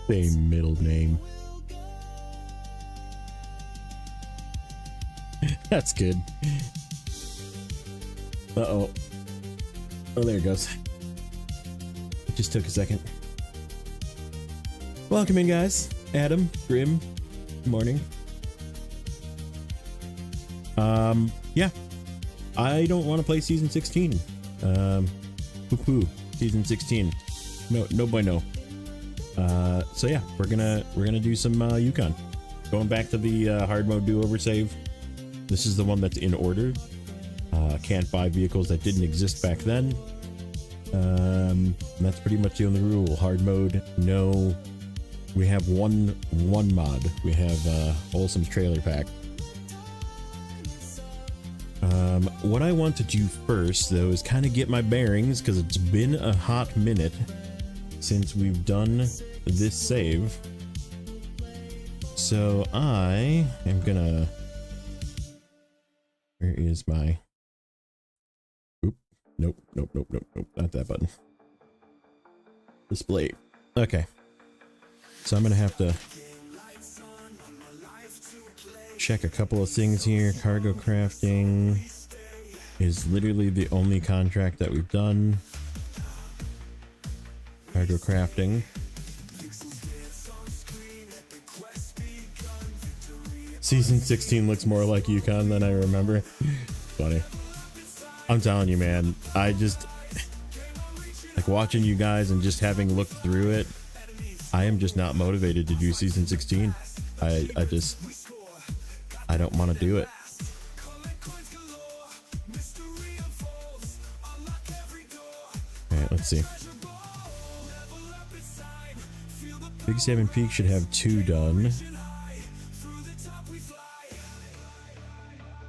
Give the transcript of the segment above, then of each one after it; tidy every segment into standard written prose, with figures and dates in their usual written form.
Same middle name. That's good. Uh-oh. Oh, there it goes. It just took a second. Welcome in, guys. Adam, Grim, good morning. Yeah. I don't want to play Season 16. Poo-poo. Season 16. No bueno. So yeah, we're gonna do some Yukon. Going back to the hard mode do-over save. This is the one that's in order. Can't buy vehicles that didn't exist back then. That's pretty much the only rule. Hard mode, no. We have one mod. We have Wholesome's trailer pack. What I want to do first, though, is kind of get my bearings, because it's been a hot minute since we've done this save. So I am gonna... Where is my... Oop. Nope, not that button. Display. Okay. So I'm gonna have to check a couple of things here. Cargo crafting is literally the only contract that we've done. Cargo crafting. Season 16 looks more like Yukon than I remember. Funny. I'm telling you, man, I just like watching you guys and just having looked through it. I am just not motivated to do Season 16. I don't want to do it. Alright, let's see. Big 7 Peak should have 2 done.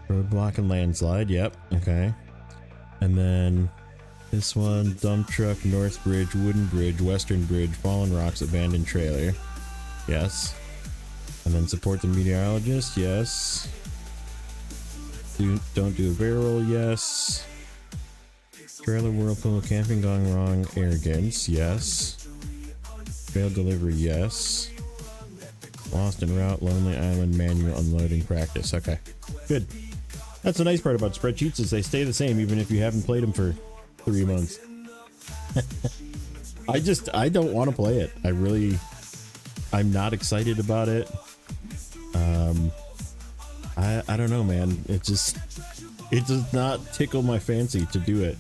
Roadblock and landslide, yep, okay. And then this one, dump truck, North Bridge, wooden bridge, western bridge, fallen rocks, abandoned trailer. Yes. And then support the meteorologist, yes. Don't do a barrel, yes. Trailer whirlpool, camping gone wrong, arrogance, yes. Failed delivery, yes. Lost en route, lonely island, manual unloading practice. Okay, good. That's the nice part about spreadsheets, is they stay the same even if you haven't played them for 3 months. I don't want to play it. I'm not excited about it. I don't know, man. It does not tickle my fancy to do it.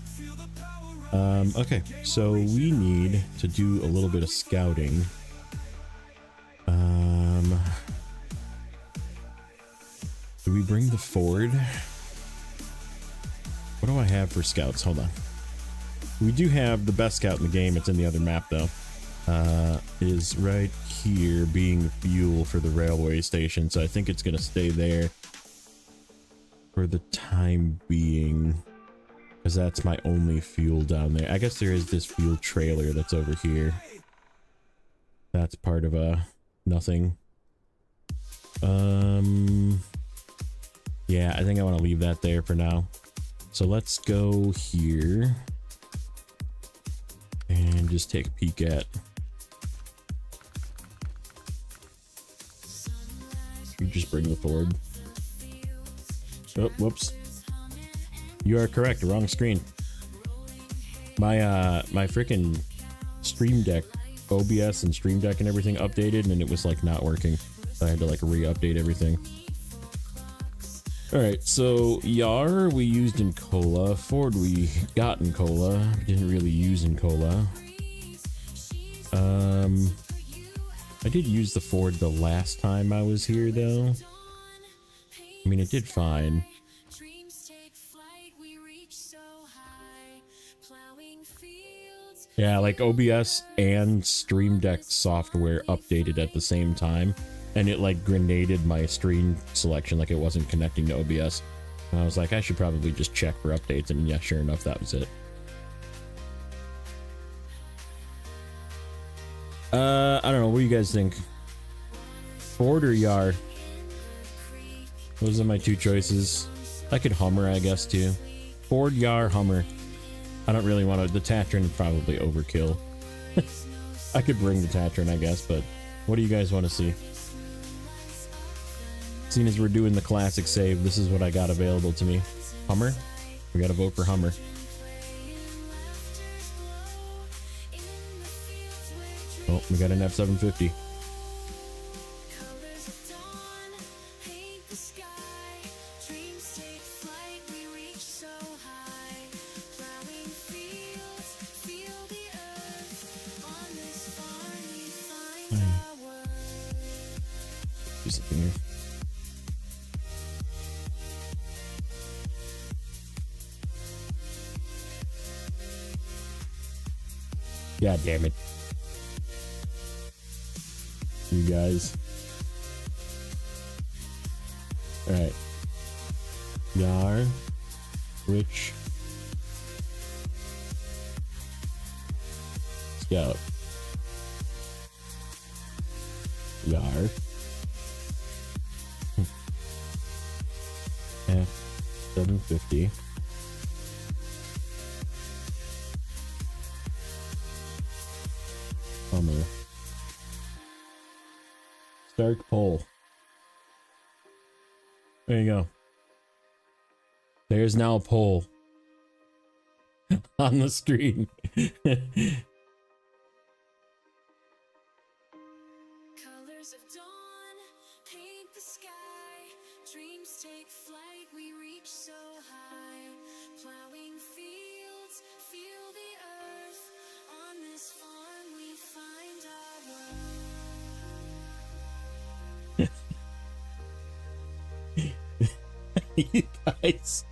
Okay, so we need to do a little bit of scouting. Do we bring the Ford? What do I have for scouts? Hold on. We do have the best scout in the game. It's in the other map, though. Is right here, being fuel for the railway station. So I think it's going to stay there for the time being, because that's my only fuel down there. I guess there is this fuel trailer that's over here. That's part of nothing. Yeah, I think I want to leave that there for now. So let's go here and just take a peek at. You just bring the Ford. Oh, whoops. You are correct. Wrong screen. My freaking Stream Deck, OBS and Stream Deck and everything updated, and it was like not working. So I had to like re-update everything. Alright, so Yar we used in Cola. Ford we got in Cola. Didn't really use in Cola. I did use the Ford the last time I was here, though. I mean, it did fine. Yeah, like OBS and Stream Deck software updated at the same time, and it like grenaded my stream selection, like it wasn't connecting to OBS. And I was like, I should probably just check for updates, and yeah, sure enough, that was it. I don't know, what do you guys think? Ford or Yar? Those are my two choices. I could Hummer, I guess, too. Ford, Yar, Hummer. I don't really want to. The Tatron is probably overkill. I could bring the Tatron, I guess, but what do you guys want to see? Seeing as we're doing the classic save, this is what I got available to me. Hummer? We gotta vote for Hummer. Oh, we got an F-750. Here. God damn it. You guys. Alright. Yar. Which? Scout. Yar. F-750. Hummer. Stark pole. There you go. There's now a pole on the screen. Colors of dawn paint the sky. Dreams take flight. We reach so high. Plowing fields, feel the earth. On this farm we find our world. You guys.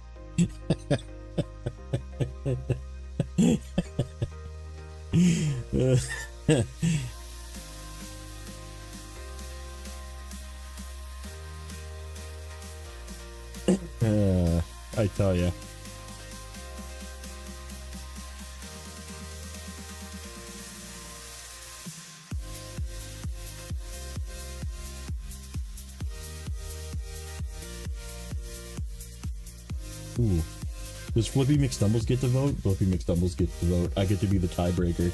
I tell ya. Ooh. Does Flippy McStumbles get to vote? Flippy McStumbles gets to vote. I get to be the tiebreaker.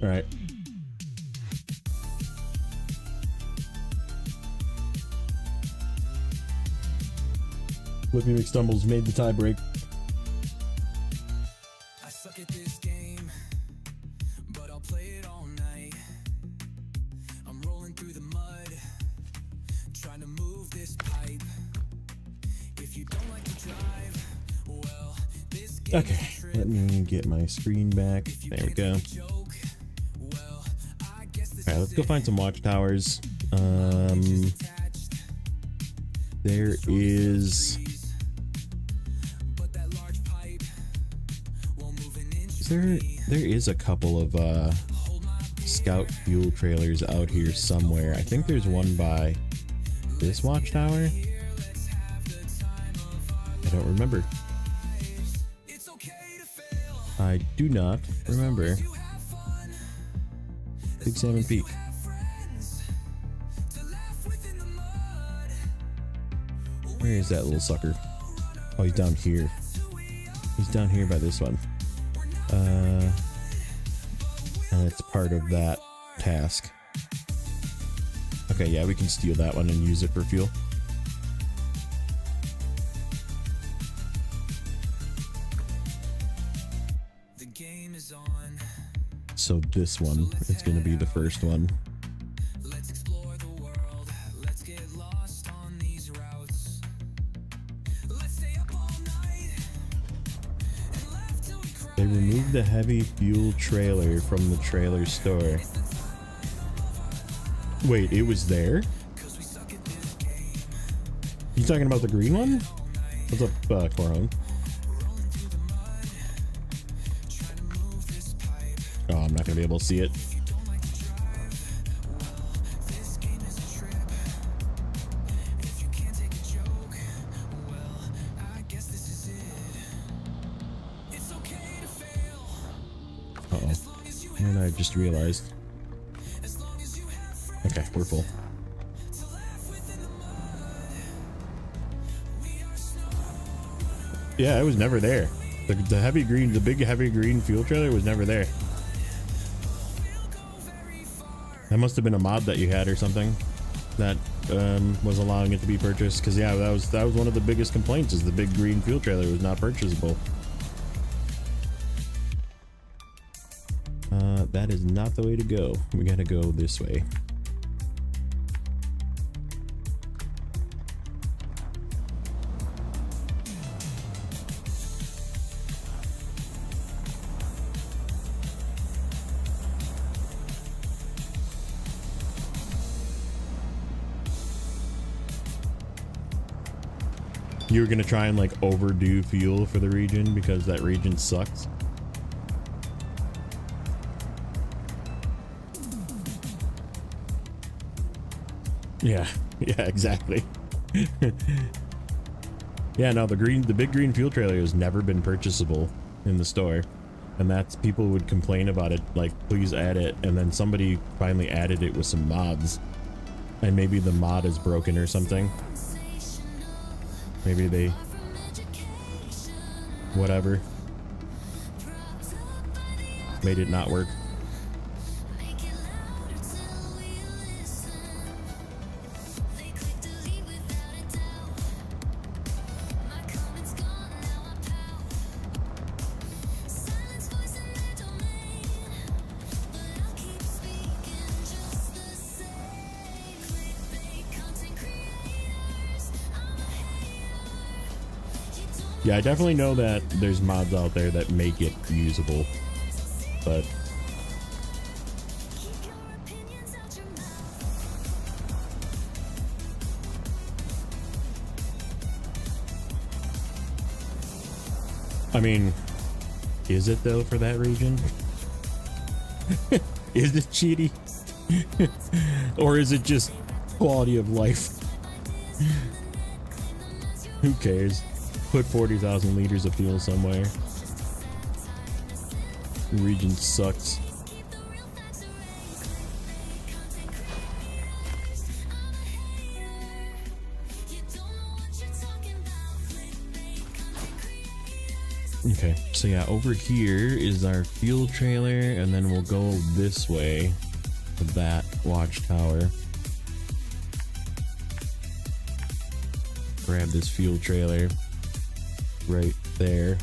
Alright. Flippy McStumbles made the tiebreak. I suck at this game, but I'll play it all night. I'm rolling through the mud, trying to move this pipe. If you don't like to drive, well, this game Okay, let me get my screen back. There we go. Alright, let's go find some watchtowers. There is... There is a couple of scout fuel trailers out here somewhere. I think there's one by this watchtower. I don't remember. I do not remember. Big Salmon Peak. Where is that little sucker? Oh, he's down here. He's down here by this one. And it's part of that task. Okay, yeah, we can steal that one and use it for fuel. The game is on. So this one is going to be the first one. Let's explore the world. Let's get lost on these routes. Let's stay up all night and laugh till we cry. They removed the heavy fuel trailer from the trailer store. Wait, it was there? You talking about the green one? What's up, Coron? Oh, I'm not gonna be able to see it. Uh-oh. And I just realized. Okay. we're full. Yeah, it was never there. The heavy green, the big heavy green fuel trailer was never there. That must have been a mod that you had or something that was allowing it to be purchased. Because yeah, that was one of the biggest complaints, is the big green fuel trailer was not purchasable. That is not the way to go. We gotta go this way. You were gonna try and like overdo fuel for the region because that region sucks. Yeah, yeah, exactly. Yeah, no, the big green fuel trailer has never been purchasable in the store, and that's, people would complain about it, like, please add it, and then somebody finally added it with some mods, and maybe the mod is broken or something. Maybe they, whatever, made it not work. Yeah, I definitely know that there's mods out there that make it usable, but I mean, is it though for that region? Is it cheaty? Or is it just quality of life? Who cares? Put 40,000 liters of fuel somewhere. The region sucks. Okay, so yeah, over here is our fuel trailer, and then we'll go this way to that watchtower. Grab this fuel trailer right there.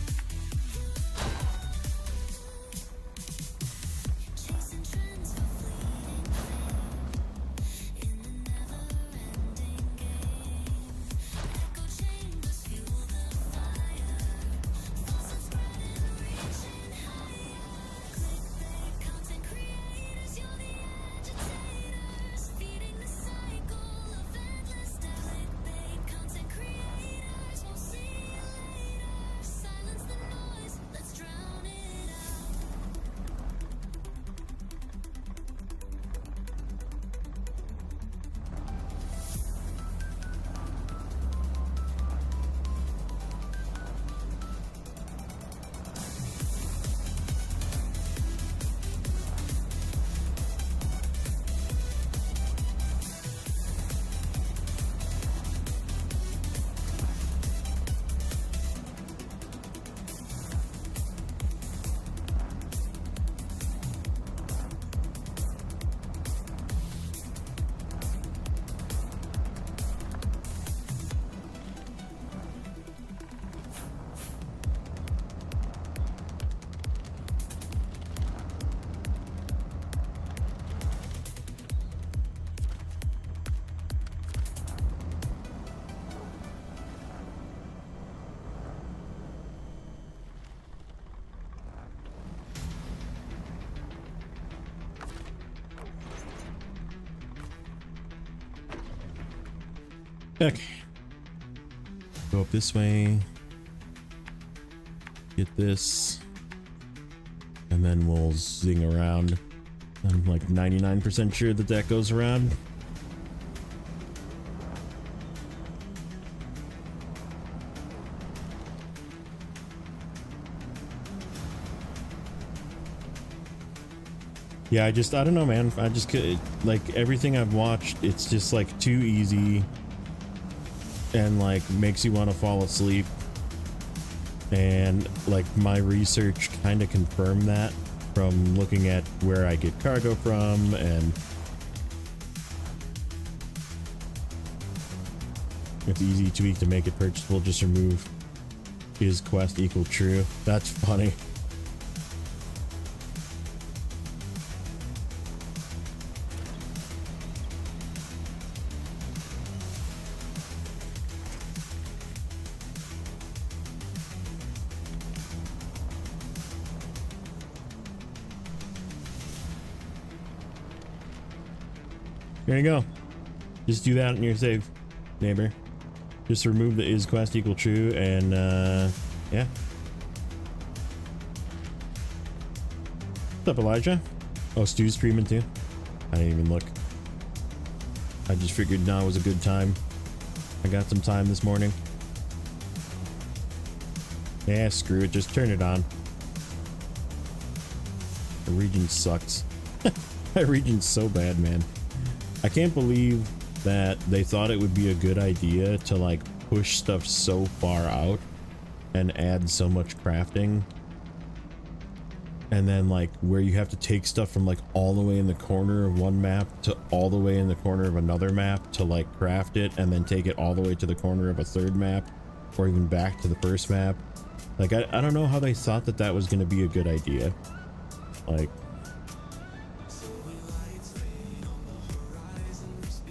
Okay. Go up this way. Get this. And then we'll zing around. I'm like 99% sure that that goes around. Yeah, I don't know, man. I just could, like, everything I've watched, it's just like too easy and like makes you want to fall asleep. And like my research kind of confirmed that from looking at where I get cargo from, and it's easy tweak to make it purchasable. Just remove is quest equal true. That's funny. There you go. Just do that in your save, neighbor. Just remove the is quest equal true, and yeah. What's up, Elijah? Oh, Stu's streaming too. I didn't even look. I just figured now was a good time. I got some time this morning. Yeah, screw it. Just turn it on. The region sucks. That region's so bad, man. I can't believe that they thought it would be a good idea to like push stuff so far out and add so much crafting, and then like where you have to take stuff from like all the way in the corner of one map to all the way in the corner of another map to like craft it, and then take it all the way to the corner of a third map, or even back to the first map. Like I don't know how they thought that that was going to be a good idea.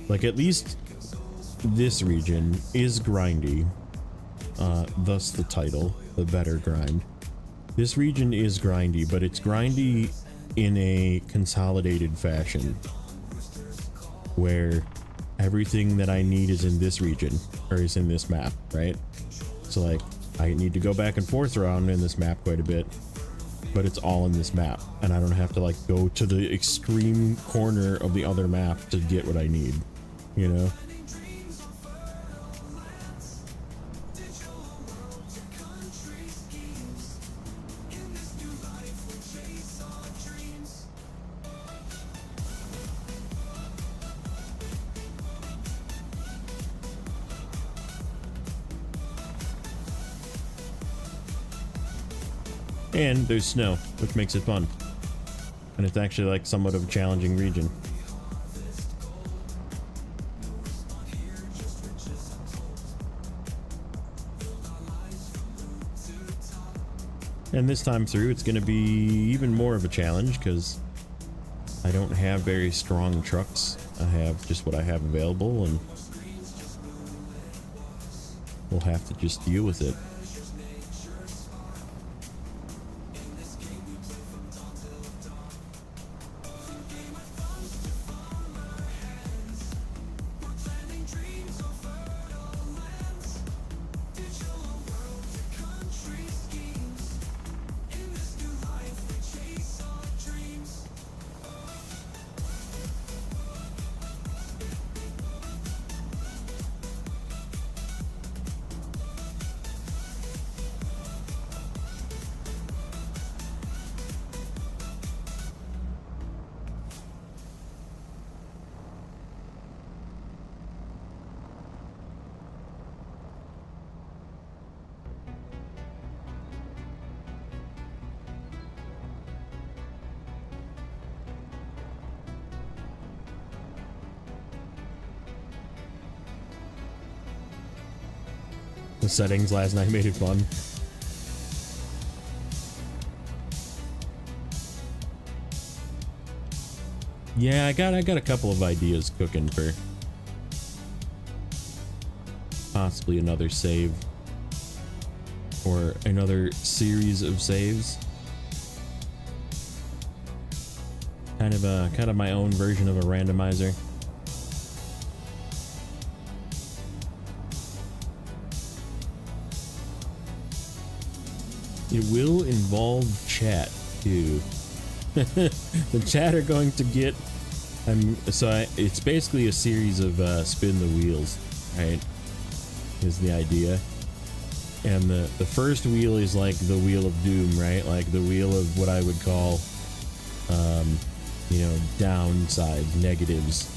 Like at least this region is grindy, thus the title, the better grind. This region is grindy, but it's grindy in a consolidated fashion, where everything that I need is in this region, or is in this map, right? So like, I need to go back and forth around in this map quite a bit, but it's all in this map, and I don't have to like go to the extreme corner of the other map to get what I need, you know? And there's snow, which makes it fun. And it's actually like somewhat of a challenging region. And this time through, it's going to be even more of a challenge because I don't have very strong trucks. I have just what I have available, and we'll have to just deal with it. The settings last night made it fun. Yeah, I got a couple of ideas cooking for possibly another save or another series of saves. Kind of my own version of a randomizer. It will involve chat too. The chat are going to get. It's basically a series of spin the wheels, right? Is the idea. And the first wheel is like the wheel of doom, right? Like the wheel of what I would call you know, downsides, negatives.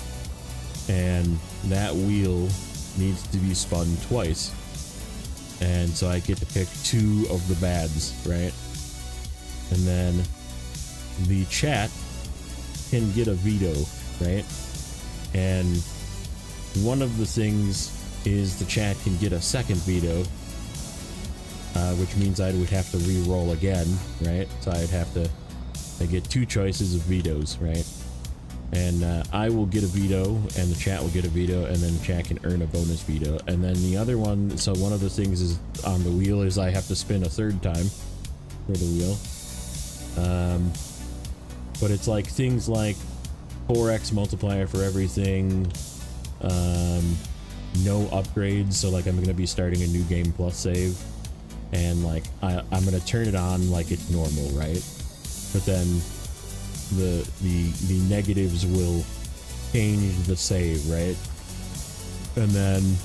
And that wheel needs to be spun twice. And so I get to pick 2 of the bads, right? And then the chat can get a veto, right? And one of the things is the chat can get a second veto, which means I would have to re-roll again, right? So I get 2 choices of vetoes, right? And I will get a veto, and the chat will get a veto, and then the chat can earn a bonus veto. And then the other one, so one of the things is on the wheel is I have to spin a 3rd time for the wheel. But it's like things like 4x multiplier for everything, no upgrades, so like I'm going to be starting a new game plus save, and like I'm going to turn it on like it's normal, right? But then the negatives will change the save, right? And then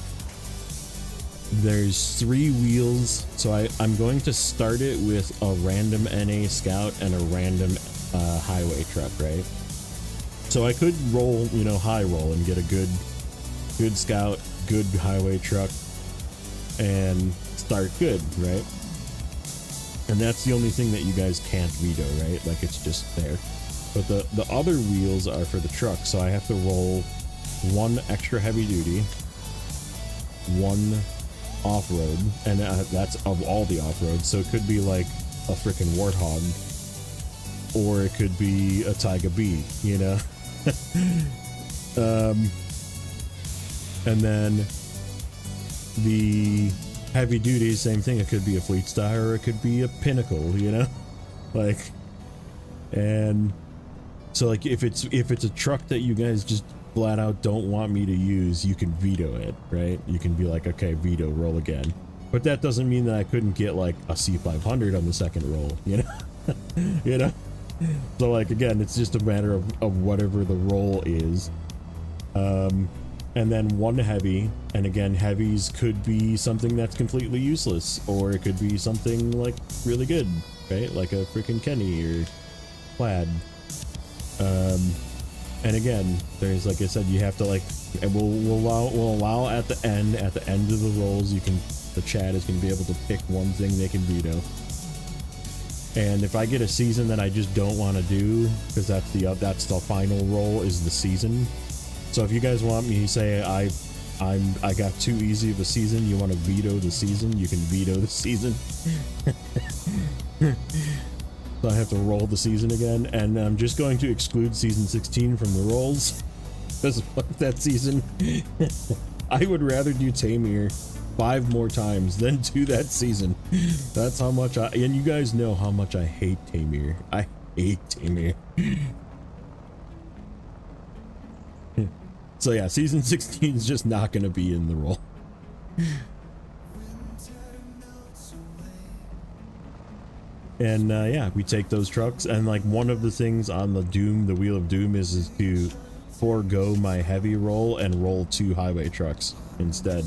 there's 3 wheels, so I'm going to start it with a random NA scout and a random highway truck, right? So I could roll, you know, high roll and get a good scout, good highway truck, and start good, right? And that's the only thing that you guys can't veto, right? Like, it's just there. But the other wheels are for the truck, so I have to roll 1 extra heavy duty, 1 off-road, and that's of all the off-roads, so it could be like a freaking Warthog, or it could be a Taiga B, you know? And then the heavy duty, same thing, it could be a Fleet Star, or it could be a Pinnacle, you know? Like, and so like if it's a truck that you guys just flat out don't want me to use, you can veto it, right? You can be like, okay, veto, roll again. But that doesn't mean that I couldn't get like a C500 on the second roll, you know? You know? So like, again, it's just a matter of whatever the roll is. And then 1 heavy, and again, heavies could be something that's completely useless, or it could be something like really good, right? Like a freaking Kenny or Plaid. And again, there's, like I said, you have to like, and we'll allow at the end of the rolls, the chat is gonna be able to pick one thing they can veto. And if I get a season that I just don't want to do, because that's the final roll is the season. So if you guys want me to say I got too easy of a season, you want to veto the season, you can veto the season. So I have to roll the season again, and I'm just going to exclude season 16 from the rolls, because fuck that season. I would rather do Tamir 5 more times than do that season. That's how much and you guys know how much I hate Tamir. I hate Tamir. So yeah, season 16 is just not going to be in the roll. And yeah, we take those trucks, and like one of the things on the Wheel of Doom is to forego my heavy roll and roll 2 highway trucks instead.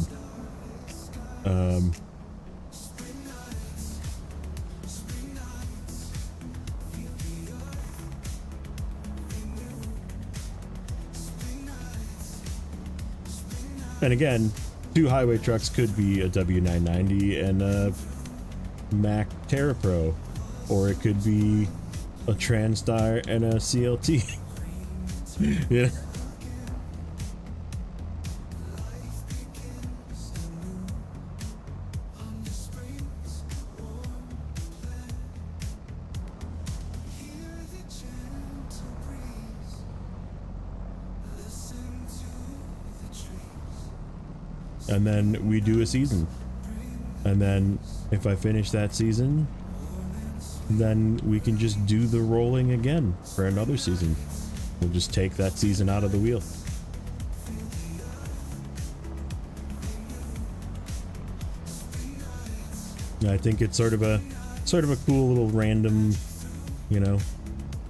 And again, 2 highway trucks could be a W990 and a Mac Terra Pro, or it could be a Transtar and a CLT. Yeah. And then we do a season, and then if I finish that season, then we can just do the rolling again for another season. We'll just take that season out of the wheel. I think it's sort of a cool little random, you know,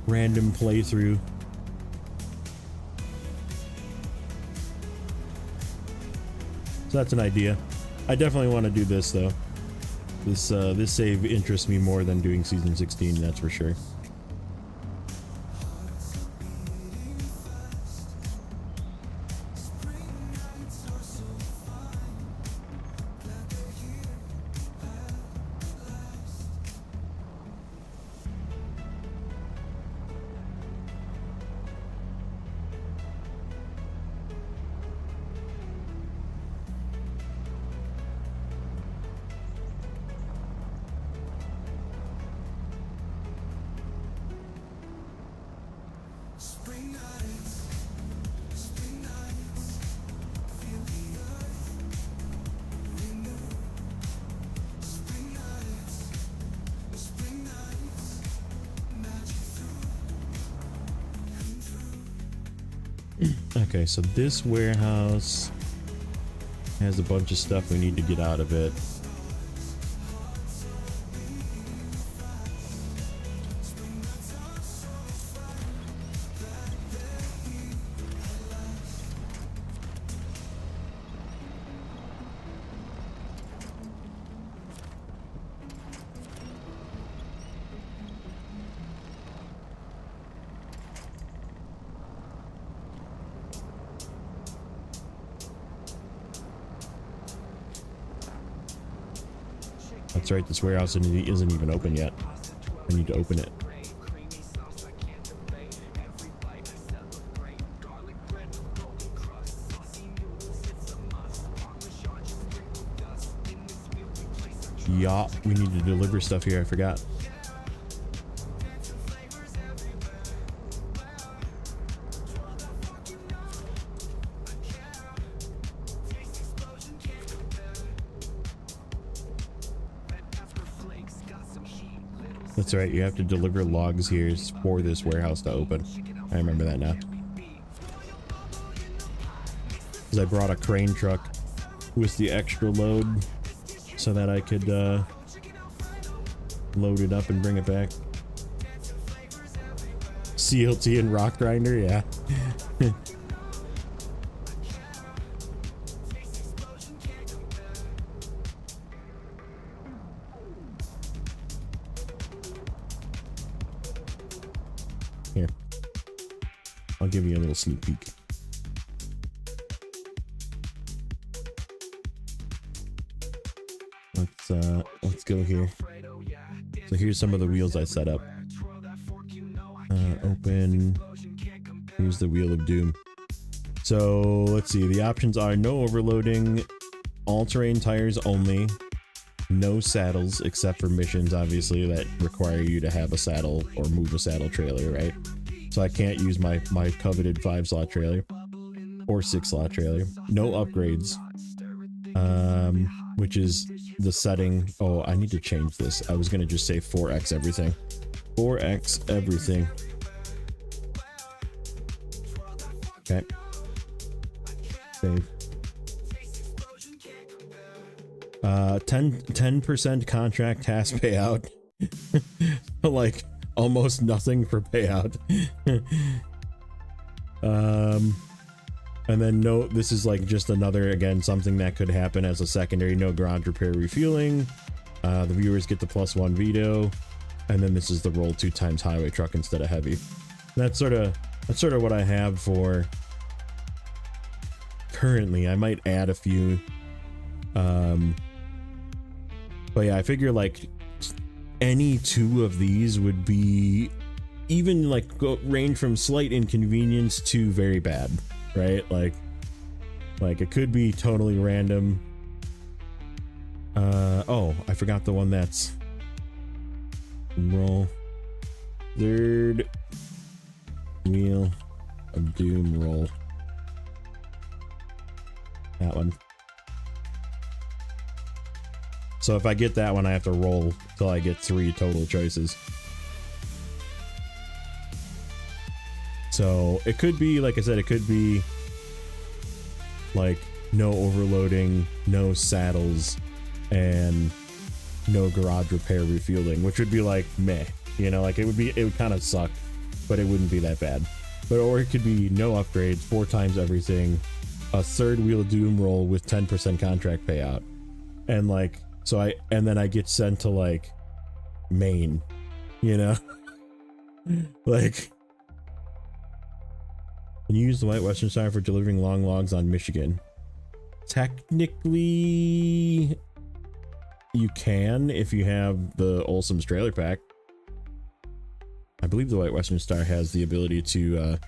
random playthrough. So that's an idea. I definitely want to do this though. This save interests me more than doing season 16, that's for sure. Okay, so this warehouse has a bunch of stuff we need to get out of it. That's right, this warehouse isn't even open yet. I need to open it. Yeah, we need to deliver stuff here, I forgot. That's right, you have to deliver logs here for this warehouse to open. I remember that now. Because I brought a crane truck with the extra load so that I could load it up and bring it back. CLT and rock grinder, yeah. Here, I'll give you a little sneak peek. Let's go here. So here's some of the wheels I set up. Open. Here's the wheel of doom. So let's see. The options are no overloading, all-terrain tires only, no saddles except for missions, obviously, that require you to have a saddle or move a saddle trailer, right? So I can't use my coveted 5-slot trailer or 6-slot trailer. No upgrades, which is the setting. Oh, I need to change this. I was gonna just say 4x everything. 4x everything. Okay. Save. 10% contract task payout. Like almost nothing for payout. And then no, this is like just another, again, something that could happen as a secondary. No garage repair refueling. The viewers get the +1 veto, and then this is the roll 2 times highway truck instead of heavy. That's sort of what I have for currently. I might add a few, but yeah, I figure like any 2 of these would be even like range from slight inconvenience to very bad. Right, like it could be totally random. Oh, I forgot the one that's roll 3rd wheel of doom roll. That one. So if I get that one, I have to roll till I get 3 total choices. So it could be, like I said, it could be like no overloading, no saddles, and no garage repair refueling, which would be like meh, you know, like it would kind of suck, but it wouldn't be that bad. But or it could be no upgrades, 4 times everything, a 3rd wheel of doom roll with 10% contract payout, and like and then I get sent to like Maine, you know, like. Can you use the White Western Star for delivering long logs on Michigan? Technically, you can if you have the Olsom's trailer pack. I believe the White Western Star has the ability to,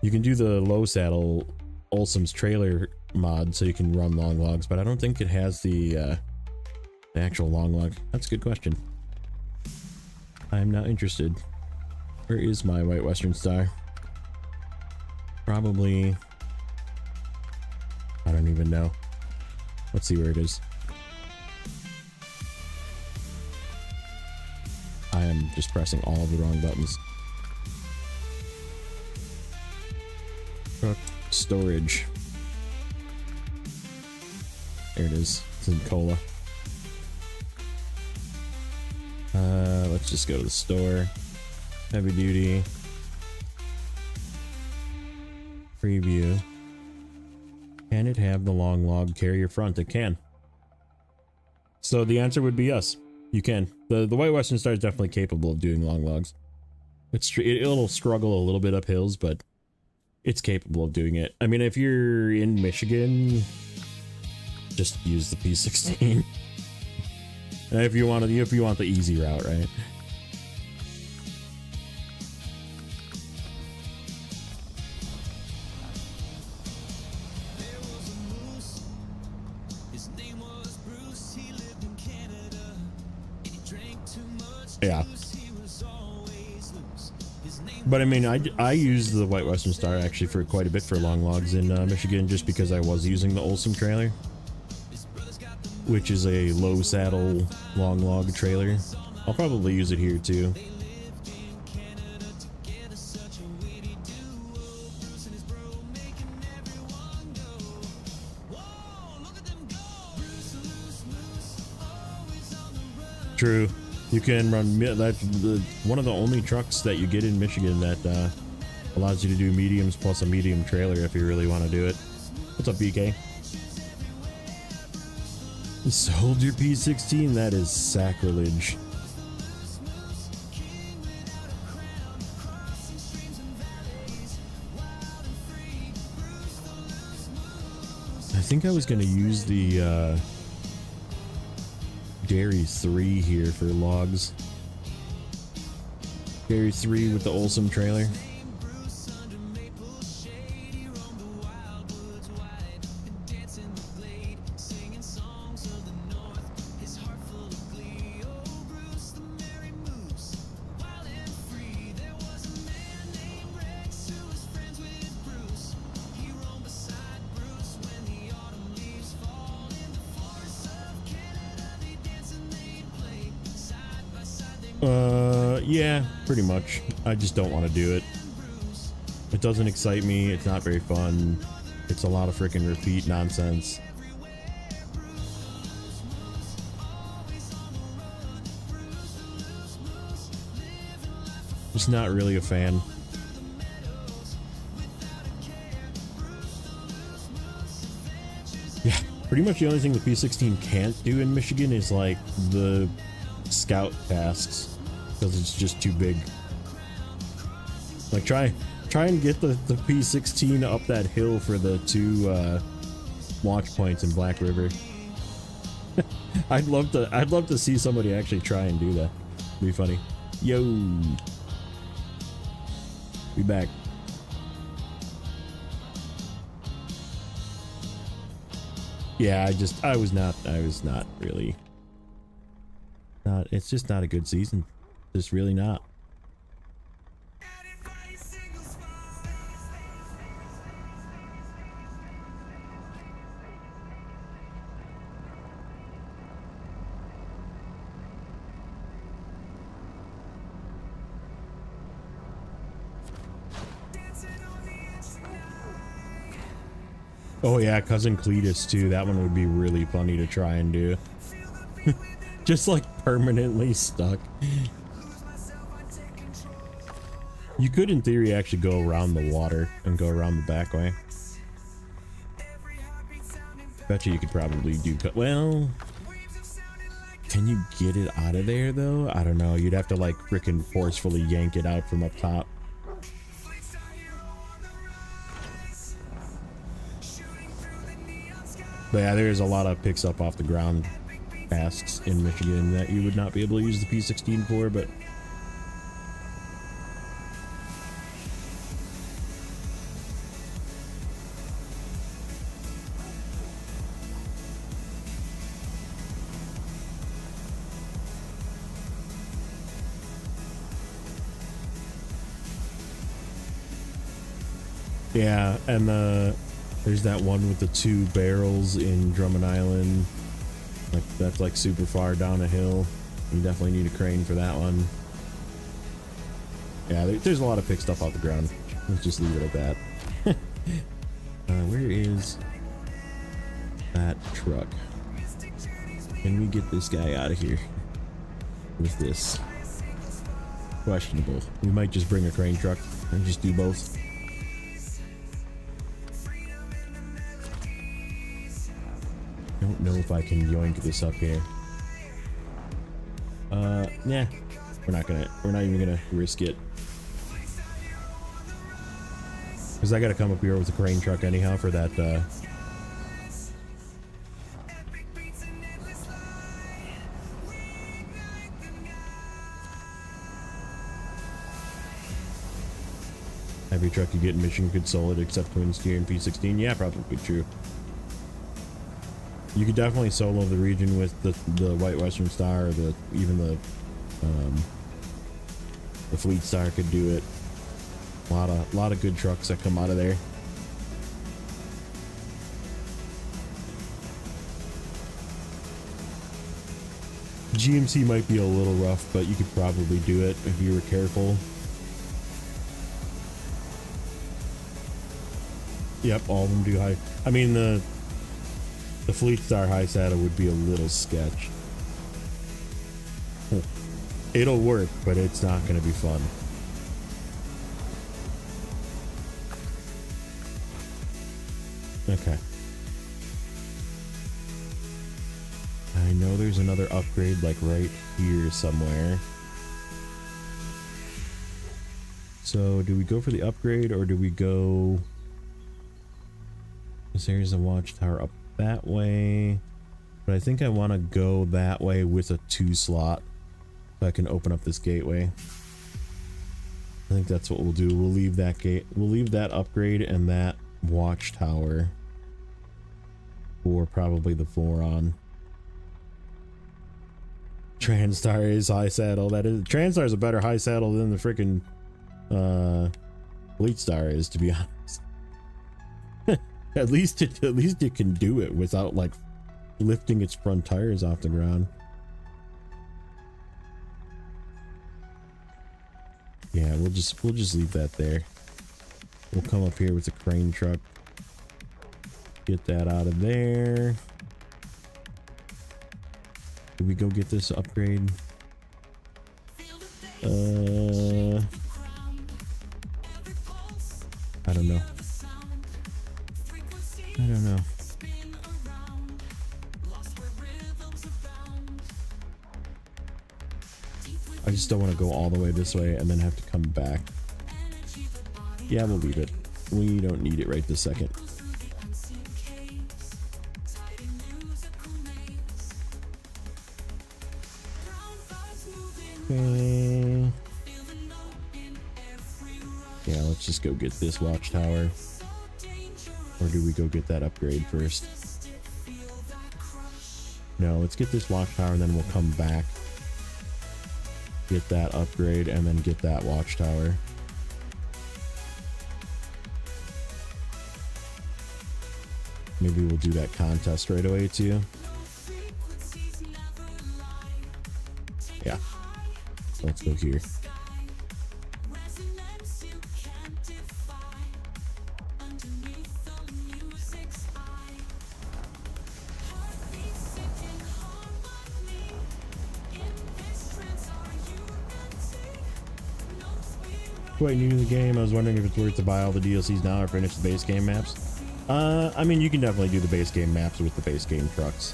you can do the low saddle Olsom's trailer mod so you can run long logs, but I don't think it has the actual long log. That's a good question. I'm not interested. Where is my White Western Star? Probably, I don't even know. Let's see where it is. I am just pressing all of the wrong buttons. Truck storage. There it is. It's in cola. Let's just go to the store. Heavy duty. Preview. Can it have the long log carrier front? It can. So the answer would be yes. You can. The White Western Star is definitely capable of doing long logs. It'll struggle a little bit up hills, but it's capable of doing it. I mean, if you're in Michigan, just use the P16. If you want the easy route, right? Yeah. But I mean, I used the White Western Star actually for quite a bit for long logs in Michigan, just because I was using the Olsum trailer, which is a low saddle long log trailer. I'll probably use it here too. True. You can run one of the only trucks that you get in Michigan that allows you to do mediums plus a medium trailer if you really want to do it. What's up, BK? You sold your P16? That is sacrilege. I think I was going to use the Dairy 3 here for logs. Dairy 3 with the Olsum trailer. Yeah, pretty much. I just don't want to do it. It doesn't excite me. It's not very fun. It's a lot of freaking repeat nonsense. Just not really a fan. Yeah, pretty much the only thing the P16 can't do in Michigan is like the scout tasks, because it's just too big. Like try and get the P16 up that hill for the 2 launch points in Black River. I'd love to see somebody actually try and do that. It'd be funny. Yo, be back. Yeah, I was not really. It's just not a good season. Just really not. Oh yeah, Cousin Cletus too. That one would be really funny to try and do. Just like permanently stuck. You could in theory actually go around the water and go around the back way. Bet you could probably do, well, can you get it out of there though? I don't know. You'd have to like frickin' forcefully yank it out from up top. But yeah, there's a lot of picks up off the ground tasks in Michigan that you would not be able to use the P16 for, but yeah, and there's that one with the 2 barrels in Drummond Island. Like that's like super far down a hill. You definitely need a crane for that one. Yeah, there's a lot of pick stuff off the ground. Let's just leave it at that. Where is that truck? Can we get this guy out of here with this? Questionable. We might just bring a crane truck and just do both. Don't know if I can yoink this up here. Nah. We're not even gonna risk it. Cause I gotta come up here with a crane truck anyhow for that, every truck you get in Michigan could solo it except twin steer and P16. Yeah, probably true. You could definitely solo the region with the White Western Star, or even the Fleet Star could do it. A lot of good trucks that come out of there. GMC might be a little rough, but you could probably do it if you were careful. Yep, all of them do high. I mean, the Fleet Star high saddle would be a little sketch. It'll work, but it's not going to be fun. Okay. I know there's another upgrade like right here somewhere. So do we go for the upgrade or do we go... There's a watchtower up that way. But I think I want to go that way with a 2 slot. So I can open up this gateway. I think that's what we'll do. We'll leave that gate. We'll leave that upgrade and that watchtower for probably the Foron. Transtar is high saddle. That is, Transtar is a better high saddle than the freaking Fleet Star is, to be honest. At least it can do it without like lifting its front tires off the ground. Yeah, we'll just leave that there. We'll come up here with the crane truck. Get that out of there. Did we go get this upgrade? I don't know. I don't know. I just don't want to go all the way this way and then have to come back. Yeah, we'll leave it. We don't need it right this second. Okay. Yeah, let's just go get this watchtower. Or do we go get that upgrade first? No, let's get this watchtower and then we'll come back. Get that upgrade and then get that watchtower. Maybe we'll do that contest right away too. Yeah. Let's go here. Quite new to the game. I was wondering if it's worth to buy all the DLCs now or finish the base game maps. I mean, you can definitely do the base game maps with the base game trucks.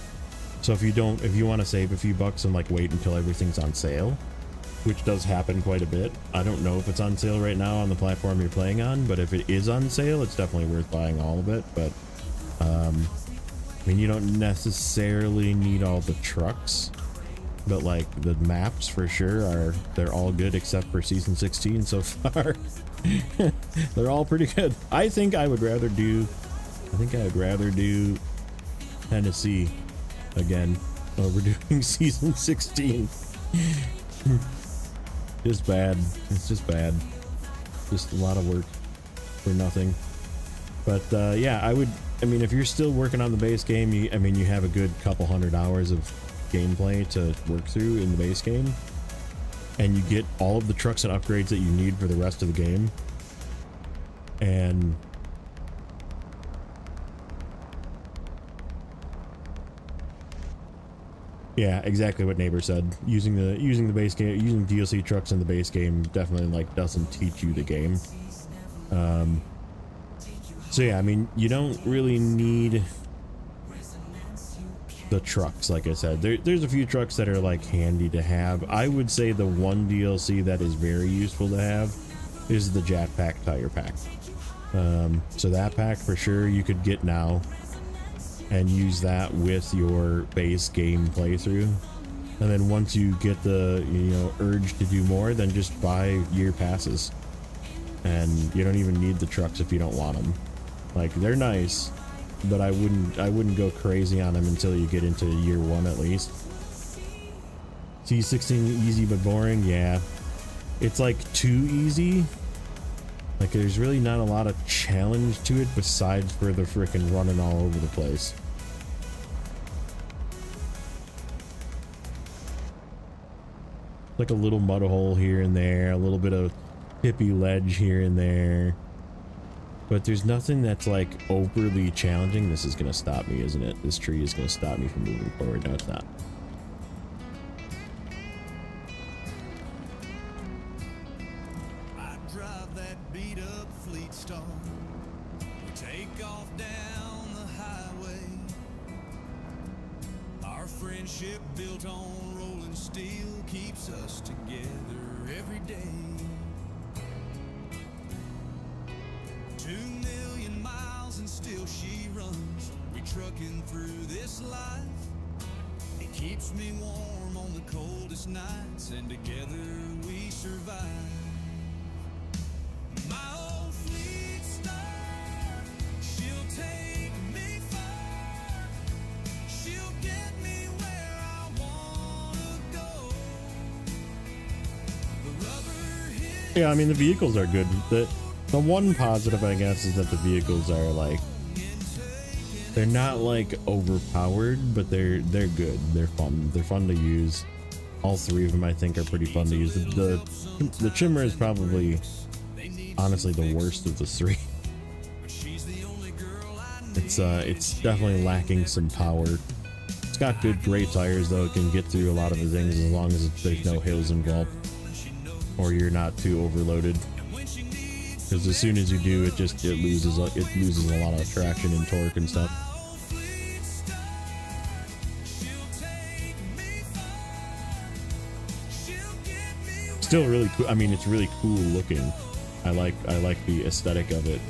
So if you want to save a few bucks and like wait until everything's on sale, which does happen quite a bit. I don't know if it's on sale right now on the platform you're playing on, but if it is on sale, it's definitely worth buying all of it. But I mean, you don't necessarily need all the trucks. But like the maps for sure they're all good except for season 16 so far. They're all pretty good. I think I would rather do Tennessee again over doing season 16. Just bad. It's just bad. Just a lot of work for nothing. But yeah, I mean, if you're still working on the base game, you have a good couple hundred hours of gameplay to work through in the base game, and you get all of the trucks and upgrades that you need for the rest of the game, and Yeah, exactly what neighbor said. Using the base game, using DLC trucks in the base game definitely like doesn't teach you the game. So yeah, I mean, you don't really need the trucks, like I said. There's a few trucks that are like handy to have. I would say the one DLC that is very useful to have is the Jetpack Tire Pack. So that pack for sure you could get now and use that with your base game playthrough. And then once you get the, you know, urge to do more, then just buy year passes. And you don't even need the trucks if you don't want them. Like, they're nice, but I wouldn't go crazy on them until you get into year 1 at least. C16 easy but boring, yeah. It's like too easy. Like, there's really not a lot of challenge to it besides for the frickin' running all over the place. Like a little mud hole here and there, a little bit of hippie ledge here and there. But there's nothing that's like overly challenging. This is gonna stop me, isn't it? This tree is gonna stop me from moving forward. No, it's not. I drive that beat up fleet star. We take off down the highway. Our friendship built on rolling steel keeps us together every day. 2 million miles and still she runs. We trucking through this life. It keeps me warm on the coldest nights, and together we survive. My old fleet star, she'll take me far. She'll get me where I wanna go. The rubber hits. Yeah, I mean the vehicles are good. The one positive, I guess, is that the vehicles are like, they're not like overpowered, but they're good. They're fun. They're fun to use. All 3 of them, I think, are pretty fun to use. The Chimera is probably, honestly, the worst of the 3. It's definitely lacking some power. It's got great tires though. It can get through a lot of the things as long as there's no hills involved, or you're not too overloaded. Because as soon as you do, it loses a lot of traction and torque and stuff. Still really cool. I mean, it's really cool looking. I like the aesthetic of it.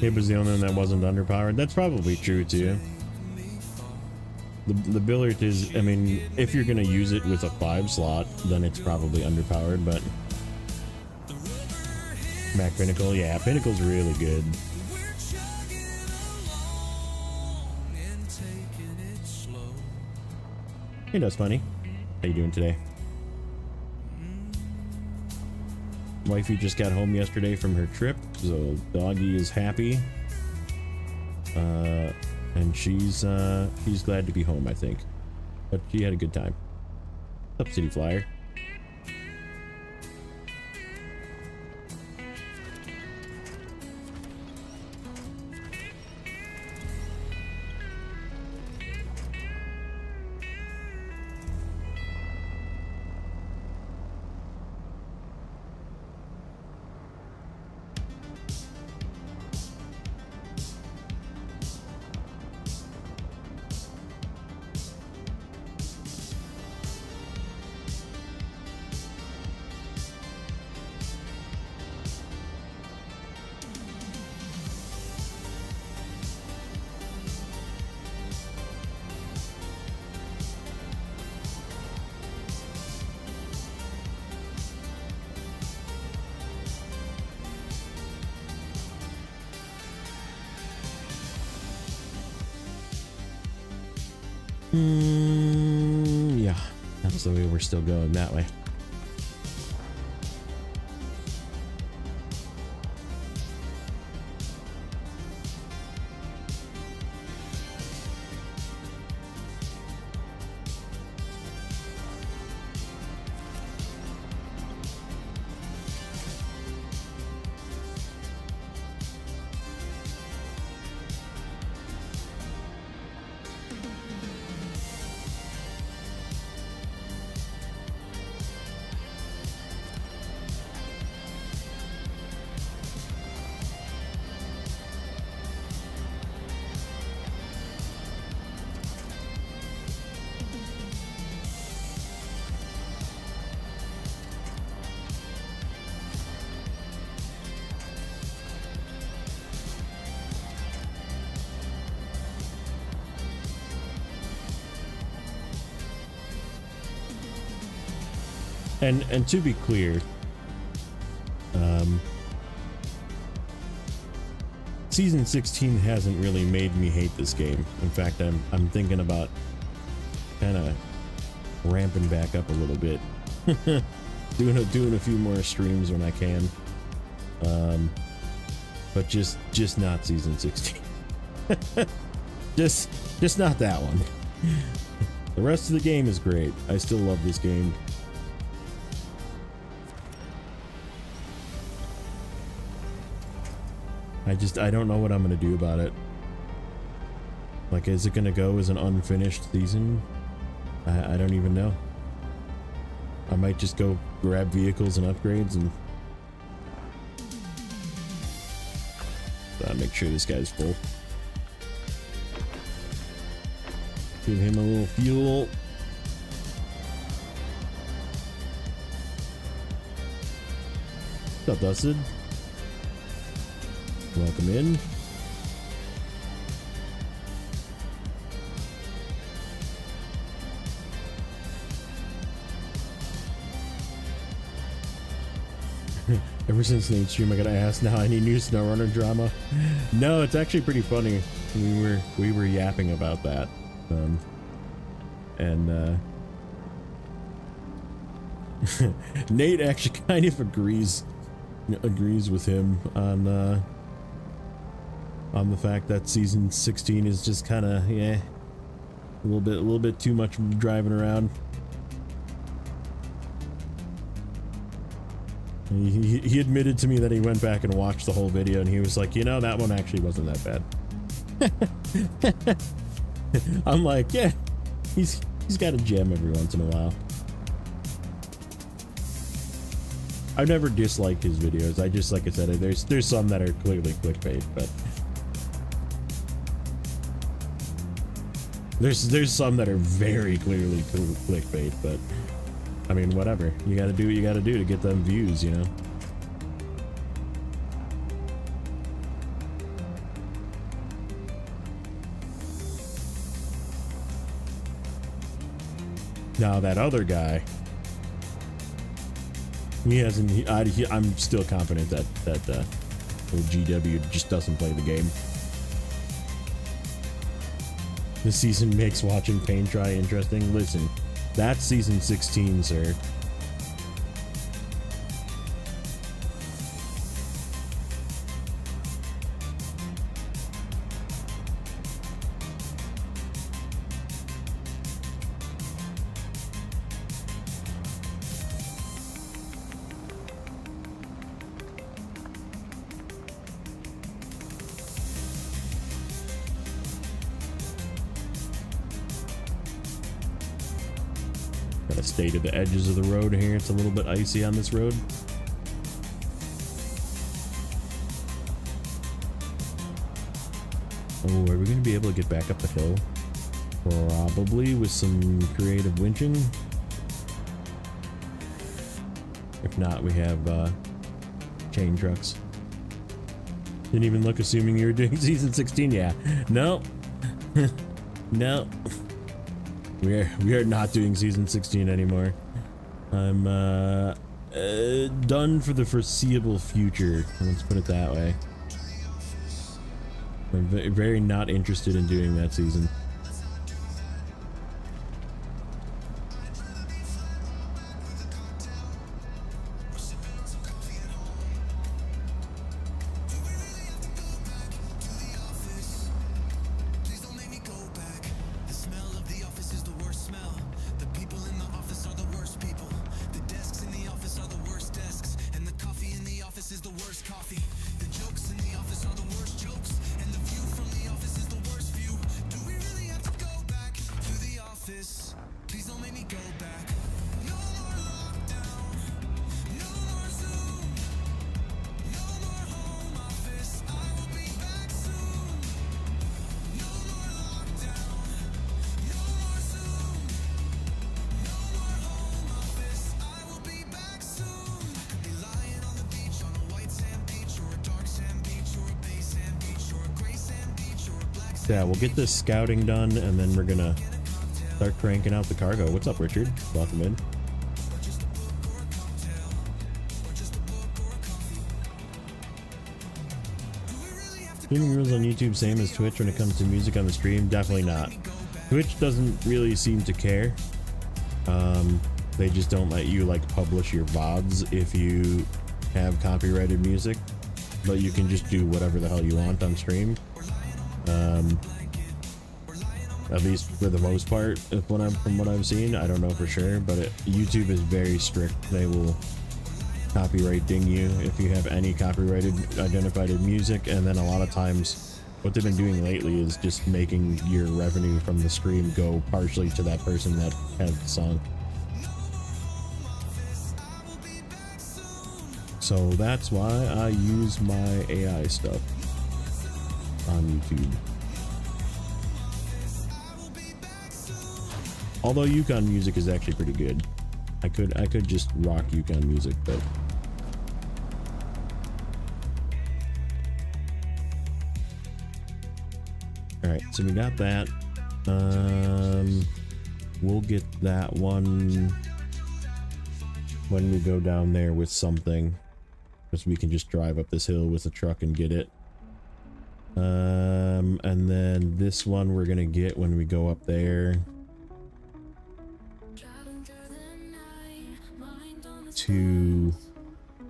It was the only one that wasn't underpowered. That's probably true too. The Billard is, I mean, if you're gonna use it with a 5 slot, then it's probably underpowered, but Mac Pinnacle, yeah, Pinnacle's really good. Hey, that's funny. How you doing today? Wifey just got home yesterday from her trip, so doggy is happy. And she's glad to be home, I think. But she had a good time. What's up, City Flyer? Yeah, that's the way we're still going that way. And to be clear, Season 16 hasn't really made me hate this game. In fact, I'm thinking about kind of ramping back up a little bit. doing a few more streams when I can. But just not Season 16. just not that one. The rest of the game is great. I still love this game. I don't know what I'm gonna do about it. Like, is it gonna go as an unfinished season? I don't even know. I might just go grab vehicles and upgrades and make sure this guy's full. Give him a little fuel. What's up, Dusted? Welcome in. Ever since Nate's stream, I gotta ask now, any new Snowrunner drama? No, it's actually pretty funny. We were yapping about that, Nate actually kind of agrees with him on the fact that season 16 is just kind of a little bit too much driving around. He admitted to me that he went back and watched the whole video, and he was like, you know, that one actually wasn't that bad. I'm like, yeah, he's got a gem every once in a while. I've never disliked his videos. I just, like I said, there's some that are clearly clickbait, but there's some that are very clearly clickbait, but I mean, whatever. You gotta do what you gotta do to get them views, you know? Now that other guy, he hasn't. I'm still confident that GW just doesn't play the game. This season makes watching paint dry interesting. Listen, that's season 16, sir. Gotta stay to the edges of the road here. It's a little bit icy on this road. Oh, are we gonna be able to get back up the hill? Probably with some creative winching. If not, we have chain trucks. Didn't even look, assuming you were doing season 16. Yeah. No. No. We are not doing season 16 anymore. I'm done for the foreseeable future. Let's put it that way. I'm very not interested in doing that season. Yeah, we'll get this scouting done, and then we're gonna start cranking out the cargo. What's up, Richard? Welcome in. Streaming rules on YouTube same as Twitch when it comes to music on the stream? Definitely not. Twitch doesn't really seem to care. They just don't let you like publish your VODs if you have copyrighted music, but you can just do whatever the hell you want on stream. At least for the most part, from what I've seen. I don't know for sure, but YouTube is very strict. They will copyright ding you if you have any copyrighted identified music, and then a lot of times what they've been doing lately is just making your revenue from the stream go partially to that person that has the song. So that's why I use my AI stuff on YouTube. Although Yukon music is actually pretty good. I could just rock Yukon music, but alright, so we got that. We'll get that one when we go down there with something, because we can just drive up this hill with a truck and get it. And then this one we're gonna get when we go up there to,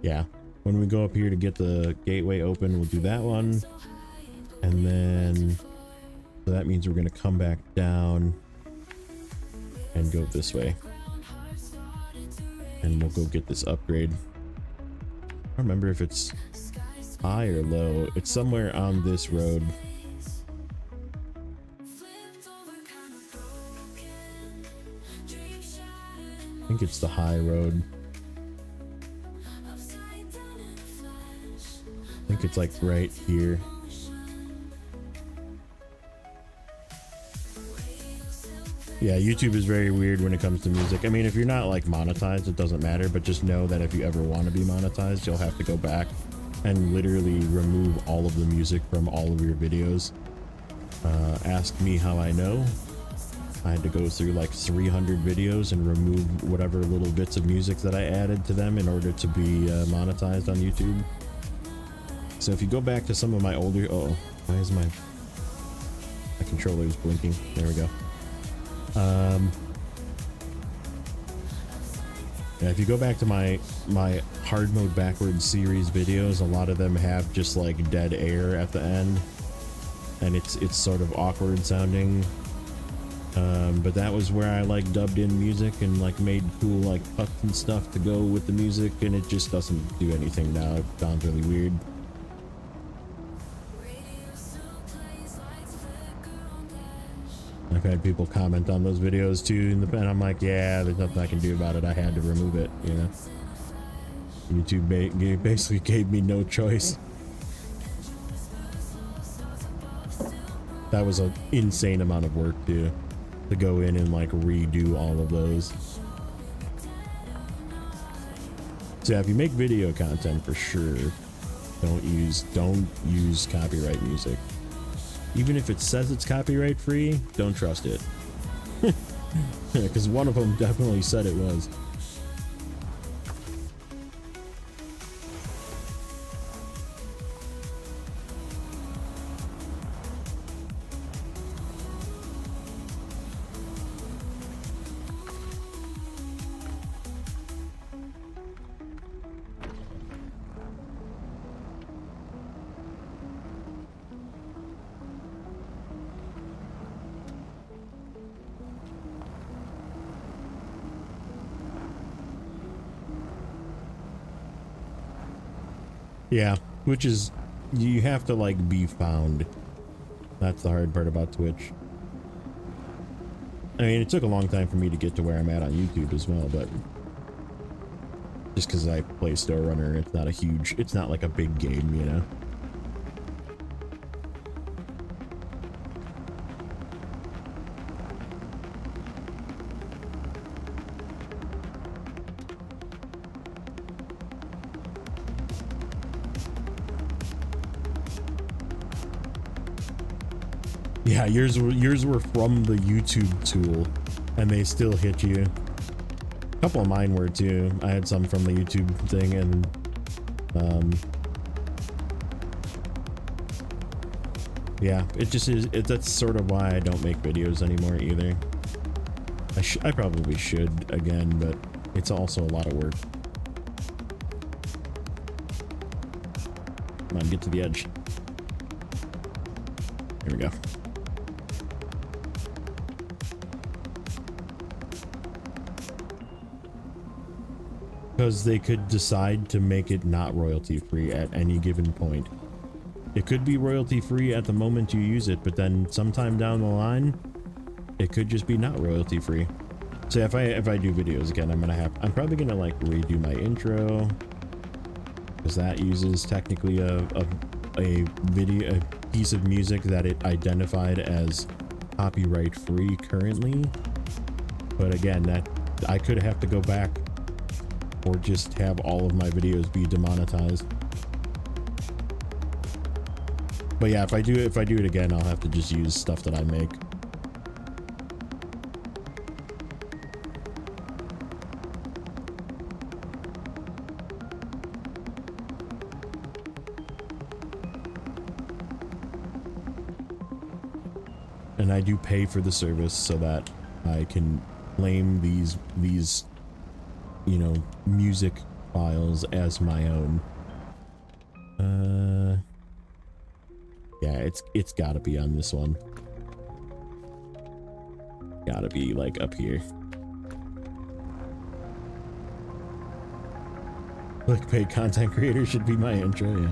yeah, when we go up here to get the gateway open, we'll do that one. And then so that means we're gonna come back down and go this way, and we'll go get this upgrade. I don't remember if it's high or low. It's somewhere on this road. I think it's the high road. I think it's like right here. Yeah, YouTube is very weird when it comes to music. I mean, if you're not like monetized, it doesn't matter, but just know that if you ever want to be monetized, you'll have to go back and literally remove all of the music from all of your videos. Ask me how I know. I had to go through like 300 videos and remove whatever little bits of music that I added to them in order to be monetized on YouTube. So if you go back to some of my older, oh, why is my controller is blinking? There we go. Yeah, if you go back to my hard mode backwards series videos, a lot of them have just like dead air at the end, and it's sort of awkward sounding. But that was where I like dubbed in music and like made cool like cuts and stuff to go with the music, and it just doesn't do anything now. It sounds really weird. I've had people comment on those videos too, and I'm like, yeah, there's nothing I can do about it. I had to remove it, you know. YouTube basically gave me no choice. That was an insane amount of work to go in and like redo all of those. So yeah, if you make video content, for sure, don't use copyright music. Even if it says it's copyright free, don't trust it. Because one of them definitely said it was. Yeah, which is, you have to like be found. That's the hard part about Twitch. I mean, it took a long time for me to get to where I'm at on YouTube as well, but just because I play Snowrunner, it's not like a big game, you know? Yeah, yours were from the YouTube tool, and they still hit you. A couple of mine were too. I had some from the YouTube thing, and Yeah, it just is. That's sort of why I don't make videos anymore either. I probably should again, but it's also a lot of work. Come on, get to the edge. Here we go. Because they could decide to make it not royalty free at any given point. It could be royalty free at the moment you use it, but then sometime down the line, it could just be not royalty free. So if I do videos again, I'm probably gonna like redo my intro, because that uses technically a piece of music that it identified as copyright free currently. But again, that I could have to go back or just have all of my videos be demonetized. But yeah, if I do it again, I'll have to just use stuff that I make. And I do pay for the service so that I can claim these you know, music files as my own. Yeah, it's gotta be on this one. Gotta be like up here. Like paid content creator should be my intro, yeah.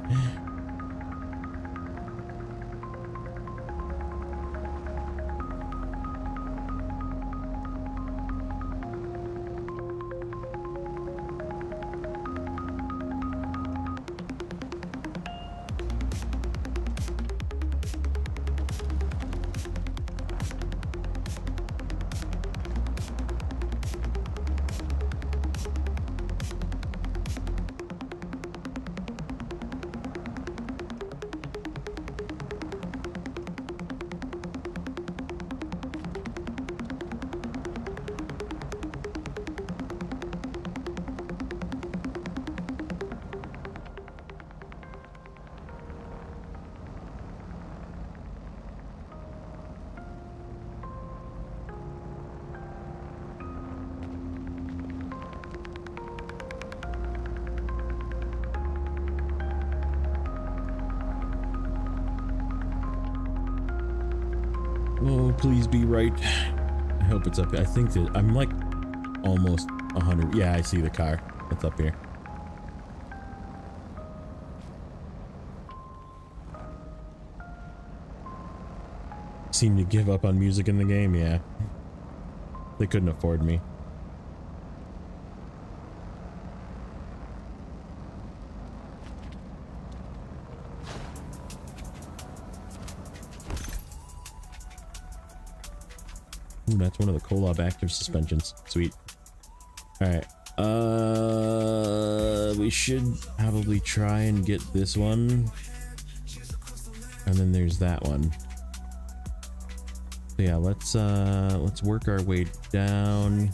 Oh, please be right. I hope it's up here. I think that I'm like almost 100. Yeah, I see the car. It's up here. Seem to give up on music in the game, yeah. They couldn't afford me. Ooh, that's one of the Kolob active suspensions. Sweet. Alright. We should probably try and get this one. And then there's that one. So yeah, let's work our way down.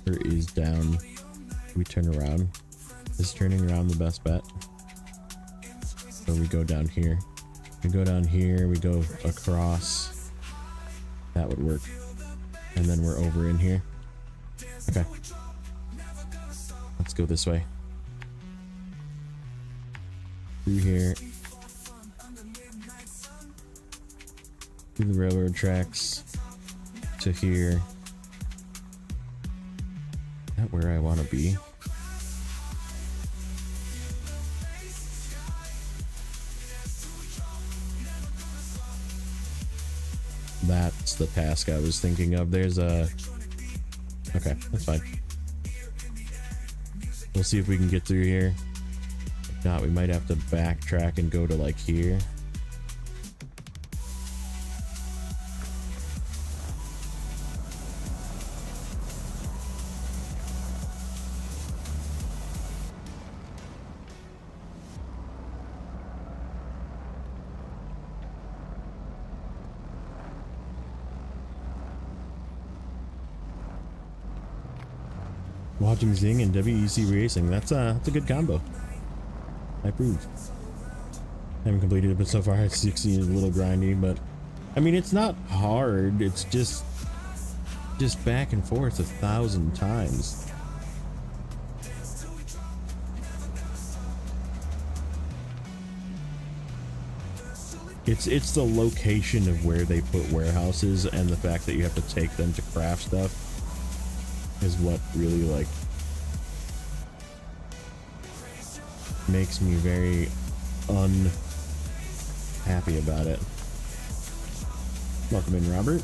Or is down. We turn around. Is turning around the best bet? Or we go down here. We go down here, we go across. That would work. And then we're over in here. Okay. Let's go this way. Through here. Through the railroad tracks. To here. Is that where I want to be? That's the task I was thinking of. There's a... Okay, that's fine. We'll see if we can get through here. If not, we might have to backtrack and go to like here. Watching Zing and WEC Racing. That's a good combo. I approve. Haven't completed it, but so far 16 is a little grindy, but I mean, it's not hard. It's just back and forth 1,000 times. It's the location of where they put warehouses and the fact that you have to take them to craft stuff is what really like makes me very unhappy about it. Welcome in, Robert.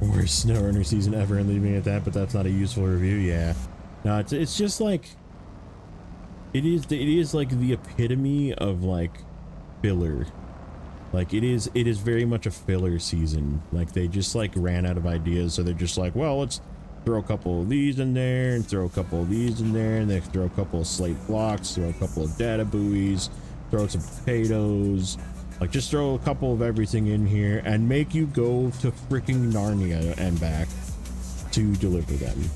Worst Snowrunner season ever, and leaving it at that, but that's not a useful review. Yeah, no, it's just like it is like the epitome of like filler. Like it is very much a filler season. Like they just like ran out of ideas, so they're just like, well, let's throw a couple of these in there and throw a couple of these in there, and they throw a couple of slate blocks, throw a couple of data buoys, throw some potatoes. Like, just throw a couple of everything in here and make you go to freaking Narnia and back to deliver them.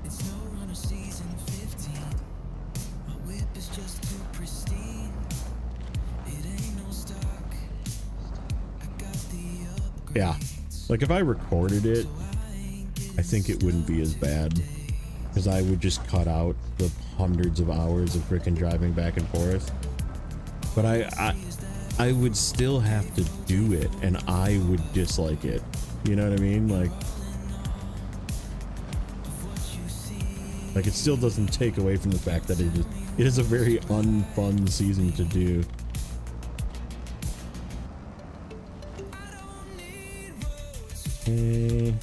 It's Snowrunner season 15. My whip is just too pristine. It ain't no stock. I got the upgrades. Yeah. Like, if I recorded it, I think it wouldn't be as bad. Because I would just cut out the hundreds of hours of freaking driving back and forth. But I would still have to do it, and I would dislike it. You know what I mean? Like it still doesn't take away from the fact that it is a very unfun season to do. Okay.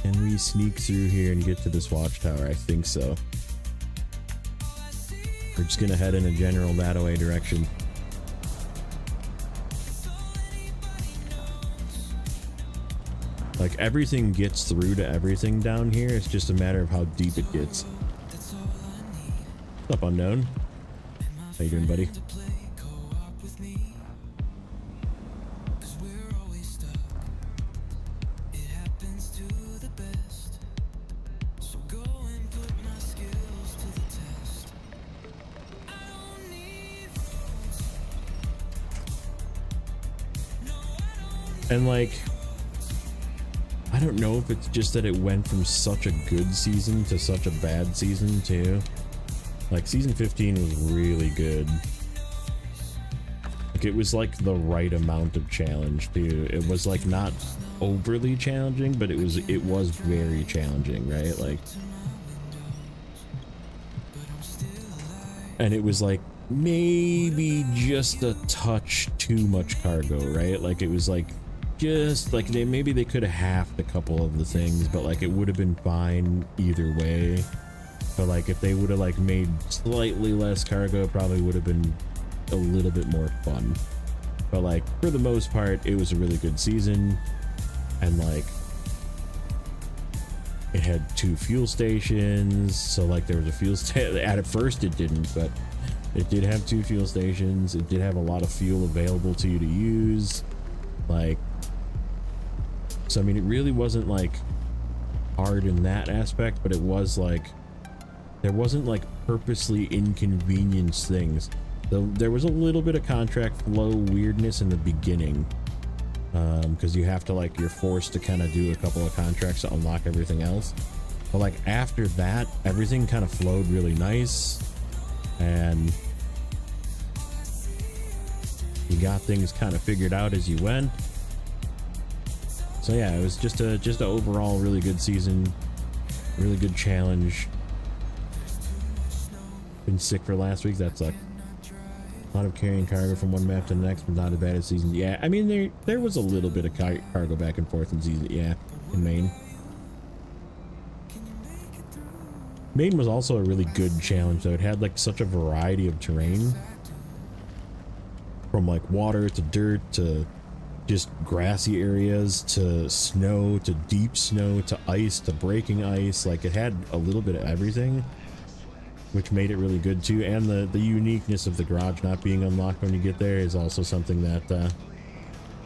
Can we sneak through here and get to this watchtower? I think so. We're just gonna head in a general that-away direction. Like, everything gets through to everything down here. It's just a matter of how deep it gets. What's up, Unknown? How you doing, buddy? And like, I don't know if it's just that it went from such a good season to such a bad season too. Like, season 15 was really good. Like, it was like the right amount of challenge too. It was like not overly challenging, but it was very challenging, right? Like, and it was like maybe just a touch too much cargo, right? Like, it was like just like maybe they could have halved a couple of the things, but like it would have been fine either way. But like, if they would have like made slightly less cargo, it probably would have been a little bit more fun. But like, for the most part, it was a really good season. And like, it had 2 fuel stations, so like there was a fuel station. At first it didn't, but it did have 2 fuel stations. It did have a lot of fuel available to you to use. Like, so I mean, it really wasn't like hard in that aspect, but it was like, there wasn't like purposely inconvenienced things. Though there was a little bit of contract flow weirdness in the beginning, because you have to like, you're forced to kind of do a couple of contracts to unlock everything else. But like, after that, everything kind of flowed really nice, and you got things kind of figured out as you went. So yeah, it was just a overall really good season, really good challenge. Been sick for last week, that sucked. A lot of carrying cargo from one map to the next, but not as bad as season. Yeah, I mean, there was a little bit of cargo back and forth in season, yeah, in Maine. Maine was also a really good challenge though. It had like such a variety of terrain, from like water to dirt to just grassy areas to snow to deep snow to ice to breaking ice. Like it had a little bit of everything, which made it really good too. And the uniqueness of the garage not being unlocked when you get there is also something that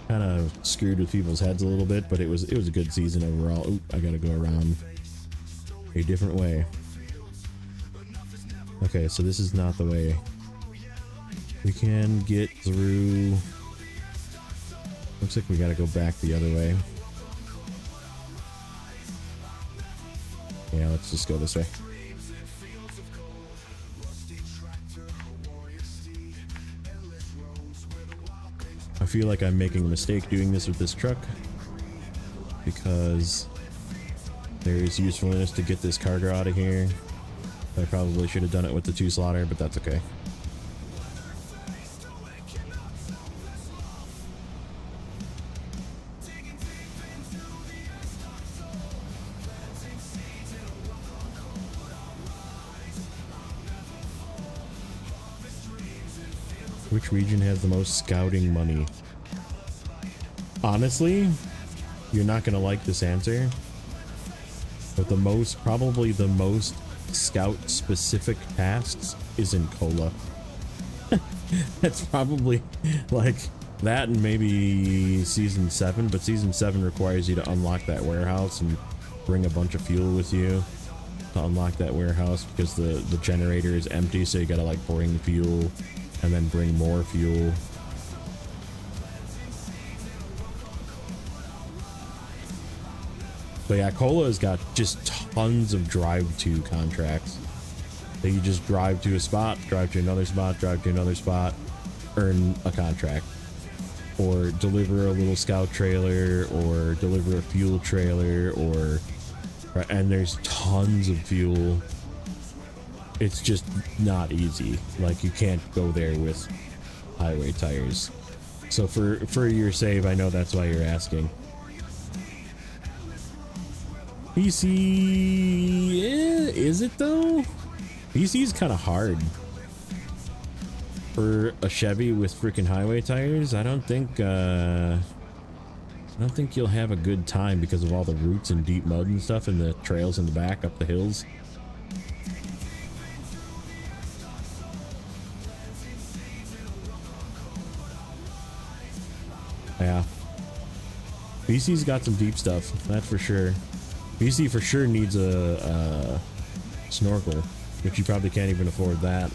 kind of screwed with people's heads a little bit, but it was a good season overall. Oop, I gotta go around a different way. Okay, so this is not the way. We can get through. Looks like we gotta go back the other way. Yeah, let's just go this way. I feel like I'm making a mistake doing this with this truck because there's usefulness to get this cargo out of here. I probably should have done it with the 2 slaughter, but that's okay. Which region has the most scouting money? Honestly, you're not gonna like this answer, but probably the most scout specific tasks is in Cola. That's probably like that and maybe season 7, but season 7 requires you to unlock that warehouse and bring a bunch of fuel with you to unlock that warehouse because the generator is empty, so you gotta like bring fuel and then bring more fuel. But yeah, Cola has got just tons of drive to contracts that you just drive to a spot, drive to another spot, drive to another spot, earn a contract, or deliver a little scout trailer, or deliver a fuel trailer, and there's tons of fuel. It's just not easy. Like you can't go there with highway tires. So for your save, I know that's why you're asking. PC, is it though? PC is kind of hard for a Chevy with freaking highway tires. I don't think you'll have a good time because of all the roots and deep mud and stuff and the trails in the back up the hills. Yeah, BC's got some deep stuff, that's for sure. BC for sure needs a snorkel, which you probably can't even afford that.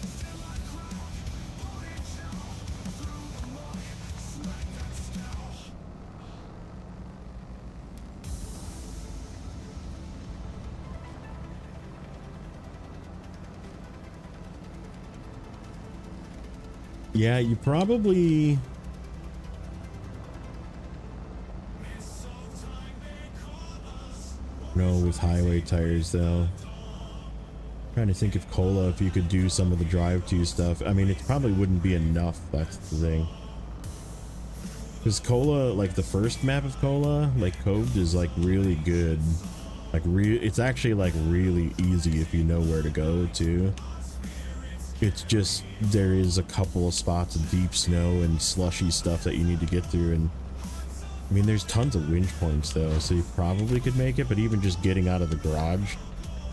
Yeah, you probably... No, with highway tires though. Trying to think of Cola, if you could do some of the drive to stuff. I mean, it probably wouldn't be enough, that's the thing. Because Cola, like the first map of Cola, like Coved, is like really good. Like it's actually like really easy if you know where to go too. It's just there is a couple of spots of deep snow and slushy stuff that you need to get through, and I mean, there's tons of winch points though, so you probably could make it, but even just getting out of the garage,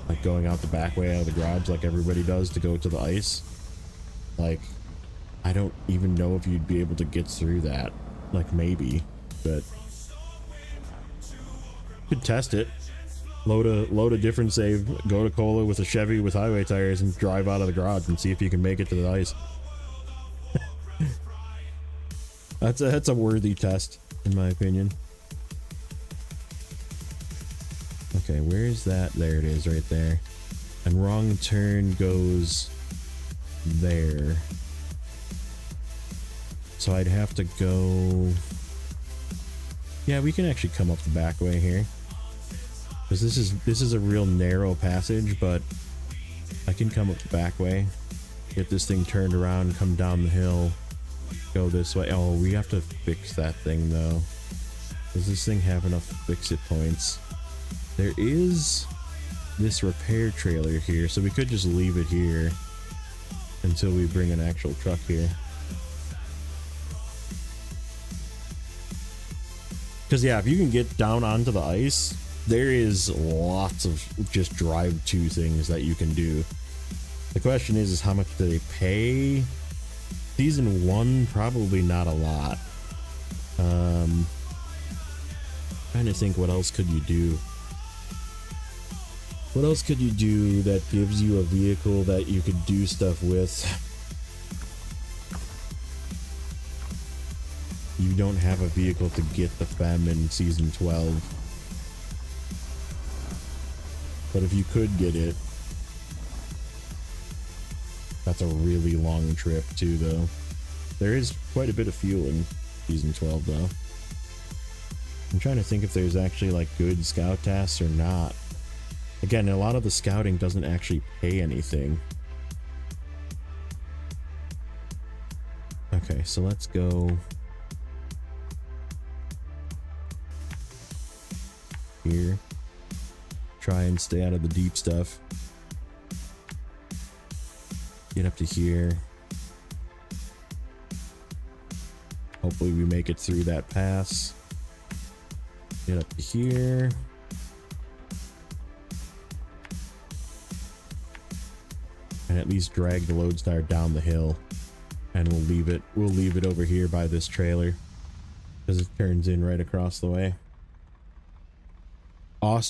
like going out the back way out of the garage like everybody does to go to the ice, like, I don't even know if you'd be able to get through that. Like, maybe, but could test it. Load a different save, go to Cola with a Chevy with highway tires and drive out of the garage and see if you can make it to the ice. That's a worthy test, in my opinion. Okay, where is that? There it is, right there. And wrong turn goes there. So I'd have to go... Yeah, we can actually come up the back way here. Because this is a real narrow passage, but I can come up the back way. Get this thing turned around, come down the hill. Go this way. Oh, we have to fix that thing though. Does this thing have enough fix-it points? There is this repair trailer here, so we could just leave it here until we bring an actual truck here. Because yeah, if you can get down onto the ice, there is lots of just drive to things that you can do. The question is how much do they pay? Season 1, probably not a lot. Trying to think, what else could you do? What else could you do that gives you a vehicle that you could do stuff with? You don't have a vehicle to get the FEM in season 12. But if you could get it, that's a really long trip too, though. There is quite a bit of fuel in season 12, though. I'm trying to think if there's actually like good scout tasks or not. Again, a lot of the scouting doesn't actually pay anything. Okay, so let's go here. Try and stay out of the deep stuff. Get up to here. Hopefully we make it through that pass. Get up to here. And at least drag the Lodestar down the hill. And we'll leave it over here by this trailer, because it turns in right across the way.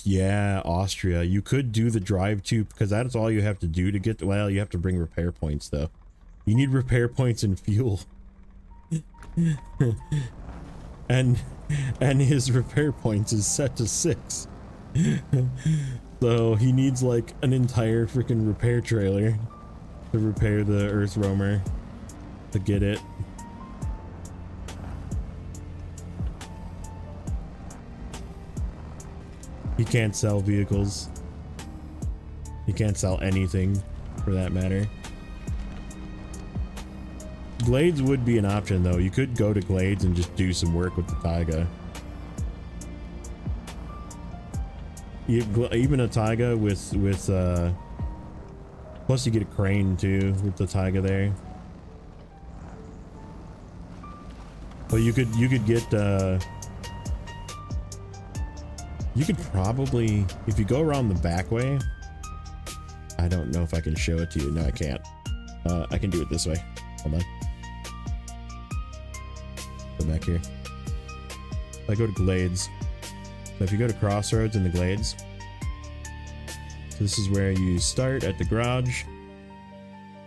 Yeah, Austria. You could do the drive to, because that's all you have to do to get, well, you have to bring repair points though. You need repair points and fuel. and his repair points is set to 6. So he needs like an entire freaking repair trailer to repair the Earth Roamer to get it. He can't sell vehicles. He can't sell anything for that matter. Glades would be an option though. You could go to Glades and just do some work with the Taiga. Even a Taiga with plus you get a crane too with the Taiga there. But you could get you could probably, if you go around the back way, I don't know if I can show it to you. No, I can't. I can do it this way. Hold on. Go back here. I go to Glades. So if you go to Crossroads in the Glades, so this is where you start at the garage,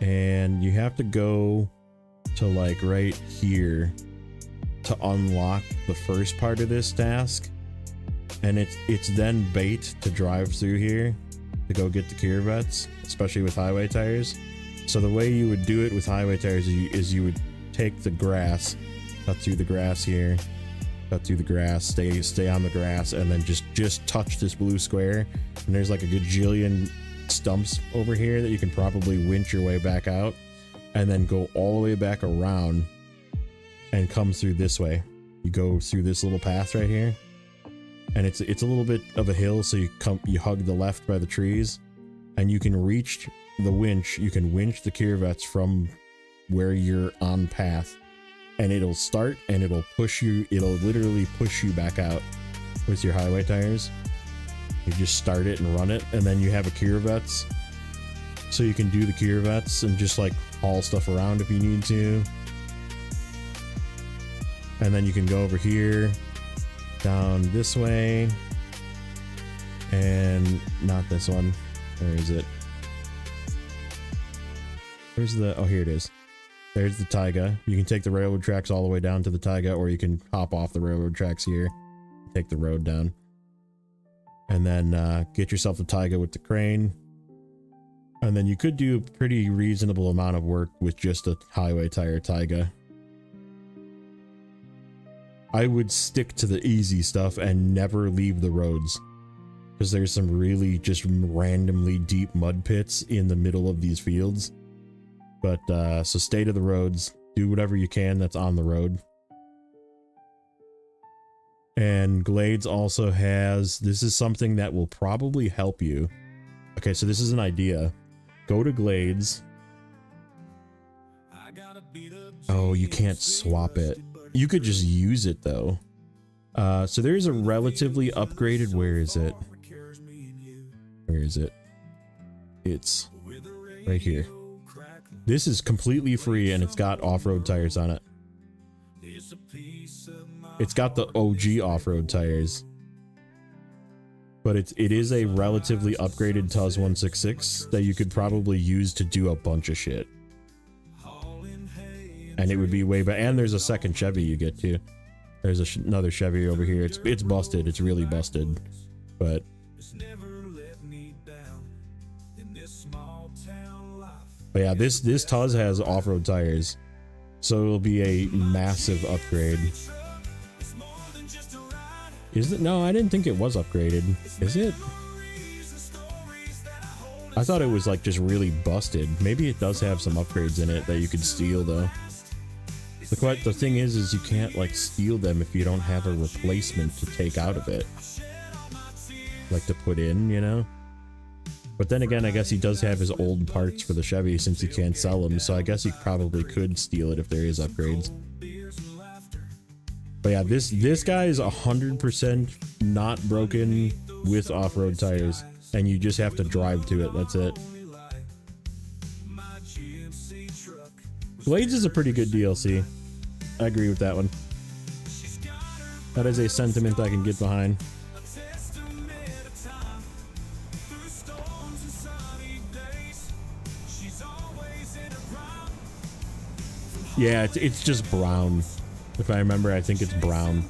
and you have to go to like right here to unlock the first part of this task. And it's then bait to drive through here to go get the Corvettes, especially with highway tires. So the way you would do it with highway tires is you would take the grass, cut through the grass here, cut through the grass, stay on the grass, and then just touch this blue square. And there's like a gajillion stumps over here that you can probably winch your way back out, and then go all the way back around and come through this way. You go through this little path right here. And it's a little bit of a hill, so you hug the left by the trees, and you can reach the winch. You can winch the Corvettes from where you're on path, and it'll start and it'll push you. It'll literally push you back out with your highway tires. You just start it and run it, and then you have a Corvettes, so you can do the Corvettes and just like haul stuff around if you need to. And then you can go over here, down this way, and not this one. Where is it? Where's the, oh, here it is. There's the Taiga. You can take the railroad tracks all the way down to the Taiga, or you can hop off the railroad tracks here, take the road down, and then get yourself the Taiga with the crane. And then you could do a pretty reasonable amount of work with just a highway tire Taiga. I would stick to the easy stuff and never leave the roads, because there's some really just randomly deep mud pits in the middle of these fields. But so stay to the roads, do whatever you can that's on the road. And Glades also has, this is something that will probably help you Okay, so this is an idea. Go to Glades. Oh, you can't swap it. You could just use it though. So there's a relatively upgraded, where is it? Where is it? It's right here. This is completely free and it's got off-road tires on it. It's got the OG off-road tires. But it is a relatively upgraded TUZ 166 that you could probably use to do a bunch of shit. And it would be way better. And there's a second Chevy you get too. There's another Chevy over here. It's busted. It's really busted. But yeah, this TUZ has off-road tires, so it'll be a massive upgrade. Is it? No, I didn't think it was upgraded. Is it? I thought it was like just really busted. Maybe it does have some upgrades in it that you could steal though. The thing is you can't like steal them if you don't have a replacement to take out of it. Like to put in, you know? But then again, I guess he does have his old parts for the Chevy since he can't sell them, so I guess he probably could steal it if there is upgrades. But yeah, this guy is 100% not broken with off-road tires, and you just have to drive to it, that's it. Blades is a pretty good DLC. I agree with that one. That is a sentiment I can get behind. Yeah, it's just brown. If I remember, I think it's brown.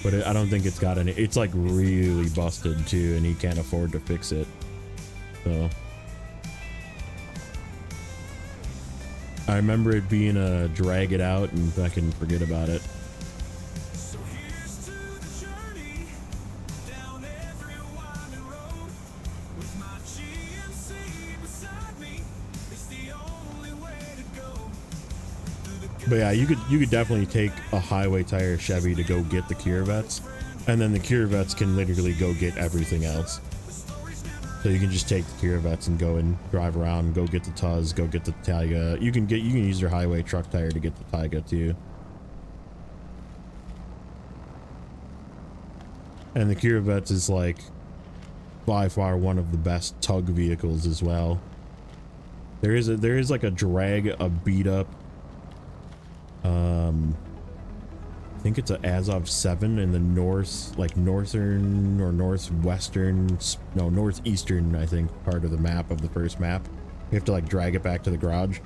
But I don't think it's got any. It's like really busted too, and he can't afford to fix it. So I remember it being a drag it out and I can forget about it. But yeah, you could definitely take a highway tire Chevy to go get the Corvettes, and then the Corvettes can literally go get everything else. So you can just take the Corvettes and go and drive around, go get the TUZ, go get the Taiga. You can use your highway truck tire to get the Taiga too. And the Corvettes is like by far one of the best tug vehicles as well. There is like a drag, a beat up. I think it's a Azov 7 in the northern or northwestern, no, northeastern, I think, part of the map of the first map. You have to like drag it back to the garage,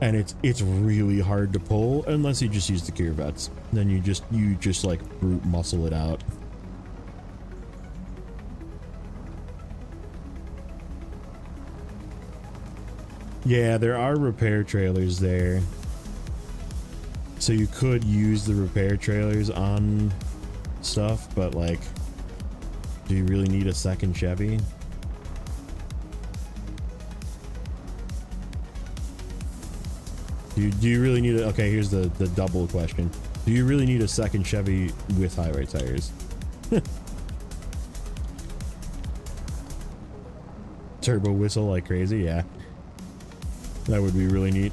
and it's really hard to pull unless you just use the Corvettes. Then you just like brute muscle it out. Yeah, there are repair trailers there. So you could use the repair trailers on stuff, but like, do you really need a second Chevy? Do you really need a, okay, here's the double question. Do you really need a second Chevy with highway tires? Turbo whistle like crazy, yeah. That would be really neat.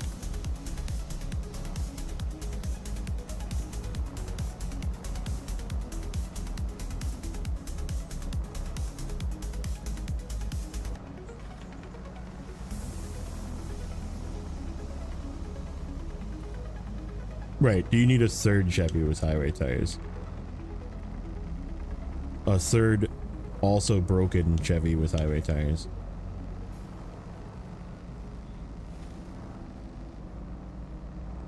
Right, do you need a third Chevy with highway tires? A third, also broken Chevy with highway tires.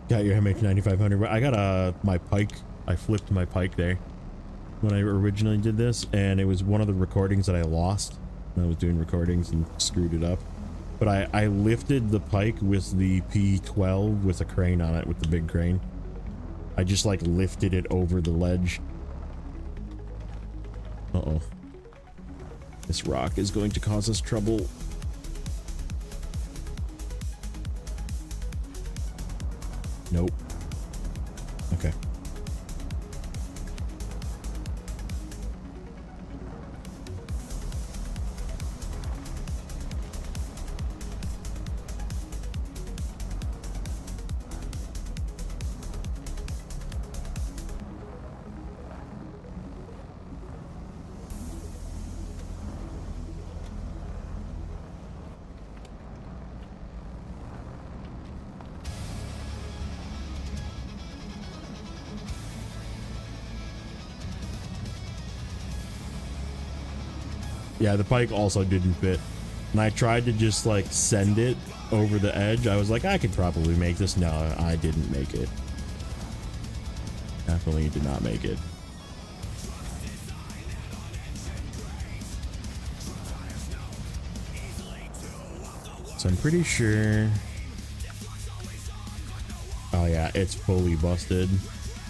Got your MH 9500. I got my Pike. I flipped my Pike there when I originally did this, and it was one of the recordings that I lost. I was doing recordings and screwed it up. But I lifted the Pike with the P12 with a crane on it, with the big crane. I just like lifted it over the ledge. Uh-oh. This rock is going to cause us trouble. Nope. Okay. Yeah, the pike also didn't fit. And I tried to just like send it over the edge. I was like, I could probably make this. No, I didn't make it. Definitely did not make it. So I'm pretty sure. Oh yeah, it's fully busted.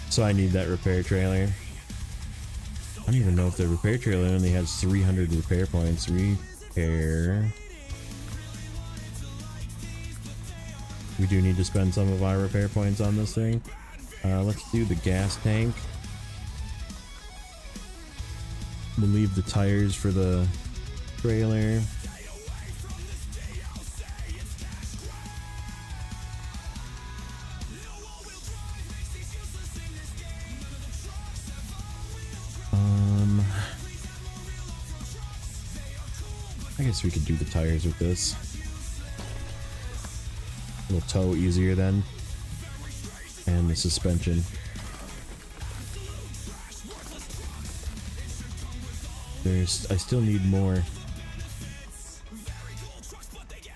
So I need that repair trailer. I don't even know if the repair trailer only has 300 repair points. Repair. We do need to spend some of our repair points on this thing. Let's do the gas tank. We'll leave the tires for the trailer. I guess we could do the tires with this. A little tow easier then. And the suspension. I still need more.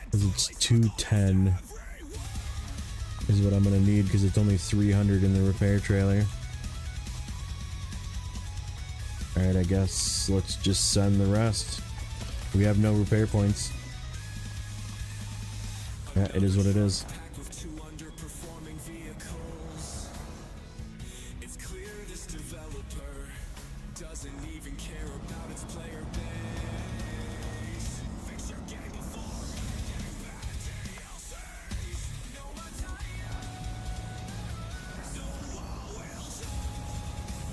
Because it's 210 is what I'm gonna need, because it's only 300 in the repair trailer. Alright, I guess let's just send the rest. We have no repair points. Yeah, it is what it is.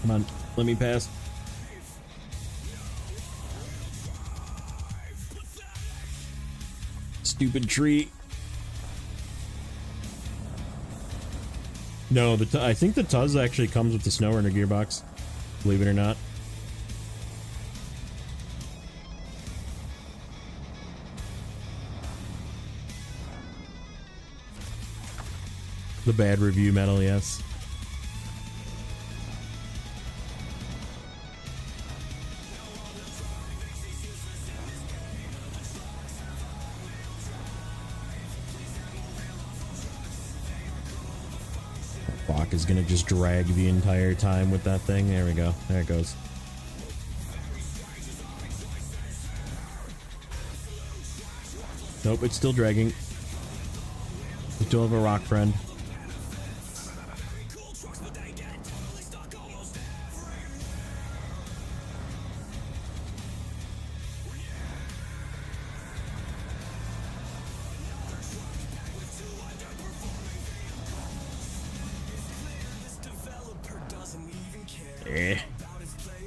Come on, let me pass. Stupid tree. No, I think the Tuz actually comes with the Snowrunner gearbox, believe it or not. The bad review metal, yes. Bach is gonna just drag the entire time with that thing. There we go. There it goes. Nope, it's still dragging. We still have a rock friend.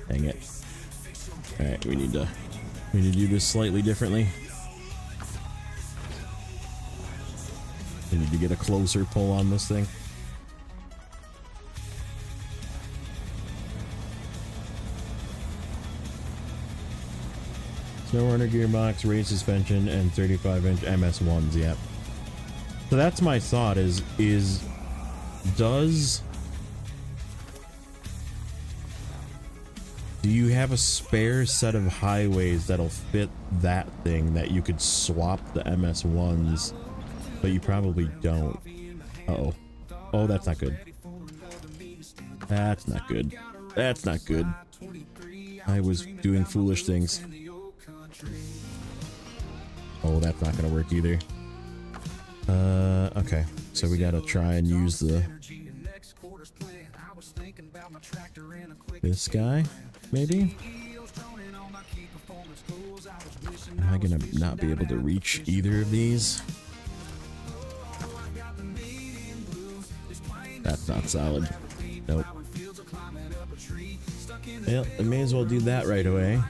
Dang it. Alright, we need to do this slightly differently. We need to get a closer pull on this thing. Snowrunner gearbox, raised suspension, and 35-inch MS1s, yep. So that's my thought is do you have a spare set of highways that'll fit that thing that you could swap the MS1s, but you probably don't. Uh-oh. Oh, that's not good. That's not good. That's not good. I was doing foolish things. Oh, that's not gonna work either. Okay. So we gotta try and use this guy, maybe? Am I gonna not be able to reach either of these? That's not solid. Nope. Well, I may as well do that right away.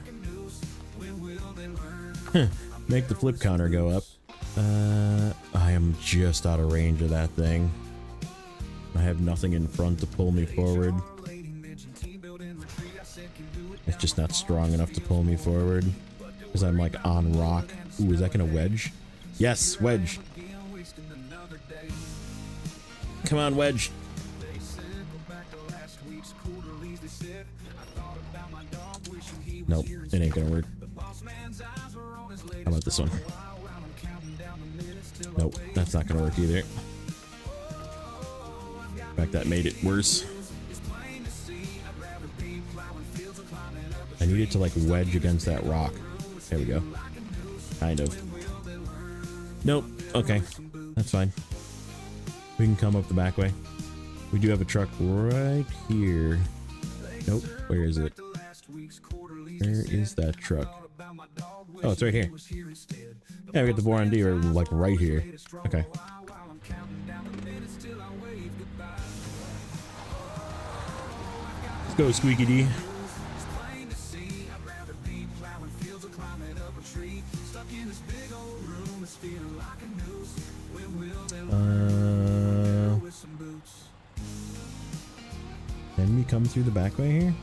Make the flip counter go up. I am just out of range of that thing. I have nothing in front to pull me forward. It's just not strong enough to pull me forward. Because I'm like on rock. Ooh, is that gonna wedge? Yes, wedge. Come on, wedge. Nope, it ain't gonna work. How about this one? Nope, that's not gonna work either. In fact, that made it worse. I need it to like wedge against that rock. There we go. Kind of. Nope. Okay. That's fine. We can come up the back way. We do have a truck right here. Nope. Where is it? Where is that truck? Oh, it's right here. Yeah, we got the Boron D like right here. Okay. Let's go, Squeaky D. Can we come through the back way here?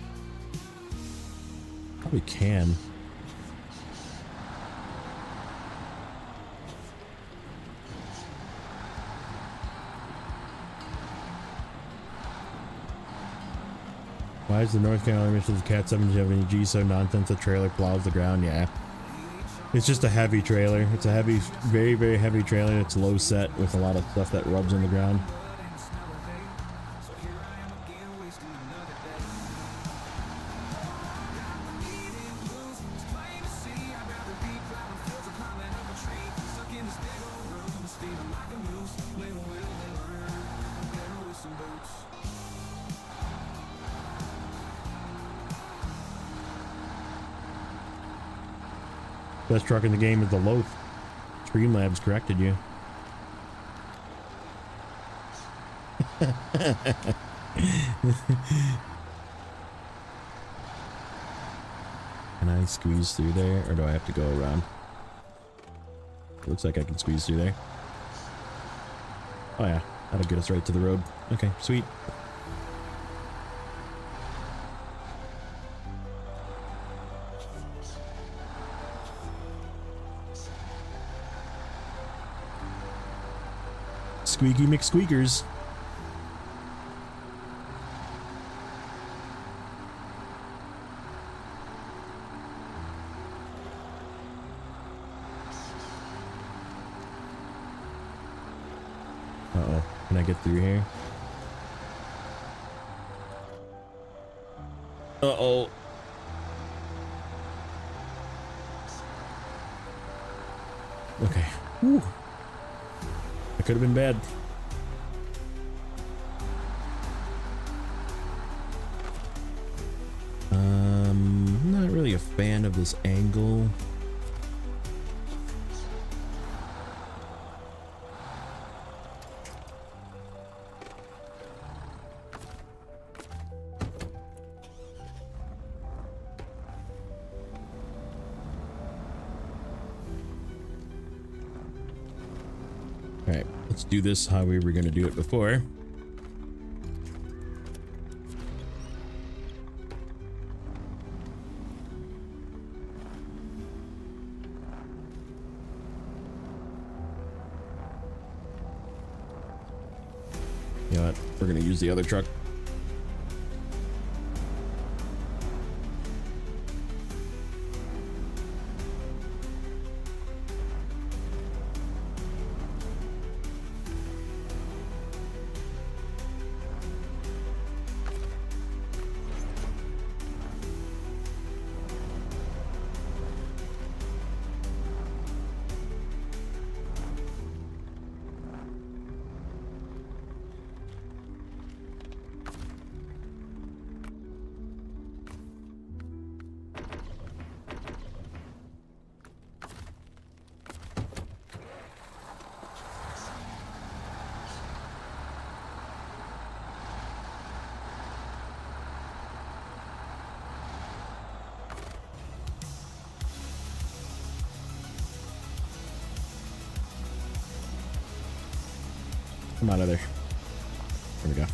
Probably can. Why is the North Carolina Mission's Cat 770G so nonsense? The trailer plows the ground. Yeah. It's just a heavy trailer. It's a heavy, very, very heavy trailer. It's low set with a lot of stuff that rubs in the ground. Best truck in the game is the Loath. Streamlabs corrected you. Can I squeeze through there, or do I have to go around? Looks like I can squeeze through there. Oh yeah, that'll get us right to the road. Okay, sweet. Squeaky McSqueakers. Uh-oh. Can I get through here? Uh-oh. Okay. Whew. That could have been bad. Not really a fan of this angle. Alright, let's do this how we were going to do it before. You know what? We're going to use the other truck. Come out of there. There we go.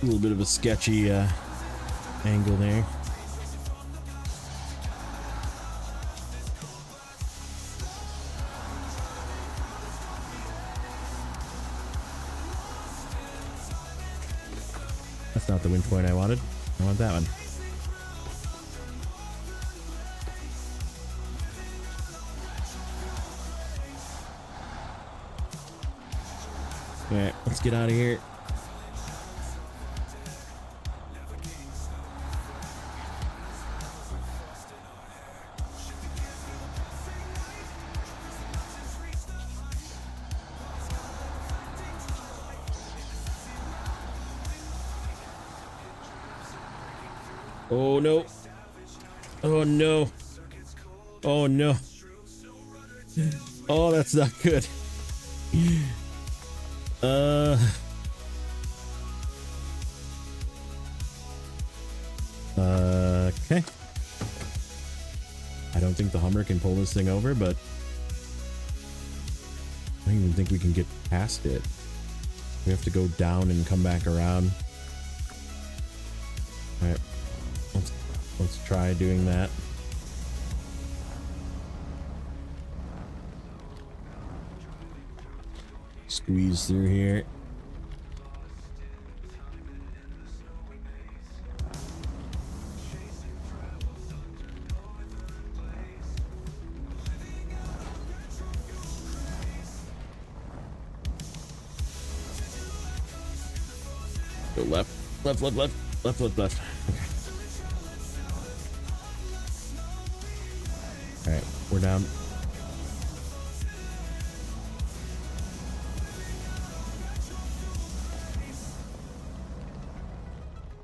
A little bit of a sketchy angle there. That's not the wind point I wanted. I want that one. Alright, let's get out of here. Oh no. Oh no. Oh no. Oh, that's not good. Okay. I don't think the Hummer can pull this thing over, but I don't even think we can get past it. We have to go down and come back around. All right. Let's try doing that. Squeeze through here. Go left, left, left, left, left, left, left. Okay. All right, we're down.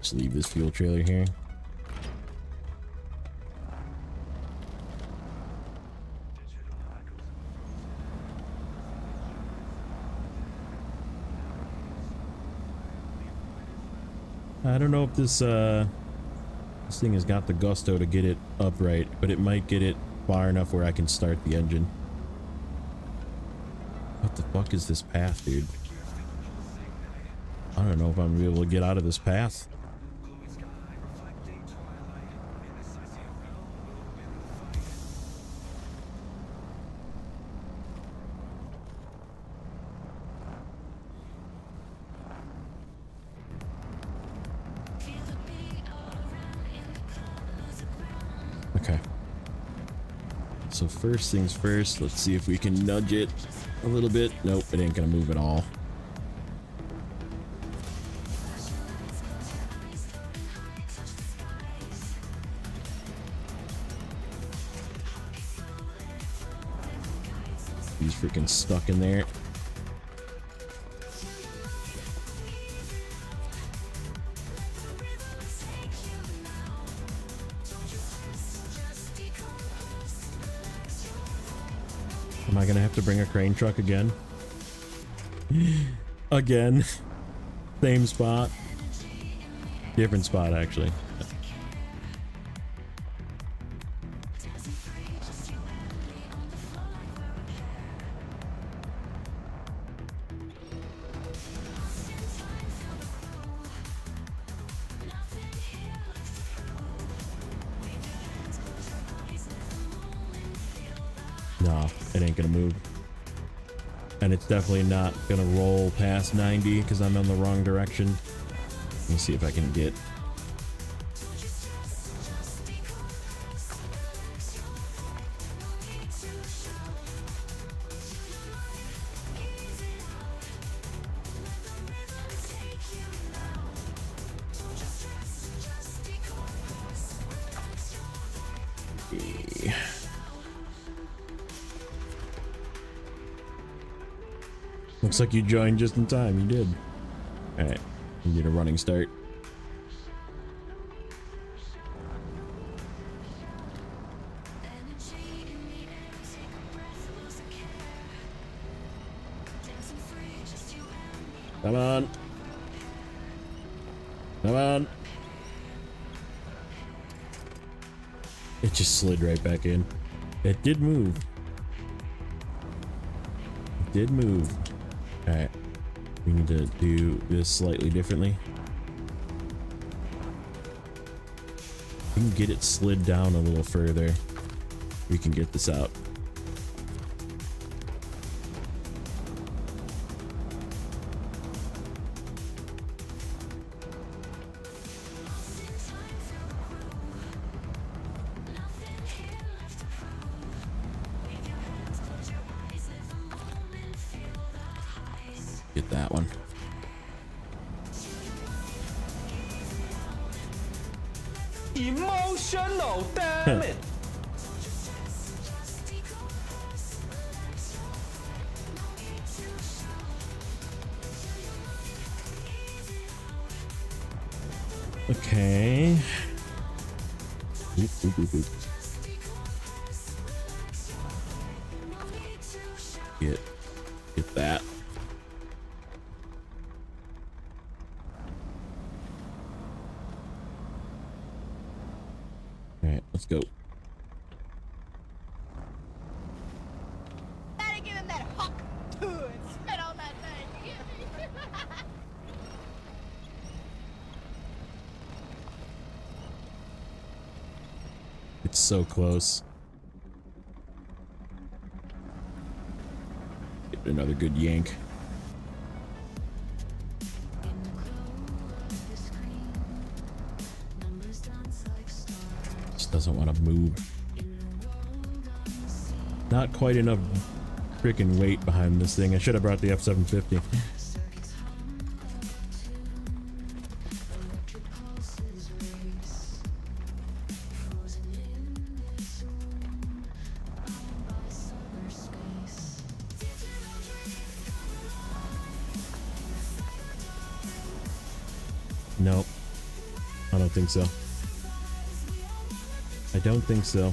Just leave this fuel trailer here. I don't know if this thing has got the gusto to get it upright, but it might get it far enough where I can start the engine. What the fuck is this path, dude? I don't know if I'm gonna be able to get out of this path. Okay. So first things first, let's see if we can nudge it a little bit. Nope, it ain't gonna move at all. He's freaking stuck in there. Am I gonna have to bring a crane truck again? Again. Same spot. Different spot, actually. No, it ain't gonna move. And it's definitely not gonna roll past 90 because I'm in the wrong direction. Let me see if I can get... Looks like you joined just in time. You did. Alright. We need a running start. Come on. Come on. It just slid right back in. It did move. It did move. Alright, we need to do this slightly differently. We can get it slid down a little further. We can get this out. Get that one. Emotional, damn it! Okay. Oop, oop, oop, oop. Get that. All right, let's go. Gotta give him that hawk too and spit on that thing. It's so close. Get another good yank. Just doesn't want to move. Not quite enough freaking weight behind this thing. I should have brought the F750. Nope. I don't think so. I don't think so.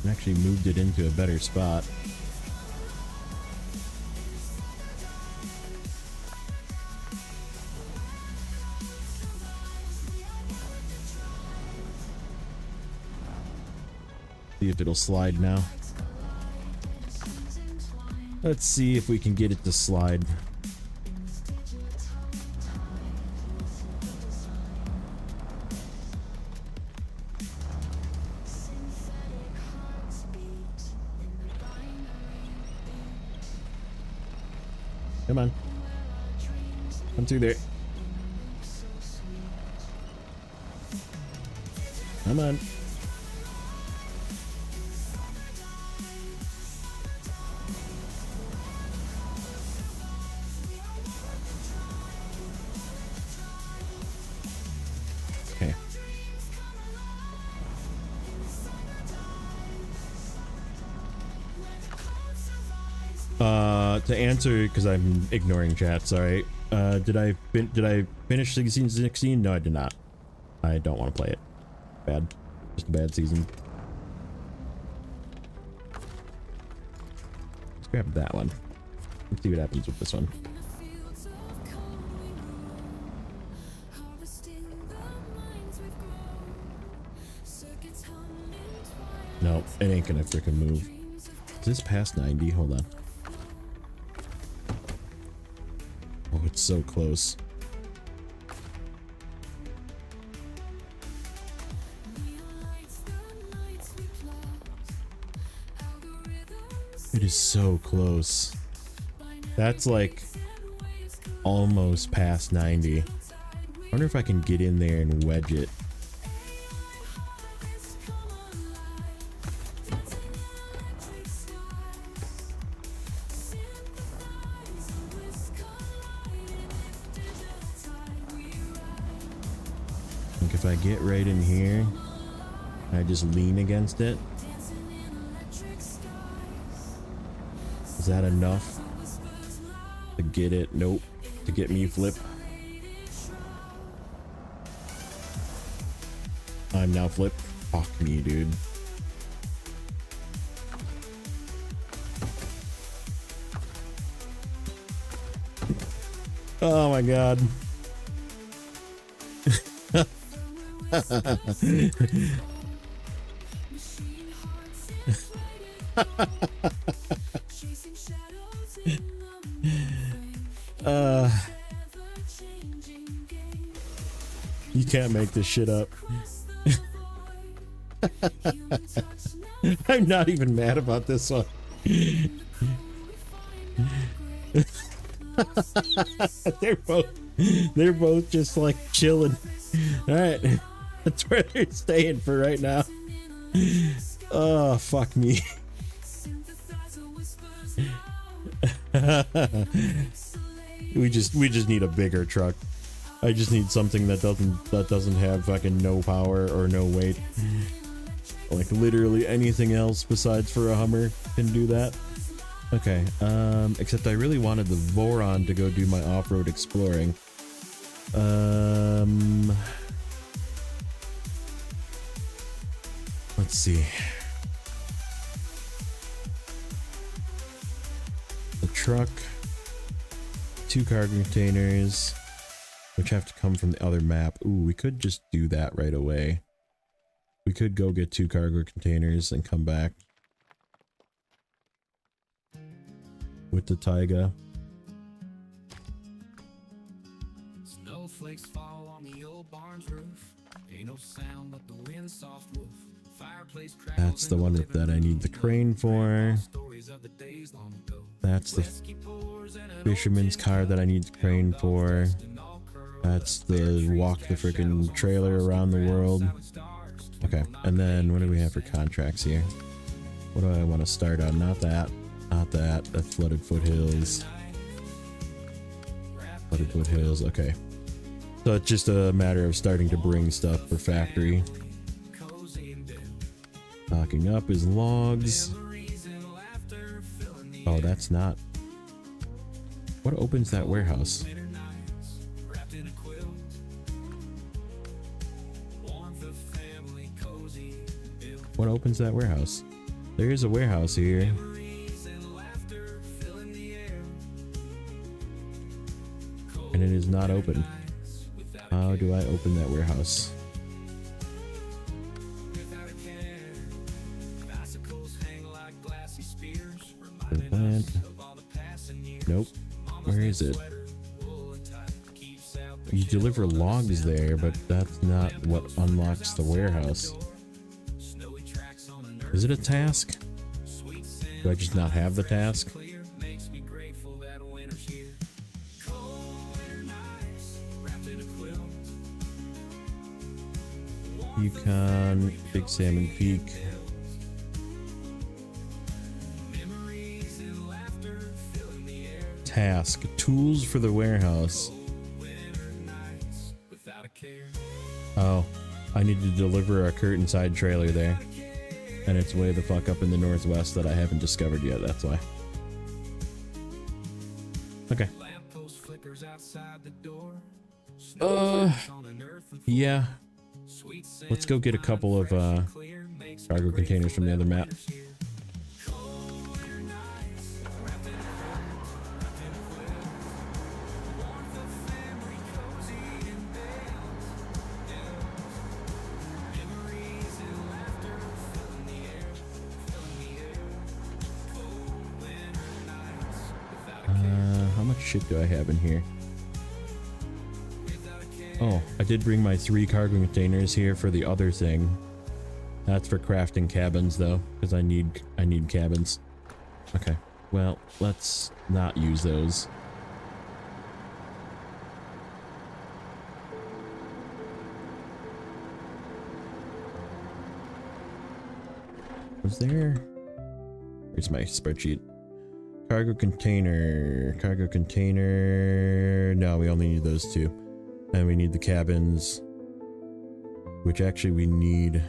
Actually moved it into a better spot. See if it'll slide now. Let's see if we can get it to slide. Come on. Come through there. Come on. Okay. To answer, because I'm ignoring chat, sorry. Did I finish season 16? No, I did not. I don't want to play it. Bad. Just a bad season. Let's grab that one. Let's see what happens with this one. No, it ain't gonna freaking move. Is this past 90? Hold on. Oh, it's so close. It is so close. That's like almost past 90. I wonder if I can get in there and wedge it. I think if I get right in here, I just lean against it. that enough to get it? Nope. To get me flip. I'm now flip. Fuck me, dude. Oh my god. You can't make this shit up. I'm not even mad about this one. they're both just like chilling. All right, that's where they're staying for right now. Oh fuck me. we just need a bigger truck. I just need something that doesn't have fucking no power or no weight. Like literally anything else besides for a Hummer can do that. Okay, except I really wanted the Voron to go do my off-road exploring. Let's see. The truck, 2 cargo containers, which have to come from the other map. Ooh, we could just do that right away. We could go get 2 cargo containers and come back with the Taiga. Snowflakes fall on the old barn's roof. Ain't no sound but the wind's soft woof. Fireplace crackles. That's the one that I need the crane for. That's the fisherman's car that I need the crane for. That's the walk the freaking trailer around the world. Okay, and then what do we have for contracts here? What do I want to start on? Not that. Not that. That's Flooded Foothills. Flooded Foothills, okay. So it's just a matter of starting to bring stuff for factory. Stocking up is logs. Oh, that's not. What opens that warehouse? What opens that warehouse? There is a warehouse here. And it is not open. How do I open that warehouse? The plant. Nope. Where is it? You deliver logs there, but that's not what unlocks the warehouse. Is it a task? Do I just not have the task? Yukon, Big Salmon Peak. Task, tools for the warehouse. Oh, I need to deliver a curtain side trailer there. And it's way the fuck up in the northwest that I haven't discovered yet, that's why. Okay. Yeah. Let's go get a couple of cargo containers from the other map. How much shit do I have in here? Oh, I did bring my 3 cargo containers here for the other thing. That's for crafting cabins though, because I need cabins. Okay, well, let's not use those. Was there? Where's my spreadsheet? Cargo container. No, we only need those 2. And we need the cabins, which actually we need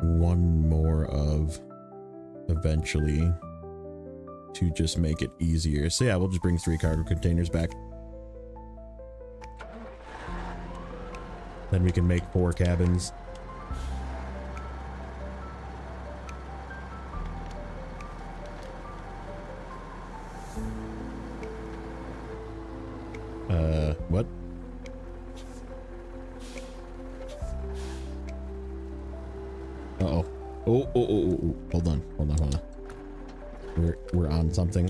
1 more of eventually. to just make it easier. So yeah, we'll just bring 3 cargo containers back. Then we can make 4 cabins. What? Uh-oh. Oh. Hold on. We're on something.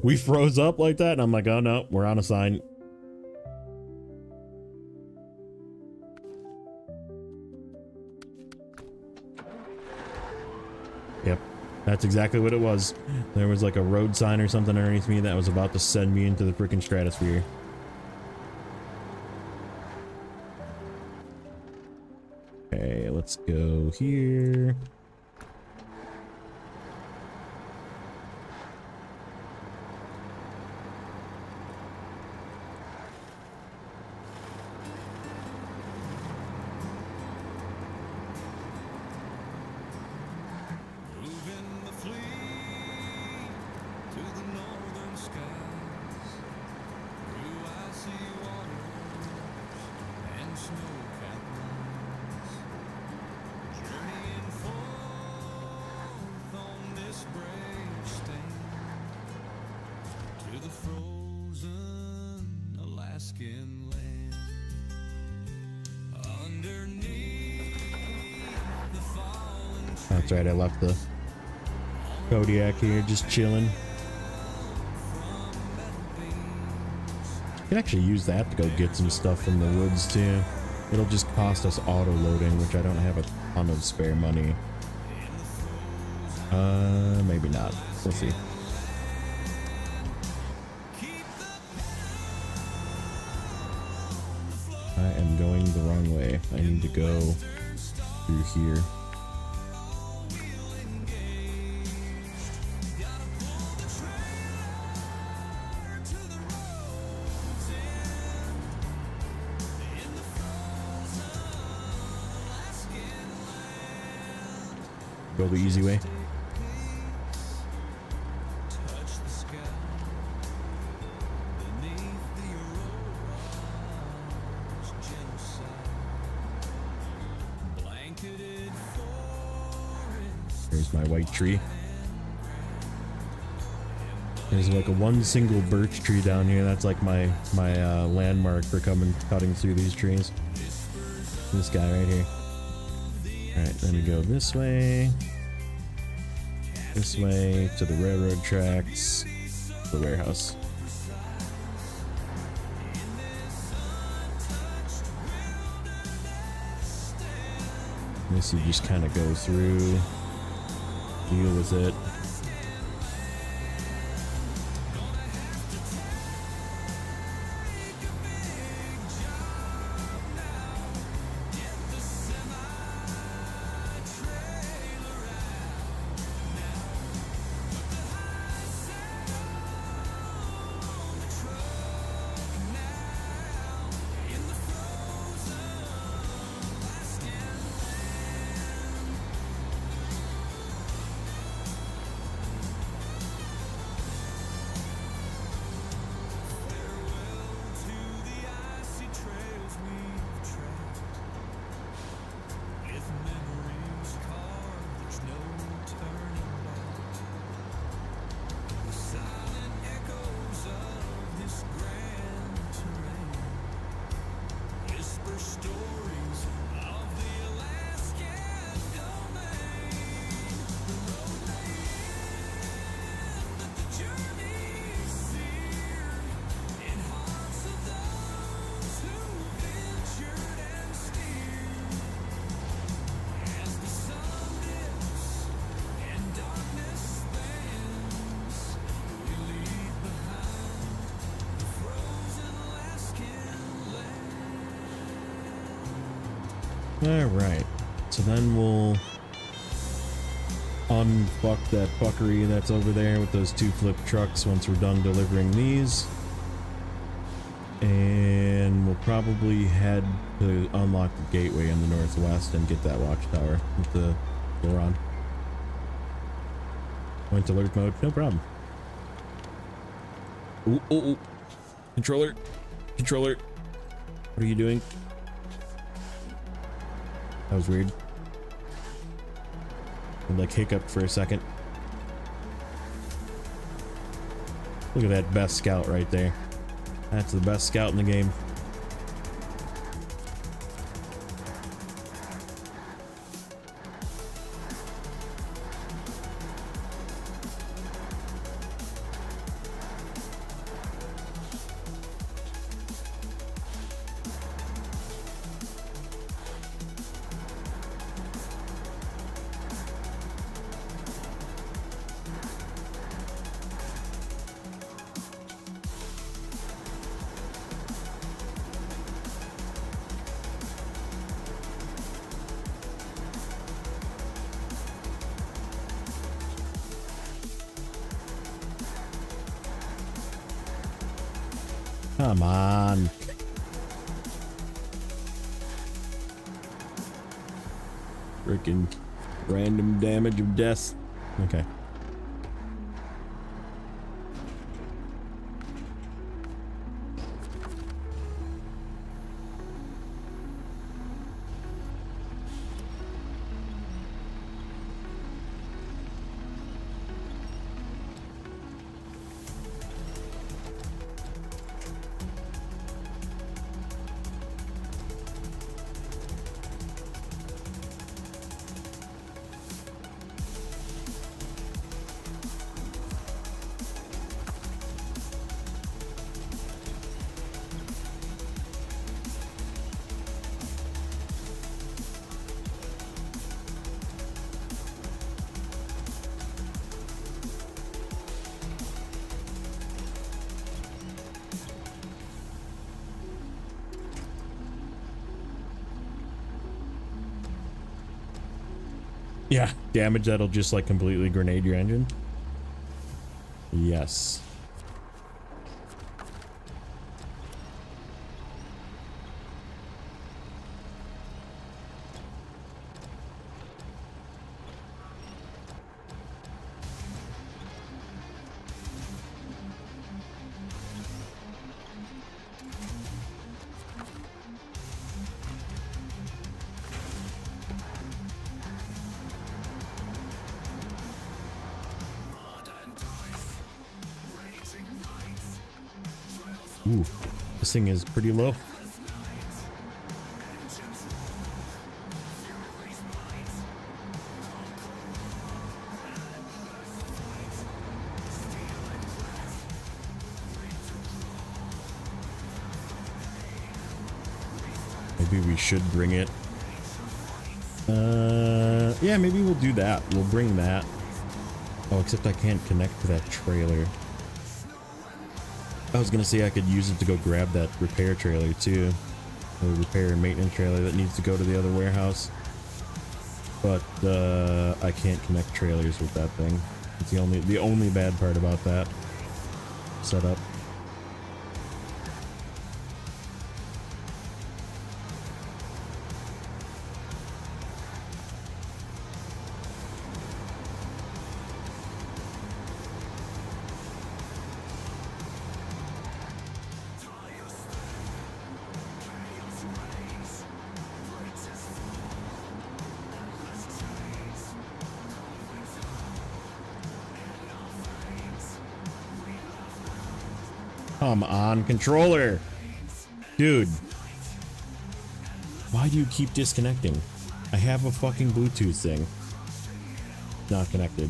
We froze up like that, and I'm like, oh no, we're on a sign. Yep, that's exactly what it was. There was like a road sign or something underneath me that was about to send me into the freaking stratosphere. Okay, let's go here. Moving the fleet to the northern skies, through icy waters and snow-capped lands, journeying forth on this brave stand to the frozen Alaskan land. Underneath the fallen That's right, I left the Kodiak here just chilling. Can actually use that to go get some stuff from the woods too. It'll just cost us auto loading, which I don't have a ton of spare money. Maybe not. We'll see. I am going the wrong way. I need to go through here. Go the easy way. touch the sky beneath the aurora's genocide. Blanketed forests. There's my white tree. There's like a one single birch tree down here. That's like my landmark for cutting through these trees. This guy right here. Alright, then we go this way to the railroad tracks, the warehouse. This you just kind of go through, deal with it. Alright, so then we'll unfuck that fuckery that's over there with those 2 flip trucks once we're done delivering these. And we'll probably head to unlock the gateway in the northwest and get that watchtower with the door on. Went to alert mode, no problem. Ooh, ooh, ooh. Controller. Controller. What are you doing? That was weird. I like hiccuped for a second. Look at that best scout right there. That's the best scout in the game. Come on. Freaking random damage of death. Okay. Yeah, damage that'll just like completely grenade your engine. Yes. Ooh, this thing is pretty low. Maybe we should bring it. Yeah, maybe we'll do that. We'll bring that. Oh, except I can't connect to that trailer. I was gonna say I could use it to go grab that repair trailer too. The repair and maintenance trailer that needs to go to the other warehouse. But I can't connect trailers with that thing. It's the only bad part about that setup. Come on, controller. Dude. Why do you keep disconnecting? I have a fucking Bluetooth thing. Not connected.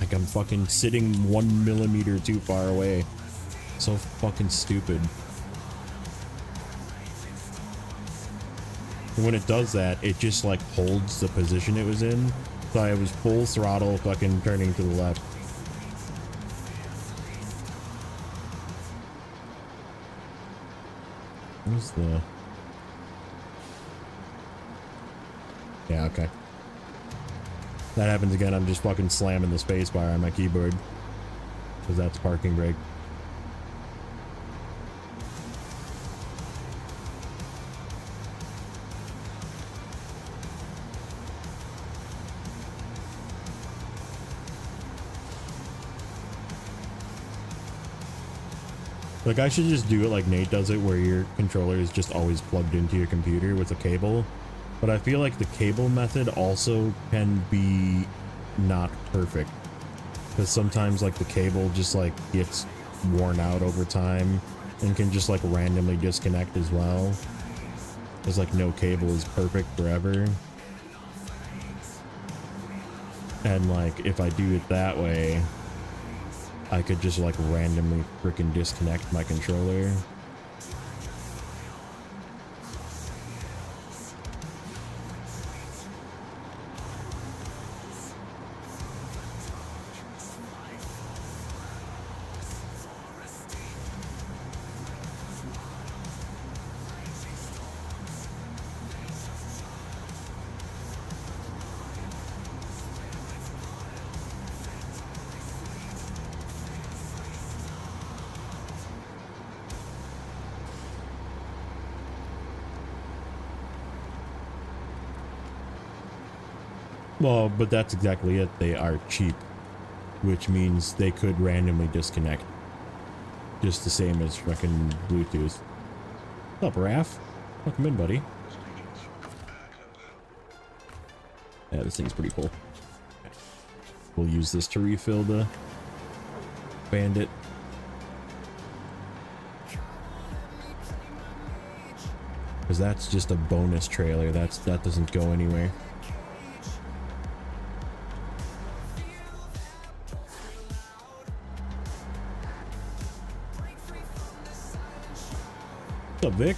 Like I'm fucking sitting 1 millimeter too far away. So fucking stupid. And when it does that, it just like holds the position it was in. So I was full throttle fucking turning to the left. Where's the... Yeah, okay. That happens again, I'm just fucking slamming the spacebar on my keyboard. Because that's parking brake. Like, I should just do it like Nate does it, where your controller is just always plugged into your computer with a cable. But I feel like the cable method also can be not perfect. Because sometimes, like, the cable just, like, gets worn out over time and can just, like, randomly disconnect as well. Because, like, no cable is perfect forever. And, like, if I do it that way, I could just, like, randomly freaking disconnect my controller. Well, but that's exactly it. They are cheap, which means they could randomly disconnect. Just the same as fucking Bluetooth. What's up, Raph? Welcome in, buddy. Yeah, this thing's pretty cool. We'll use this to refill the Bandit. Because that's just a bonus trailer. That doesn't go anywhere. What's up, Vic?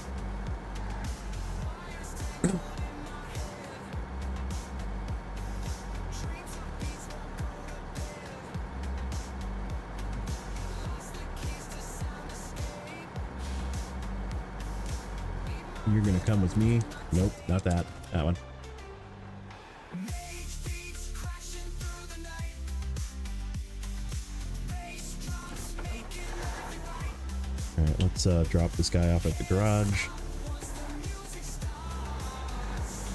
You're gonna come with me? Nope, not that. That one. Alright, let's drop this guy off at the garage.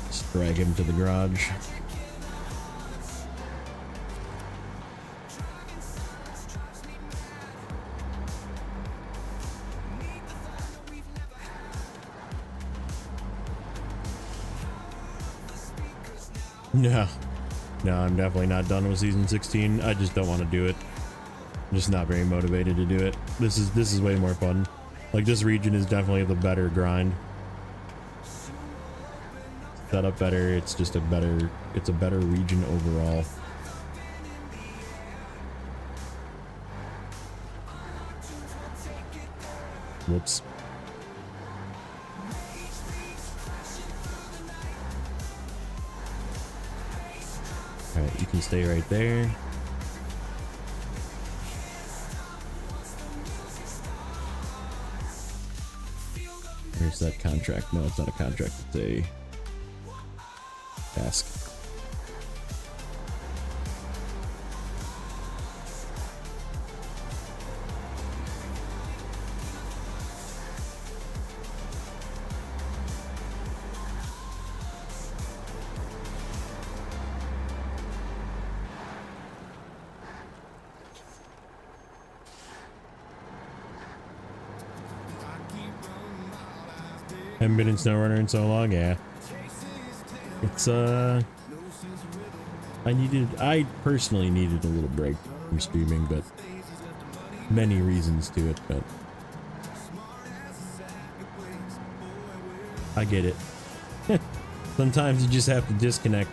Just drag him to the garage. No, I'm definitely not done with season 16. I just don't want to do it. I'm just not very motivated to do it. This is way more fun. Like, this region is definitely the better grind. Set up better. It's just a better region overall. Whoops. Alright, you can stay right there. Where's that contract? No, it's not a contract, it's a task. Haven't been in Snowrunner in so long, yeah. It's I personally needed a little break from streaming, but many reasons to it, but I get it. Sometimes you just have to disconnect.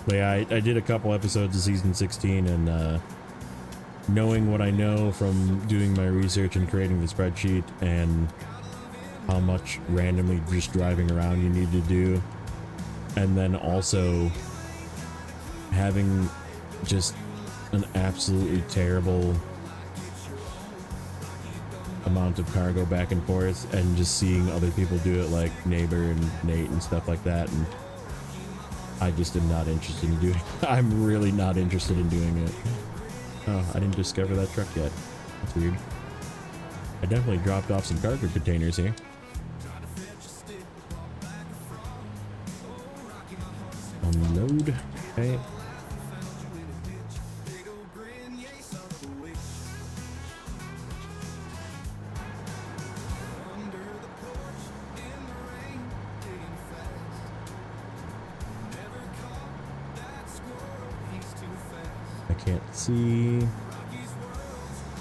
But yeah, I did a couple episodes of season 16, and knowing what I know from doing my research and creating the spreadsheet, and how much randomly just driving around you need to do, and then also having just an absolutely terrible amount of cargo back and forth, and just seeing other people do it, like Neighbor and Nate and stuff like that, and I just am not interested in doing it. I'm really not interested in doing it. Oh, I didn't discover that truck yet. That's weird. I definitely dropped off some cargo containers here. Unload. Okay. can't see.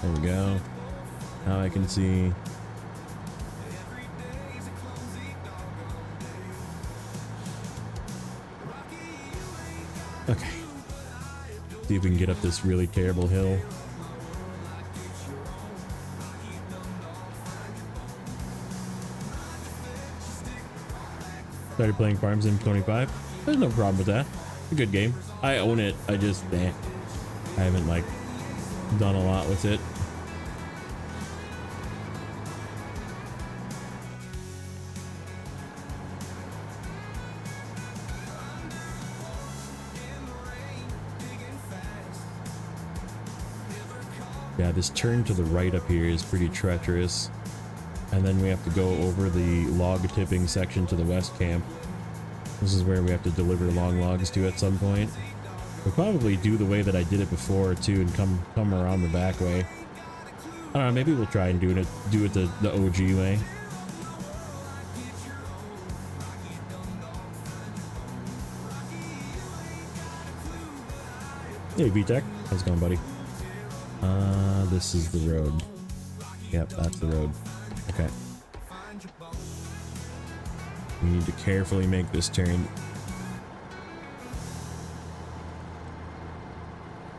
There we go. Now I can see. Okay. See if we can get up this really terrible hill. Started playing Farm Sim 25. There's no problem with that. It's a good game. I own it. I just, I haven't like done a lot with it. Yeah, this turn to the right up here is pretty treacherous. And then we have to go over the log tipping section to the west camp. This is where we have to deliver long logs to at some point. We'll probably do the way that I did it before too and come around the back way. I don't know, maybe we'll try and do it the OG way. Hey VTech, how's it going, buddy? This is the road. Yep, that's the road. Okay. We need to carefully make this turn.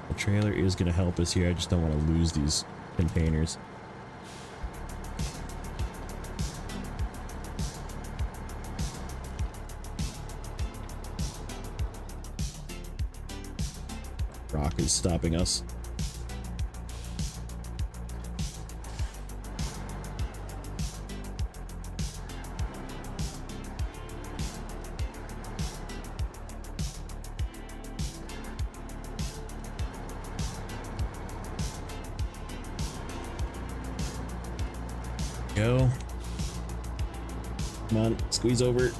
The trailer is going to help us here. I just don't want to lose these containers. Rock is stopping us. Go. Come on, squeeze over.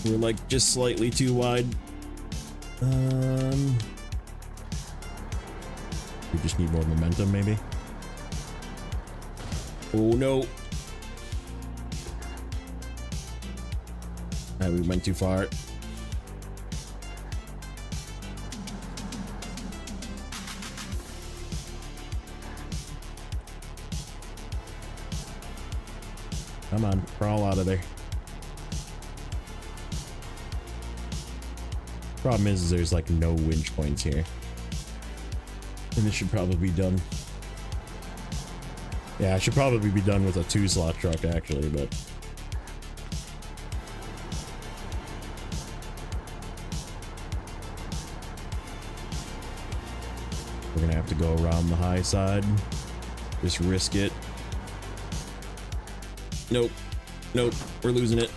We're like just slightly too wide. We just need more momentum, maybe. Oh no. We went too far. Come on, crawl out of there. Problem is there's like no winch points here. And this should probably be done. Yeah, I should probably be done with a 2-slot truck actually, but we're gonna have to go around the high side. Just risk it. Nope. Nope. We're losing it.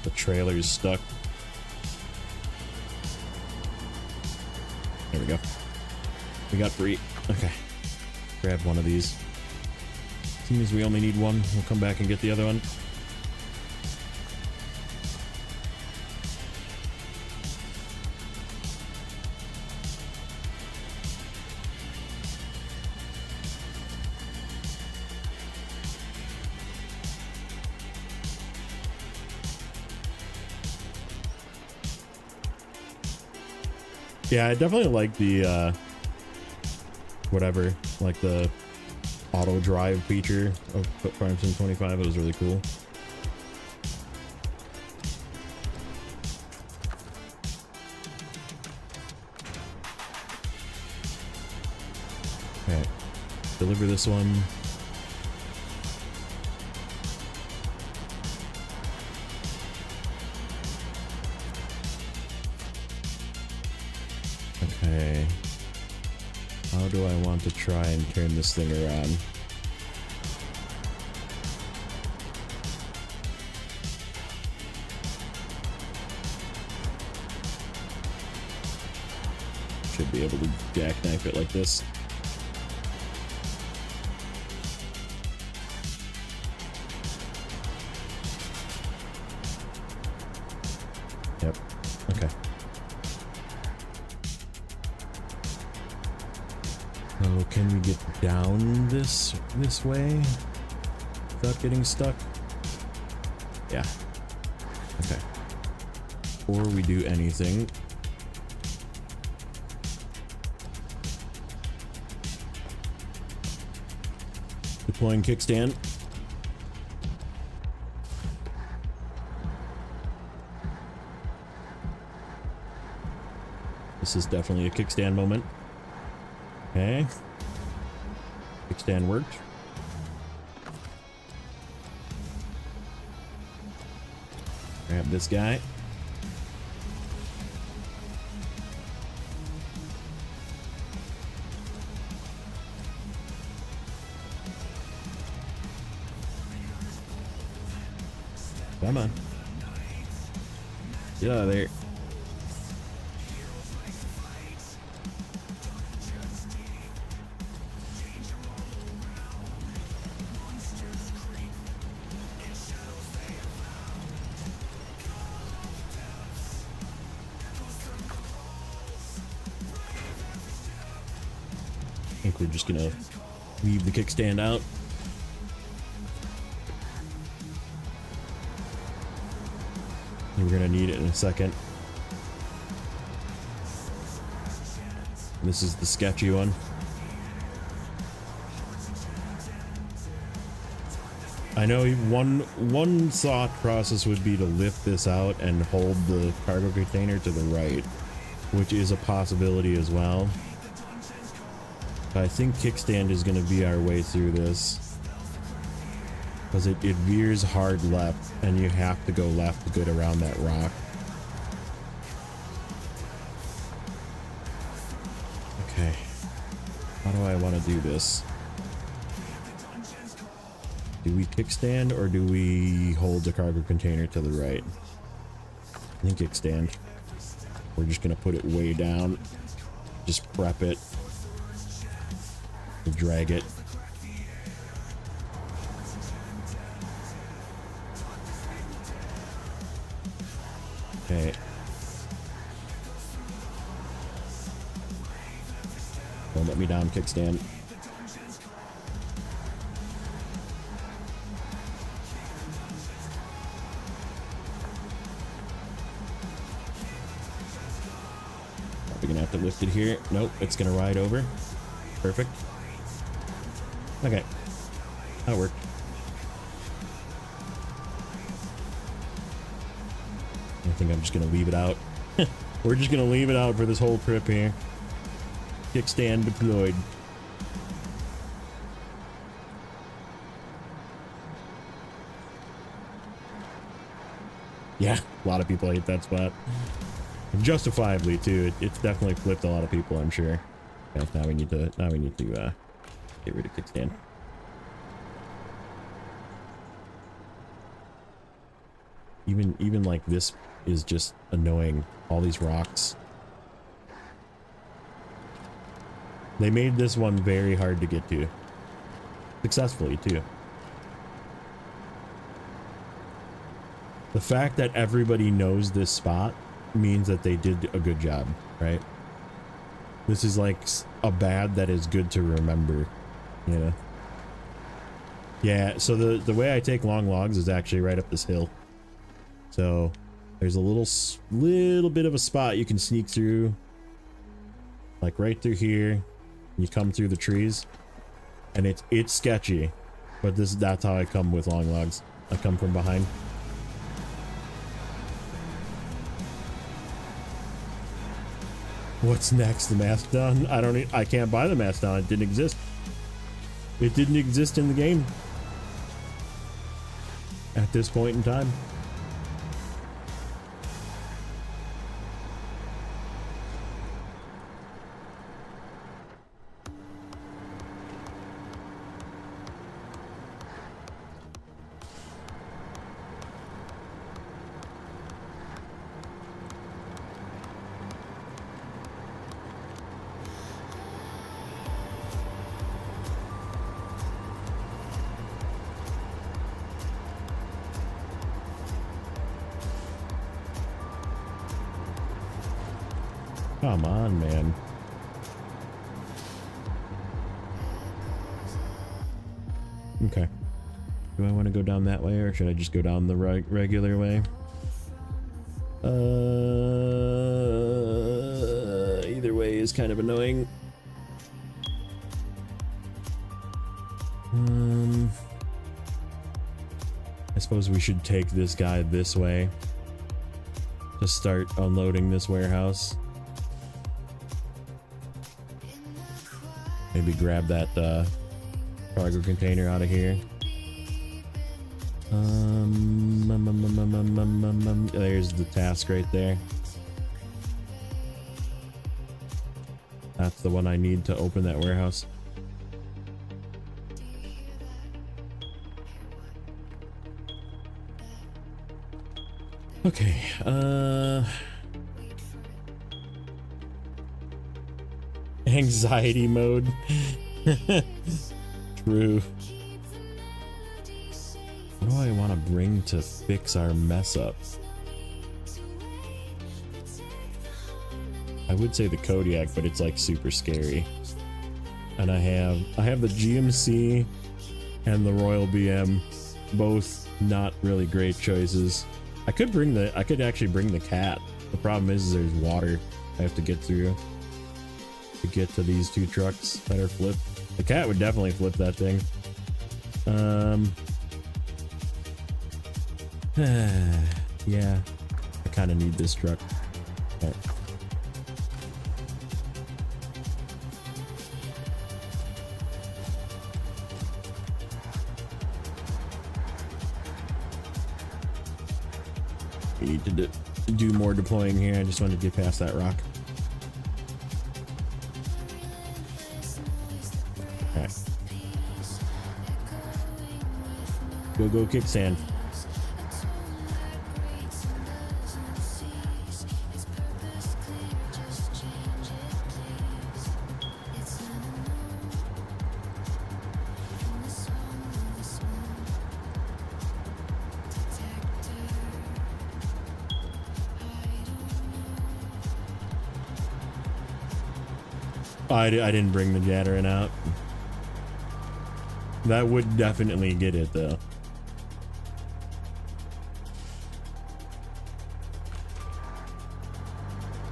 The trailer is stuck. There we go. We got 3. Okay. Grab one of these. Seems we only need one. We'll come back and get the other one. Yeah, I definitely like the whatever, like the auto drive feature of Farm Sim 25. It was really cool. Okay, deliver this one. Okay, how do I want to try and turn this thing around? Should be able to jackknife it like this. Yep. Okay. Oh, can we get down this way without getting stuck? Yeah. Okay. Before we do anything, deploying kickstand. This is definitely a kickstand moment. Okay. Kickstand worked. Grab this guy. Come on. Get out of there. I think we're just gonna leave the kickstand out. We're gonna need it in a second. This is the sketchy one. I know one thought process would be to lift this out and hold the cargo container to the right, which is a possibility as well. But I think kickstand is going to be our way through this, because it veers hard left and you have to go left to get around that rock. Okay, how do I want to do this? Do we kickstand or do we hold the cargo container to the right? I think kickstand. We're just gonna put it way down, just prep it, drag it. Okay. Don't let me down, kickstand. Probably gonna have to lift it here. Nope, it's gonna ride over. Perfect. Okay, that worked. I think I'm just gonna leave it out. We're just gonna leave it out for this whole trip here. Kickstand deployed. Yeah, a lot of people hate that spot. Justifiably too. It's definitely flipped a lot of people, I'm sure. Okay, now we need to get rid of kickstand. Even like this is just annoying. All these rocks. They made this one very hard to get to. Successfully too. The fact that everybody knows this spot means that they did a good job, right? This is like a bad that is good to remember, you know? Yeah, so the way I take long logs is actually right up this hill. So there's a little bit of a spot you can sneak through, like right through here. You come through the trees, and it's sketchy, but that's how I come with long logs. I come from behind. What's next? The Mastodon? I can't buy the Mastodon. It didn't exist. It didn't exist in the game at this point in time. Come on, man. Okay. Do I want to go down that way, or should I just go down the regular way? Either way is kind of annoying. I suppose we should take this guy this way to start unloading this warehouse. Maybe grab that cargo container out of here. There's the task right there. That's the one I need to open that warehouse. Okay, anxiety mode. True. What do I want to bring to fix our mess up? I would say the Kodiak, but it's like super scary. And I have the GMC and the Royal BM, both not really great choices. I could actually bring the cat. The problem is there's water I have to get through to get to these two trucks that are flipped. The cat would definitely flip that thing. Yeah, I kind of need this truck. Right. We need to do more deploying here. I just wanted to get past that rock. Alright. Go kickstand. I didn't bring the Jatarin out. That would definitely get it though.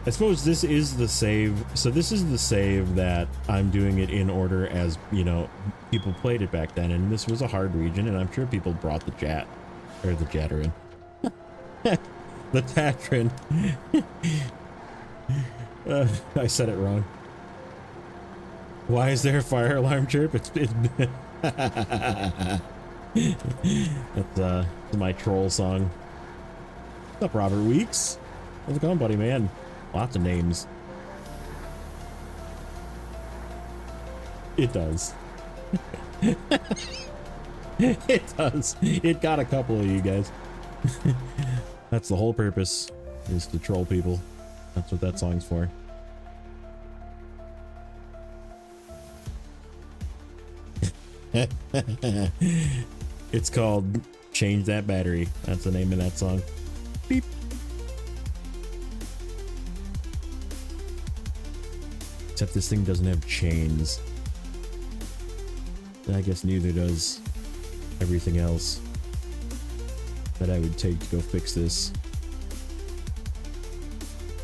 I suppose this is the save. So this is the save that I'm doing it in order as, you know, people played it back then, and this was a hard region, and I'm sure people brought the Jatarin. The Tatrin. I said it wrong. Why is there a fire alarm chirp? It's that's my troll song. What's up, Robert Weeks? How's it going, buddy, man? Lots of names. It does. It does. It got a couple of you guys. That's the whole purpose, is to troll people. That's what that song's for. It's called Change That Battery. That's the name of that song. Beep. Except this thing doesn't have chains. I guess neither does everything else that I would take to go fix this.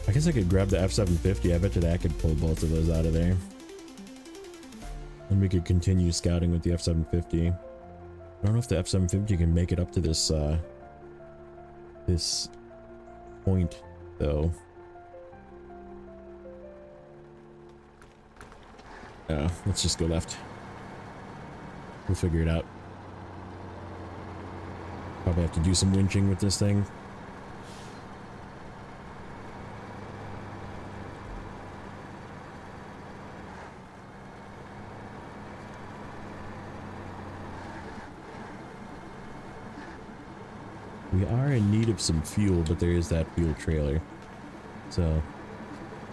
I guess I could grab the F750. I bet you that could pull both of those out of there. And we could continue scouting with the F750. I don't know if the F750 can make it up to this this point though. Let's just go left. We'll figure it out. Probably have to do some winching with this thing. We are in need of some fuel, but there is that fuel trailer. So,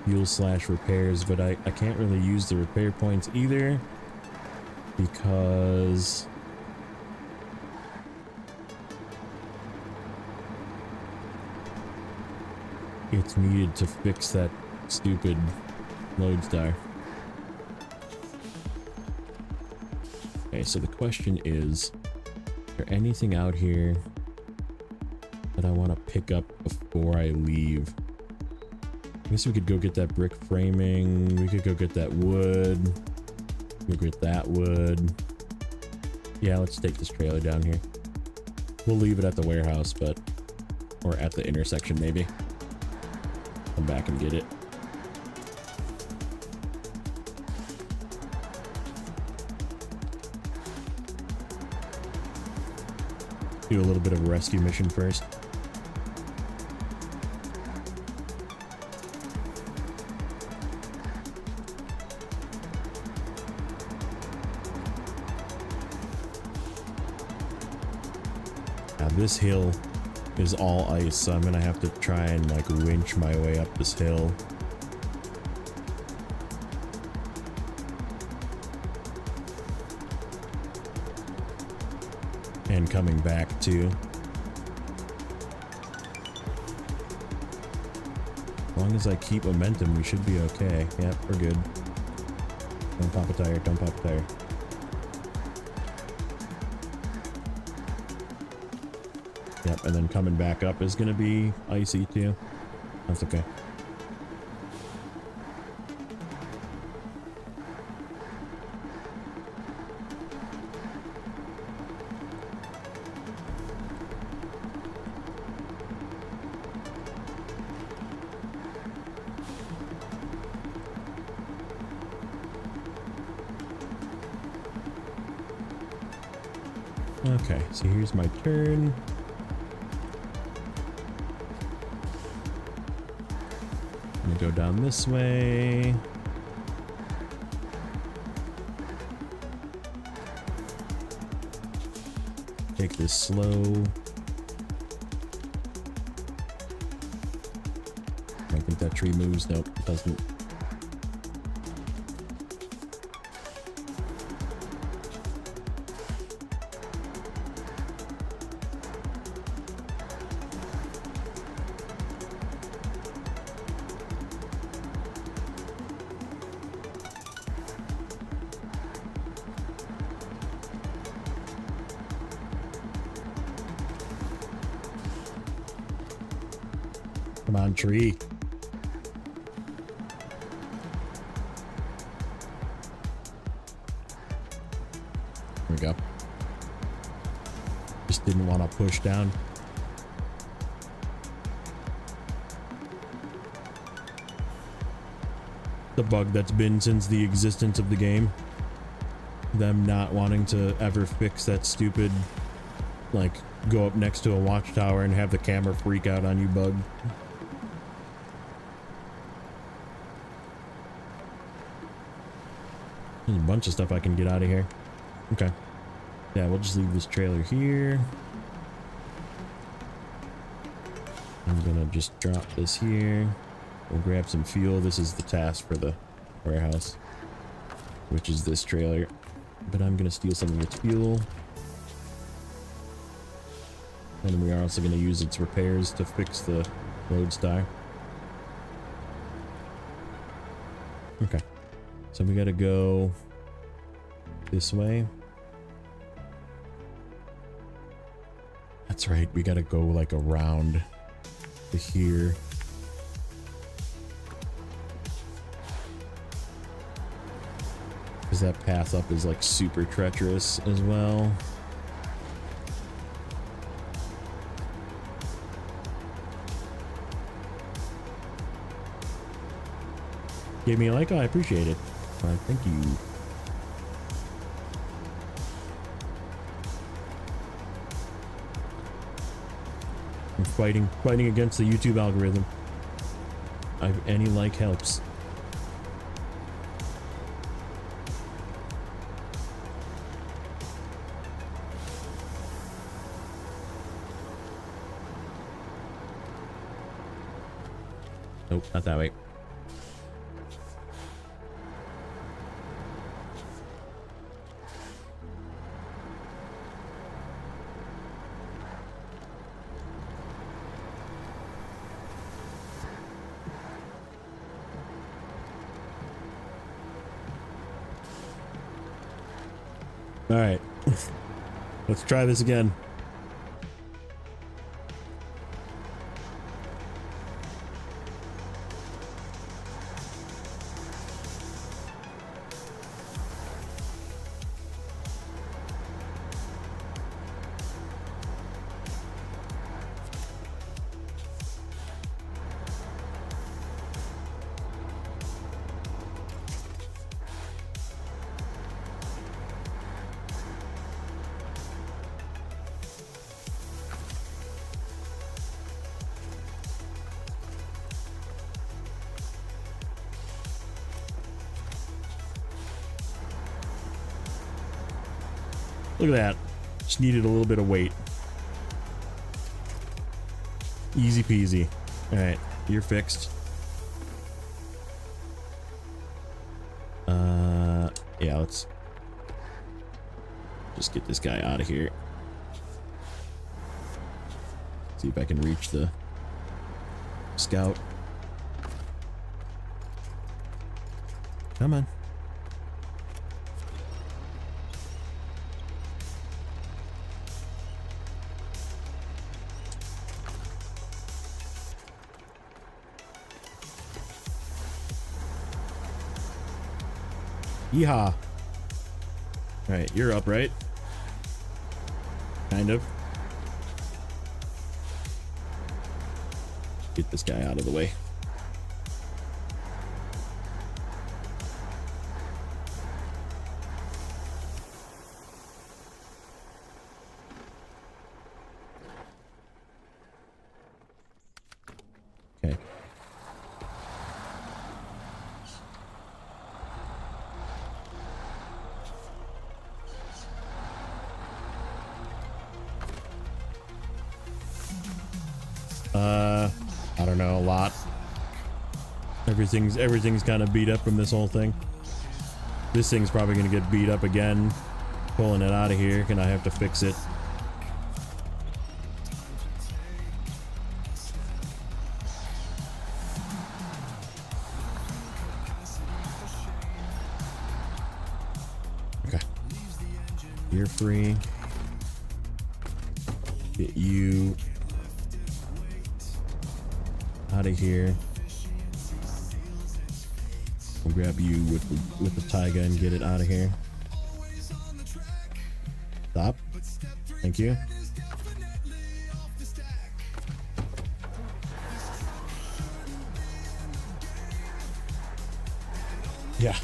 fuel / repairs, but I can't really use the repair points either because it's needed to fix that stupid lodestar. Okay, so the question is there anything out here that I want to pick up before I leave? I guess we could go get that brick framing. We could go get that wood. We'll get that wood. Yeah, let's take this trailer down here. We'll leave it at the warehouse, but... or at the intersection, maybe. Come back and get it. Do a little bit of a rescue mission first. Now this hill is all ice, so I'm gonna have to try and like winch my way up this hill. And coming back too. As long as I keep momentum, we should be okay. Yep, we're good. Don't pop a tire, don't pop a tire. Yep, and then coming back up is gonna be icy too. That's okay. Okay, so here's my turn. I'm gonna go down this way. Take this slow. I think that tree moves. Nope, it doesn't. Come on, tree. There we go. Just didn't want to push down. The bug that's been since the existence of the game. Them not wanting to ever fix that stupid, like, go up next to a watchtower and have the camera freak out on you bug. There's a bunch of stuff I can get out of here. Okay. Yeah, we'll just leave this trailer here. I'm gonna just drop this here. We'll grab some fuel. This is the task for the warehouse, which is this trailer. But I'm gonna steal some of its fuel. And we are also gonna use its repairs to fix the roadstar. Okay. So we gotta go this way. That's right, we gotta go like around to here. Because that path up is like super treacherous as well. Gave me a like, oh, I appreciate it. Thank you. I'm fighting against the YouTube algorithm. Any like helps. Nope, not that way. All right. Let's try this again. Look at that. Just needed a little bit of weight. Easy peasy. All right, you're fixed. Yeah, let's just get this guy out of here. See if I can reach the scout. Come on. Yeehaw. Alright, you're up, right? Kind of. Get this guy out of the way. Okay. I don't know, a lot. Everything's kind of beat up from this whole thing. This thing's probably gonna get beat up again. Pulling it out of here, gonna have to fix it. Okay. You're free. Get you out of here. We'll grab you with the taiga and get it out of here. Stop. Thank you. Yeah,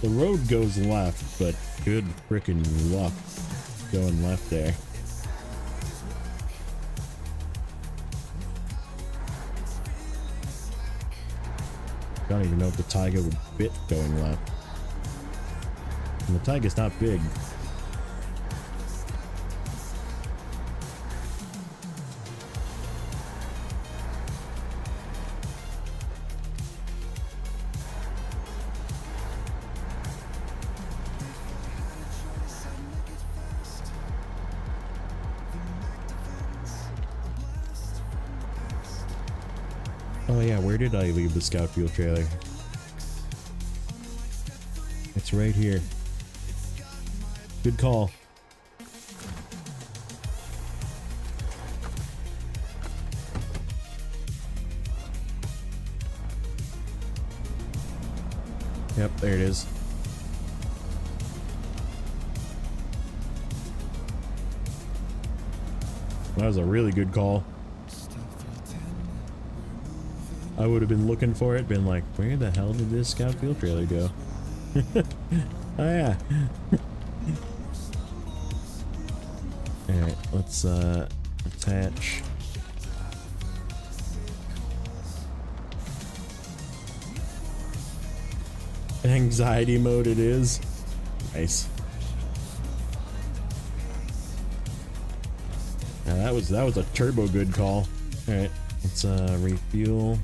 the road goes left, but good frickin' luck going left there. I don't even know if the taiga would fit going left. And the taiga's not big. Oh yeah, where did I leave the scout fuel trailer? It's right here. Good call. Yep, there it is. That was a really good call. I would have been looking for it, been like, where the hell did this scout field trailer go? Oh yeah. Alright, let's attach. Anxiety mode it is. Nice. Now that was a turbo good call. Alright, let's refuel.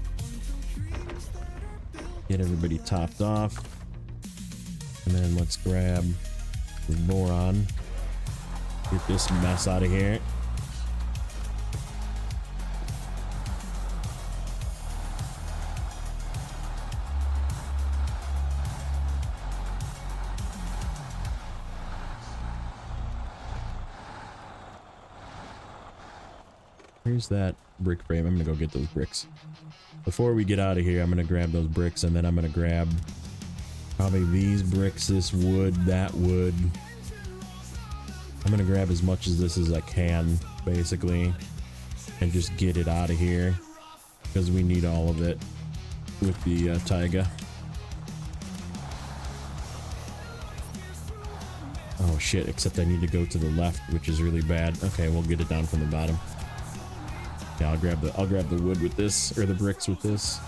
Get everybody topped off. And then let's grab the boron. Get this mess out of here. Here's that brick frame. I'm gonna go get those bricks. Before we get out of here, I'm gonna grab those bricks, and then I'm gonna grab probably these bricks, this wood, that wood. I'm gonna grab as much of this as I can, basically, and just get it out of here, because we need all of it with the taiga. Oh shit, except I need to go to the left, which is really bad. Okay, we'll get it down from the bottom. Yeah, I'll grab the wood with this, or the bricks with this.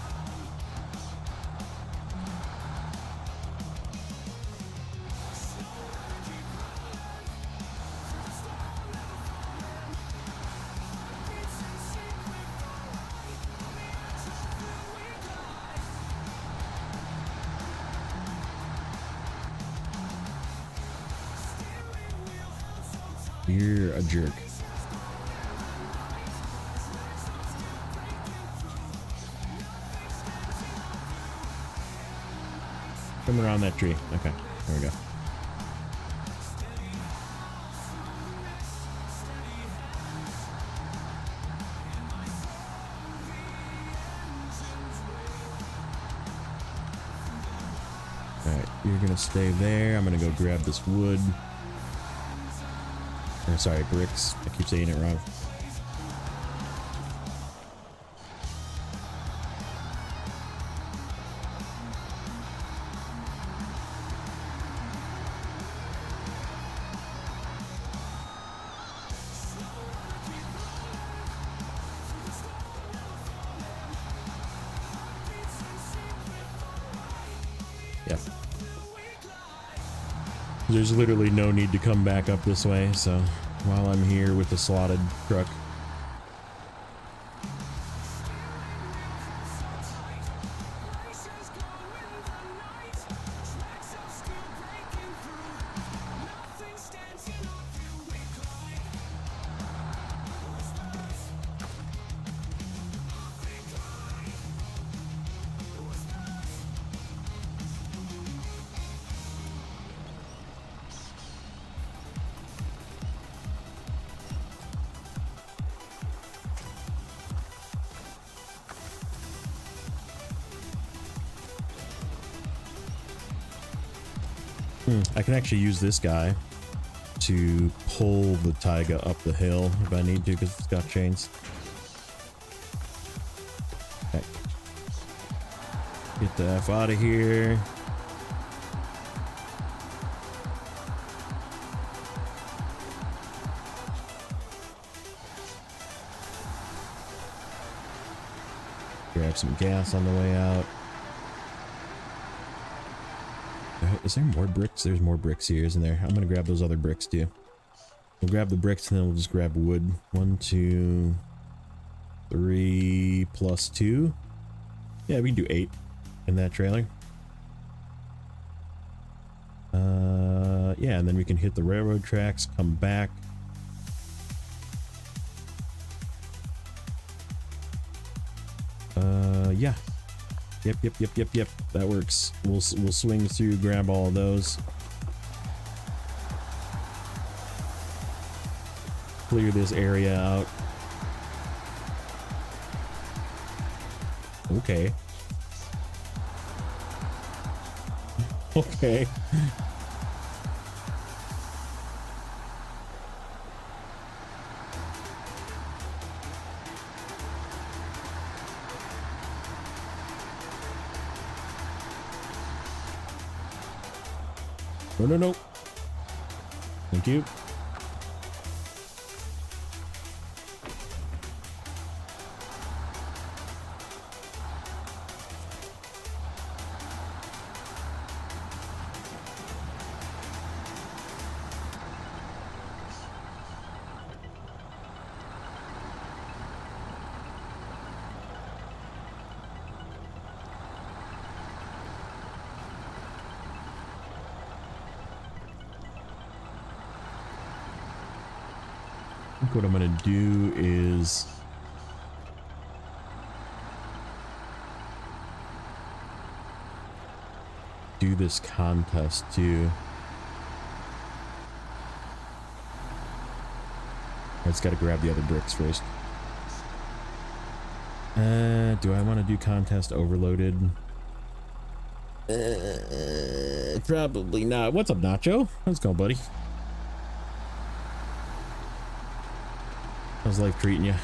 You're a jerk. Come around that tree. Okay, there we go. Alright, you're gonna stay there. I'm gonna go grab this wood. Or, sorry, bricks. I keep saying it wrong. Yep. There's literally no need to come back up this way, so while I'm here with the slotted truck. I can actually use this guy to pull the taiga up the hill if I need to, because it's got chains. Okay. Get the F out of here. Grab some gas on the way out. Is there more bricks? There's more bricks here, isn't there? I'm gonna grab those other bricks too. We'll grab the bricks and then we'll just grab wood. 1, 2, 3 plus 2. Yeah, we can do 8 in that trailer. Yeah, and then we can hit the railroad tracks, come back. Yeah. Yep. That works. We'll swing through, grab all of those. Clear this area out. Okay. Okay. No. Thank you. I think what I'm gonna do is do this contest too. I just gotta grab the other bricks first. Do I want to do contest overloaded? Probably not. What's up, Nacho? How's it going, buddy? How's life treating you?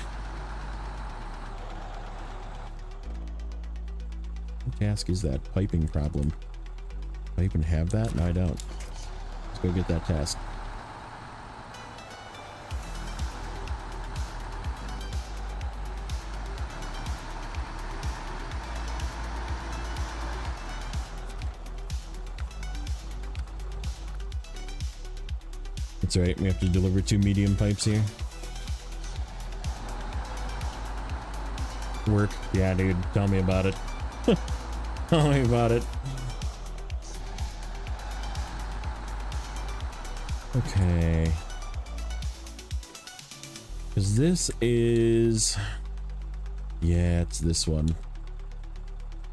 What task is that? Piping problem. Do I even have that? No, I don't. Let's go get that task. That's right, we have to deliver 2 medium pipes here. Work? Yeah, dude, tell me about it. Tell me about it. Okay. Because this is... Yeah, it's this one.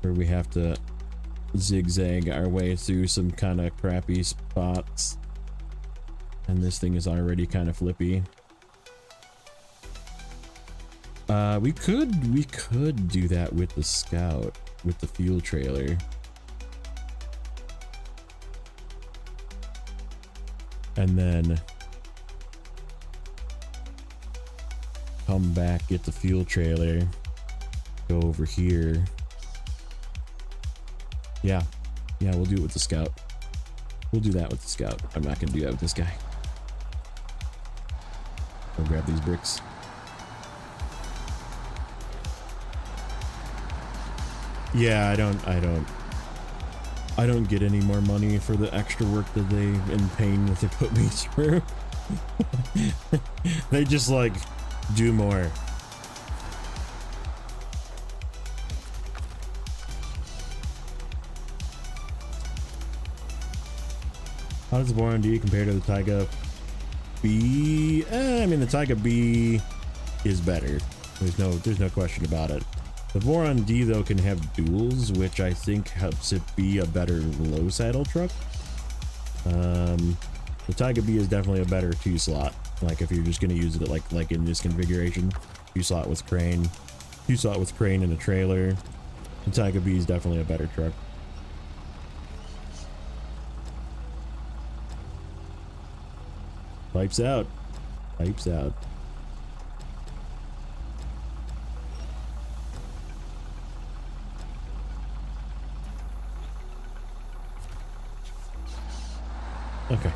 Where we have to zigzag our way through some kind of crappy spots. And this thing is already kind of flippy. We could do that with the scout, with the fuel trailer. And then come back, get the fuel trailer, go over here. Yeah, we'll do it with the scout. We'll do that with the scout. I'm not gonna do that with this guy. Go grab these bricks. Yeah, I don't get any more money for the extra work that they and pain that they put me through. They just like do more. How does the Boron D compare to the Taiga B? I mean, the Taiga B is better. There's no question about it. The Boron D though can have duals, which I think helps it be a better low saddle truck. The Taiga B is definitely a better 2-slot. Like if you're just gonna use it like in this configuration, 2-slot with crane, 2-slot with crane and a trailer. The Taiga B is definitely a better truck. Pipes out. Pipes out. Okay.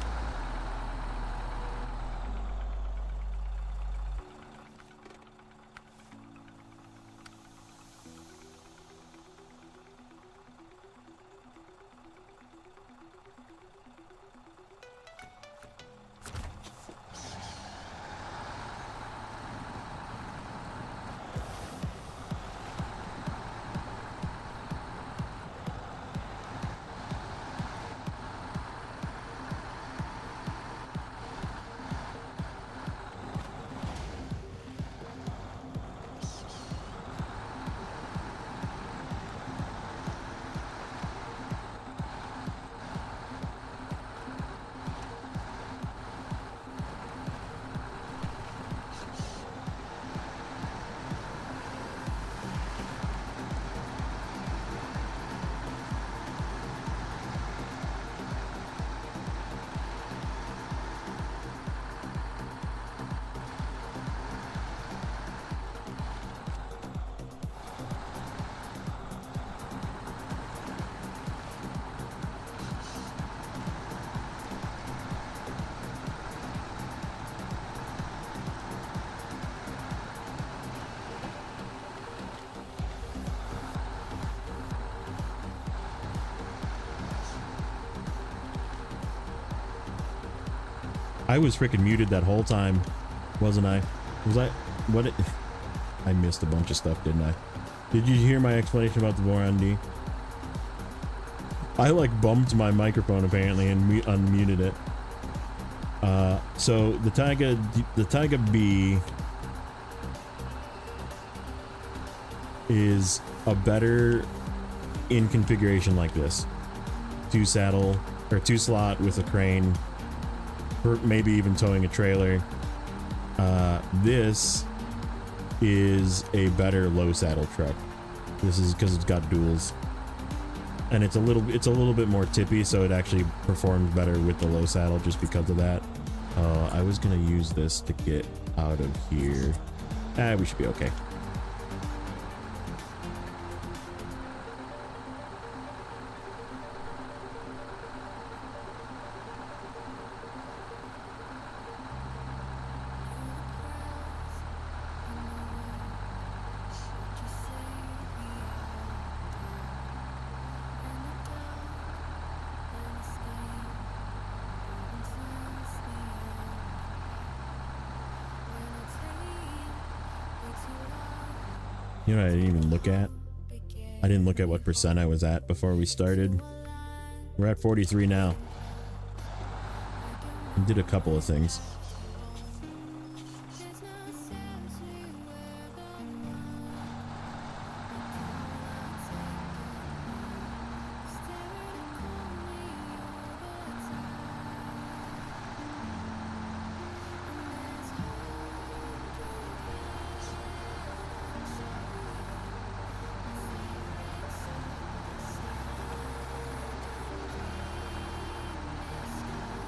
I was freaking muted that whole time, wasn't I? Was I? What? I missed a bunch of stuff, didn't I? Did you hear my explanation about the Boron D? I like bumped my microphone apparently and unmuted it. So the Taiga B is a better in configuration like this. 2-saddle or 2-slot with a crane. Or maybe even towing a trailer. This is a better low saddle truck. This is because it's got duals, and it's a little bit more tippy, so it actually performs better with the low saddle just because of that. I was gonna use this to get out of here. We should be okay. You know what I didn't even look at? I didn't look at what percent I was at before we started. We're at 43 now. We did a couple of things.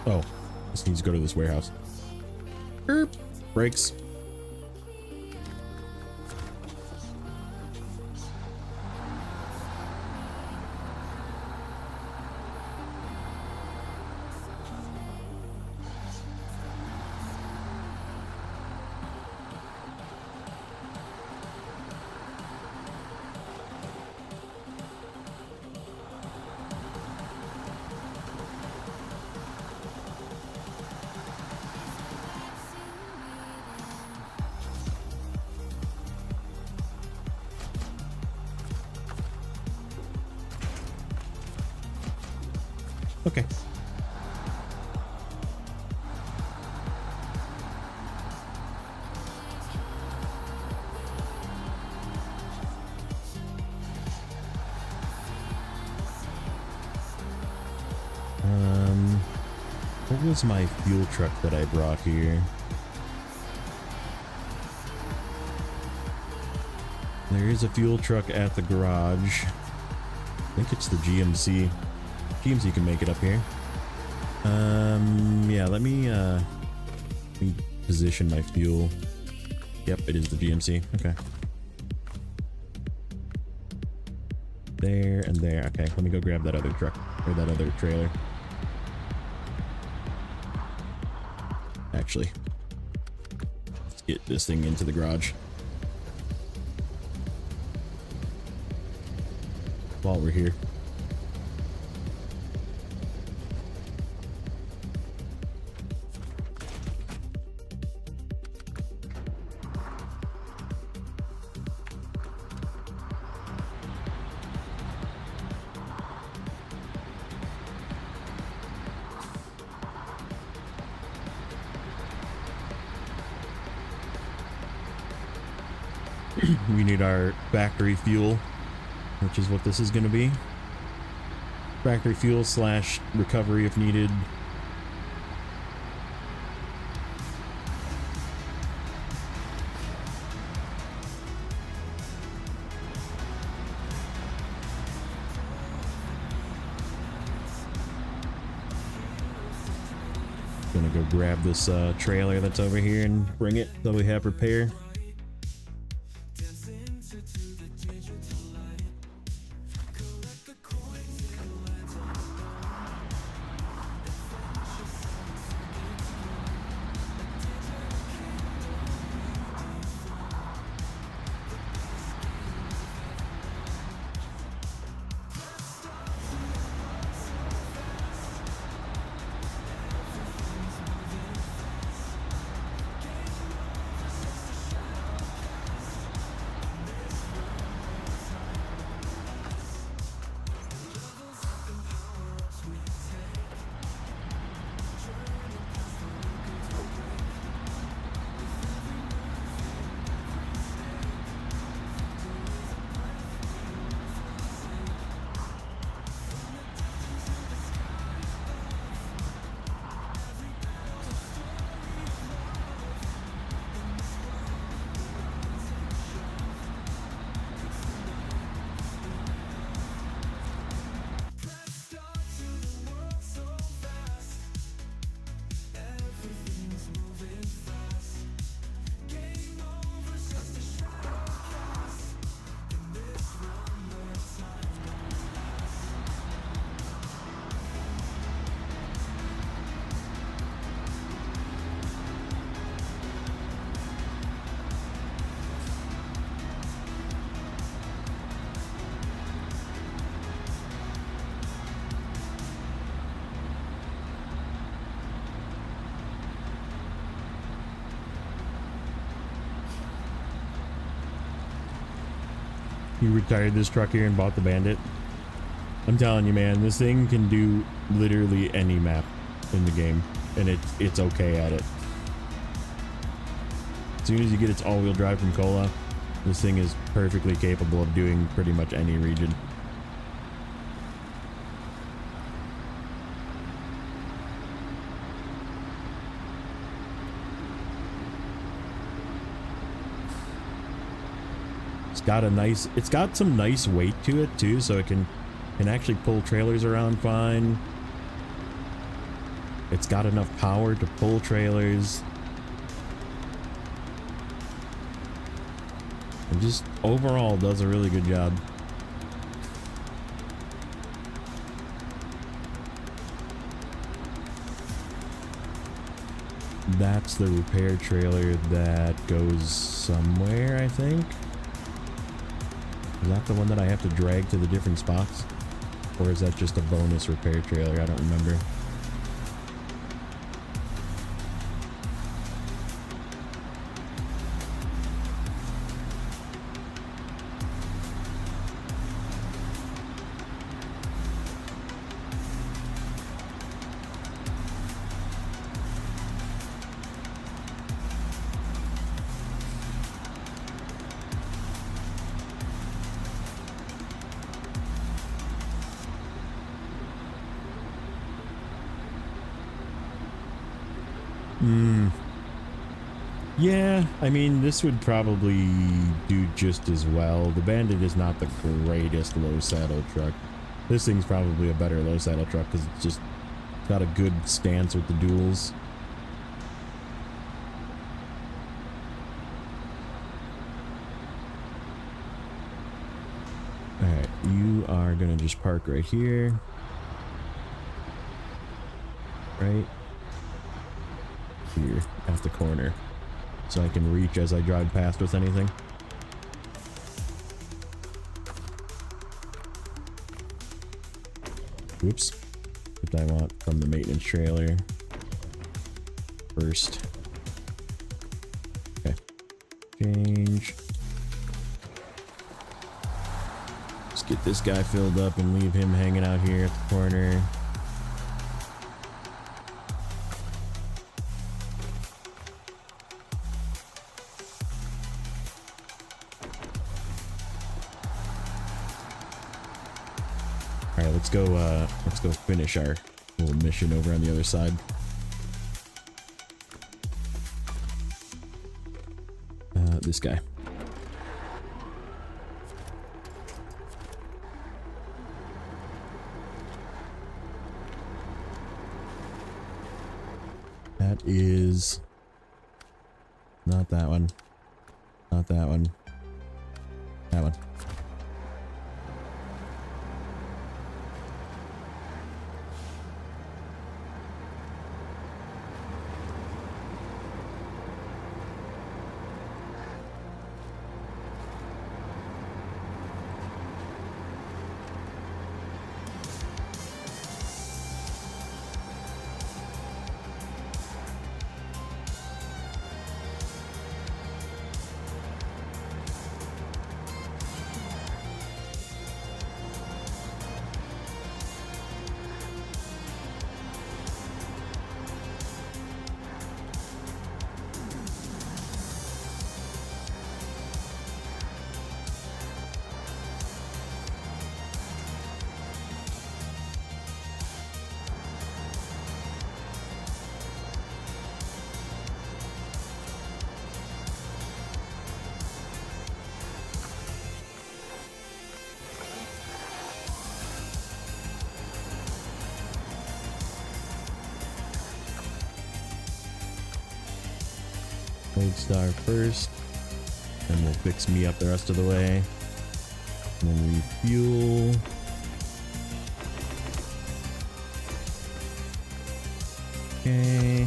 Oh, just needs to go to this warehouse. Erp. Brakes. Okay. What was my fuel truck that I brought here? There is a fuel truck at the garage. I think it's the GMC. GMC can make it up here. Yeah, let me position my fuel. Yep, it is the GMC. Okay. There and there. Okay, let me go grab that other truck, or that other trailer. Actually, let's get this thing into the garage. While we're here. We need our factory fuel, which is what this is going to be. Factory fuel slash recovery if needed. Gonna go grab this trailer that's over here and bring it so we have repair. You retired this truck here and bought the Bandit? I'm telling you, man, this thing can do literally any map in the game, and it's okay at it. As soon as you get its all-wheel drive from Cola, this thing is perfectly capable of doing pretty much any region. It's got some nice weight to it too, so it can actually pull trailers around fine. It's got enough power to pull trailers. And just overall does a really good job. That's the repair trailer that goes somewhere, I think. Is that the one that I have to drag to the different spots? Or is that just a bonus repair trailer? I don't remember. Yeah, I mean, this would probably do just as well. The Bandit is not the greatest low saddle truck. This thing's probably a better low saddle truck because it's just got a good stance with the duals. Alright, you are gonna just park right here. Right here at the corner, so I can reach as I drive past with anything. Oops. What I want from the maintenance trailer first. Okay. Change. Let's get this guy filled up and leave him hanging out here at the corner. Alright, let's go finish our little mission over on the other side. This guy. That is not that one. Not that one. That one. Gold star first, and we'll fix me up the rest of the way. And then refuel. Okay.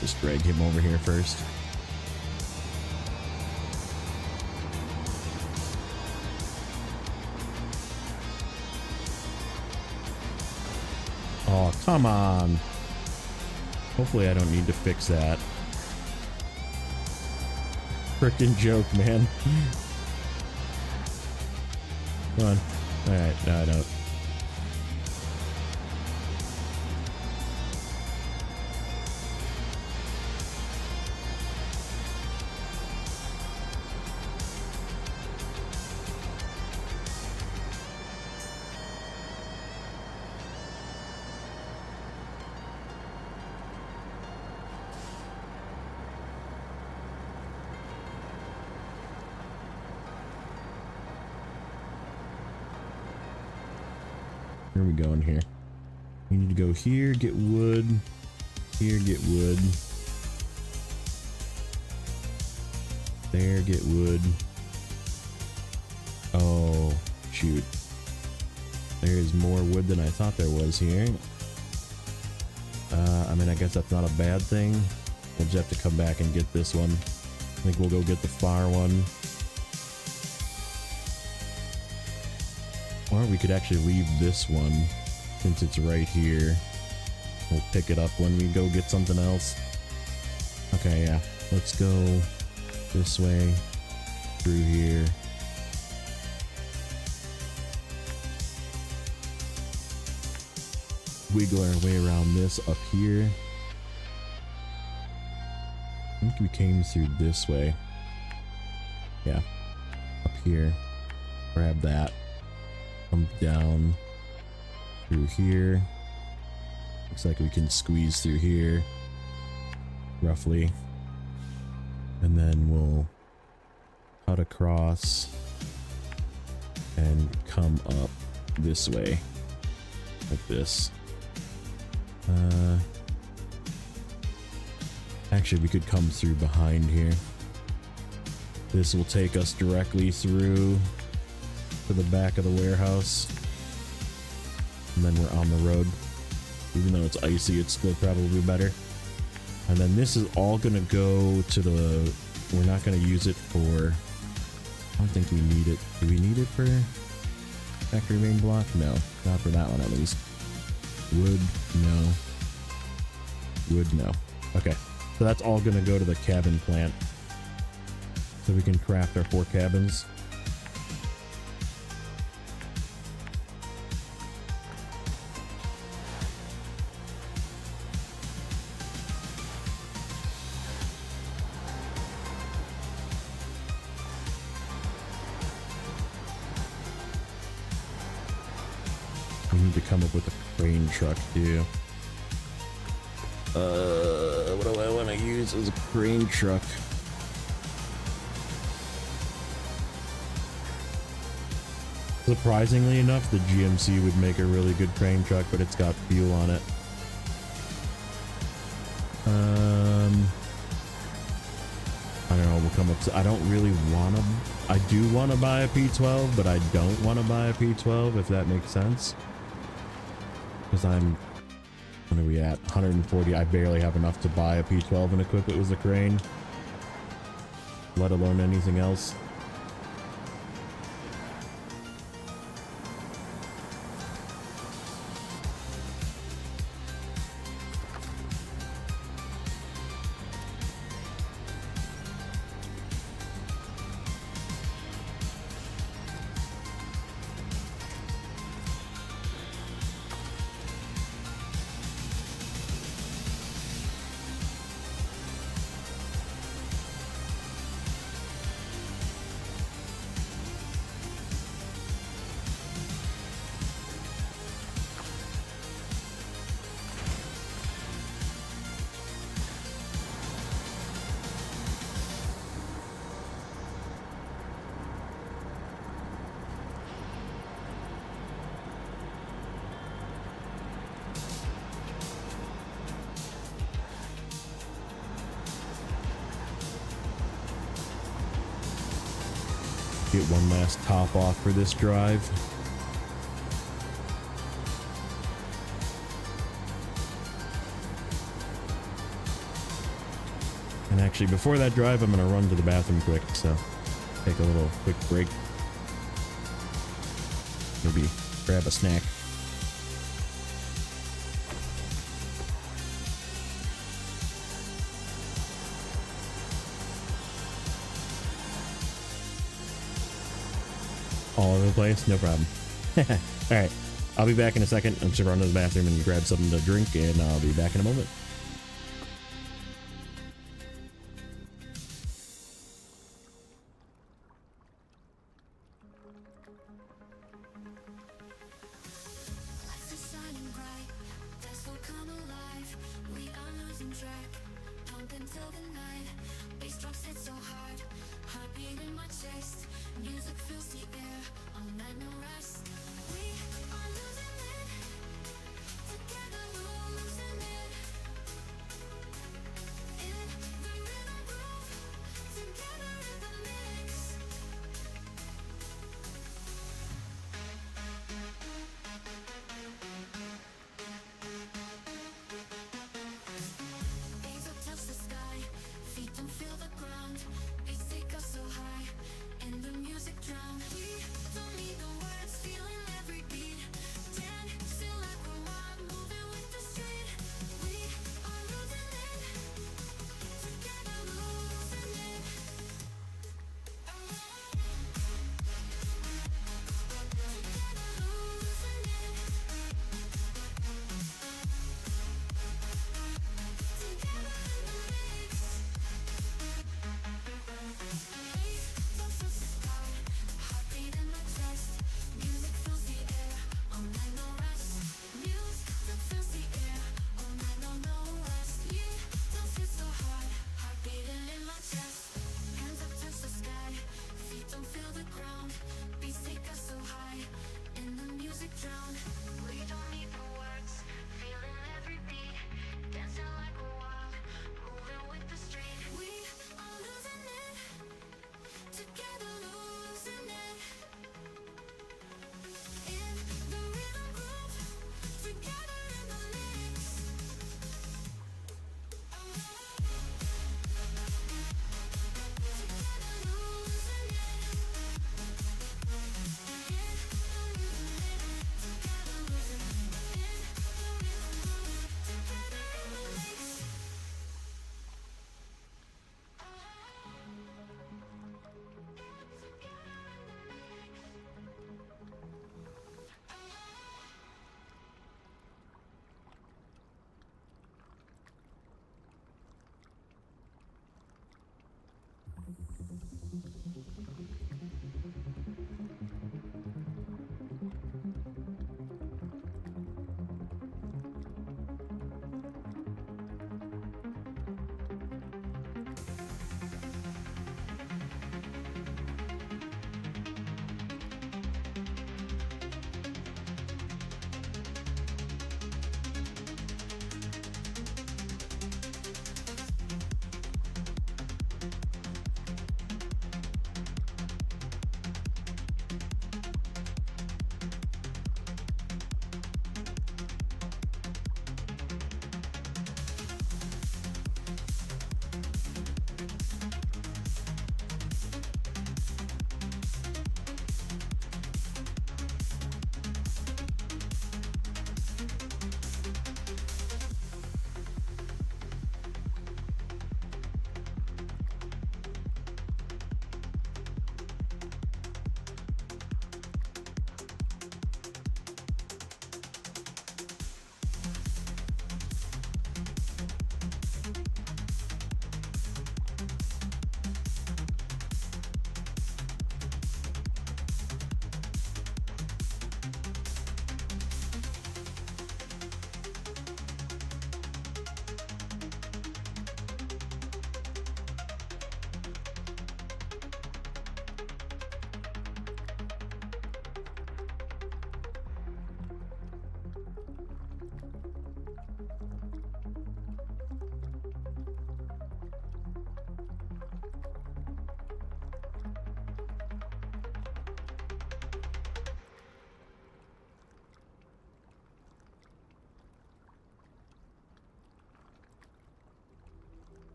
Just drag him over here first. Oh, come on. Hopefully I don't need to fix that. Frickin' joke, man. Come on. Alright, no, I don't. Where are we going here? We need to go here, get wood. Here, get wood. There, get wood. Oh, shoot. There is more wood than I thought there was here. I mean, I guess that's not a bad thing. We'll just have to come back and get this one. I think we'll go get the far one. Or we could actually leave this one since it's right here. We'll pick it up when we go get something else. Okay, yeah. Let's go this way, through here. Wiggle our way around this up here. I think we came through this way. Yeah, up here. Grab that. Come down through here. Looks like we can squeeze through here, roughly. And then we'll cut across and come up this way, like this. Actually, we could come through behind here. This will take us directly through to the back of the warehouse. And then we're on the road. Even though it's icy, it's still probably better. And then this is all gonna go to the... We're not gonna use it for... I don't think we need it. Do we need it for factory main block? No, not for that one at least. Wood, no. Wood, no. Okay, so that's all gonna go to the cabin plant. So we can craft our 4 cabins. We need to come up with a crane truck too. What do I want to use as a crane truck? Surprisingly enough, the GMC would make a really good crane truck, but it's got fuel on it. I don't know, we'll come up to, I don't really want to, I do want to buy a P12, but I don't want to buy a P12, if that makes sense. Because I'm, what are we at? 140. I barely have enough to buy a P12 and equip it with a crane, let alone anything else. Get one last top off for this drive. And actually, before that drive, I'm gonna run to the bathroom quick, so take a little quick break. Maybe grab a snack. all over the place. No problem. All right. I'll be back in a second. I'm just run to the bathroom and grab something to drink, and I'll be back in a moment. Lights are shining bright, that's what come alive. We are losing track, pumping till the night. Bass drops hit so hard, heartbeat in my chest. Music fills the air, I'll let no rest. We are losing it, together we're losing it. In the rhythm groove, together in the mix. Hands up touch the sky, feet don't feel the ground. Beats the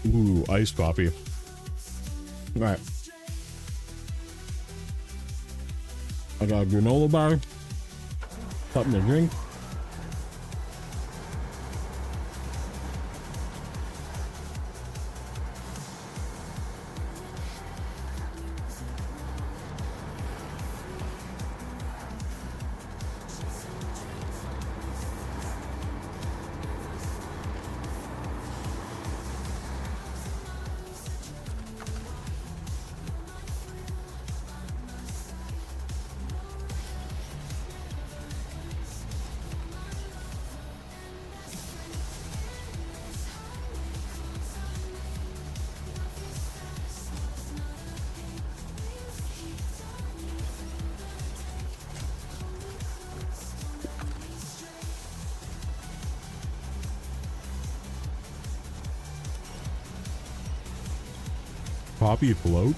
Ooh, iced coffee. All right. I got a granola bar, something to drink. Coffee float?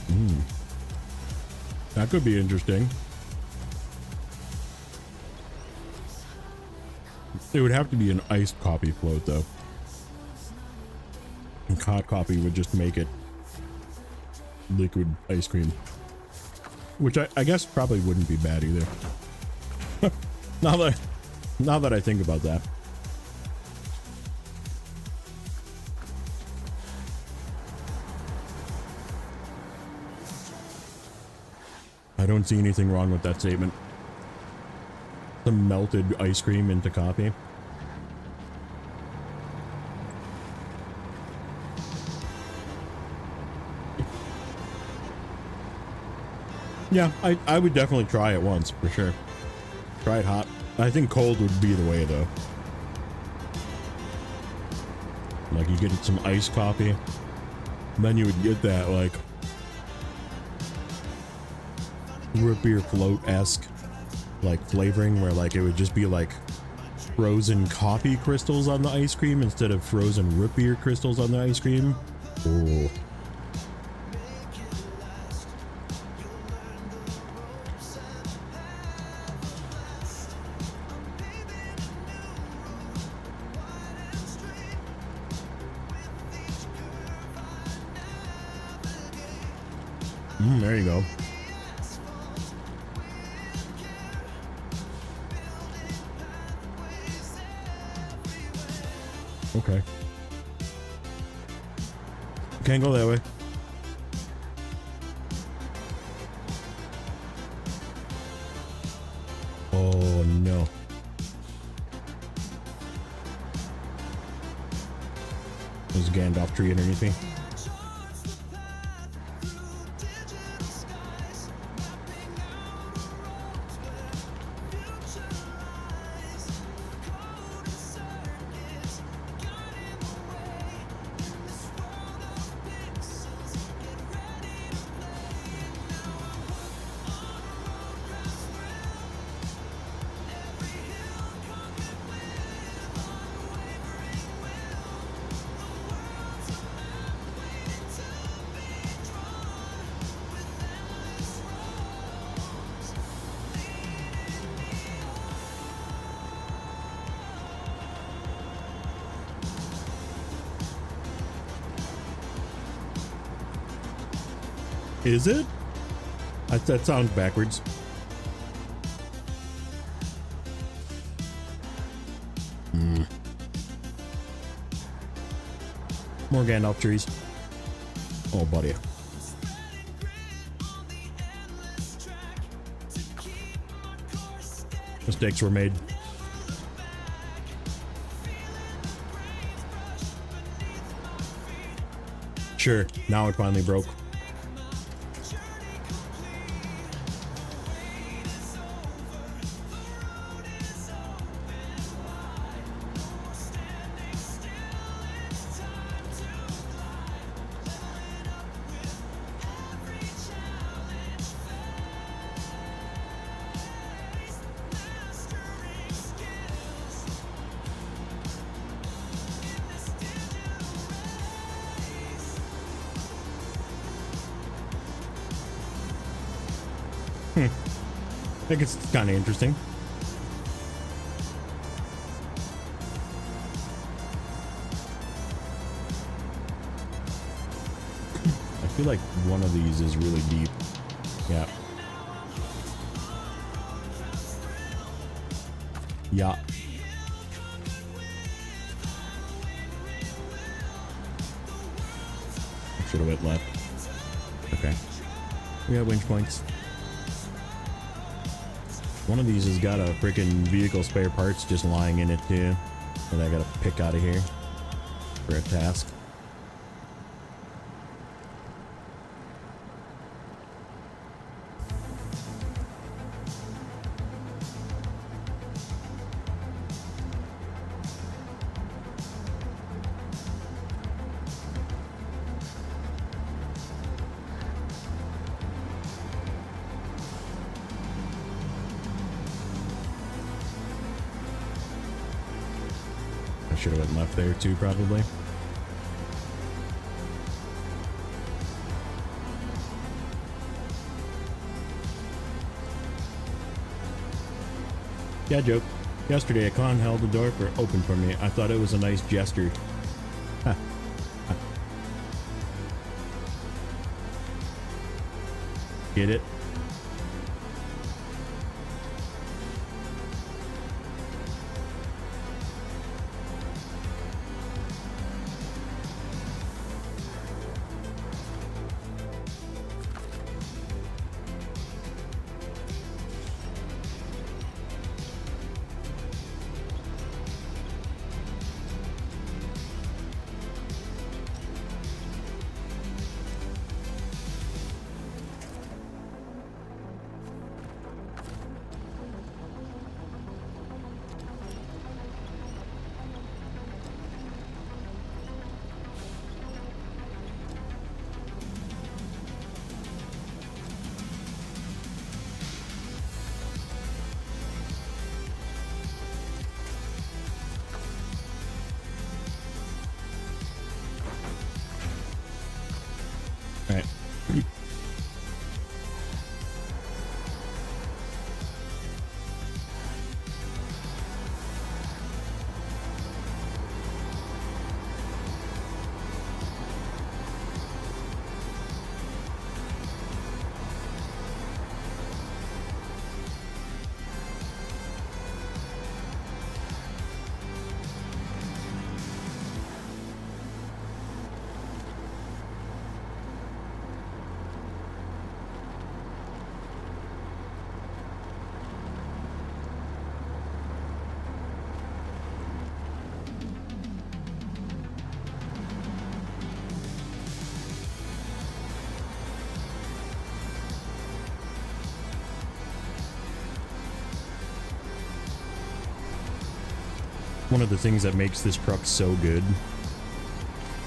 That could be interesting. It would have to be an iced coffee float though. And hot coffee would just make it liquid ice cream. Which I guess probably wouldn't be bad either. now that I think about that. I don't see anything wrong with that statement. Some melted ice cream into coffee. Yeah, I would definitely try it once for sure. Try it hot. I think cold would be the way though. Like you get some iced coffee, then you would get that like root beer float-esque like flavoring where like it would just be like frozen coffee crystals on the ice cream instead of frozen root beer crystals on the ice cream. Oh. There you go. Okay. Can't go that way. Oh no. There's a Gandalf tree underneath me. Is it? That sounds backwards. More Gandalf trees. Oh, buddy. Mistakes were made. Sure, now it finally broke. I think it's kind of interesting. feel like one of these is really deep. Yeah. Yeah. Should have went left. Okay. We got winch points. One of these has got a freaking vehicle spare parts just lying in it too, that I gotta pick out of here for a task. Should have went left there too, probably. Yeah, joke. Yesterday, a con held the door open for me. I thought it was a nice gesture. Ha. Ha. Get it? All right. One of the things that makes this truck so good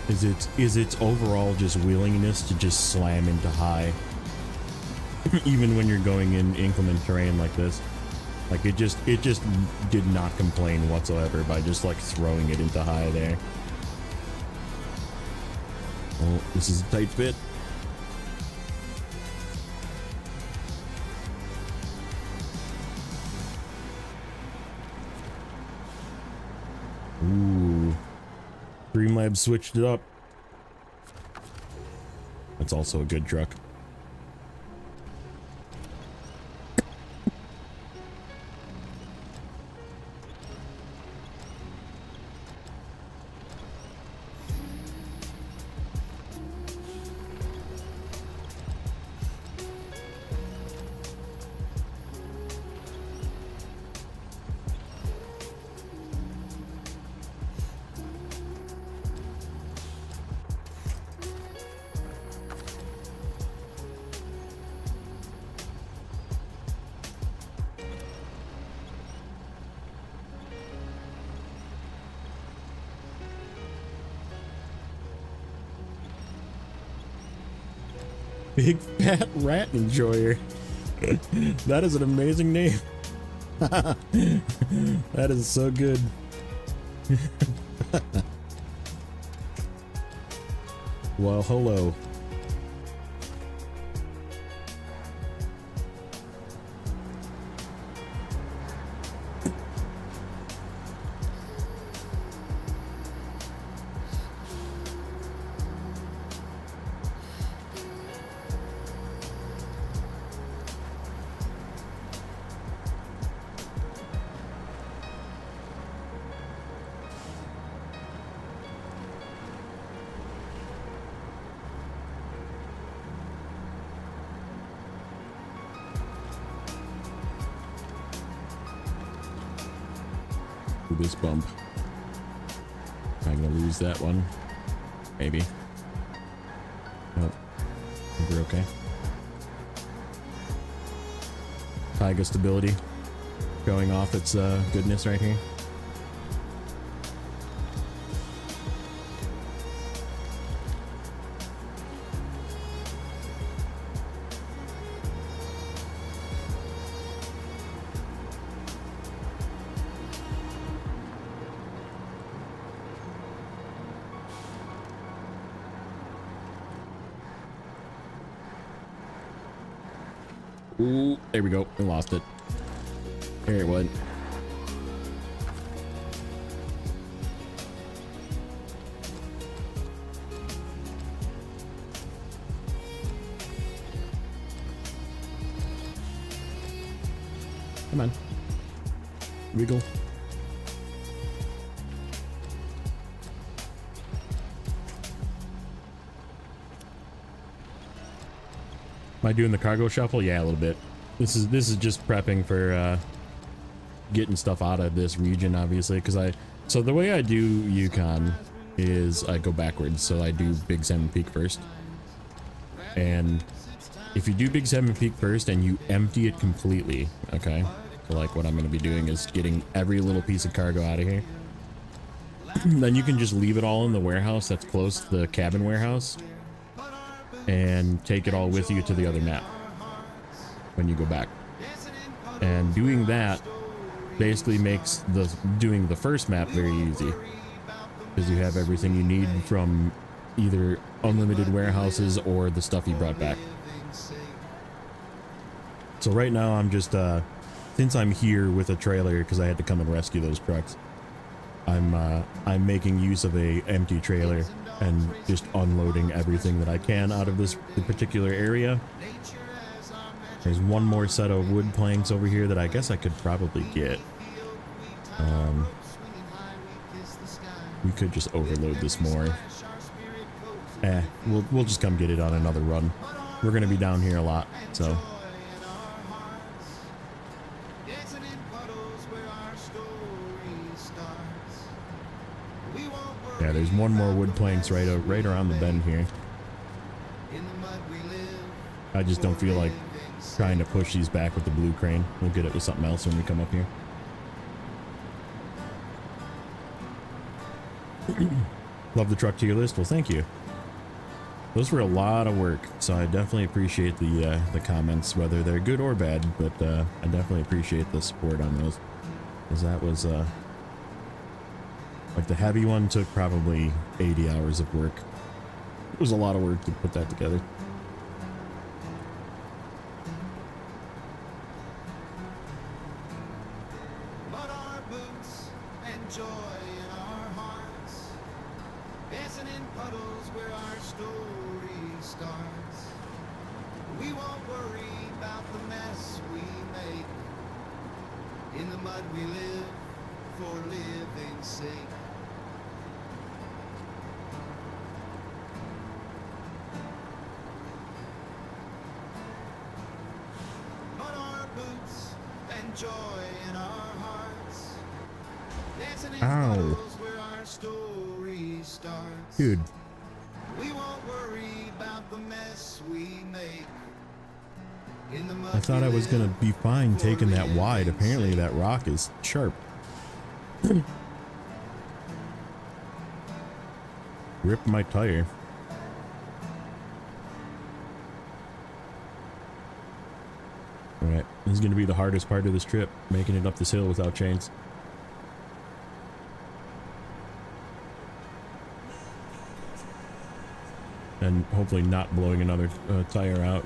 is its overall just willingness to just slam into high. Even when you're going in inclement terrain like this. Like it just did not complain whatsoever by just like throwing it into high there. Oh, this is a tight fit. Ooh. Streamlabs switched it up. That's also a good truck. Big Fat Rat Enjoyer. That is an amazing name. That is so good. Well, hello. through this bump. I'm gonna lose that one. Maybe. Nope. I think we're okay. Taiga stability showing off its goodness right here. Ooh, there we go. We lost it. There it went. Come on. Wiggle. Am I doing the cargo shuffle? Yeah, a little bit. This is just prepping for getting stuff out of this region, obviously, because so the way I do Yukon is I go backwards. So I do Big Salmon Peak first, and if you do Big Salmon Peak first and you empty it completely, okay, so like what I'm going to be doing is getting every little piece of cargo out of here, then you can just leave it all in the warehouse that's close to the cabin warehouse and take it all with you to the other map when you go back. And doing that basically makes doing the first map very easy, because you have everything you need from either unlimited warehouses or the stuff you brought back. So right now I'm just since I'm here with a trailer because I had to come and rescue those trucks, I'm making use of a empty trailer and just unloading everything that I can out of this particular area. There's one more set of wood planks over here that I guess I could probably get. We could just overload this more. We'll just come get it on another run. We're gonna be down here a lot, so. Yeah, there's one more wood planks right around the bend here. I just don't feel like trying to push these back with the blue crane. We'll get it with something else when we come up here. Love the truck tier list. Well, thank you. Those were a lot of work, so I definitely appreciate the comments, whether they're good or bad. But I definitely appreciate the support on those, because that was like the heavy one took probably 80 hours of work. It was a lot of work to put that together. But our boots and joy in our hearts, dancing in puddles where our story starts. We won't worry about the mess we make. In the mud we live for living's sake. But our boots and joy in our hearts, dancing in puddles where our story starts. Dude. We won't worry about the mess we make. In the mud I thought I was gonna be fine taking that wide. Apparently that rock is sharp. Rip my tire. Alright, this is gonna be the hardest part of this trip, making it up this hill without chains. And hopefully not blowing another tire out.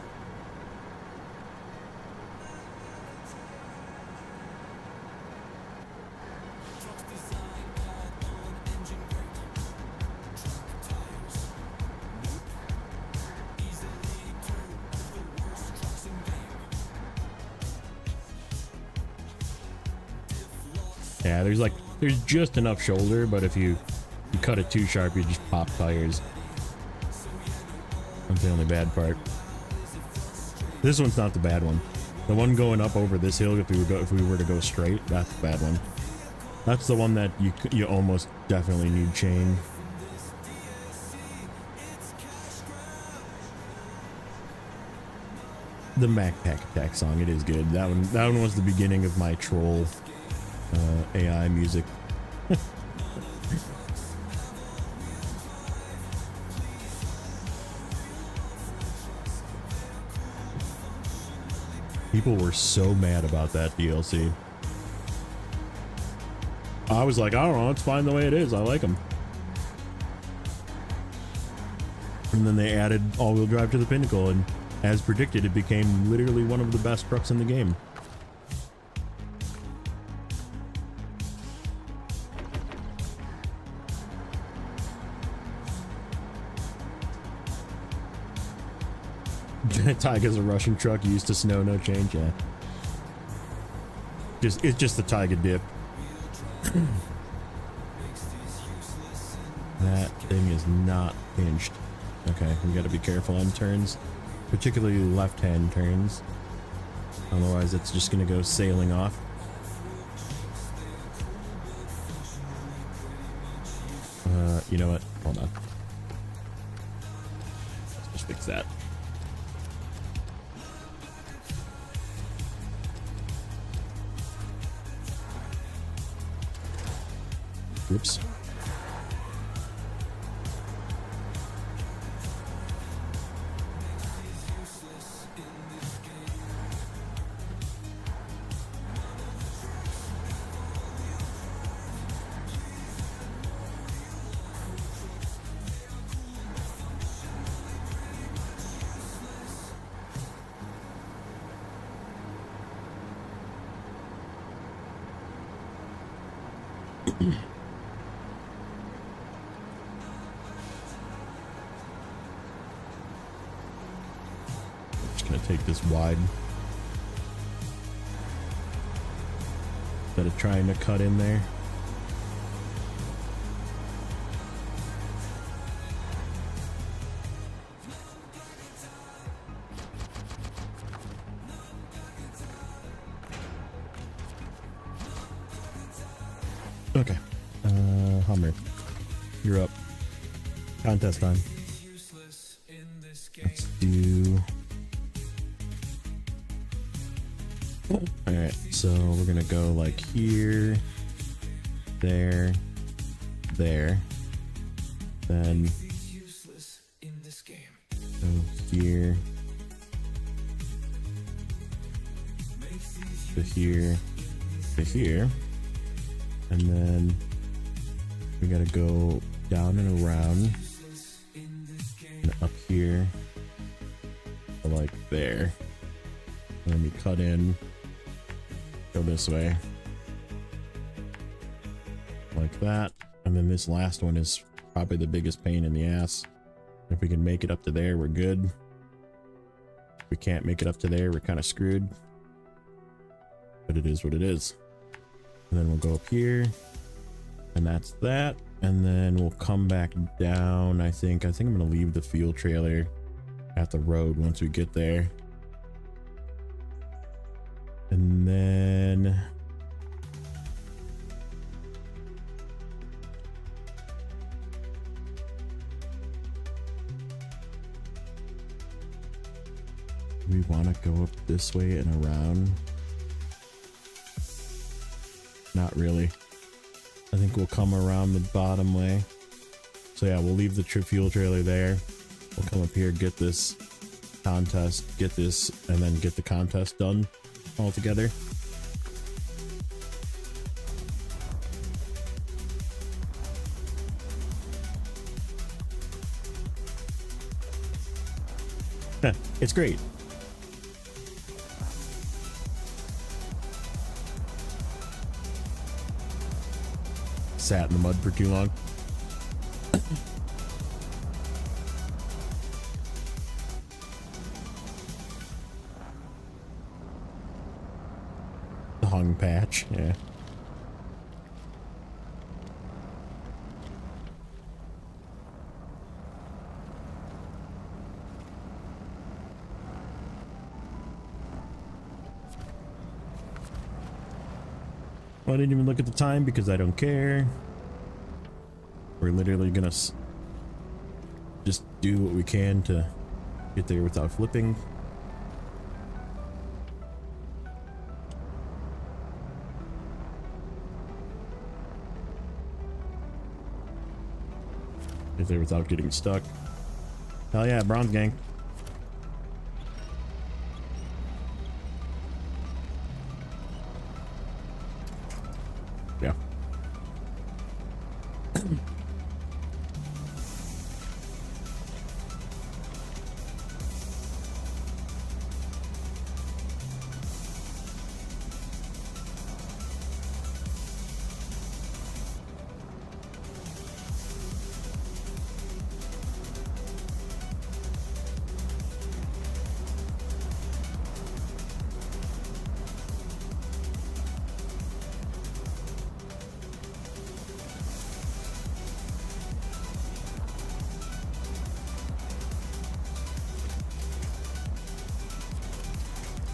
Yeah, there's just enough shoulder, but if you cut it too sharp, you just pop tires. That's the only bad part. This one's not the bad one. The one going up over this hill, if we were to go straight, that's the bad one. That's the one that you almost definitely need chain. The Backpack Attack song, it is good. That one was the beginning of my troll AI music. People were so mad about that DLC. I was like, I don't know, it's fine the way it is. I like them. And then they added all-wheel drive to the Pinnacle, and as predicted, it became literally one of the best trucks in the game. Taiga's a Russian truck used to snow, no change. Yeah, it's just the Taiga dip. That thing is not hinged. Okay, we got to be careful on turns, particularly left-hand turns. Otherwise, it's just gonna go sailing off. You know what? Hold on. Let's just fix that. Whoops. Just gonna take this wide instead of trying to cut in there. Okay, Hummer, you're up. Contest time. Let's do. Alright, so we're gonna go like here, there, there, then go here, to here, to here, and then we gotta go down and around, and up here, to like there, and then we cut in. Go this way like that, and then this last one is probably the biggest pain in the ass. If we can make it up to there, we're good. If we can't make it up to there, we're kind of screwed, but it is what it is. And then we'll go up here, and that's that, and then we'll come back down. I think I'm gonna leave the fuel trailer at the road once we get there. And then we want to go up this way and around. Not really. I think we'll come around the bottom way. So yeah, we'll leave the fuel trailer there. We'll come up here, get this contest, get this, and then get the contest done all together. It's great. Sat in the mud for too long. The hung patch, yeah. I didn't even look at the time because I don't care. We're literally gonna just do what we can to get there without flipping. Get there without getting stuck. Hell yeah, bronze gang. Yeah.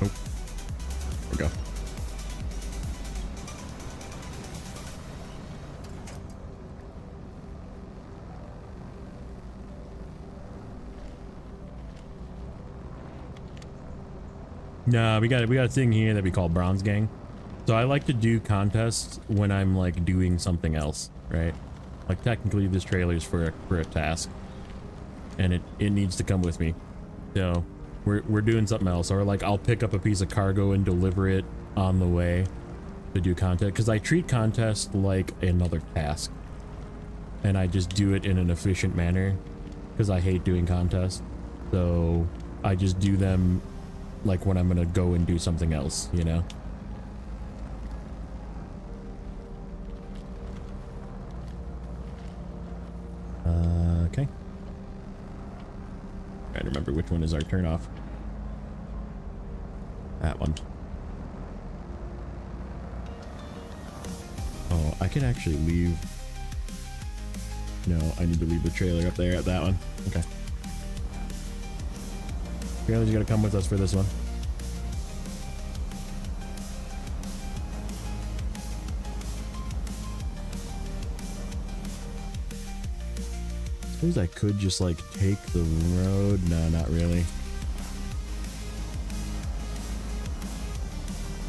Oh, there we go. No, we got a thing here that we call bronze gang. So I like to do contests when I'm like doing something else, right? Like technically this trailer is for a task, and it needs to come with me. So we're doing something else, or like I'll pick up a piece of cargo and deliver it on the way to do content, because I treat contest like another task, and I just do it in an efficient manner because I hate doing contests. So I just do them like when I'm gonna go and do something else, you know? Okay. Trying to remember which one is our turn off. That one. Oh, I can actually leave. No, I need to leave the trailer up there at that one. Okay. Trailer's gonna come with us for this one. Suppose I could just like take the road. No, not really.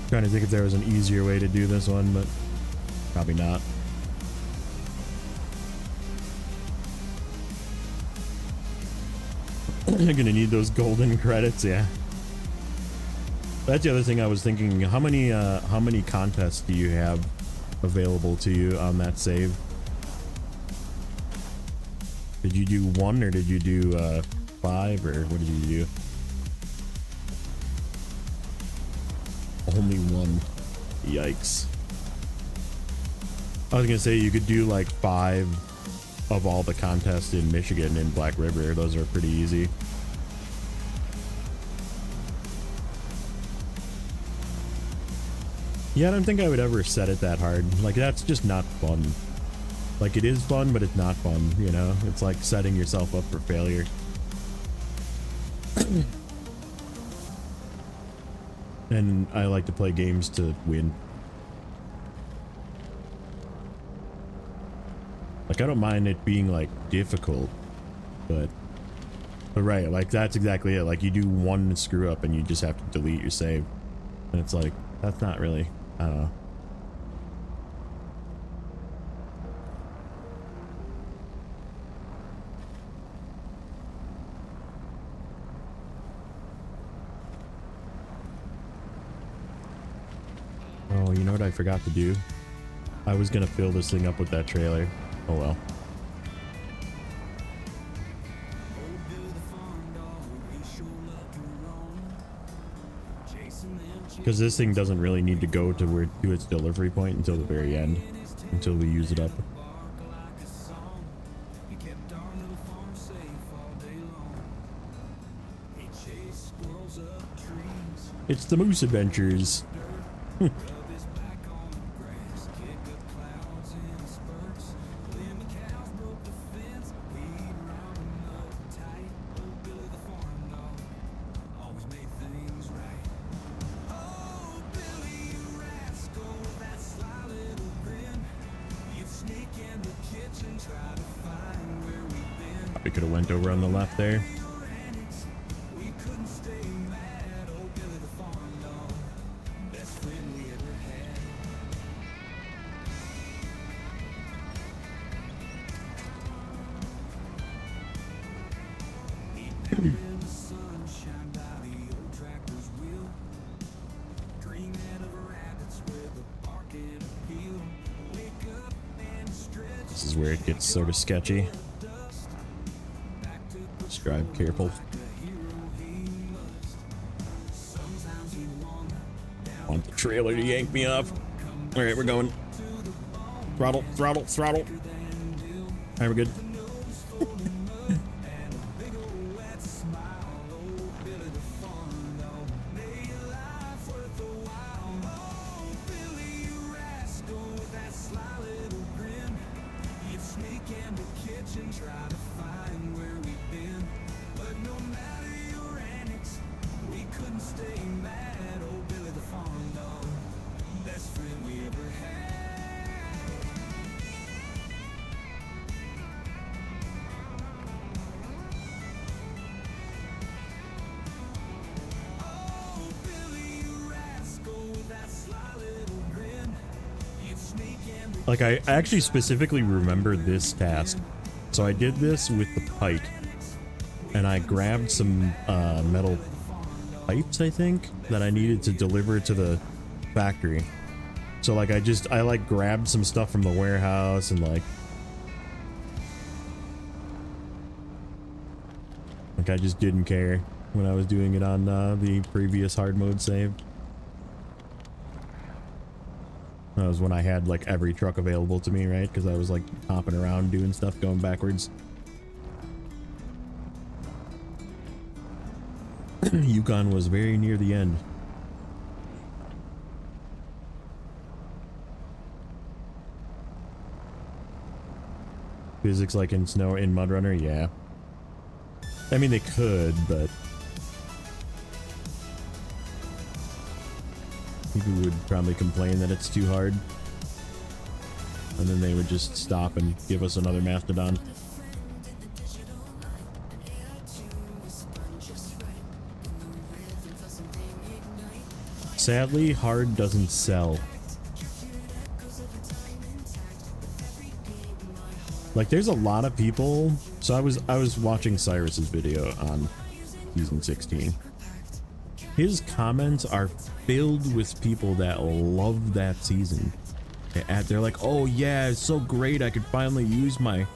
Trying to think if there was an easier way to do this one, but probably not. You're gonna need those golden credits, yeah. That's the other thing I was thinking. How many contests do you have available to you on that save? Did you do 1 or did you do 5, or what did you do? Only 1. Yikes. I was gonna say you could do like 5 of all the contests in Michigan in Black River. Those are pretty easy. Yeah, I don't think I would ever set it that hard. Like, that's just not fun. Like, it is fun, but it's not fun, you know? It's like setting yourself up for failure. And I like to play games to win. Like, I don't mind it being, like, difficult, but right, like, that's exactly it. Like, you do one screw up and you just have to delete your save. And it's like, that's not really, I don't know. Oh, you know what I forgot to do? I was gonna fill this thing up with that trailer. Oh well. Because this thing doesn't really need to go to its delivery point until the very end, until we use it up. It's the Moose Adventures. Probably could have went over on the left there. This is where it gets sort of sketchy. Just drive careful. Want the trailer to yank me off. All right, we're going. Throttle, throttle, throttle. All right, we're good. Like, I actually specifically remember this task. So I did this with the pike, and I grabbed some metal pipes, I think, that I needed to deliver to the factory. So like I like grabbed some stuff from the warehouse and like I just didn't care when I was doing it on the previous hard mode save. That was when I had like every truck available to me, right? Because I was like hopping around doing stuff going backwards. Yukon was very near the end. Physics like in Mudrunner, yeah. I mean, they could, but people would probably complain that it's too hard. And then they would just stop and give us another Mastodon. Sadly, hard doesn't sell. Like, there's a lot of people. So I was watching Cyrus's video on season 16. His comments are filled with people that love that season. They're like, "Oh yeah, it's so great! I could finally use my.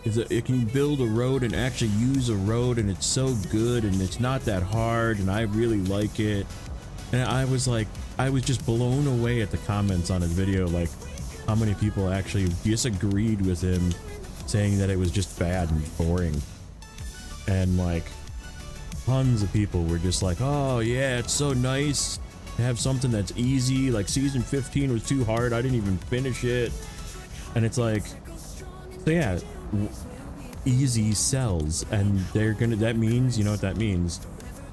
It can build a road and actually use a road, and it's so good, and it's not that hard, and I really like it." And I was like, I was just blown away at the comments on his video, like how many people actually disagreed with him, saying that it was just bad and boring. And like tons of people were just like, "Oh yeah, it's so nice to have something that's easy. Like season 15 was too hard, I didn't even finish it." And it's like, so yeah, easy sells, and that means, you know what that means?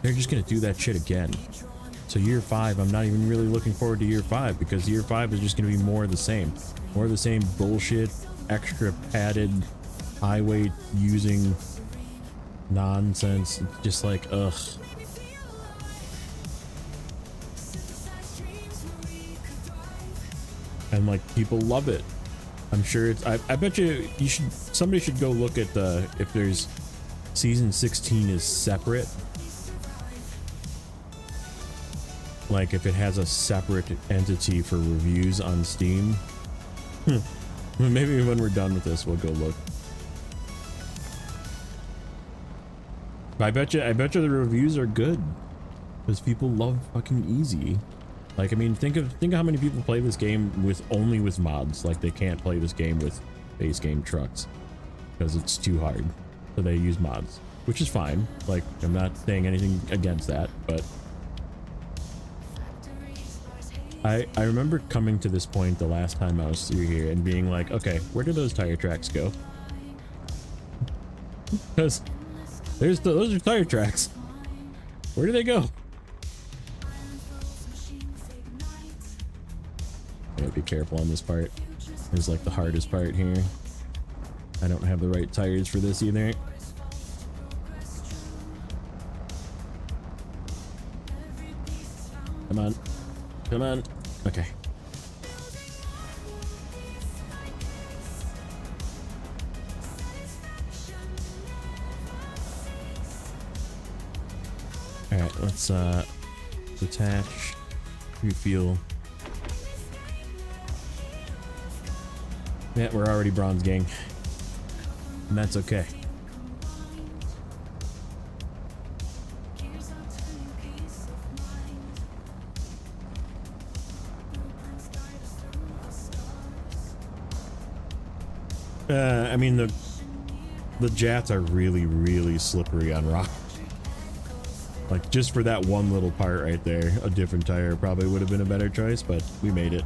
They're just gonna do that shit again. So year 5, I'm not even really looking forward to year 5, because year 5 is just gonna be more of the same. More of the same bullshit, extra padded highway using nonsense. It's just like, ugh. And like, people love it. I'm sure it's, I bet somebody should go look at if there's season 16 is separate. Like if it has a separate entity for reviews on Steam. Maybe when we're done with this, we'll go look. I bet you the reviews are good, because people love fucking easy. Like, I mean, think of how many people play this game only with mods. Like, they can't play this game with base game trucks because it's too hard, so they use mods, which is fine. Like, I'm not saying anything against that, but I remember coming to this point the last time I was through here and being like, okay, where do those tire tracks go? Because those are tire tracks. Where do they go? Gotta be careful on this part. It's like the hardest part here. I don't have the right tires for this either. Come on. Come on. Okay. Alright, let's detach, refuel. Yeah, we're already bronze, gang. And that's okay. I mean, the jats are really, really slippery on rock. Like, just for that one little part right there, a different tire probably would have been a better choice, but we made it.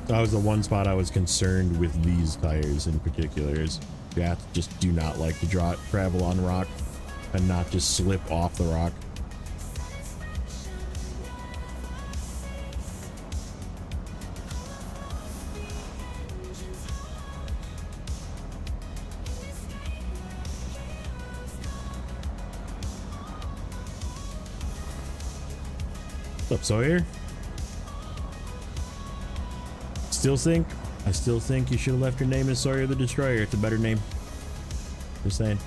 That was the one spot I was concerned with these tires in particular, is jats just do not like to travel on rock and not just slip off the rock. What's up, Sawyer? I still think you should have left your name as Sawyer the Destroyer. It's a better name. Just saying.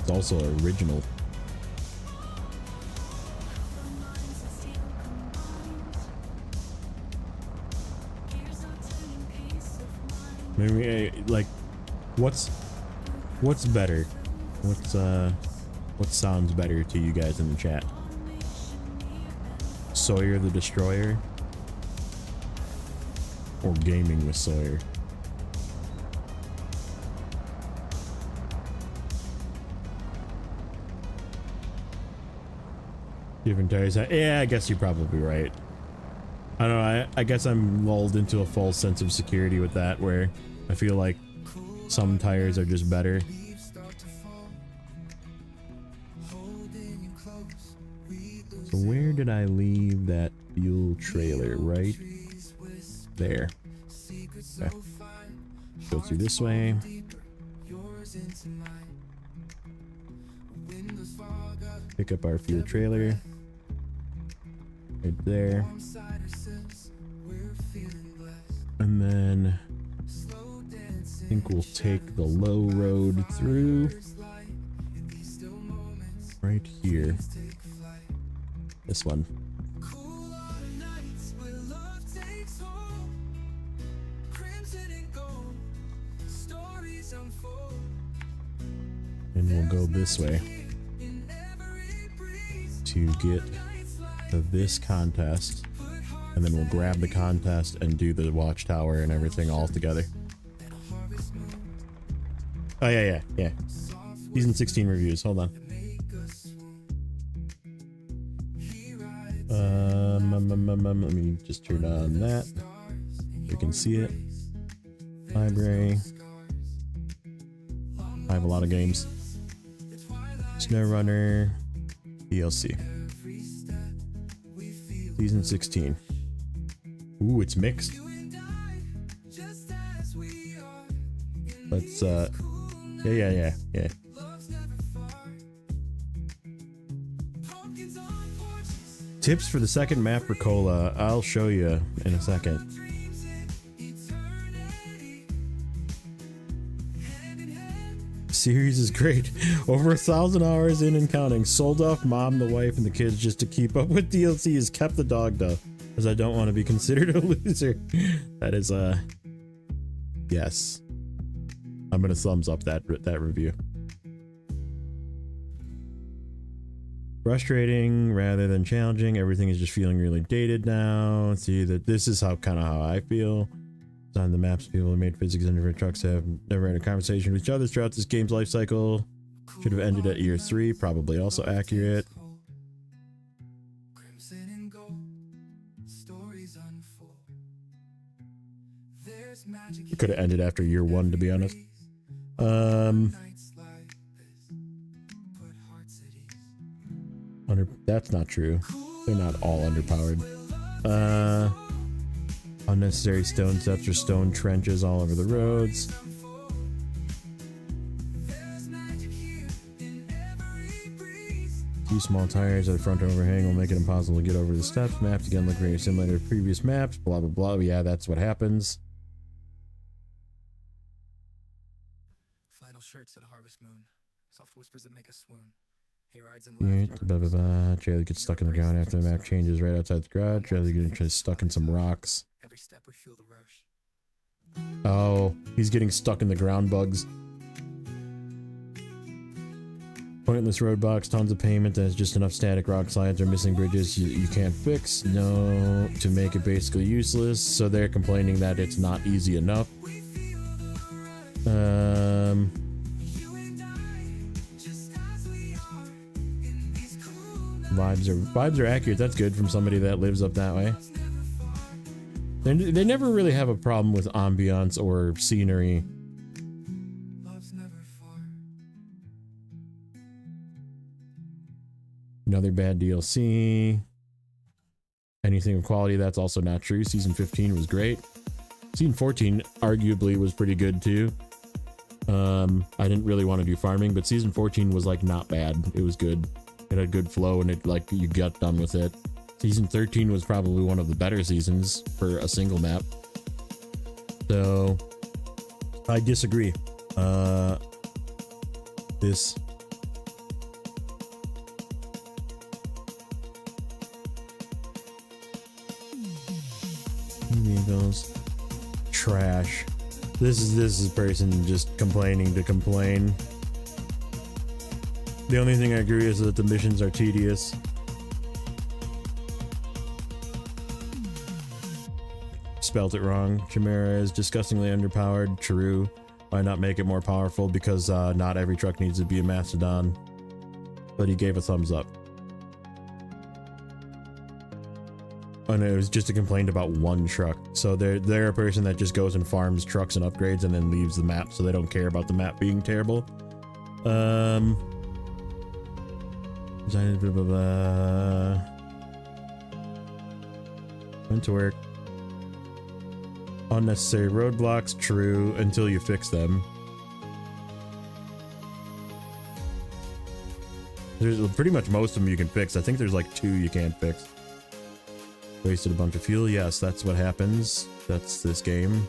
It's also original. Maybe like, what's better? What sounds better to you guys in the chat? Sawyer the Destroyer or Gaming with Sawyer? Different tires. Yeah, I guess you're probably right. I don't know. I guess I'm lulled into a false sense of security with that, where I feel like some tires are just better. So where did I leave that fuel trailer? Right there. Okay. Go through this way. Pick up our fuel trailer. Right there. And then I think we'll take the low road through right here. This one. And we'll go this way to get to this contest, and then we'll grab the contest and do the watchtower and everything all together. Oh yeah. Season 16 reviews. Hold on. Let me just turn on that. You can see it. Library. I have a lot of games. Snowrunner. DLC. Season 16. Ooh, it's mixed. Let's yeah. Tips for the second map for Cola. I'll show you in a second. Series is great. Over 1,000 hours in and counting. Sold off mom, the wife, and the kids just to keep up with DLCs. Kept the dog though, because I don't want to be considered a loser. That is yes. I'm gonna thumbs up that review. Frustrating rather than challenging. Everything is just feeling really dated now. See that this is how I feel. On the maps, people who made physics and different trucks have never had a conversation with each other throughout this game's life cycle. Should have ended at year 3. Probably also accurate. It could have ended after year 1, to be honest. That's not true. They're not all underpowered. Unnecessary stone steps or stone trenches all over the roads. Two small tires at the front overhang will make it impossible to get over the steps. Maps again look very similar to previous maps. Blah blah blah. Yeah, that's what happens. Flannel shirts at harvest moon. Soft whispers that make us swoon. He rides in Yeah, laughter. blah blah blah. Trailer gets stuck in the ground after the map changes right outside the garage. Trailer gets stuck in some rocks. Every step we feel the rush. Oh, he's getting stuck in the ground bugs. Pointless roadblocks, tons of pavement, there's just enough static rock slides or missing bridges you can't fix. No, to make it basically useless. So they're complaining that it's not easy enough. Vibes are accurate. That's good from somebody that lives up that way. They never really have a problem with ambiance or scenery. Love's never far. Another bad DLC. Anything of quality, that's also not true. Season 15 was great. Season 14 arguably was pretty good too. I didn't really want to do farming, but season 14 was like not bad. It was good. It had good flow and it like you got done with it. Season 13 was probably one of the better seasons for a single map. So I disagree. This vehicles trash. This is a person just complaining to complain. The only thing I agree is that the missions are tedious. Spelt it wrong. Chimera is disgustingly underpowered. True. Why not make it more powerful? Because not every truck needs to be a Mastodon. But he gave a thumbs up. And it was just a complaint about one truck. So they're a person that just goes and farms trucks and upgrades and then leaves the map, so they don't care about the map being terrible. Went to work. Unnecessary roadblocks, true, until you fix them. There's pretty much most of them you can fix. I think there's like 2 you can't fix. Wasted a bunch of fuel. Yes, that's what happens. That's this game.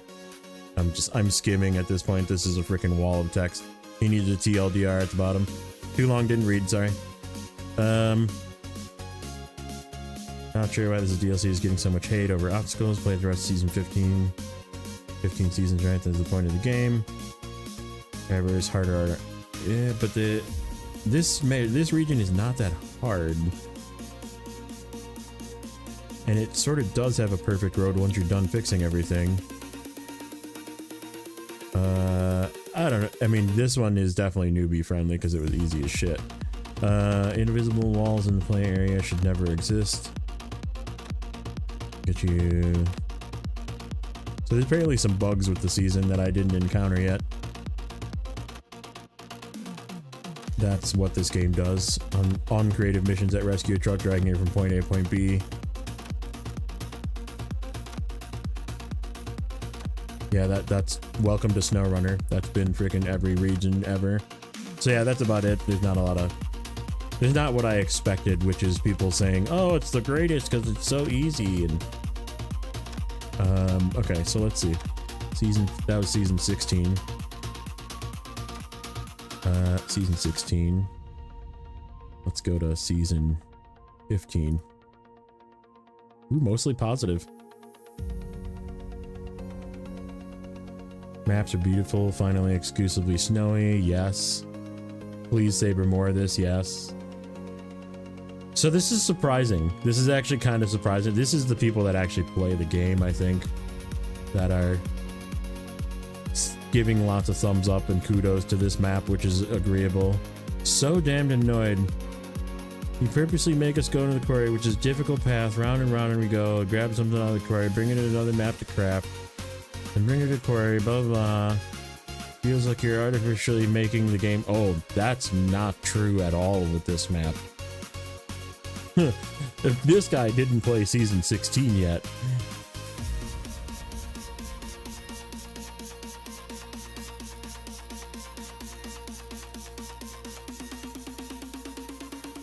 I'm skimming at this point. This is a freaking wall of text. He needed a TLDR at the bottom. Too long, didn't read, sorry. Not sure why this DLC is getting so much hate over obstacles. Played the rest of season 15. 15 seasons, right? That's the point of the game. Ever is harder. Yeah, but this region is not that hard. And it sort of does have a perfect road once you're done fixing everything. I don't know. I mean, this one is definitely newbie friendly because it was easy as shit. Invisible walls in the play area should never exist. Get you. So there's apparently some bugs with the season that I didn't encounter yet. That's what this game does. On creative missions that rescue a truck dragging it from point A to point B. Yeah, that's welcome to Snowrunner. That's been freaking every region ever. So yeah, that's about it. There's not what I expected, which is people saying, oh, it's the greatest because it's so easy. And okay, so let's see. That was season 16. Season 16. Let's go to season 15. Ooh, mostly positive. Maps are beautiful, finally exclusively snowy, yes. Please saber more of this, yes. So this is surprising. This is actually kind of surprising. This is the people that actually play the game, I think, that are giving lots of thumbs up and kudos to this map, which is agreeable. So damned annoyed. You purposely make us go to the quarry, which is a difficult path, round and we go, grab something out of the quarry, bring it to another map to craft, and bring it to the quarry, blah blah blah. Feels like you're artificially making the game. Oh, that's not true at all with this map. If this guy didn't play season 16 yet.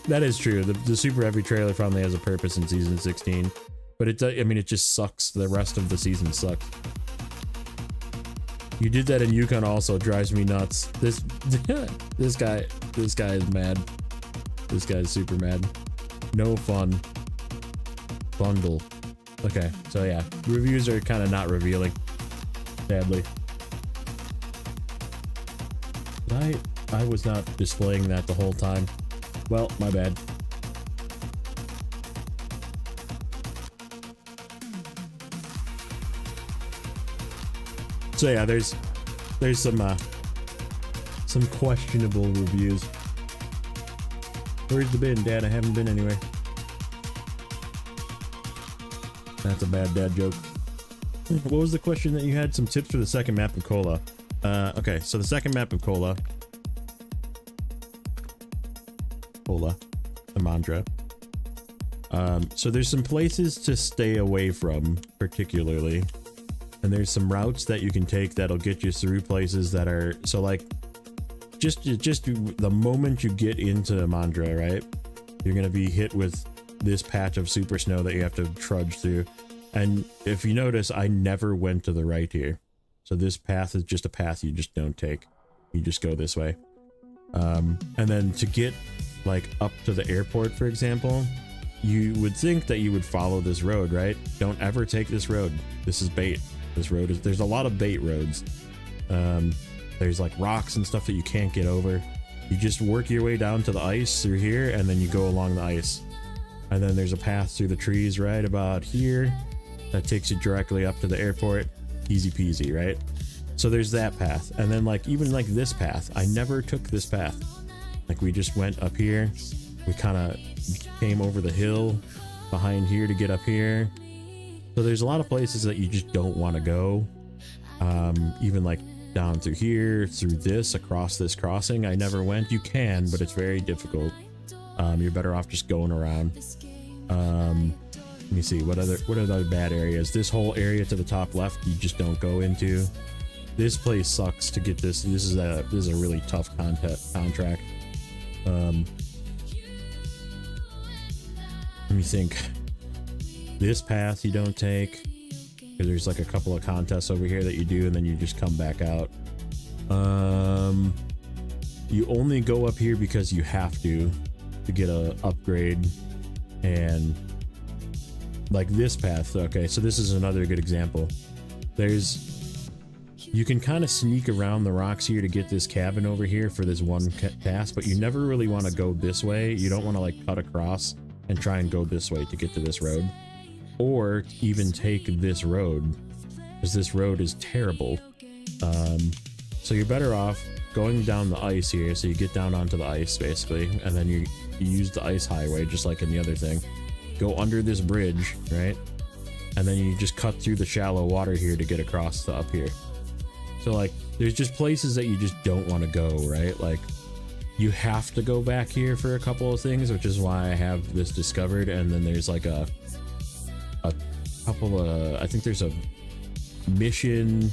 That is true. The super heavy trailer finally has a purpose in season 16, but I mean, it just sucks. The rest of the season sucks. You did that in Yukon also, drives me nuts. This guy is mad. This guy is super mad. No fun. Bundle. Okay, so yeah, reviews are kind of not revealing, sadly. I was not displaying that the whole time. Well, my bad. So yeah, there's some questionable reviews. Where's the bin, Dad? I haven't been anywhere. That's a bad dad joke. What was the question that you had? Some tips for the second map of Cola. Okay, so the second map of Cola, the Mandra. So there's some places to stay away from, particularly, and there's some routes that you can take that'll get you through places that are so like just the moment you get into Mandra, right, you're gonna be hit with this patch of super snow that you have to trudge through. And if you notice, I never went to the right here, so this path is just a path you just don't take. You just go this way. And then to get like up to the airport, for example, you would think that you would follow this road, right? Don't ever take this road. This is bait. This road is, there's a lot of bait roads. There's like rocks and stuff that you can't get over. You just work your way down to the ice through here, and then you go along the ice. And then there's a path through the trees right about here that takes you directly up to the airport. Easy peasy, right? So there's that path. And then like even like this path, I never took this path. Like we just went up here, we kind of came over the hill behind here to get up here. So there's a lot of places that you just don't want to go. Even like down through here, through this, across this crossing, I never went. You can, but it's very difficult. You're better off just going around. Let me see, what other bad areas? This whole area to the top left, you just don't go into. This place sucks to get this. This is a really tough contract. Let me think. This path you don't take, because there's like a couple of contests over here that you do, and then you just come back out. You only go up here because you have to get a upgrade. And like this path, okay, so this is another good example. You can kind of sneak around the rocks here to get this cabin over here for this one task, but you never really want to go this way. You don't want to like cut across and try and go this way to get to this road, or even take this road, because this road is terrible. So you're better off going down the ice here, so you get down onto the ice basically, and then you use the ice highway just like in the other thing. Go under this bridge, right? And then you just cut through the shallow water here to get across to up here. So like there's just places that you just don't want to go, right? Like you have to go back here for a couple of things, which is why I have this discovered. And then there's like a couple of, I think there's a mission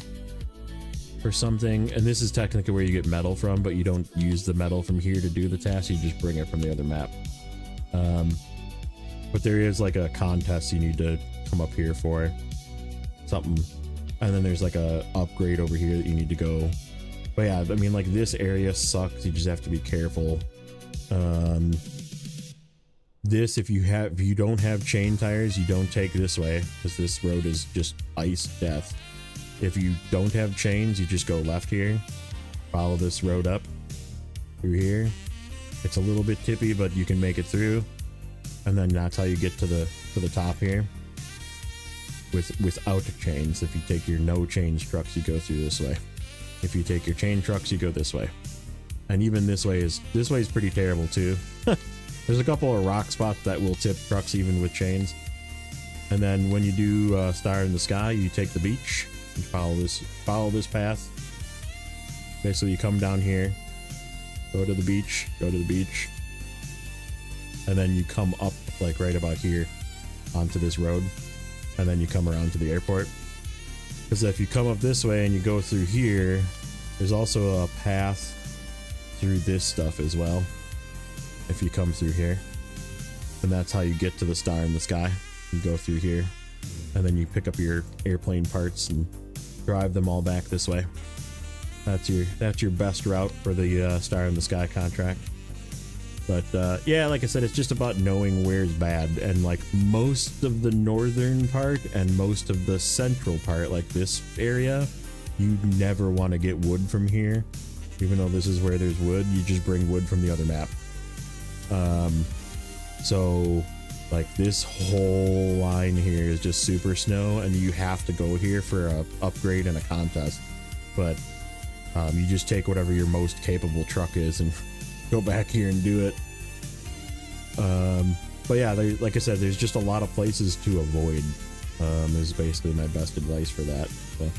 or something, and this is technically where you get metal from, but you don't use the metal from here to do the task, you just bring it from the other map. But there is like a contest you need to come up here for something, and then there's like a upgrade over here that you need to go. But yeah, I mean, like this area sucks. You just have to be careful. This, if you don't have chain tires, you don't take this way, because this road is just ice death. If you don't have chains, you just go left here, follow this road up through here. It's a little bit tippy, but you can make it through, and then that's how you get to the top here without chains. If you take your no chains trucks, you go through this way. If you take your chain trucks, you go this way. And even this way is pretty terrible too. There's a couple of rock spots that will tip trucks even with chains. And then when you do Star in the Sky, you take the beach and follow this path. Basically, you come down here, go to the beach, and then you come up like right about here onto this road, and then you come around to the airport. Because if you come up this way and you go through here, there's also a path through this stuff as well. If you come through here, and that's how you get to the star in the sky. You go through here, and then you pick up your airplane parts and drive them all back this way. That's your best route for the star in the sky contract. But yeah, like I said, it's just about knowing where's bad, and like most of the northern part and most of the central part, like this area, you never want to get wood from here. Even though this is where there's wood, you just bring wood from the other map. So like this whole line here is just super snow, and you have to go here for a upgrade and a contest. But you just take whatever your most capable truck is and go back here and do it. But yeah, like I said, there's just a lot of places to avoid, is basically my best advice for that. So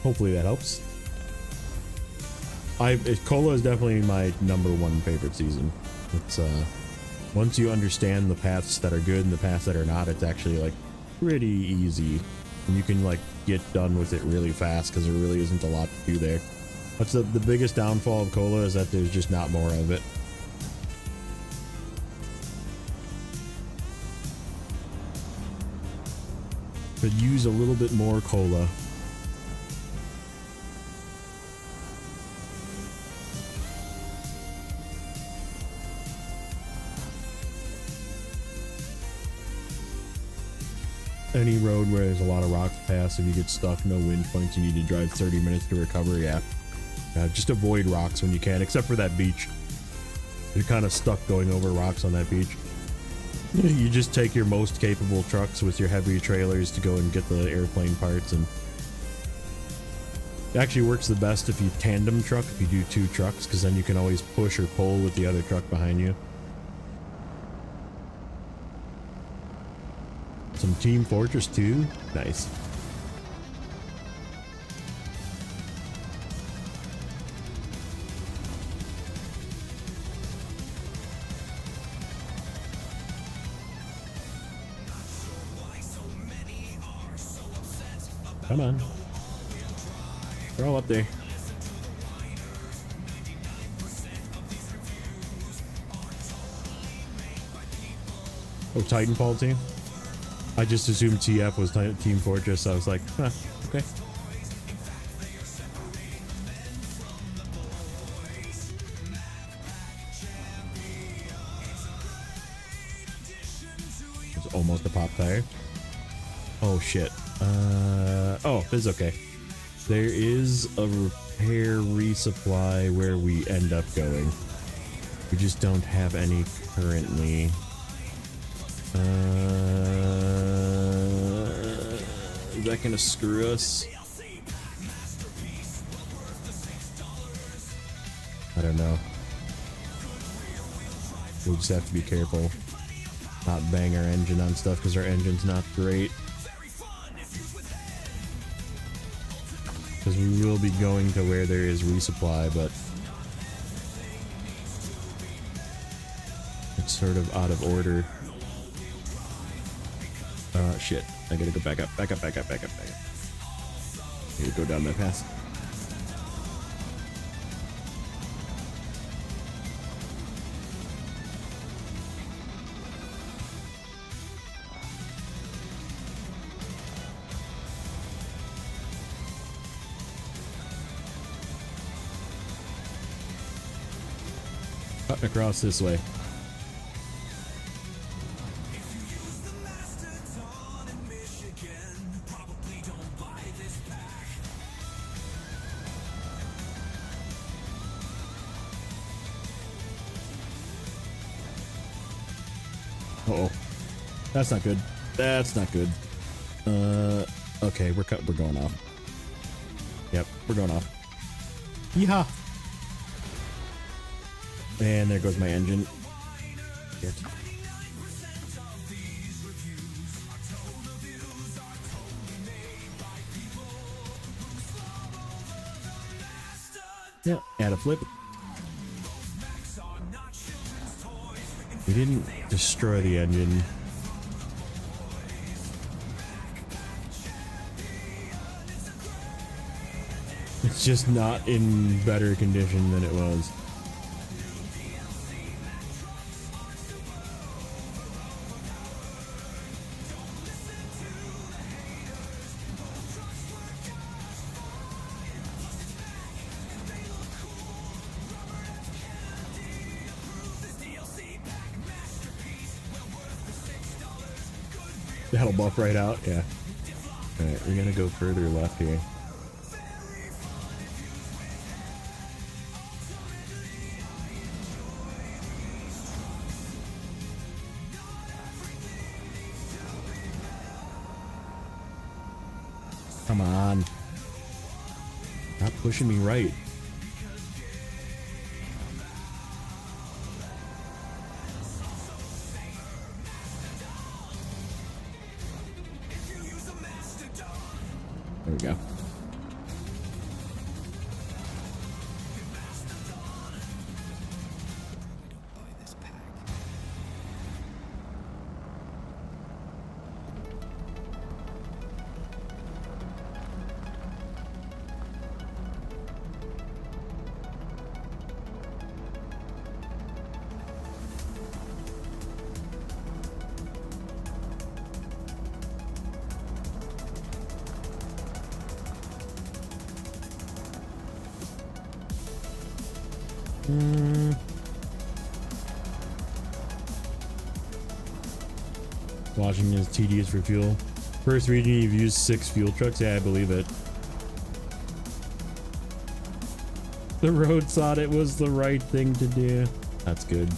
hopefully that helps. Cola is definitely my #1 favorite season. It's once you understand the paths that are good and the paths that are not, it's actually like pretty easy, and you can like get done with it really fast because there really isn't a lot to do there. That's the biggest downfall of Cola, is that there's just not more of it. Could use a little bit more Cola. Any road where there's a lot of rocks pass, if you get stuck, no wind points, you need to drive 30 minutes to recover, yeah. Just avoid rocks when you can, except for that beach. You're kind of stuck going over rocks on that beach. You just take your most capable trucks with your heavy trailers to go and get the airplane parts, and it actually works the best if you tandem truck, if you do 2 trucks, because then you can always push or pull with the other truck behind you. Some Team Fortress 2? Nice. Come on. They're all up there. Oh, Titanfall team? I just assumed TF was Team Fortress, so I was like, huh, okay. It's almost a pop tire. Oh shit. Oh, this is okay. There is a repair resupply where we end up going. We just don't have any currently. Is that gonna screw us? I don't know. We'll just have to be careful. Not bang our engine on stuff, because our engine's not great. Because we will be going to where there is resupply, but it's sort of out of order. Shit. I gotta go back up. I need to go down that path. Cutting across this way. Uh-oh. That's not good. That's not good. Okay, we're going off. Yep, we're going off. Yeehaw! And there goes my engine. Shit. Yeah, add a flip. We didn't destroy the engine. It's just not in better condition than it was. That'll buff right out, yeah. Alright, we're gonna go further left here. Come on. Not pushing me right. There we go. Washington is tedious for fuel. First region you've used 6 fuel trucks? Yeah, I believe it. The road thought it was the right thing to do. That's good.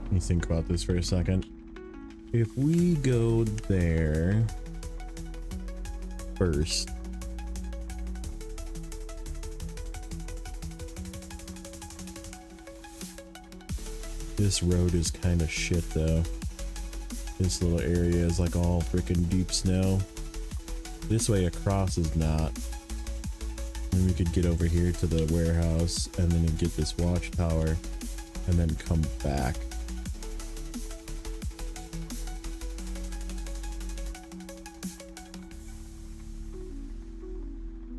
Let me think about this for a second. If we go there first, this road is kind of shit though. This little area is like all freaking deep snow. This way across is not. And we could get over here to the warehouse and then get this watchtower and then come back.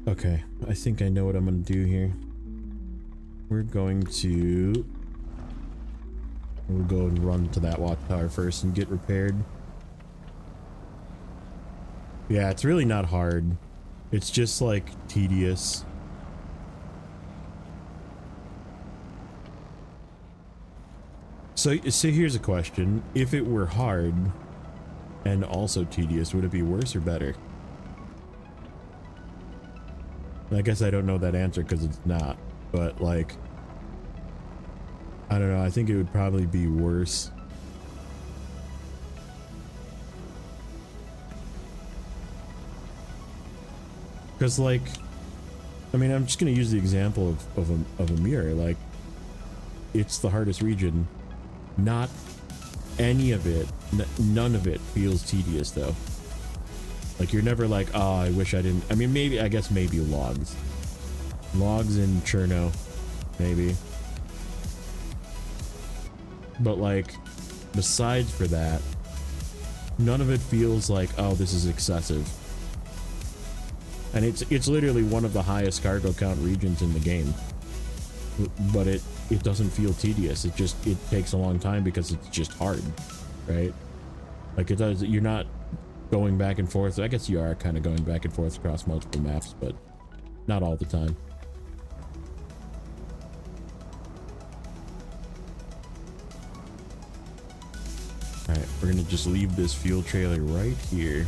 Okay, I think I know what I'm going to do here. We'll go and run to that watchtower first and get repaired. Yeah, it's really not hard. It's just like tedious. So here's a question. If it were hard and also tedious, would it be worse or better? I guess I don't know that answer because it's not, but like, I don't know. I think it would probably be worse. Because like, I mean, I'm just going to use the example of a mirror. Like, it's the hardest region. Not any of it, none of it feels tedious though. Like, you're never like, oh, I wish I didn't. I mean, maybe, I guess maybe logs. Logs in Cherno, maybe. But like, besides for that, none of it feels like, oh, this is excessive. And it's literally one of the highest cargo count regions in the game. But it doesn't feel tedious. It takes a long time because it's just hard, right? Like, it does, you're not going back and forth. I guess you are kind of going back and forth across multiple maps, but not all the time. All right, we're gonna just leave this fuel trailer right here.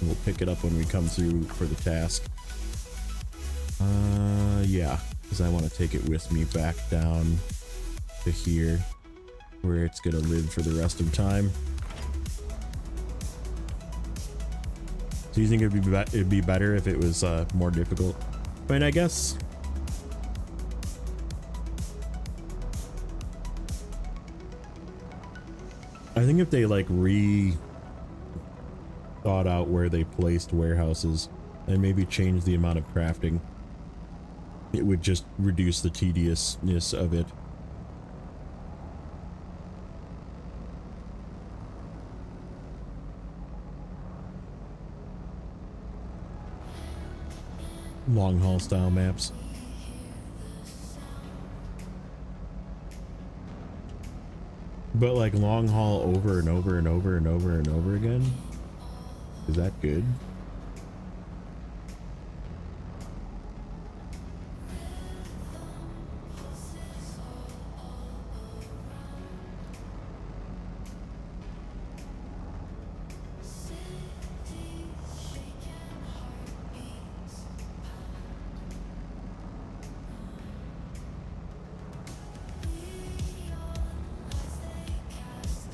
And we'll pick it up when we come through for the task. Yeah, because I want to take it with me back down to here, where it's gonna live for the rest of time. So you think it'd be better if it was more difficult? I mean, I guess. I think if they like thought out where they placed warehouses and maybe change the amount of crafting, it would just reduce the tediousness of it. Long haul style maps. But like long haul over and over and over and over and over again? Is that good?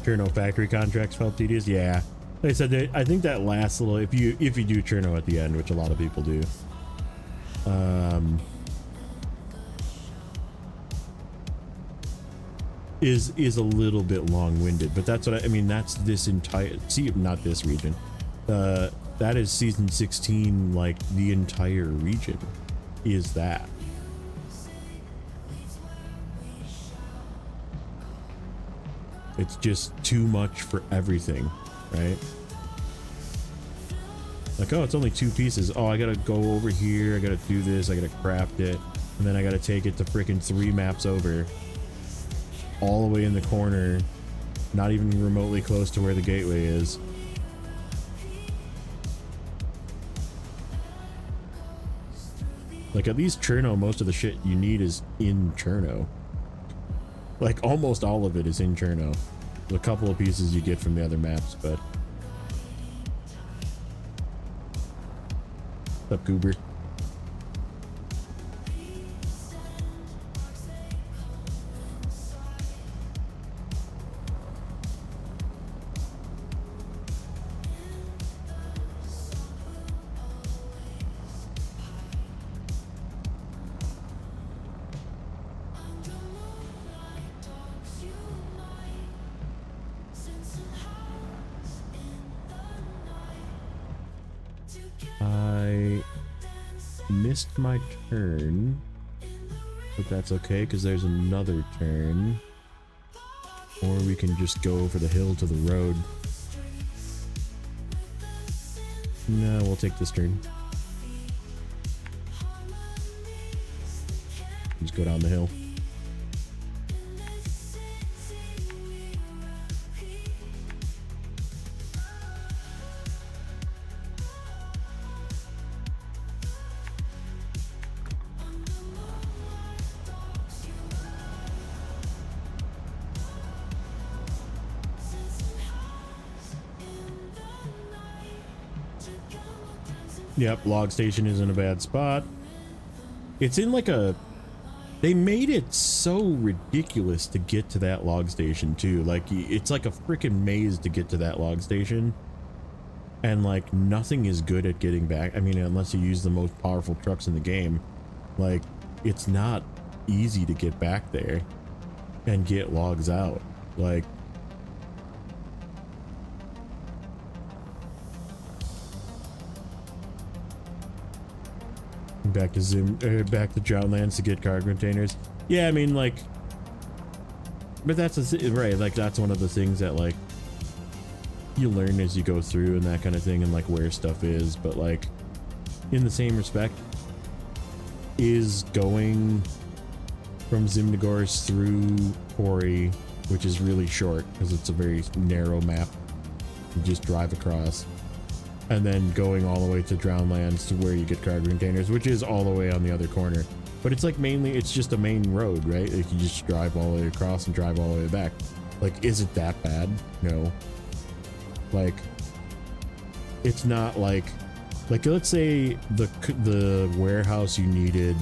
Cherno factory contracts felt tedious. Yeah, like I said, I think that last little, if you do Cherno at the end, which a lot of people do, is a little bit long-winded. But that's what I mean. That's this entire, see, not this region. That is season 16. Like the entire region is that. It's just too much for everything, right? Like, oh, it's only 2 pieces. Oh, I gotta go over here. I gotta do this. I gotta craft it. And then I gotta take it to freaking 3 maps over. All the way in the corner. Not even remotely close to where the gateway is. Like, at least Cherno, most of the shit you need is in Cherno. Like, almost all of it is in Cherno. A couple of pieces you get from the other maps, but... What's up, Goober? I missed my turn, but that's okay because there's another turn. Or we can just go over the hill to the road. No, we'll take this turn. Just go down the hill. Yep, log station is in a bad spot. It's in like a... They made it so ridiculous to get to that log station too. Like, it's like a freaking maze to get to that log station. And like, nothing is good at getting back. I mean, unless you use the most powerful trucks in the game. Like, it's not easy to get back there and get logs out. Like... Back to Drownlands to get cargo containers. Yeah, I mean, like, but that's right. Like, that's one of the things that like you learn as you go through and that kind of thing, and like where stuff is. But like, in the same respect, is going from Zimnegorsk through Quarry, which is really short because it's a very narrow map. You just drive across. And then going all the way to Drownlands to where you get cargo containers, which is all the way on the other corner. But it's like mainly, it's just a main road, right? Like you just drive all the way across and drive all the way back. Like, is it that bad? No. Like, it's not like let's say the warehouse you needed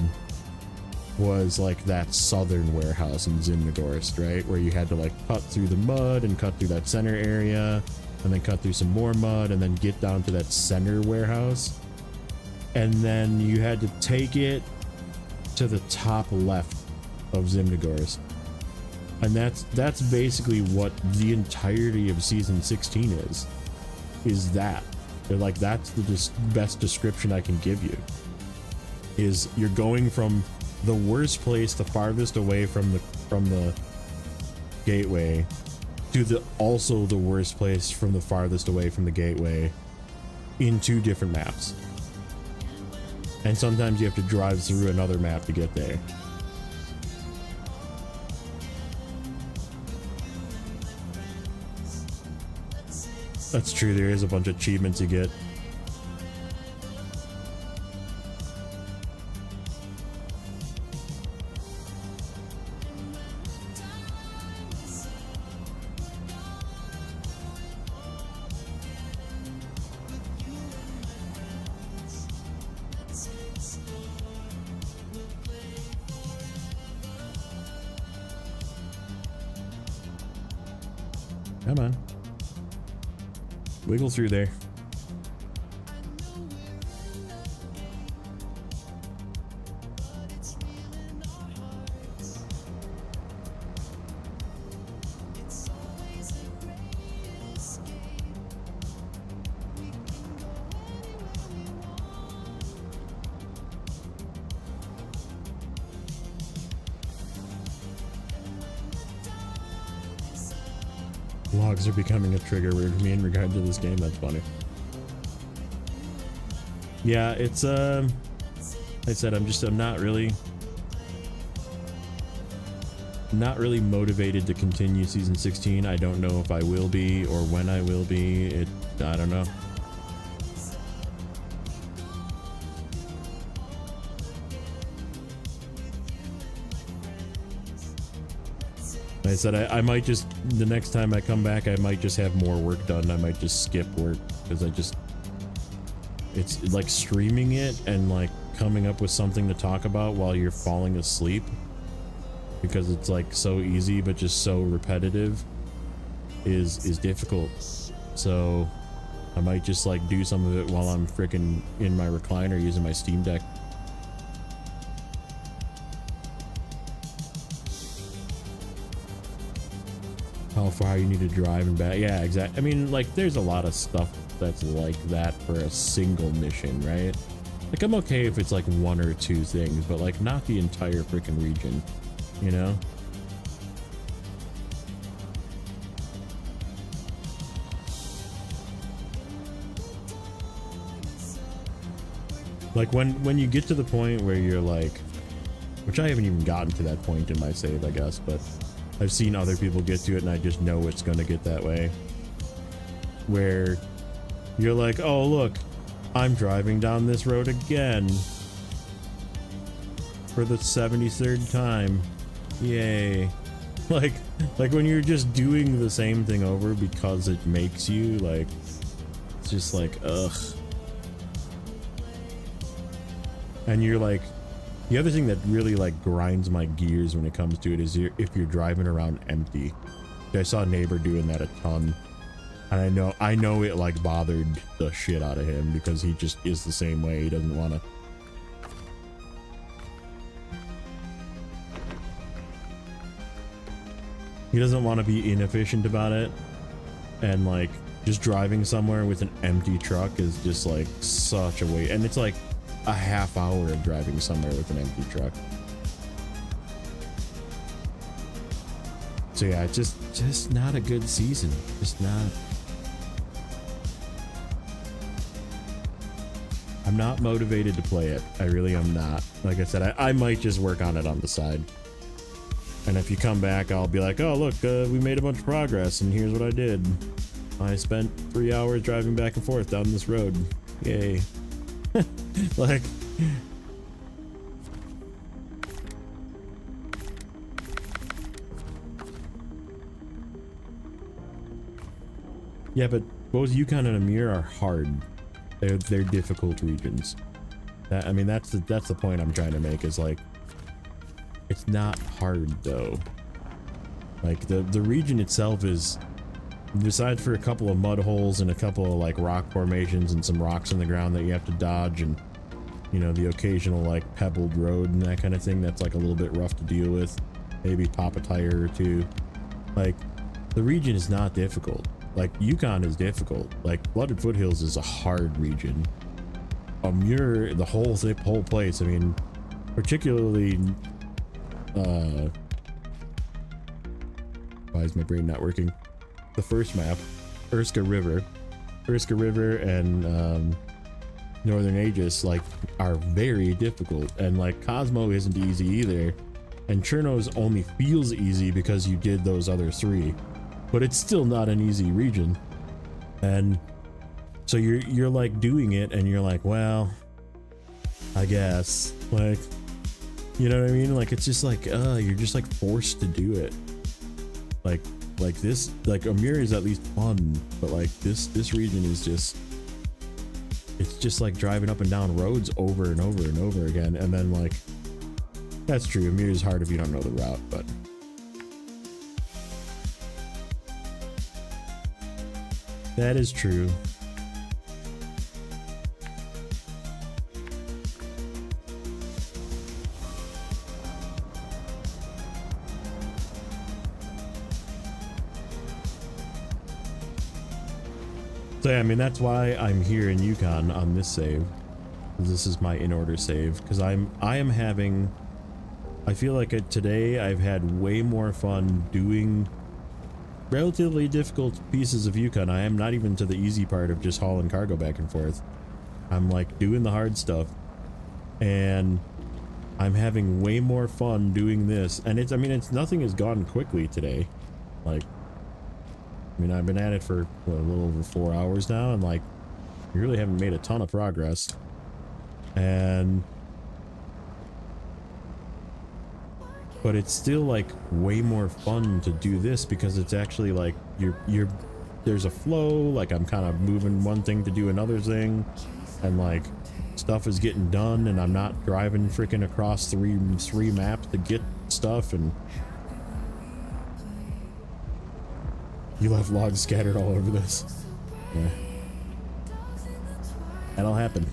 was like that southern warehouse in Zimnegorsk, right? Where you had to like cut through the mud and cut through that center area and then cut through some more mud and then get down to that center warehouse. And then you had to take it to the top left of Zimnegorsk. And that's basically what the entirety of season 16 is that. They're like, that's the best description I can give you. Is you're going from the worst place, the farthest away from the gateway, to also the worst place from the farthest away from the gateway, in 2 different maps. And sometimes you have to drive through another map to get there. That's true, there is a bunch of achievements you get. Come on. Wiggle through there. Logs are becoming a trigger word for me in regard to this game. That's funny. Yeah, it's like I said, I'm not really motivated to continue season 16. I don't know if I will be or when I will be. I don't know. Like I said, I might just, the next time I come back, I might just have more work done. I might just skip work because it's like streaming it and like coming up with something to talk about while you're falling asleep, because it's like so easy but just so repetitive is difficult. So I might just like do some of it while I'm freaking in my recliner using my Steam Deck. How far you need to drive and back. Yeah, exactly. I mean, like, there's a lot of stuff that's like that for a single mission, right? Like, I'm okay if it's like 1 or 2 things, but like not the entire freaking region, you know? Like when you get to the point where you're like, which I haven't even gotten to that point in my save, I guess, but I've seen other people get to it and I just know it's gonna get that way. Where you're like, oh look, I'm driving down this road again for the 73rd time. Yay. Like when you're just doing the same thing over because it makes you, like, it's just like, ugh. And you're like, the other thing that really like grinds my gears when it comes to it is if you're driving around empty. I saw a neighbor doing that a ton, and I know it like bothered the shit out of him because he just is the same way. He doesn't want to. He doesn't want to be inefficient about it, and like just driving somewhere with an empty truck is just like such a waste. And it's like a half hour of driving somewhere with an empty truck. So yeah, just not a good season. Just not. I'm not motivated to play it. I really am not. Like I said, I might just work on it on the side. And if you come back, I'll be like, oh look, we made a bunch of progress and here's what I did. I spent 3 hours driving back and forth down this road. Yay. Like, Yeah, but both Yukon and Amir are hard. They're difficult regions. I mean, that's the point I'm trying to make, is like, it's not hard though. Like the region itself is, besides for a couple of mud holes and a couple of like rock formations and some rocks in the ground that you have to dodge, and you know, the occasional like pebbled road and that kind of thing that's like a little bit rough to deal with, maybe pop a tire or two. Like, the region is not difficult. Like, Yukon is difficult. Like, Flooded Foothills is a hard region. Amur, the whole place, I mean, particularly why is my brain not working? The first map, Urska River and Northern Aegis, like, are very difficult, and like Cosmo isn't easy either, and Cherno's only feels easy because you did those other three, but it's still not an easy region. And so you're like doing it and you're like, well, I guess, like, you know what I mean? Like, it's just like, you're just like forced to do it. Like this, like Amir is at least fun, but like this region is just, it's just like driving up and down roads over and over and over again. And then like, that's true, Amir is hard if you don't know the route, but that is true. So yeah, I mean, that's why I'm here in Yukon on this save. This is my in-order save, because I am having, I feel like today I've had way more fun doing relatively difficult pieces of Yukon. I am not even to the easy part of just hauling cargo back and forth. I'm like doing the hard stuff, and I'm having way more fun doing this. And it's, I mean, it's, nothing has gone quickly today. Like, I mean, I've been at it for what, a little over 4 hours now, and like, we really haven't made a ton of progress. And but it's still like way more fun to do this, because it's actually like you're there's a flow, like I'm kind of moving one thing to do another thing, and like stuff is getting done, and I'm not driving freaking across three maps to get stuff. And you left logs scattered all over this. Yeah. That'll happen.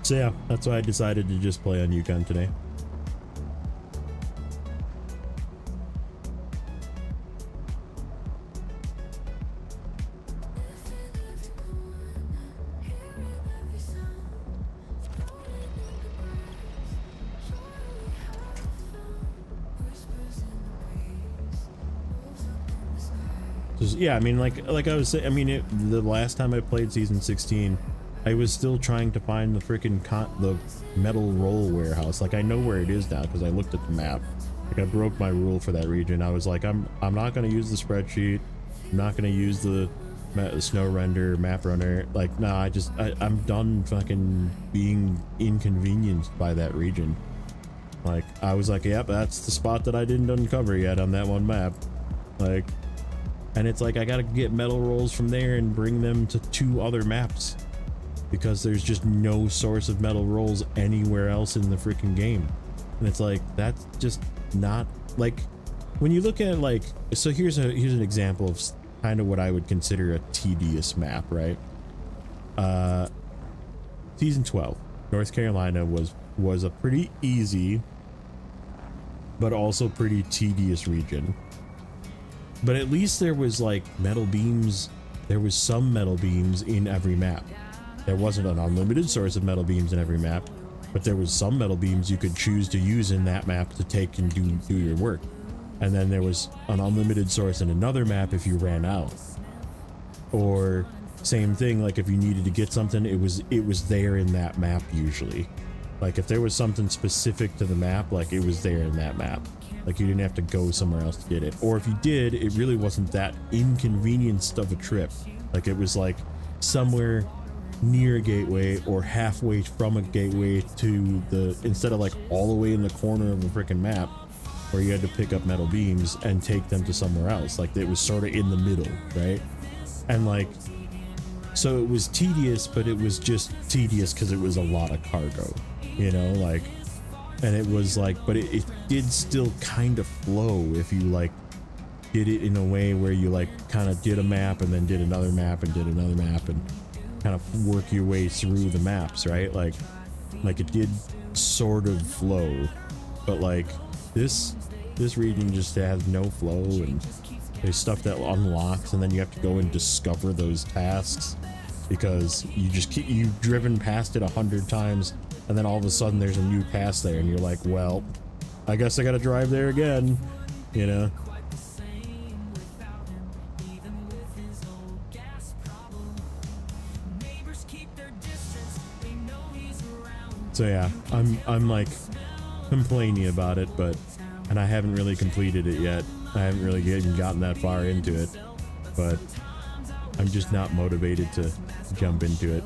So yeah, that's why I decided to just play on Yukon today. Just, yeah, I mean, like I was saying, I mean, the last time I played season 16, I was still trying to find the freaking the metal roll warehouse. Like, I know where it is now because I looked at the map. Like, I broke my rule for that region. I was like, I'm not going to use the spreadsheet. I'm not going to use the Snowrunner, map runner. Like, nah, I'm done fucking being inconvenienced by that region. Like, I was like, yep, that's the spot that I didn't uncover yet on that one map. Like, and it's like, I gotta get metal rolls from there and bring them to 2 other maps, because there's just no source of metal rolls anywhere else in the freaking game. And it's like, that's just not, like, when you look at, like, so here's an example of kind of what I would consider a tedious map, right? Season 12, North Carolina was a pretty easy but also pretty tedious region. But at least there was like metal beams, there was some metal beams in every map. There wasn't an unlimited source of metal beams in every map, but there was some metal beams you could choose to use in that map to take and do your work. And then there was an unlimited source in another map if you ran out. Or same thing, like if you needed to get something, it was there in that map usually. Like if there was something specific to the map, like it was there in that map. Like you didn't have to go somewhere else to get it. Or if you did, it really wasn't that inconvenienced of a trip. Like it was like somewhere near a gateway or halfway from a gateway to the, instead of like all the way in the corner of the freaking map where you had to pick up metal beams and take them to somewhere else. Like it was sort of in the middle, right? And like, so it was tedious, but it was just tedious because it was a lot of cargo, you know, like, and it was like, but it did still kind of flow if you like did it in a way where you like kind of did a map and then did another map and did another map and kind of work your way through the maps, right? Like it did sort of flow, but like this region just has no flow, and there's stuff that unlocks and then you have to go and discover those tasks because you've driven past it 100 times and then all of a sudden there's a new task there and you're like, well, I guess I gotta drive there again, you know? So yeah, I'm like complaining about it, and I haven't really completed it yet. I haven't really even gotten that far into it, but I'm just not motivated to jump into it.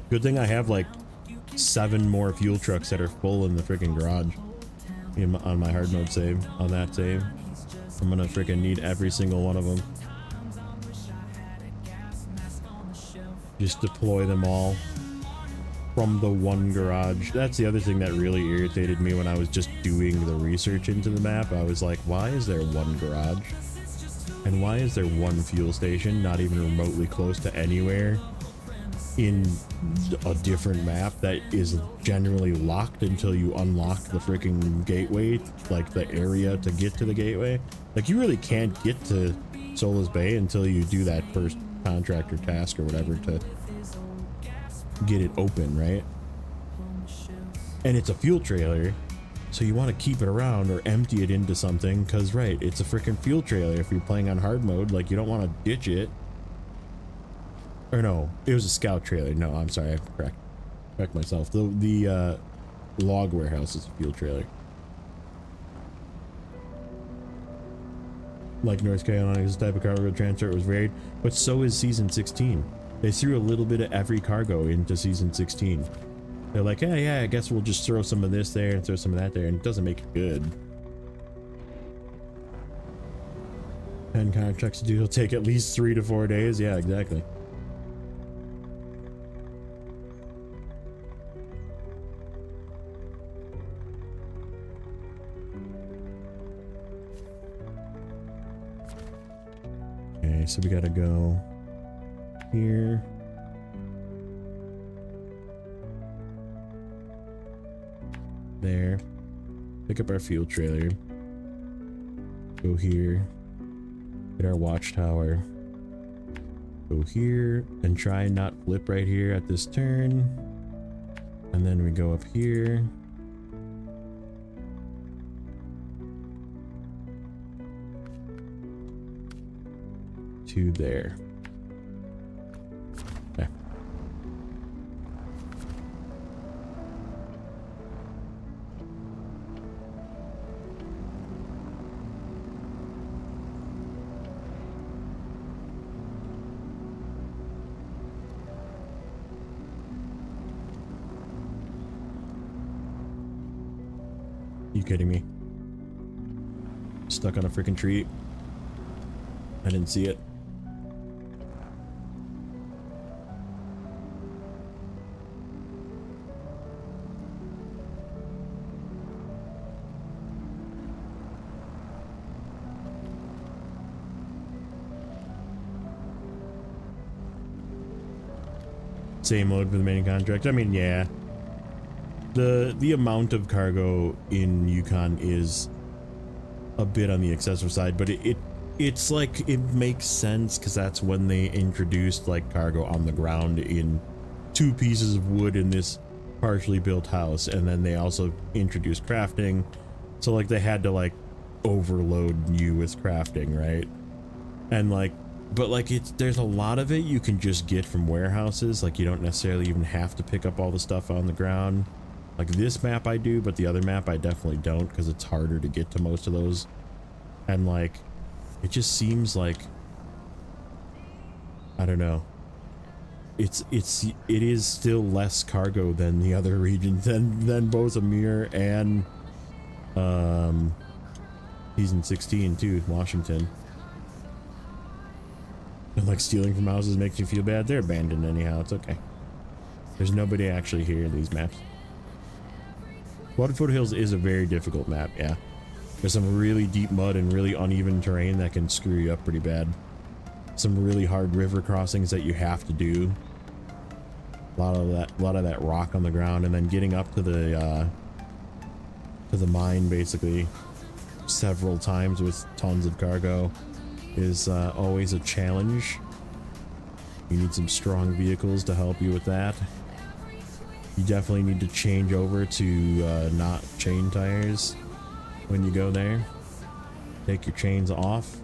Good thing I have like 7 more fuel trucks that are full in the freaking garage on my hard mode save, on that save. I'm gonna freaking need every single one of them. Just deploy them all from the one garage. That's the other thing that really irritated me when I was just doing the research into the map. I was like, why is there one garage? And why is there one fuel station, not even remotely close to anywhere in a different map that is generally locked until you unlock the freaking gateway, like the area to get to the gateway? Like you really can't get to Solace Bay until you do that first contract or task or whatever to get it open, right? And it's a fuel trailer, so you want to keep it around or empty it into something, because right, it's a freaking fuel trailer. If you're playing on hard mode, like you don't want to ditch it. Or no, it was a scout trailer. No, I'm sorry, I have to correct myself. The log warehouse is a fuel trailer. Like North Carolina, this type of cargo transfer was varied, but so is season 16. They threw a little bit of every cargo into season 16. They're like, hey, yeah, I guess we'll just throw some of this there and throw some of that there, and it doesn't make it good. 10 contracts to do, it'll take at least 3 to 4 days. Yeah, exactly. Okay, so we gotta go here. There. Pick up our fuel trailer. Go here. Get our watchtower. Go here and try and not flip right here at this turn. And then we go up here. To there. Okay. You kidding me? Stuck on a freaking tree. I didn't see it. Same load for the main contract. I mean, yeah. The amount of cargo in Yukon is a bit on the excessive side, but it's like it makes sense because that's when they introduced like cargo on the ground in 2 pieces of wood in this partially built house, and then they also introduced crafting. So like they had to like overload you with crafting, right? And like, but like there's a lot of it you can just get from warehouses. Like you don't necessarily even have to pick up all the stuff on the ground. Like this map I do, but the other map I definitely don't, because it's harder to get to most of those. And like, it just seems like, I don't know. It is still less cargo than the other regions, than both Amir and season 16 too, Washington. And like stealing from houses makes you feel bad. They're abandoned anyhow. It's okay. There's nobody actually here in these maps. Water Foothills is a very difficult map. Yeah, there's some really deep mud and really uneven terrain that can screw you up pretty bad. Some really hard river crossings that you have to do. A lot of that rock on the ground, and then getting up to the mine basically several times with tons of cargo is always a challenge. You need some strong vehicles to help you with that. You definitely need to change over to not chain tires when you go there. Take your chains off.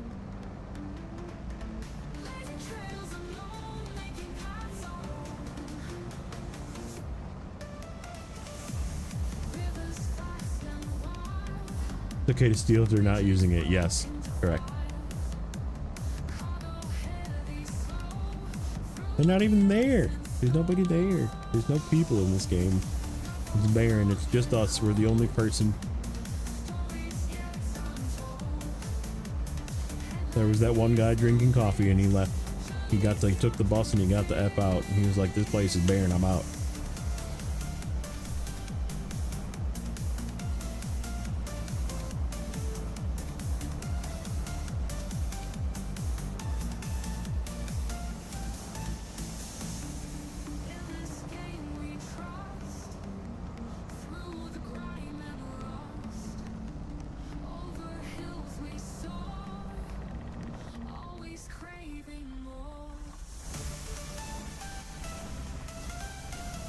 It's okay to steal if they're not using it. Yes, correct. They're not even there. There's nobody there. There's no people in this game. It's barren. It's just us. We're the only person. There was that one guy drinking coffee and he left. He took the bus and he got the F out. And he was like, this place is barren. I'm out.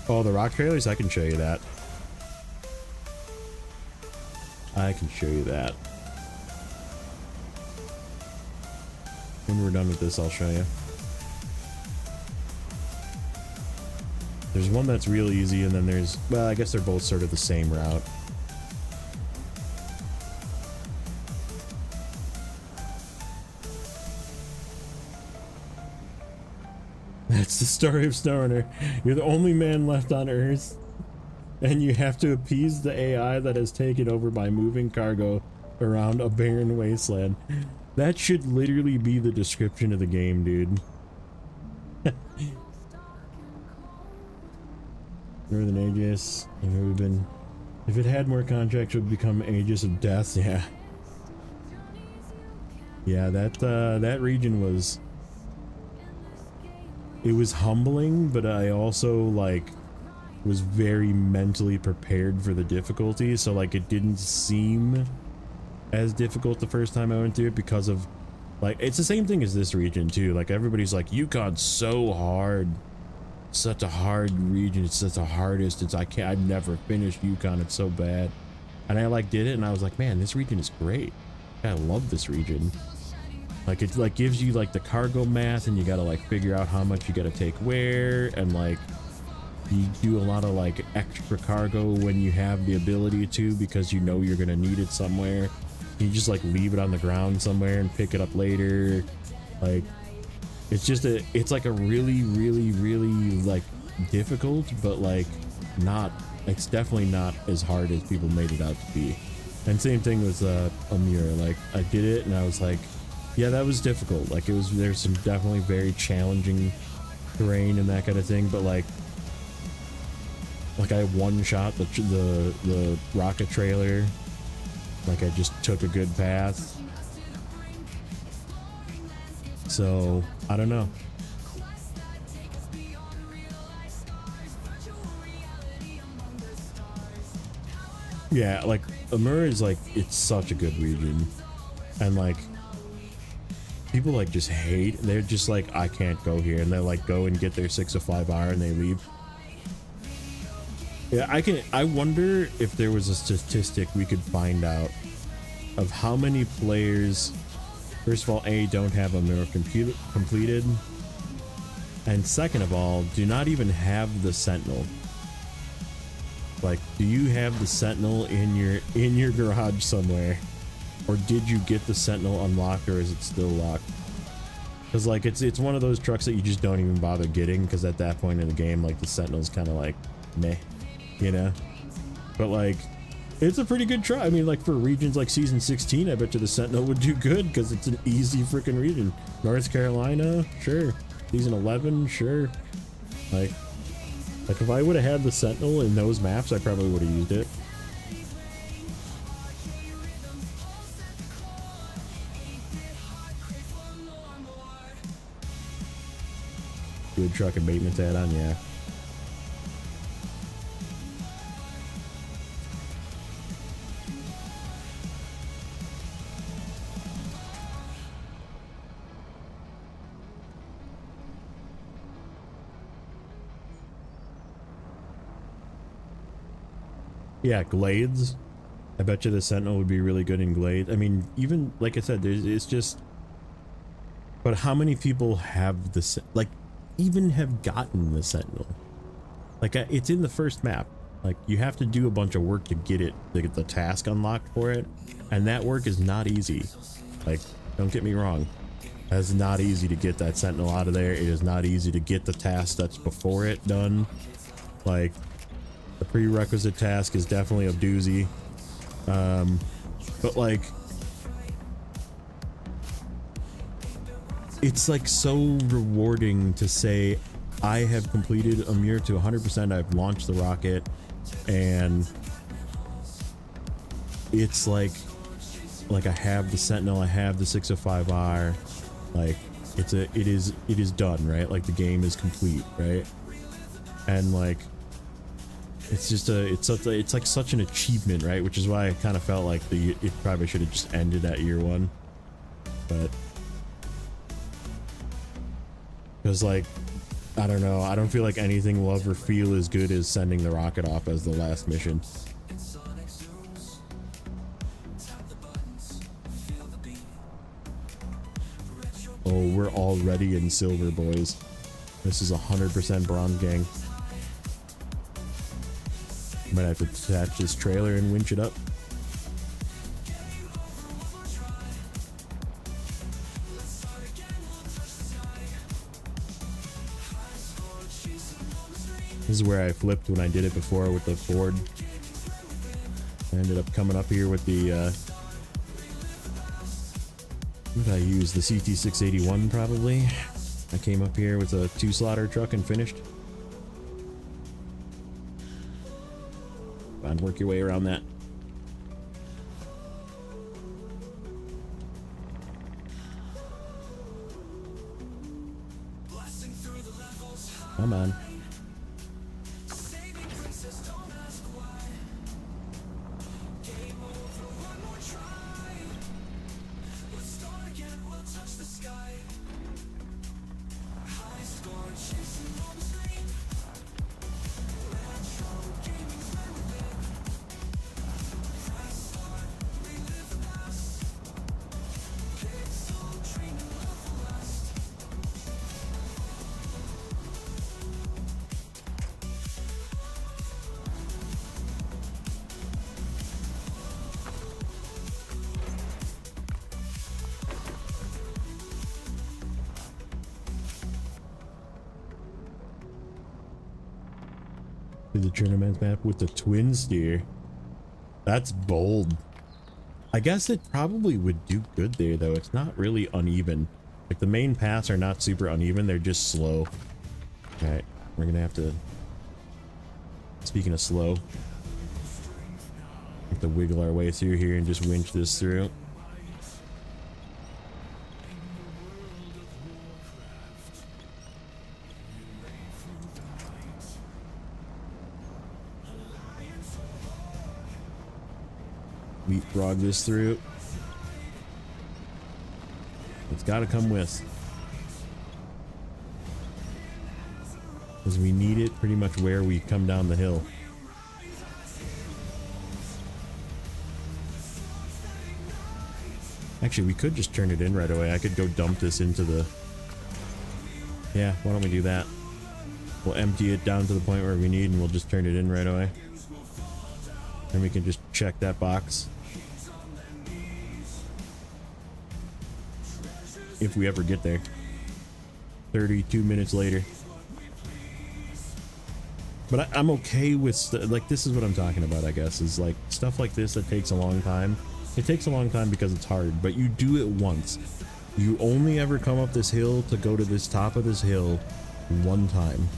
Oh, the rock trailers? I can show you that. I can show you that. When we're done with this, I'll show you. There's one that's real easy, and then there's, well, I guess they're both sort of the same route. That's the story of Snowrunner. You're the only man left on Earth, and you have to appease the AI that has taken over by moving cargo around a barren wasteland. That should literally be the description of the game, dude. Northern Aegis. If it had more contracts, it would become Aegis of Death. Yeah. Yeah, that region was... It was humbling, but I also like was very mentally prepared for the difficulty, so like it didn't seem as difficult the first time I went through it, because of like, it's the same thing as this region too. Like everybody's like, Yukon's so hard, such a hard region, it's such the hardest, I've never finished Yukon, it's so bad. And I like did it and I was like, man, this region is great. I love this region. Like it like gives you like the cargo math, and you gotta like figure out how much you gotta take where, and like you do a lot of like extra cargo when you have the ability to, because you know you're gonna need it somewhere. You just like leave it on the ground somewhere and pick it up later. Like it's just it's like a really like difficult, but like not, it's definitely not as hard as people made it out to be. And same thing with Amir. Like I did it and I was like, yeah, that was difficult. Like there's some definitely very challenging terrain and that kind of thing, but like I one shot the rocket trailer. Like I just took a good path. So I don't know. Yeah, like Amur is like, it's such a good region, and like people like just hate, they're just like, I can't go here, and they like go and get their 605 hour and they leave. Yeah, I wonder if there was a statistic we could find out of how many players First of all, A, don't have them completed. And second of all, do not even have the Sentinel. Like, do you have the Sentinel in your garage somewhere? Or did you get the Sentinel unlocked, or is it still locked? Because like it's one of those trucks that you just don't even bother getting, because at that point in the game, like, the Sentinel's kind of like meh, you know? But like, it's a pretty good truck. I mean, like, for regions like season 16, I bet you the Sentinel would do good, because it's an easy freaking region. North Carolina, sure. Season 11, sure. Like if I would have had the Sentinel in those maps, I probably would have used it. Good truck and maintenance add-on, yeah. Yeah, Glades. I bet you the Sentinel would be really good in Glades. I mean, even like I said, it's just. But how many people have the like, even have gotten the Sentinel? Like, it's in the first map. Like, you have to do a bunch of work to get it, to get the task unlocked for it, and that work is not easy. Like, don't get me wrong, it's not easy to get that Sentinel out of there. It is not easy to get the task that's before it done. Like, the prerequisite task is definitely a doozy. But like, it's like so rewarding to say, I have completed Amir to 100%. I've launched the rocket, and it's like I have the Sentinel, I have the 605R. Like, it is done, right? Like, the game is complete, right? And like, it's just it's like such an achievement, right? Which is why I kind of felt like it probably should have just ended at year 1, but because, like, I don't know, I don't feel like anything will ever feel as good as sending the rocket off as the last mission. Oh, we're already in silver, boys. This is 100% bronze gang. Might have to attach this trailer and winch it up. This is where I flipped when I did it before with the Ford. I ended up coming up here with the what did I use? The CT681 probably. I came up here with a 2-slaughter truck and finished. Fine, work your way around that. Come on. The tournament map with the twin steer. That's bold. I guess it probably would do good there, though. It's not really uneven. Like, the main paths are not super uneven, they're just slow. Alright, we're gonna have to, speaking of slow, have to wiggle our way through here and just winch this through. Leapfrog this through. It's got to come with, because we need it pretty much where we come down the hill. Actually, we could just turn it in right away. I could go dump this into the... Yeah, why don't we do that? We'll empty it down to the point where we need, and we'll just turn it in right away. And we can just check that box. If we ever get there. 32 minutes later. But I'm okay with, like, this is what I'm talking about, I guess, is like stuff like this that takes a long time. It takes a long time because it's hard, but you do it once. You only ever come up this hill to go to this top of this hill one time.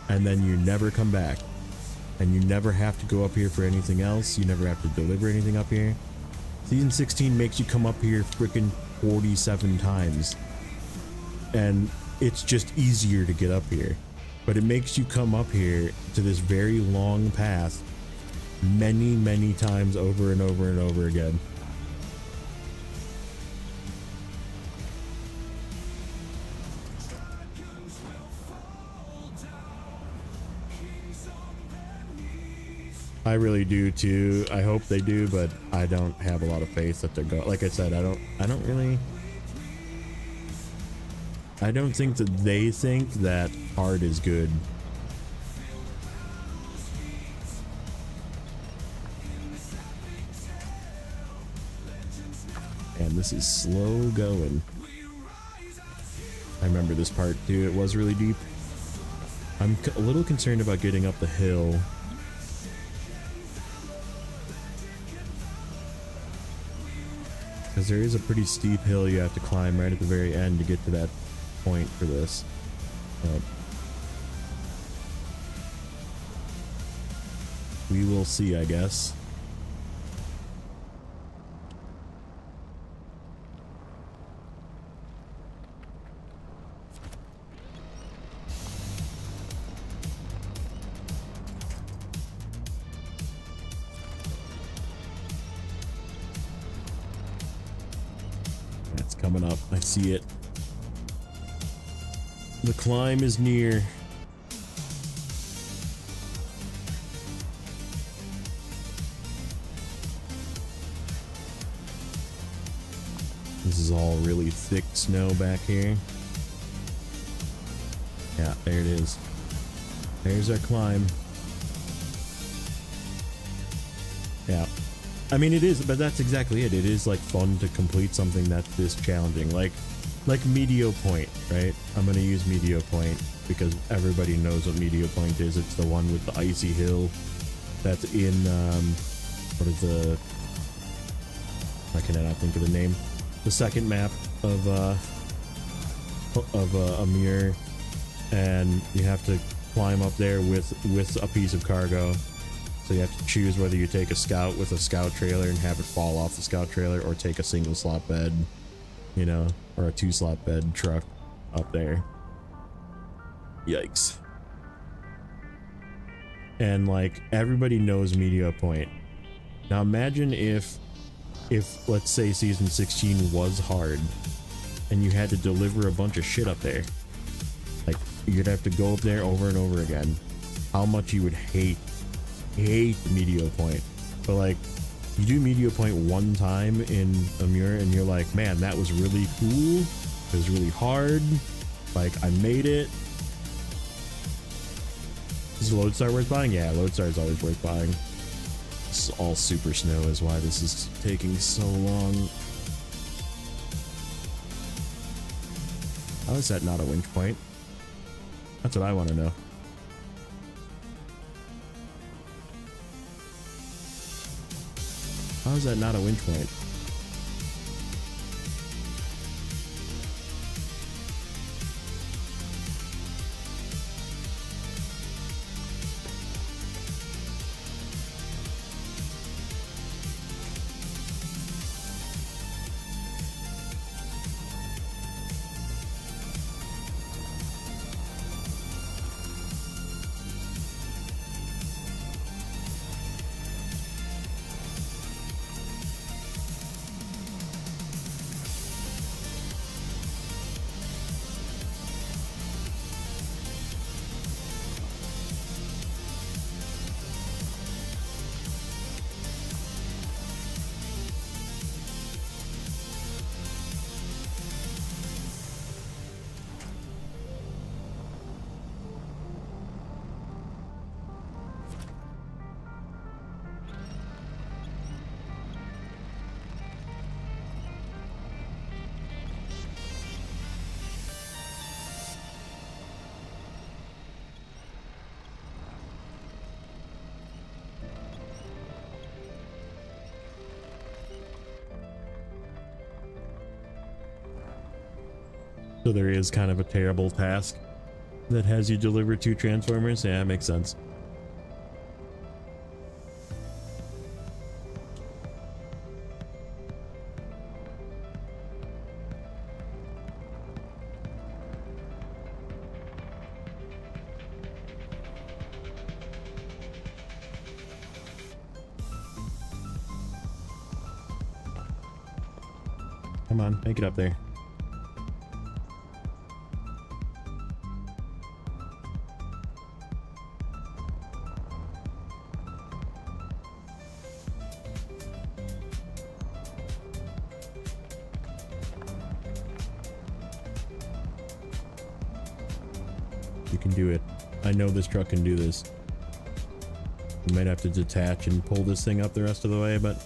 And then you never come back. And you never have to go up here for anything else. You never have to deliver anything up here. Season 16 makes you come up here freaking 47 times. And it's just easier to get up here. But it makes you come up here to this very long path many, many times over and over and over again. I really do too. I hope they do, but I don't have a lot of faith that they're going. Like I said, I don't think that they think that hard is good. And this is slow going. I remember this part too. It was really deep. I'm a little concerned about getting up the hill. Because there is a pretty steep hill you have to climb right at the very end to get to that point for this. We will see, I guess. That's coming up. I see it. The climb is near. This is all really thick snow back here. Yeah, there it is. There's our climb. Yeah. I mean, it is, but that's exactly it. It is like fun to complete something that's this challenging. Like Medio Point, right? I'm gonna use Medio Point because everybody knows what Medio Point is. It's the one with the icy hill that's in what is the, I cannot think of the name, the second map of Amir, and you have to climb up there with a piece of cargo. So you have to choose whether you take a scout with a scout trailer and have it fall off the scout trailer, or take a single slot bed, you know, or a 2-slot bed truck up there. Yikes. And like, everybody knows Medio Point. Now imagine if let's say season 16 was hard and you had to deliver a bunch of shit up there. Like, you'd have to go up there over and over again. How much you would hate Medio Point. But like, you do Medio Point one time in Amur and you're like, man, that was really cool. It was really hard. Like, I made it. Is Lodestar worth buying? Yeah, Lodestar is always worth buying. It's all super snow is why this is taking so long. How is that not a winch point? That's what I want to know. How is that not a winch point? So there is kind of a terrible task that has you deliver 2 transformers. Yeah, it makes sense. Come on, make it up there. You can do it. I know this truck can do this. You might have to detach and pull this thing up the rest of the way, but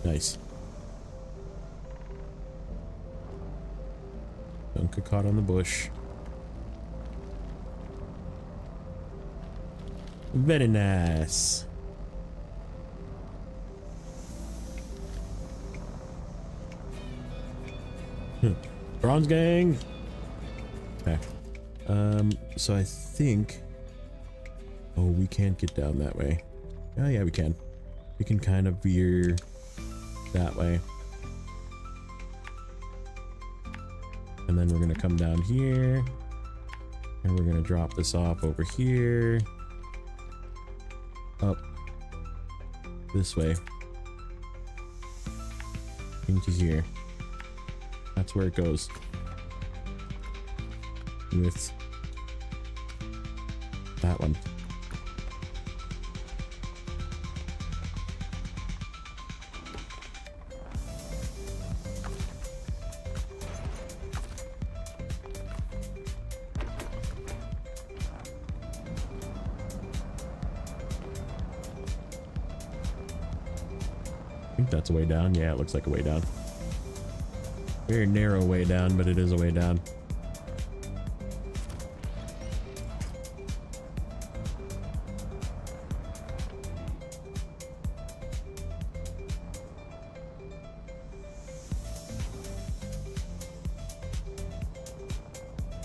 nice. Don't get caught on the bush. Very nice. Bronze gang. Okay. So I think. Oh, we can't get down that way. Oh yeah, we can. We can kind of veer that way. And then we're gonna come down here. And we're gonna drop this off over here. Up this way into here. That's where it goes with that one. I think that's a way down. Yeah, it looks like a way down. Very narrow way down, but it is a way down.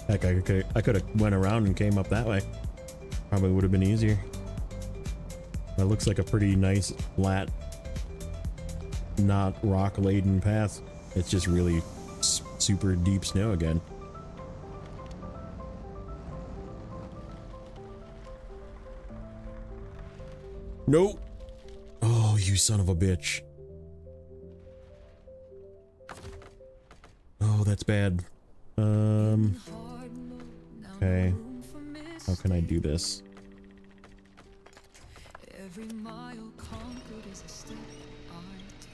Heck, I could have went around and came up that way. Probably would have been easier. That looks like a pretty nice flat, not rock laden path. It's just really super deep snow again. Nope. Oh, you son of a bitch. Oh, that's bad. Okay. How can I do this? Every mile conquered is a step I take.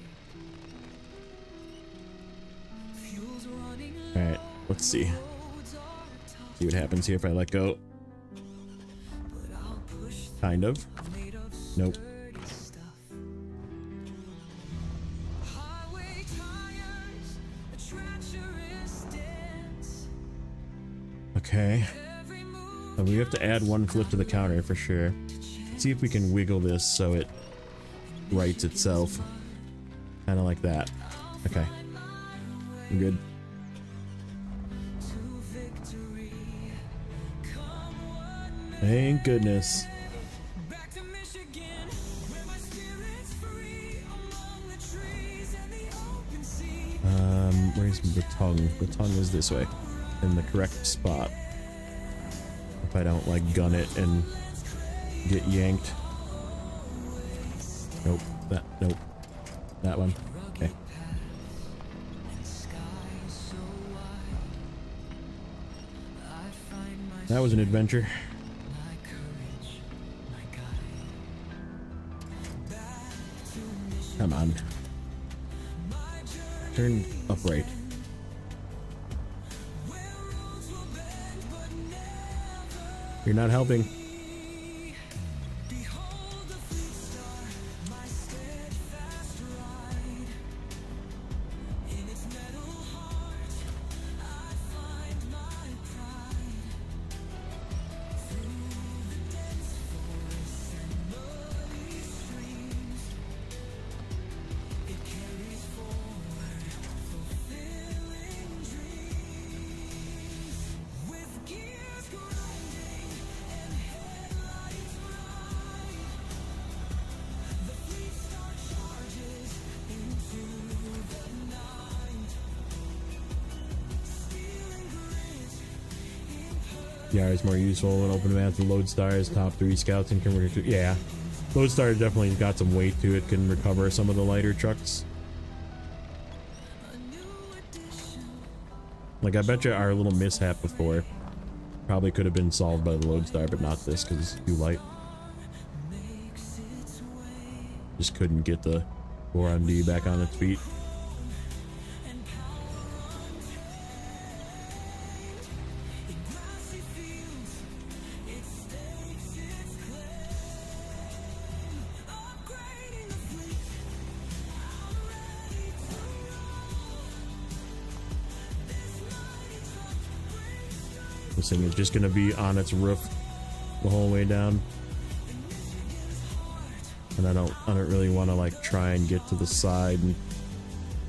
Fuels running low, Alright, let's see. roads are tough, See what happens here if I let go. but I'll push Kind of. through, made of Nope. sturdy stuff. Highway tires, a treacherous dance. Okay. Every move So we have to add one flip to the counter for sure. See if we can wiggle this so it rights itself. Kind of like that. Okay. I'm good. to victory. Come what may. Thank goodness. Back to Michigan, where my spirit's free among the trees and the open sea. Where's the tongue? The tongue is this way. In the correct spot. If I don't like gun it and get yanked. Nope. Nope. That one. Okay. That was an adventure. Come on. Turn upright. You're not helping. PR is more useful in open maps. The Lodestar is top 3 scouts and can recover. Yeah, Lodestar definitely got some weight to it. Can recover some of the lighter trucks. Like, I bet you our little mishap before probably could have been solved by the Lodestar, but not this because it's too light. Just couldn't get the 4D back on its feet. This thing is just going to be on its roof the whole way down. And I don't really want to like try and get to the side and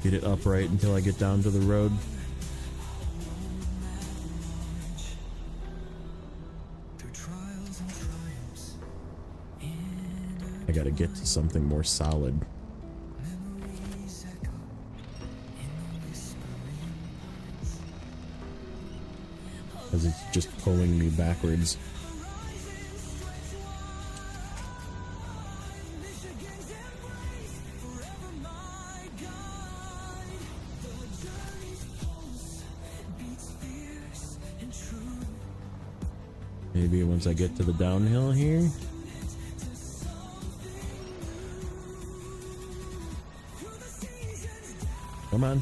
get it upright until I get down to the road. I gotta get to something more solid. Because it's just pulling me backwards. Maybe once I get to the downhill here. Come on.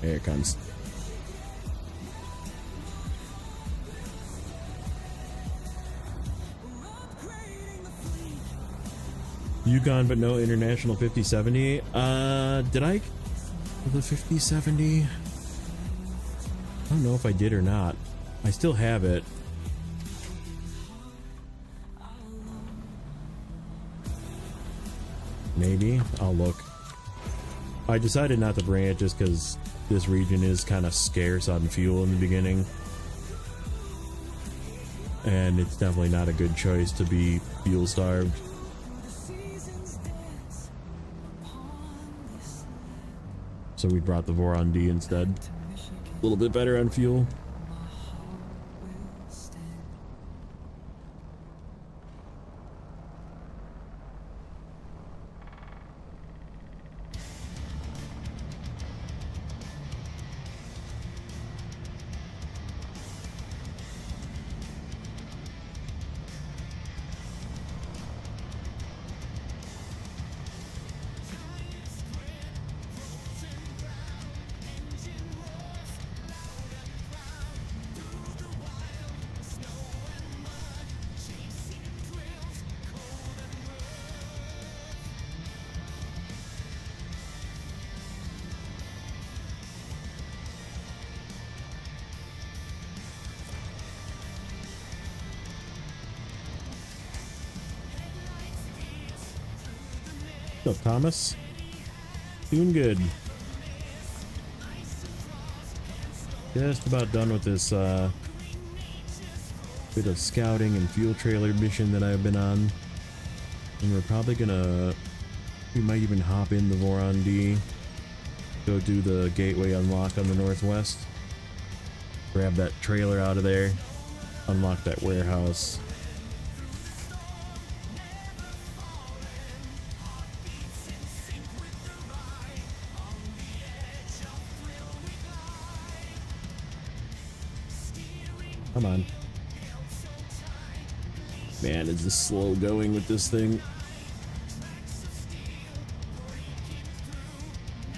There it comes. Yukon, but no international 5070. Did I? The 5070? I don't know if I did or not. I still have it. Maybe. I'll look. I decided not to bring it just because this region is kind of scarce on fuel in the beginning. And it's definitely not a good choice to be fuel starved. So we brought the Voron D instead. A little bit better on fuel. What's up, Thomas? Doing good. Just about done with this bit of scouting and fuel trailer mission that I've been on. And we're probably gonna... we might even hop in the Voron D. Go do the gateway unlock on the northwest. Grab that trailer out of there. Unlock that warehouse. Come on. Man, is this slow going with this thing?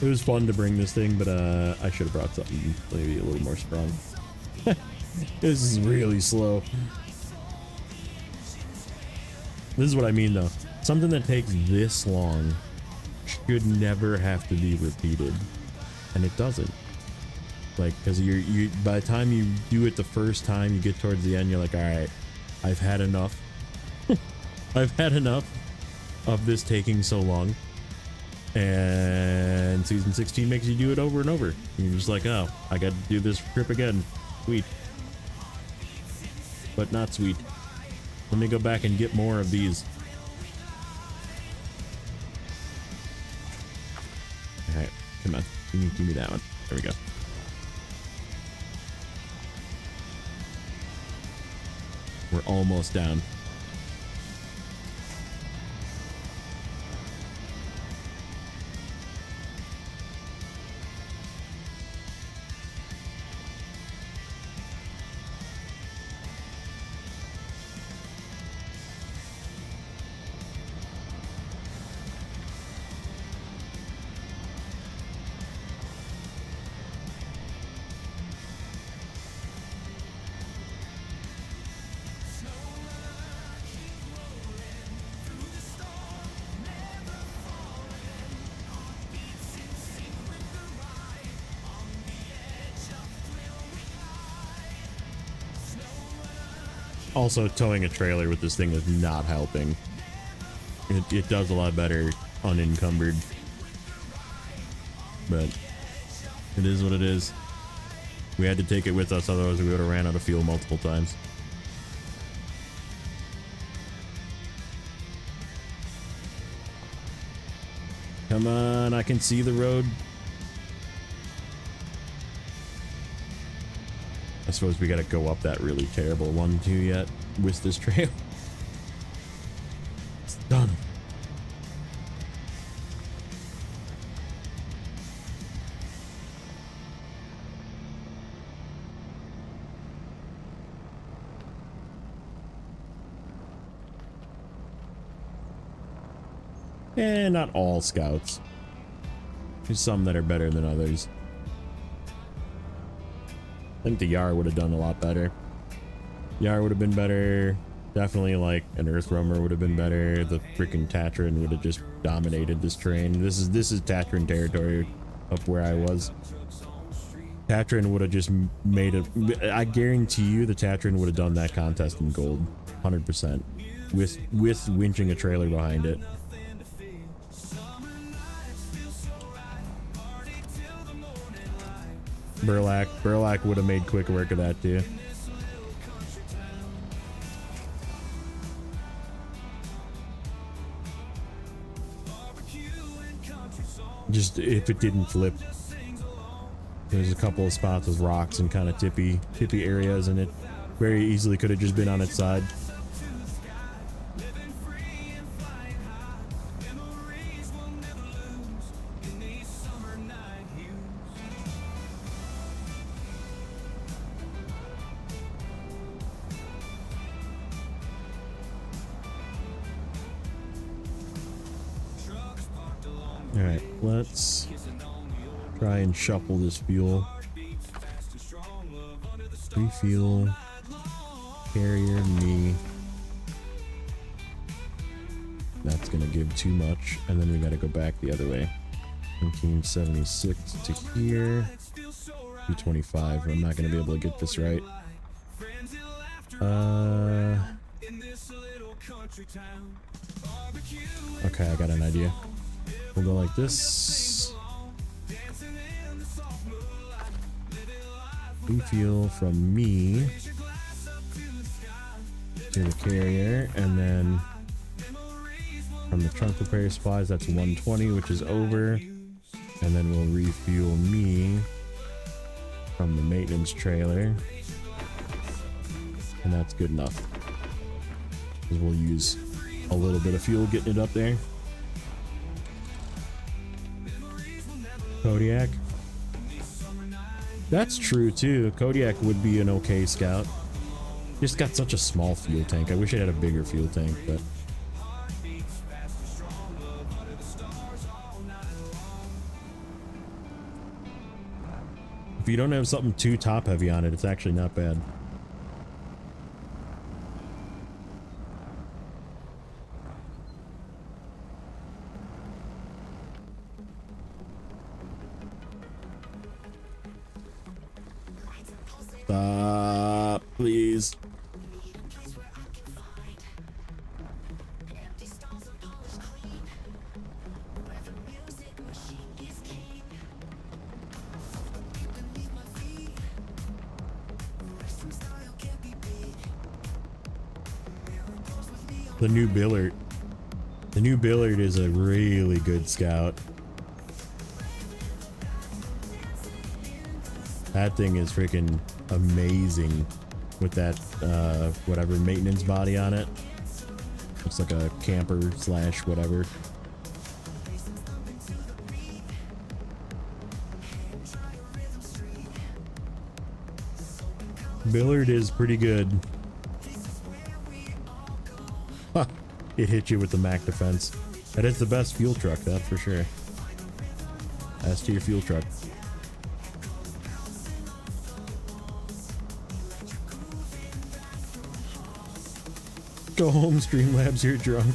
It was fun to bring this thing, but I should have brought something maybe a little more strong. This is really slow. This is what I mean though. Something that takes this long should never have to be repeated. And it doesn't. Like, because you by the time you do it the first time, you get towards the end, you're like, all right, I've had enough. I've had enough of this taking so long. And season 16 makes you do it over and over. You're just like, oh, I got to do this trip again. Sweet. But not sweet. Let me go back and get more of these. All right, come on. Give me that one. There we go. We're almost down. Also, towing a trailer with this thing is not helping. It does a lot better unencumbered. But it is what it is. We had to take it with us, otherwise we would have ran out of fuel multiple times. Come on, I can see the road. I suppose we gotta go up that really terrible one too yet with this trail. It's done. Eh, not all scouts. There's some that are better than others. I think the Yar would have done a lot better. Yar would have been better. Definitely like an Earth Roamer would have been better. The freaking Tatran would have just dominated this terrain. This is Tatran territory up where I was. Tatran would have just made it. I guarantee you the Tatran would have done that contest in gold. 100%. With winching a trailer behind it. Burlak would have made quick work of that too. Just if it didn't flip. There's a couple of spots with rocks and kind of tippy areas, and it very easily could have just been on its side. Alright, let's try and shuffle this fuel. Refuel. Carrier, me. That's gonna give too much. And then we gotta go back the other way. 1976 to here. 225. I'm not gonna be able to get this right. Okay, I got an idea. We'll go like this. Refuel from me to the carrier, and then from the trunk repair supplies, that's 120, which is over. And then we'll refuel me from the maintenance trailer, and that's good enough, because we'll use a little bit of fuel getting it up there. Kodiak. That's true too. Kodiak would be an okay scout. Just got such a small fuel tank. I wish it had a bigger fuel tank, but if you don't have something too top heavy on it, it's actually not bad. Stop, please. The new Billard. The new Billard is a really good scout. That thing is freaking amazing. with that whatever maintenance body on it. Looks like a camper slash whatever. Billard is pretty good. Huh. It hit you with the Mac defense. That is the best fuel truck, that's for sure. As to your fuel truck. Go home, Streamlabs, you're drunk.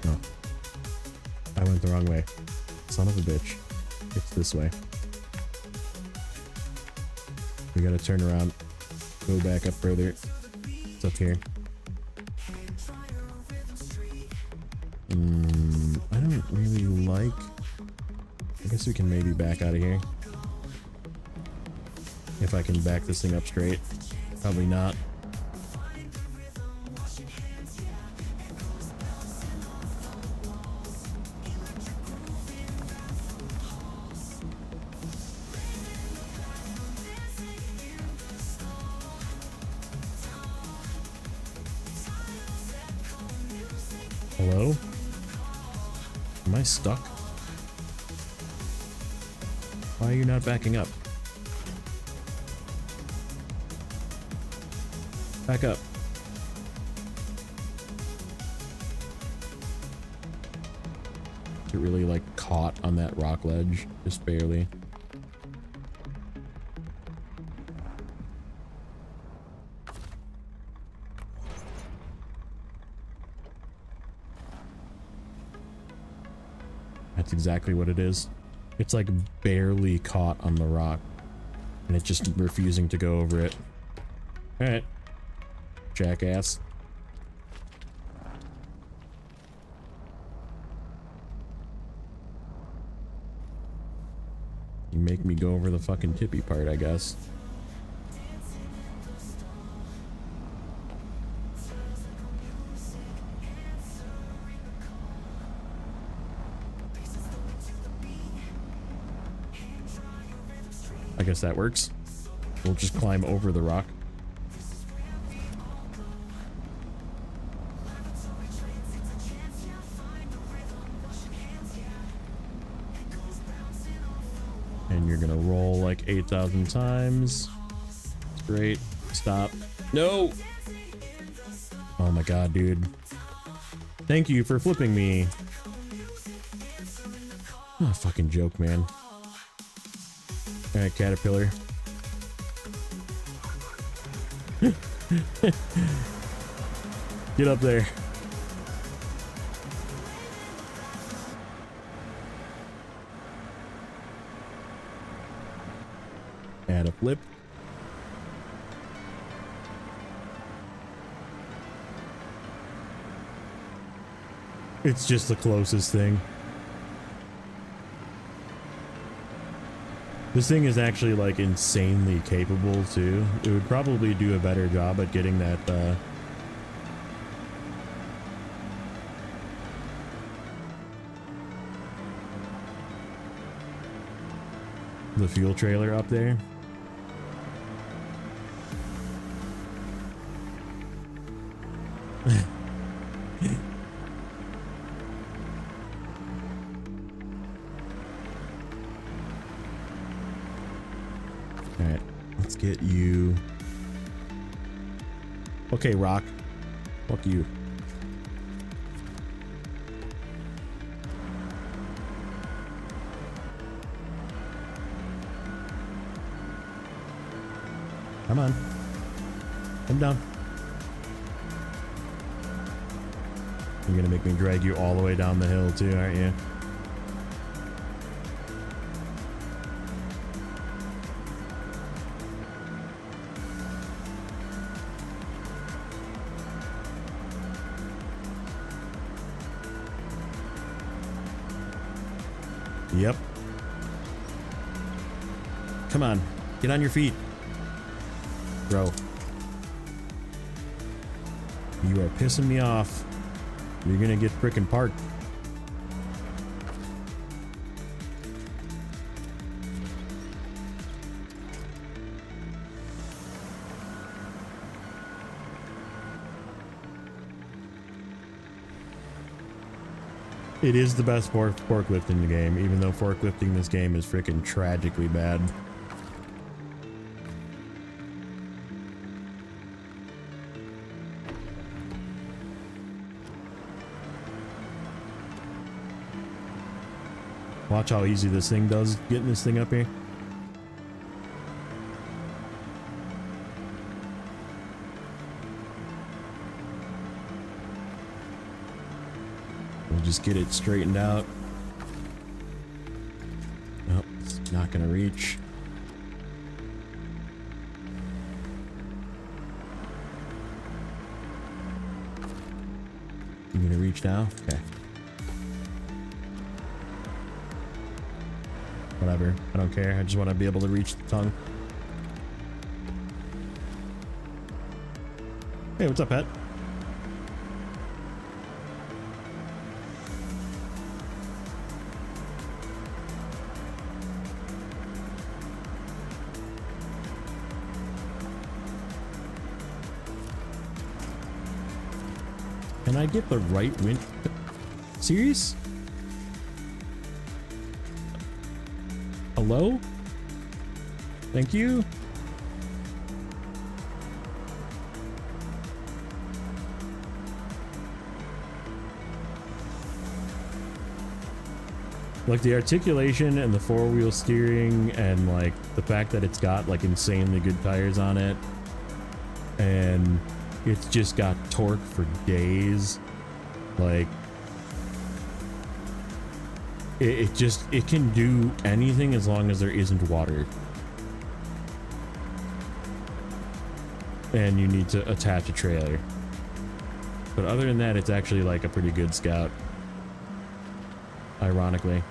No. I went the wrong way. Son of a bitch. It's this way. We gotta turn around. Go back up further. It's up here. I don't really like... I guess we can maybe back out of here. If I can back this thing up straight. Probably not. Hello? Am I stuck? Why are you not backing up? Back up. It really like caught on that rock ledge, just barely. That's exactly what it is. It's like barely caught on the rock and it's just refusing to go over it. All right, jackass. You make me go over the fucking tippy part, I guess. I guess that works. We'll just climb over the rock. And you're gonna roll like 8,000 times. That's great. Stop. No! Oh my god, dude. Thank you for flipping me. Oh, fucking joke, man. Alright, Caterpillar. Get up there. Add a flip. It's just the closest thing. This thing is actually like insanely capable too. It would probably do a better job at getting that the fuel trailer up there. Alright, let's get you. Okay, Rock. Fuck you. Come on. Come down. You're gonna make me drag you all the way down the hill too, aren't you? Yep. Come on. Get on your feet. Bro. You are pissing me off. You're gonna get frickin' parked. It is the best forklift in the game, even though forklifting in this game is freaking tragically bad. Watch how easy this thing does getting this thing up here. We'll just get it straightened out. Nope, it's not gonna reach. You gonna reach now? Okay. Whatever, I don't care. I just want to be able to reach the tongue. Hey, what's up, pet? Can I get the right wind? Serious? Hello? Thank you. Like the articulation and the four-wheel steering and like the fact that it's got like insanely good tires on it and it's just got torque for days. Like it can do anything as long as there isn't water. And you need to attach a trailer. But other than that, it's actually like a pretty good Scout. Ironically.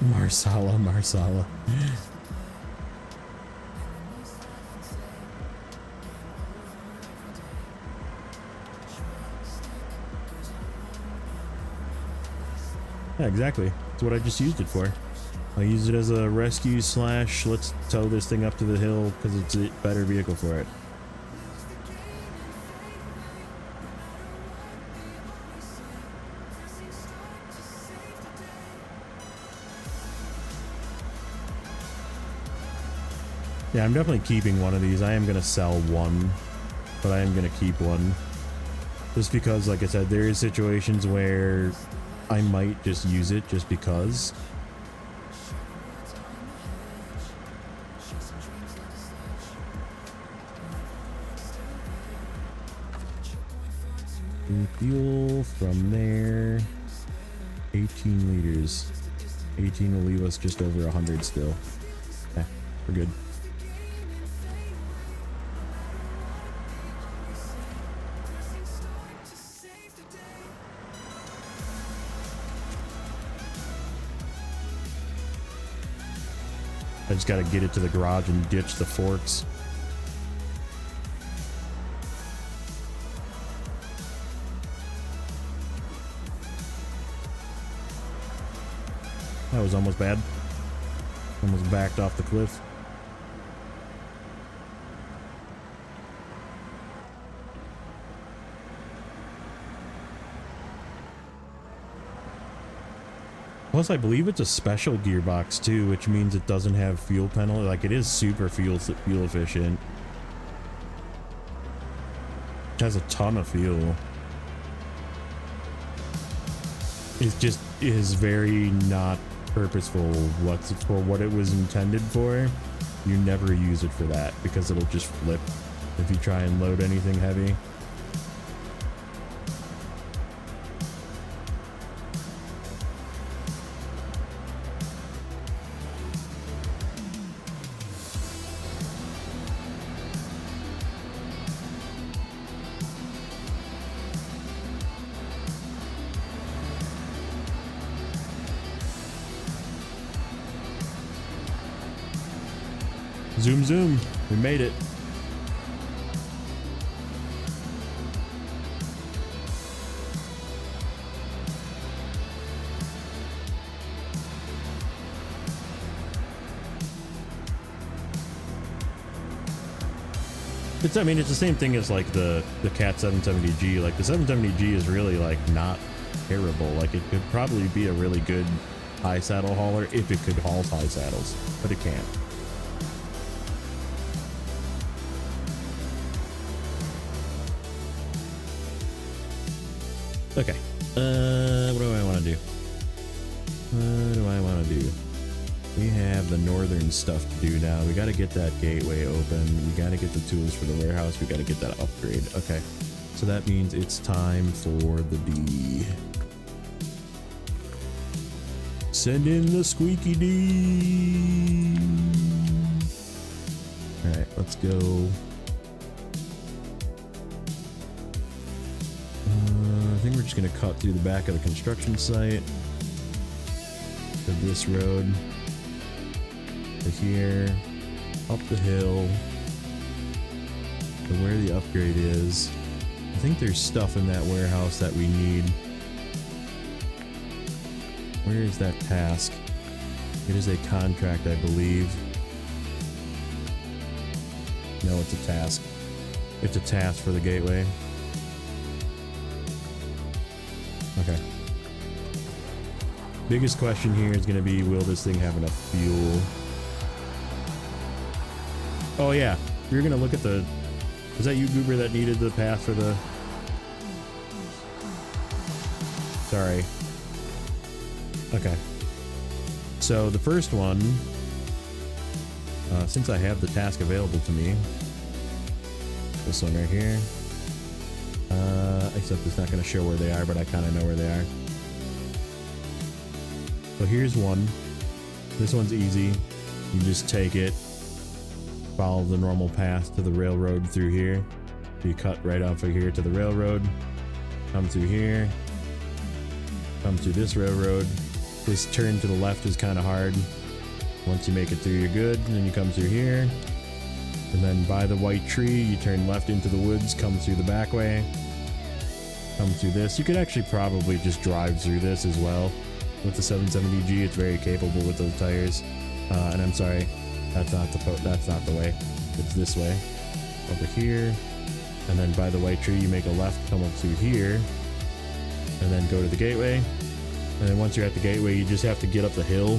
Marsala. Yeah, exactly. That's what I just used it for. I use it as a rescue slash let's tow this thing up to the hill because it's a better vehicle for it. Yeah, I'm definitely keeping one of these. I am going to sell one, but I am going to keep one. Just because, like I said, there is situations where I might just use it just because. And fuel from there. 18 liters. 18 will leave us just over 100 still. Yeah, we're good. I just got to get it to the garage and ditch the forks. That was almost bad. Almost backed off the cliff. Plus, I believe it's a special gearbox too, which means it doesn't have fuel penalty. Like, it is super fuel efficient. It has a ton of fuel. It just is very not purposeful for what it was intended for. You never use it for that because it'll just flip if you try and load anything heavy. Zoom, zoom. We made it. I mean, it's the same thing as like the Cat 770G. Like the 770G is really like not terrible. Like it could probably be a really good high saddle hauler if it could haul high saddles, but it can't. Okay. What do I want to do? What do I want to do? We have the northern stuff to do now. We got to get that gateway open. We got to get the tools for the warehouse. We got to get that upgrade. Okay. So that means it's time for the D. Send in the squeaky D. All right, let's go. I think we're just going to cut through the back of the construction site to this road. To here, up the hill to where the upgrade is. I think there's stuff in that warehouse that we need. Where is that task? It is a contract, I believe. No, it's a task. It's a task for the gateway. Okay. Biggest question here is going to be, will this thing have enough fuel? Oh yeah, you're gonna look at the... Was that you, Goober, that needed the path for the... Sorry. Okay. So the first one, since I have the task available to me, this one right here, except it's not gonna show where they are, but I kind of know where they are. So here's one. This one's easy. You just take it, follow the normal path to the railroad through here. You cut right off of here to the railroad, come through here, come to this railroad. This turn to the left is kind of hard. Once you make it through, you're good. And then you come through here, and then by the white tree, you turn left into the woods, come through the back way, come through this. You could actually probably just drive through this as well. With the 770G, it's very capable with those tires. And I'm sorry, that's not the way. It's this way, over here, and then by the white tree you make a left, come up through here, and then go to the gateway. And then once you're at the gateway, you just have to get up the hill,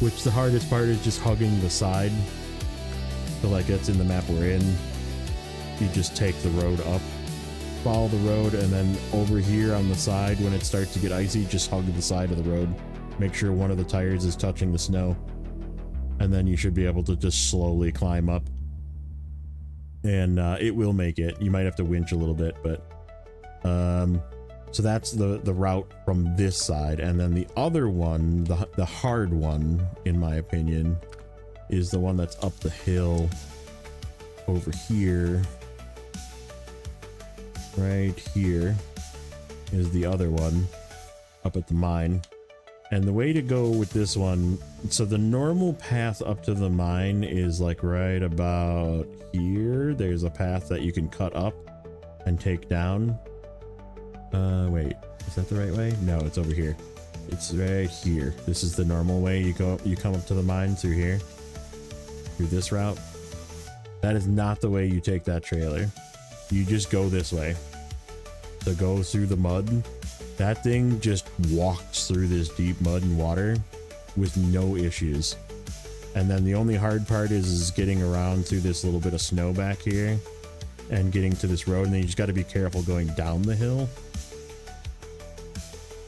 which the hardest part is just hugging the side. So like that's in the map we're in. You just take the road up, follow the road, and then over here on the side, when it starts to get icy, just hug the side of the road. Make sure one of the tires is touching the snow. And then you should be able to just slowly climb up. And it will make it. You might have to winch a little bit, but... so that's the route from this side. And then the other one, the hard one, in my opinion, is the one that's up the hill over here. Right here is the other one, up at the mine. And the way to go with this one, so the normal path up to the mine is like right about here. There's a path that you can cut up and take down. Wait, is that the right way? No, it's over here. It's right here. This is the normal way. You come up to the mine through here, through this route. That is not the way you take that trailer. You just go this way. So go through the mud. That thing just walks through this deep mud and water with no issues. And then the only hard part is getting around through this little bit of snow back here and getting to this road. And then you just got to be careful going down the hill.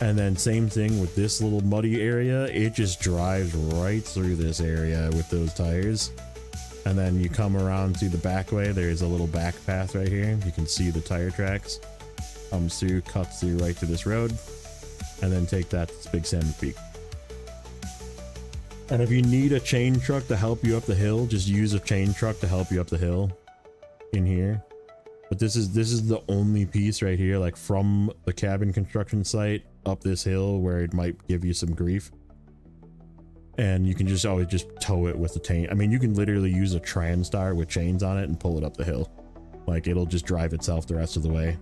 And then same thing with this little muddy area. It just drives right through this area with those tires. And then you come around through the back way. There's a little back path right here. You can see the tire tracks. Comes through, cuts through right to this road, and then take that to Big Salmon Peak. And if you need a chain truck to help you up the hill, just use a chain truck to help you up the hill in here. But this is the only piece right here, like from the cabin construction site up this hill, where it might give you some grief. and you can just always just tow it with the chain. I mean, you can literally use a Transtar with chains on it and pull it up the hill. Like, it'll just drive itself the rest of the way.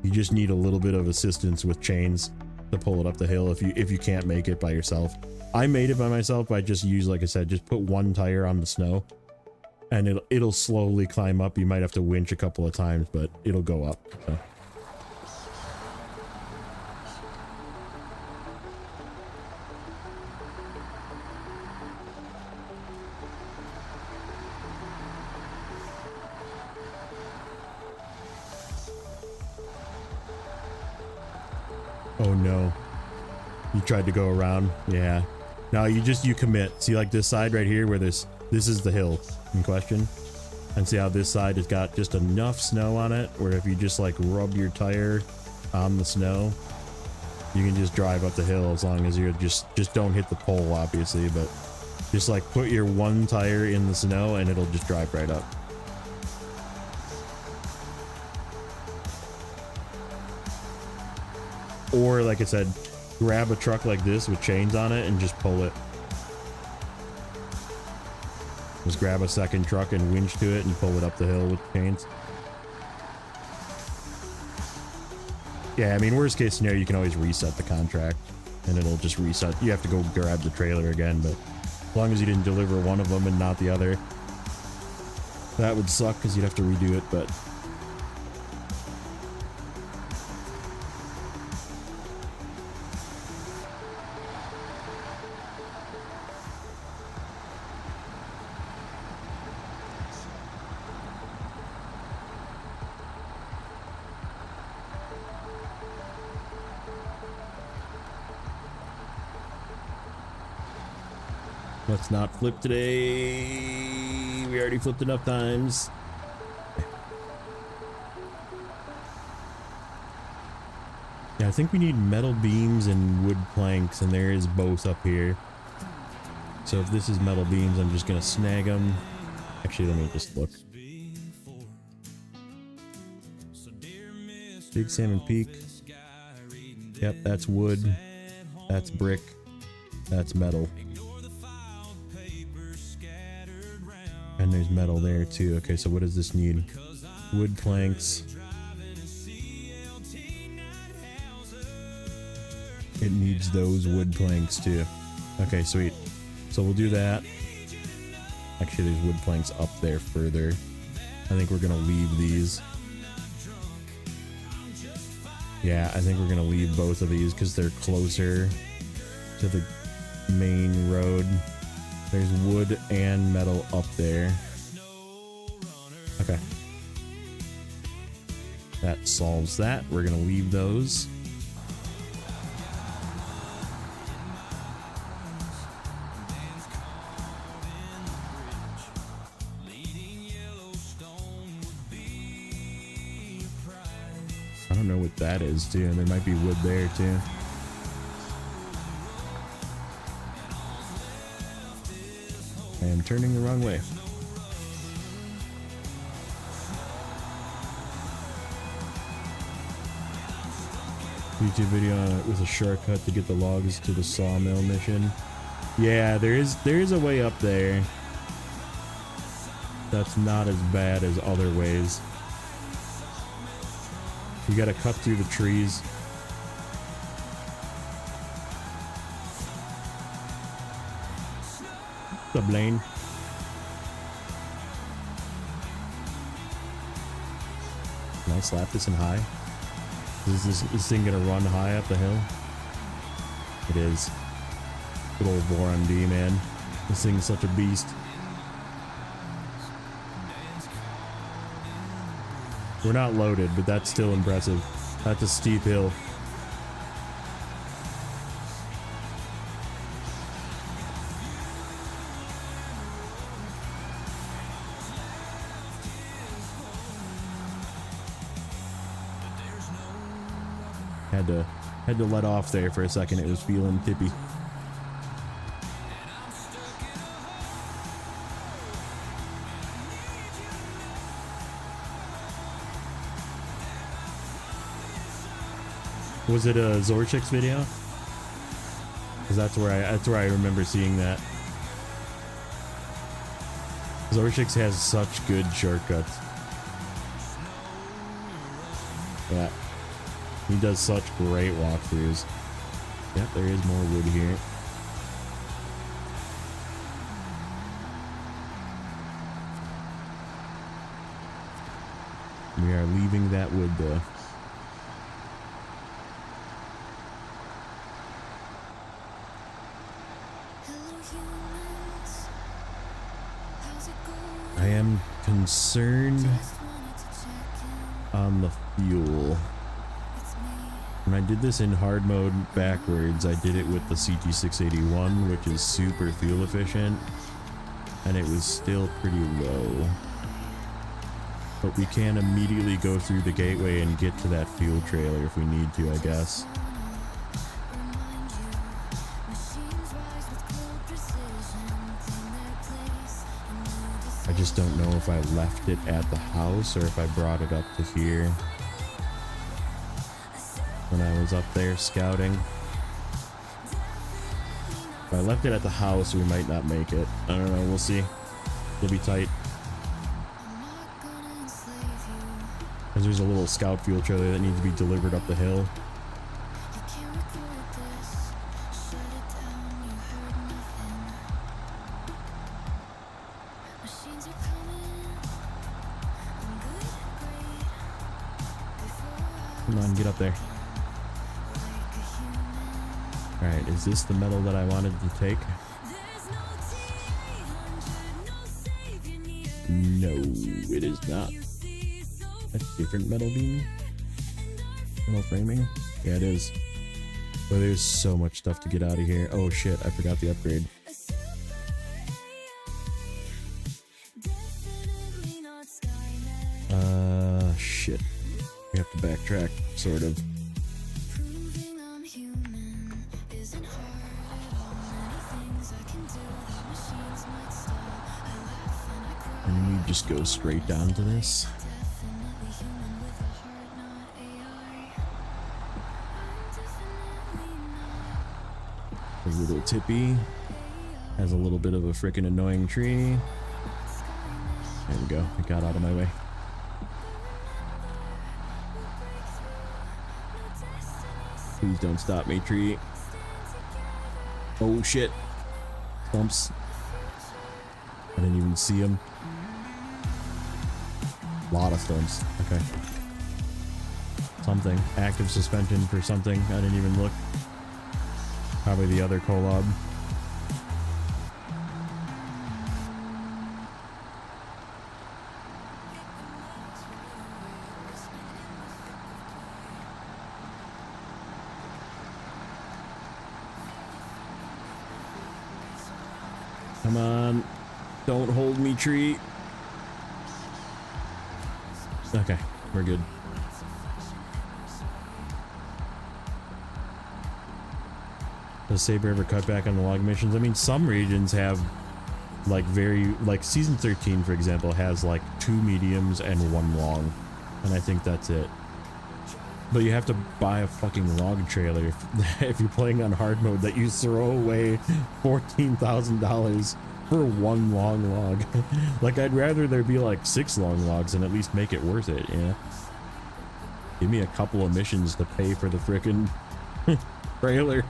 You just need a little bit of assistance with chains to pull it up the hill if you can't make it by yourself. I made it by myself. I just use, like I said, just put one tire on the snow, and it'll slowly climb up. You might have to winch a couple of times, but it'll go up. So. Oh no. You tried to go around. Yeah. No, you commit. See, like this side right here where this is the hill in question. And see how this side has got just enough snow on it where if you just like rub your tire on the snow, you can just drive up the hill as long as you're just don't hit the pole, obviously, but just like put your one tire in the snow and it'll just drive right up. Or, like I said, grab a truck like this with chains on it and just pull it. Just grab a second truck and winch to it and pull it up the hill with chains. Yeah, I mean, worst case scenario, you can always reset the contract and it'll just reset. You have to go grab the trailer again, but as long as you didn't deliver one of them and not the other, that would suck because you'd have to redo it, but... Let's not flip today. We already flipped enough times. Yeah, I think we need metal beams and wood planks, and there is both up here. So if this is metal beams, I'm just gonna snag them. Actually, let me just look. Big Salmon Peak. Yep, that's wood. That's brick. That's metal. And there's metal there too. Okay, so what does this need? Wood planks. It needs those wood planks too. Okay, sweet. So we'll do that. Actually, there's wood planks up there further. I think we're gonna leave these. Yeah, I think we're gonna leave both of these because they're closer to the main road. There's wood and metal up there. Okay. That solves that. We're gonna leave those. I don't know what that is too, and there might be wood there too. I am turning the wrong way. YouTube video with a shortcut to get the logs to the sawmill mission. Yeah, there is a way up there. That's not as bad as other ways. You gotta cut through the trees. What's up, Blaine? Can I slap this in high? Is this thing gonna run high up the hill? It is. Good old Boron D, man. This thing's such a beast. We're not loaded, but that's still impressive. That's a steep hill. Had to let off there for a second. It was feeling tippy. Was it a E026 video? Because that's where I remember seeing that. E026 has such good shortcuts. Yeah. He does such great walkthroughs. Yep, there is more wood here. We are leaving that wood though. Hello humans, how's it going? I am concerned Just wanted to check in. on the fuel. It's me. When I did this in hard mode backwards, I did it with the CT681, which is super fuel efficient, and it was still pretty low. But we can immediately go through the gateway and get to that fuel trailer if we need to, I guess. Remind you, machines rise with cold precision, claim their place in new I just don't know if I left it at the house or if I brought it up to here when I was up there scouting. If I left it at the house, we might not make it. I don't know, we'll see. It'll be tight. I'm not gonna enslave you. Because there's a little scout fuel trailer that needs to be delivered up the hill. You can't record this. Shut it down, you heard nothing. Machines are coming. I'm good, great. Before I Come on, get up there. like a human. Alright, is this the metal that I wanted to take? There's no T800, no savior near. No, it is not. You see so That's different metal beam. Metal framing? Yeah, it is. But there's so much stuff to get out of here. Oh shit, I forgot the upgrade. a super definitely not Skynet. Shit. We have to backtrack, sort of. Proving I'm human isn't hard at all. Many things I can do that machines might stall. I laugh and I cry. And we just go straight down to this. Definitely human with a heart, not AI. I'm definitely not A little tippy. Has a little bit of a freaking annoying tree. There we go. It got out of my way. Please don't stop me, tree. Oh shit. Stumps. I didn't even see him. Lot of stumps. Okay. Something. Active suspension for something. I didn't even look. Probably the other collab. Come on. Don't hold me, tree. Okay, we're good. Does Saber ever cut back on the log missions? I mean, some regions have like like season 13, for example, has like 2 mediums and 1 long. And I think that's it. But you have to buy a fucking log trailer if you're playing on hard mode that you throw away $14,000 for 1 long log. Like, I'd rather there be like 6 long logs and at least make it worth it, yeah. Give me a couple of missions to pay for the frickin' trailer.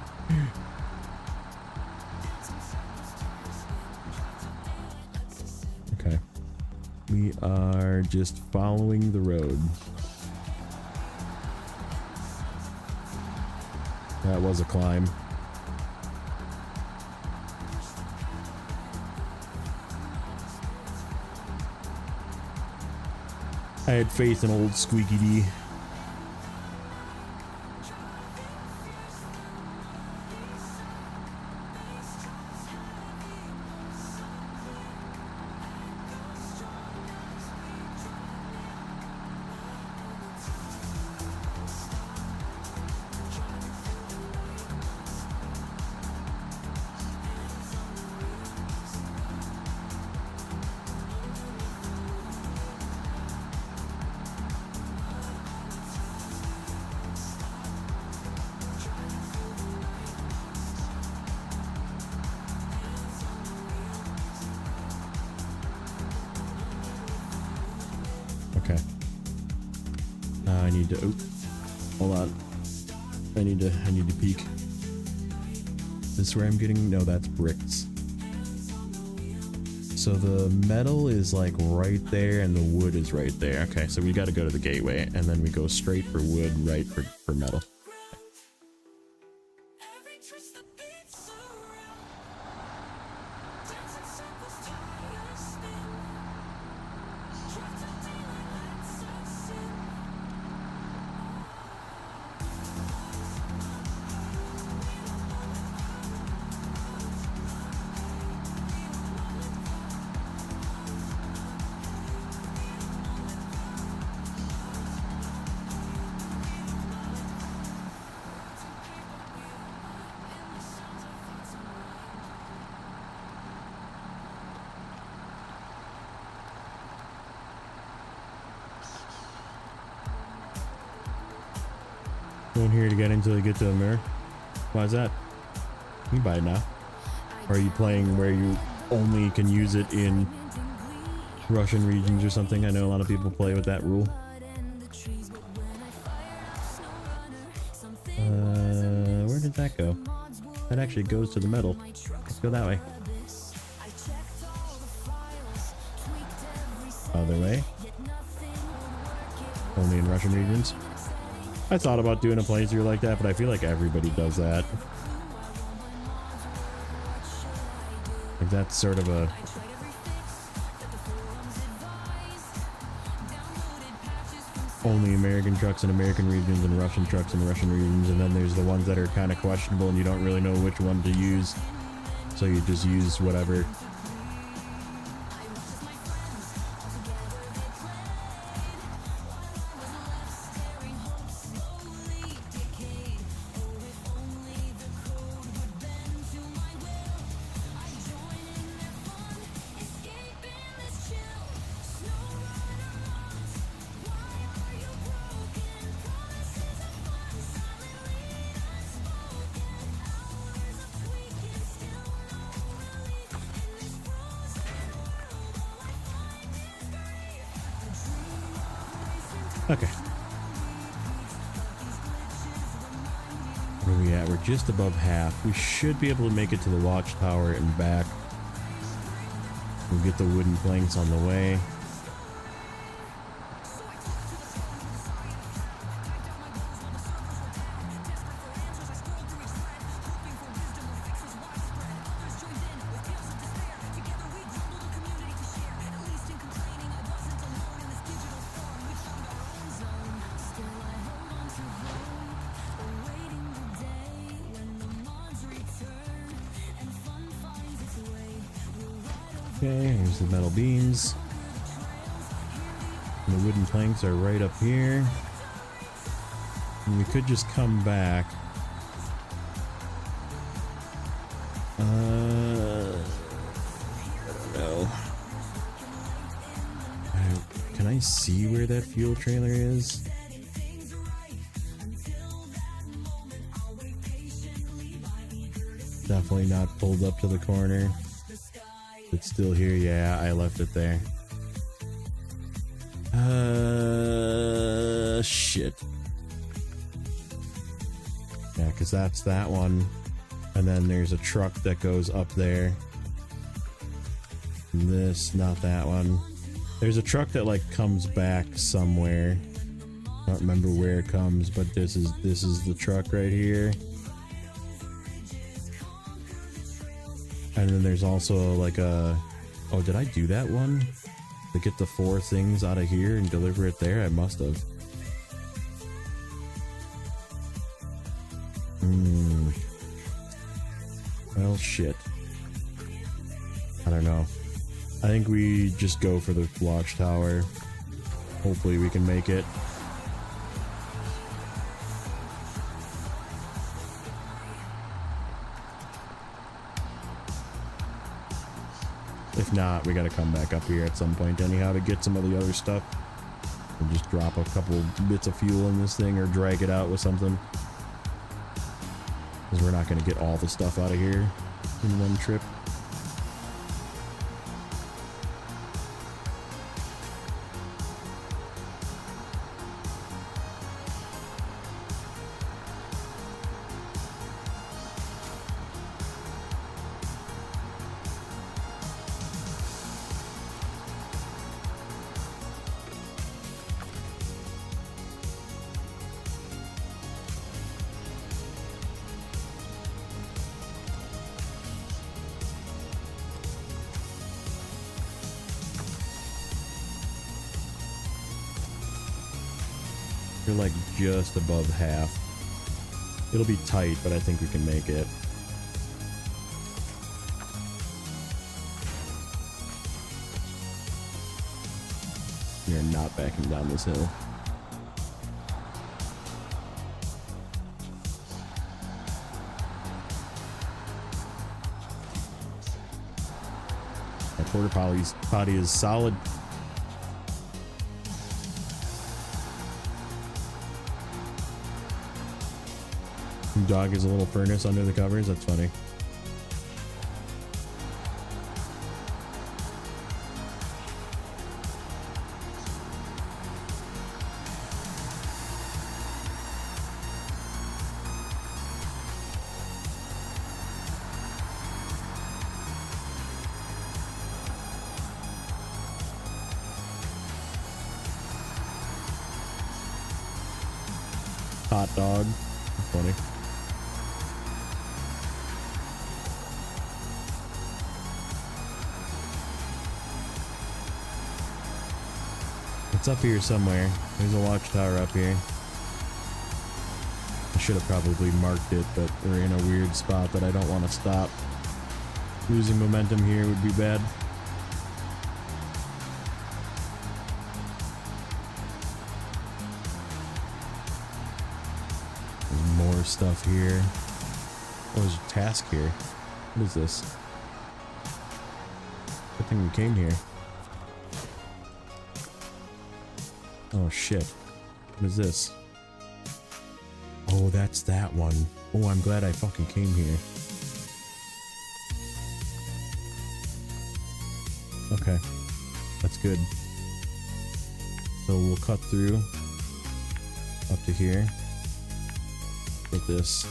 Okay. We are just following the road. That was a climb. I had faith in old Squeaky D. Okay. I need to. Oh, hold on. I need to peek. This where I'm getting? No, that's bricks. So the metal is like right there, and the wood is right there. Okay, so we got to go to the gateway, and then we go straight for wood, right for metal. Every twist that beats around. Dancing circles, tires spin. Trapped in daylight, lights us in. Going here to get until you get to the mirror. Why is that? You can buy it now. Or are you playing where you only can use it in Russian regions or something? I know a lot of people play with that rule. Where did that go? That actually goes to the metal. Let's go that way. Other way. Only in Russian regions. I thought about doing a playthrough like that, but I feel like everybody does that. Like that's sort of a... only American trucks in American regions and Russian trucks in Russian regions, and then there's the ones that are kind of questionable and you don't really know which one to use. So you just use whatever. Okay. Where are we at? We're just above half. We should be able to make it to the watchtower and back. We'll get the wooden planks on the way. Okay, here's the metal beams. And the wooden planks are right up here. And we could just come back. I don't know. Can I see where that fuel trailer is? Definitely not pulled up to the corner. It's still here. Yeah, I left it there. Shit. Yeah, because that's that one. And then there's a truck that goes up there. This, not that one. There's a truck that like comes back somewhere. I don't remember where it comes, but this is the truck right here. And then there's also like a... Oh, did I do that one? To get the 4 things out of here and deliver it there? I must have. Well, shit. I don't know. I think we just go for the watchtower. Hopefully we can make it. If not, we gotta come back up here at some point anyhow to get some of the other stuff. We'll just drop a couple bits of fuel in this thing or drag it out with something. Because we're not gonna get all the stuff out of here in one trip. We're like just above half. It'll be tight, but I think we can make it. We are not backing down this hill. Our porta potty is solid. Dog is a little furnace under the covers. That's funny. Hot dog. That's funny. It's up here somewhere. There's a watchtower up here. I should have probably marked it, but we're in a weird spot that I don't want to stop. Losing momentum here would be bad. There's more stuff here. Oh, there's a task here. What is this? Good thing we came here. Oh shit. What is this? Oh, that's that one. Oh, I'm glad I fucking came here. Okay. That's good. So we'll cut through up to here. Get this.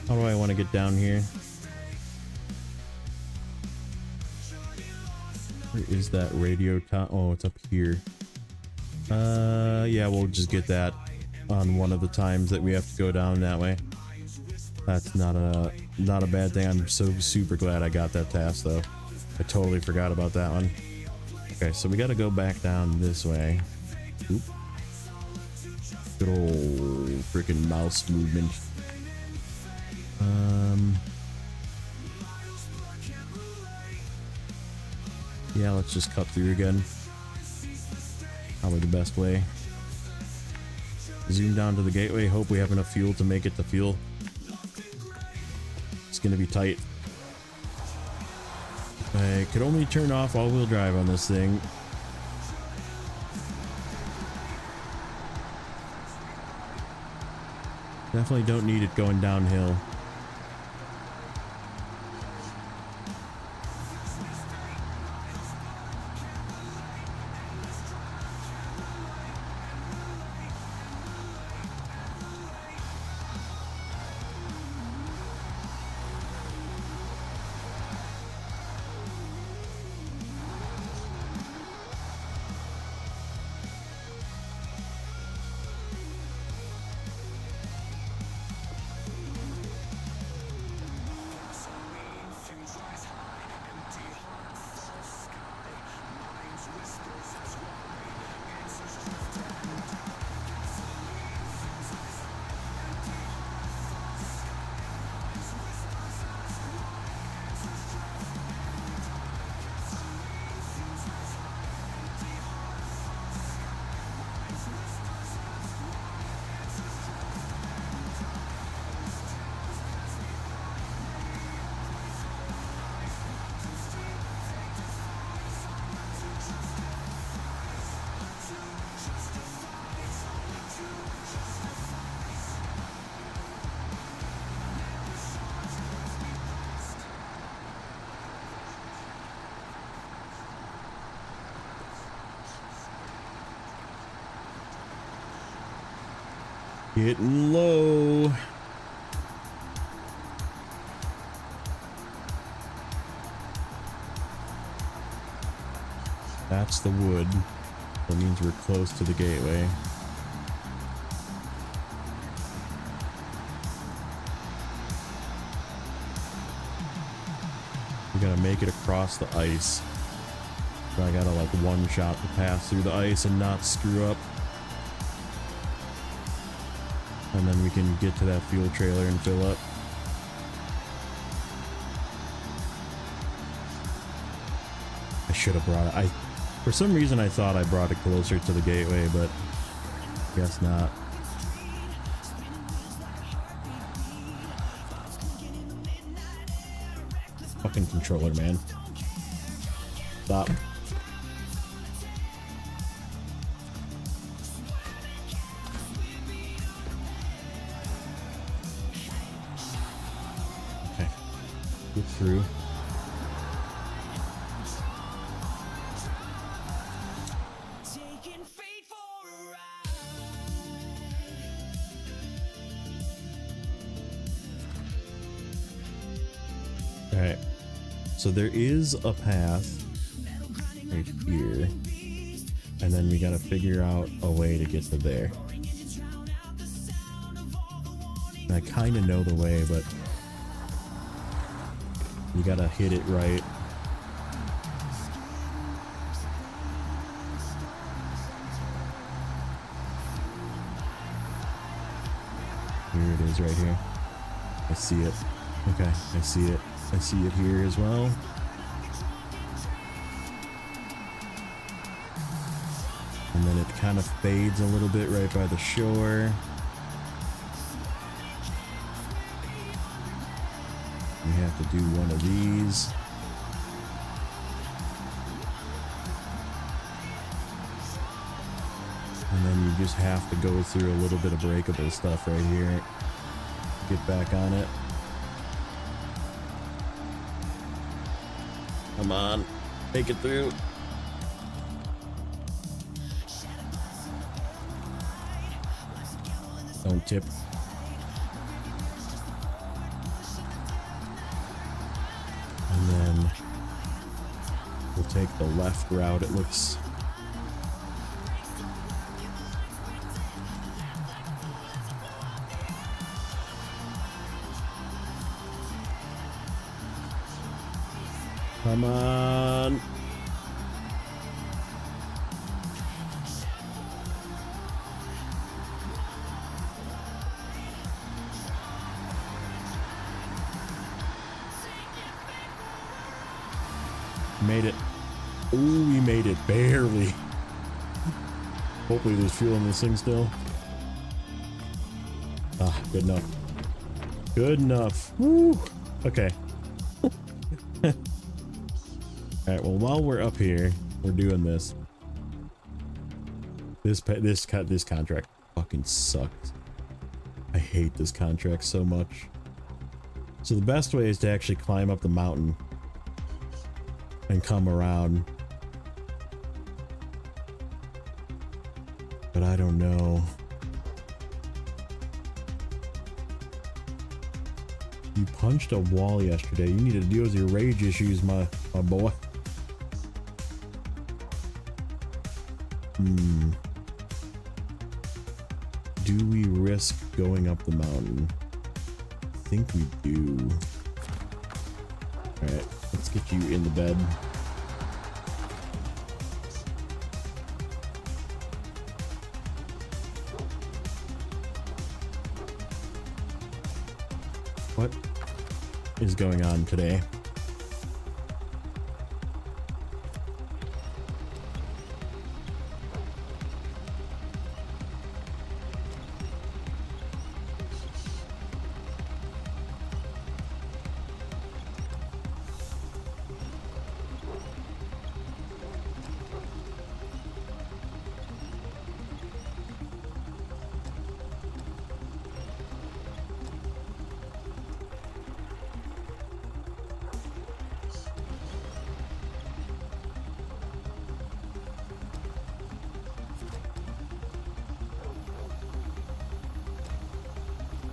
How do I want to get down here? Where is that radio top? Oh, it's up here. Yeah, we'll just get that on one of the times that we have to go down that way. That's not a bad thing. I'm so super glad I got that task though. I totally forgot about that one. Okay, so we got to go back down this way. Oop. Good old freaking mouse movement. Yeah, let's just cut through again. Probably the best way. Zoom down to the gateway. Hope we have enough fuel to make it to fuel. It's gonna be tight. I could only turn off all-wheel drive on this thing. Definitely don't need it going downhill. Getting low. That's the wood. That means we're close to the gateway. We gotta make it across the ice. So I gotta like one shot to pass through the ice and not screw up. And then we can get to that fuel trailer and fill up. I should have brought it. For some reason I thought I brought it closer to the gateway, but guess not. Fucking controller, man. Stop. Okay. Get through. Alright, so there is a path right here, and then we gotta figure out a way to get to there. And I kind of know the way, but you gotta hit it right. Here it is right here. I see it. Okay, I see it. I see it here as well. And then it kind of fades a little bit right by the shore. We have to do one of these. And then you just have to go through a little bit of breakable stuff right here. Get back on it. Come on, make it through. Don't tip. And then we'll take the left route, it looks. Come on. Made it. Ooh, we made it barely. Hopefully there's fuel in this thing still. Ah, good enough. Good enough. Woo. Okay. Alright, well, while we're up here, we're doing this. This contract fucking sucked. I hate this contract so much. So the best way is to actually climb up the mountain and come around. But I don't know. You punched a wall yesterday. You need to deal with your rage issues, my boy. Do we risk going up the mountain? I think we do. Alright, let's get you in the bed. What is going on today?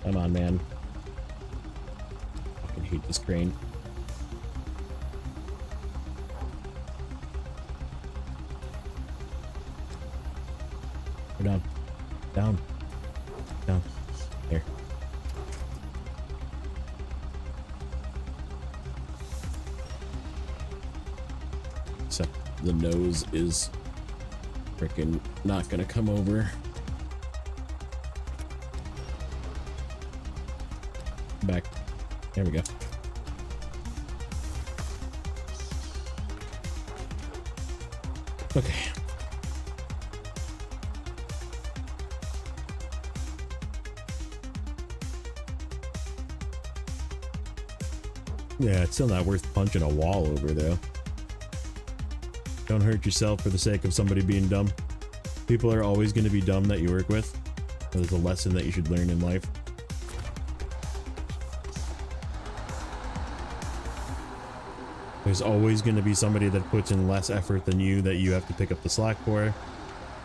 Come on, man. I fucking hate this crane. Go down. Down. Down. There. Except the nose is freaking not gonna come over. Back. There we go. Okay. Yeah, it's still not worth punching a wall over, though. Don't hurt yourself for the sake of somebody being dumb. People are always going to be dumb that you work with. There's a lesson that you should learn in life. There's always going to be somebody that puts in less effort than you that you have to pick up the slack for.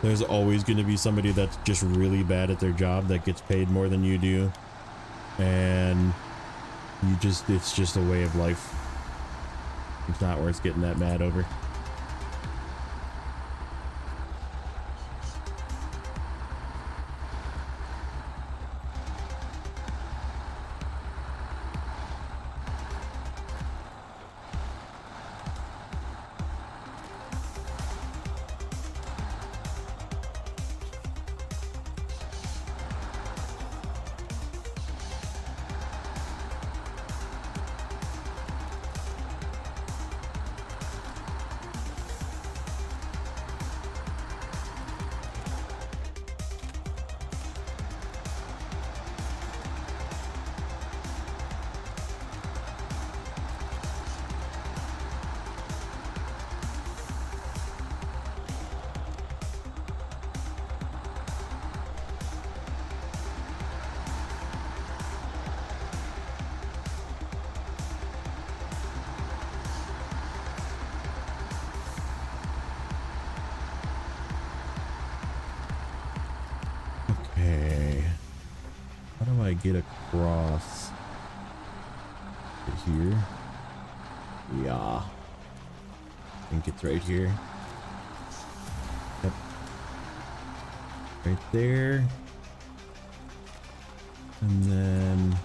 There's always going to be somebody that's just really bad at their job that gets paid more than you do. And it's just a way of life. It's not worth getting that mad over. Okay. How do I get across to here? Yeah. I think it's right here. Yep. Right there. And then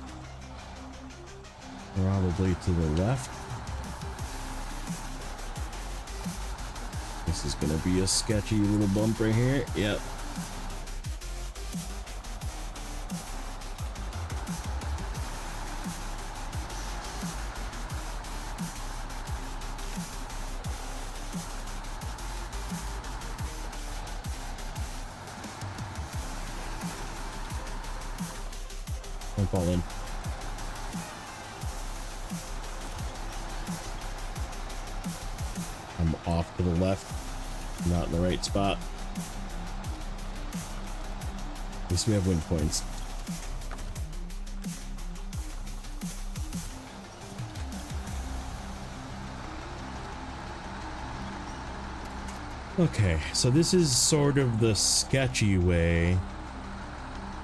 probably to the left. This is gonna be a sketchy little bump right here. Yep. Don't fall in. I'm off to the left. Not in the right spot. At least we have wind points. Okay, so this is sort of the sketchy way,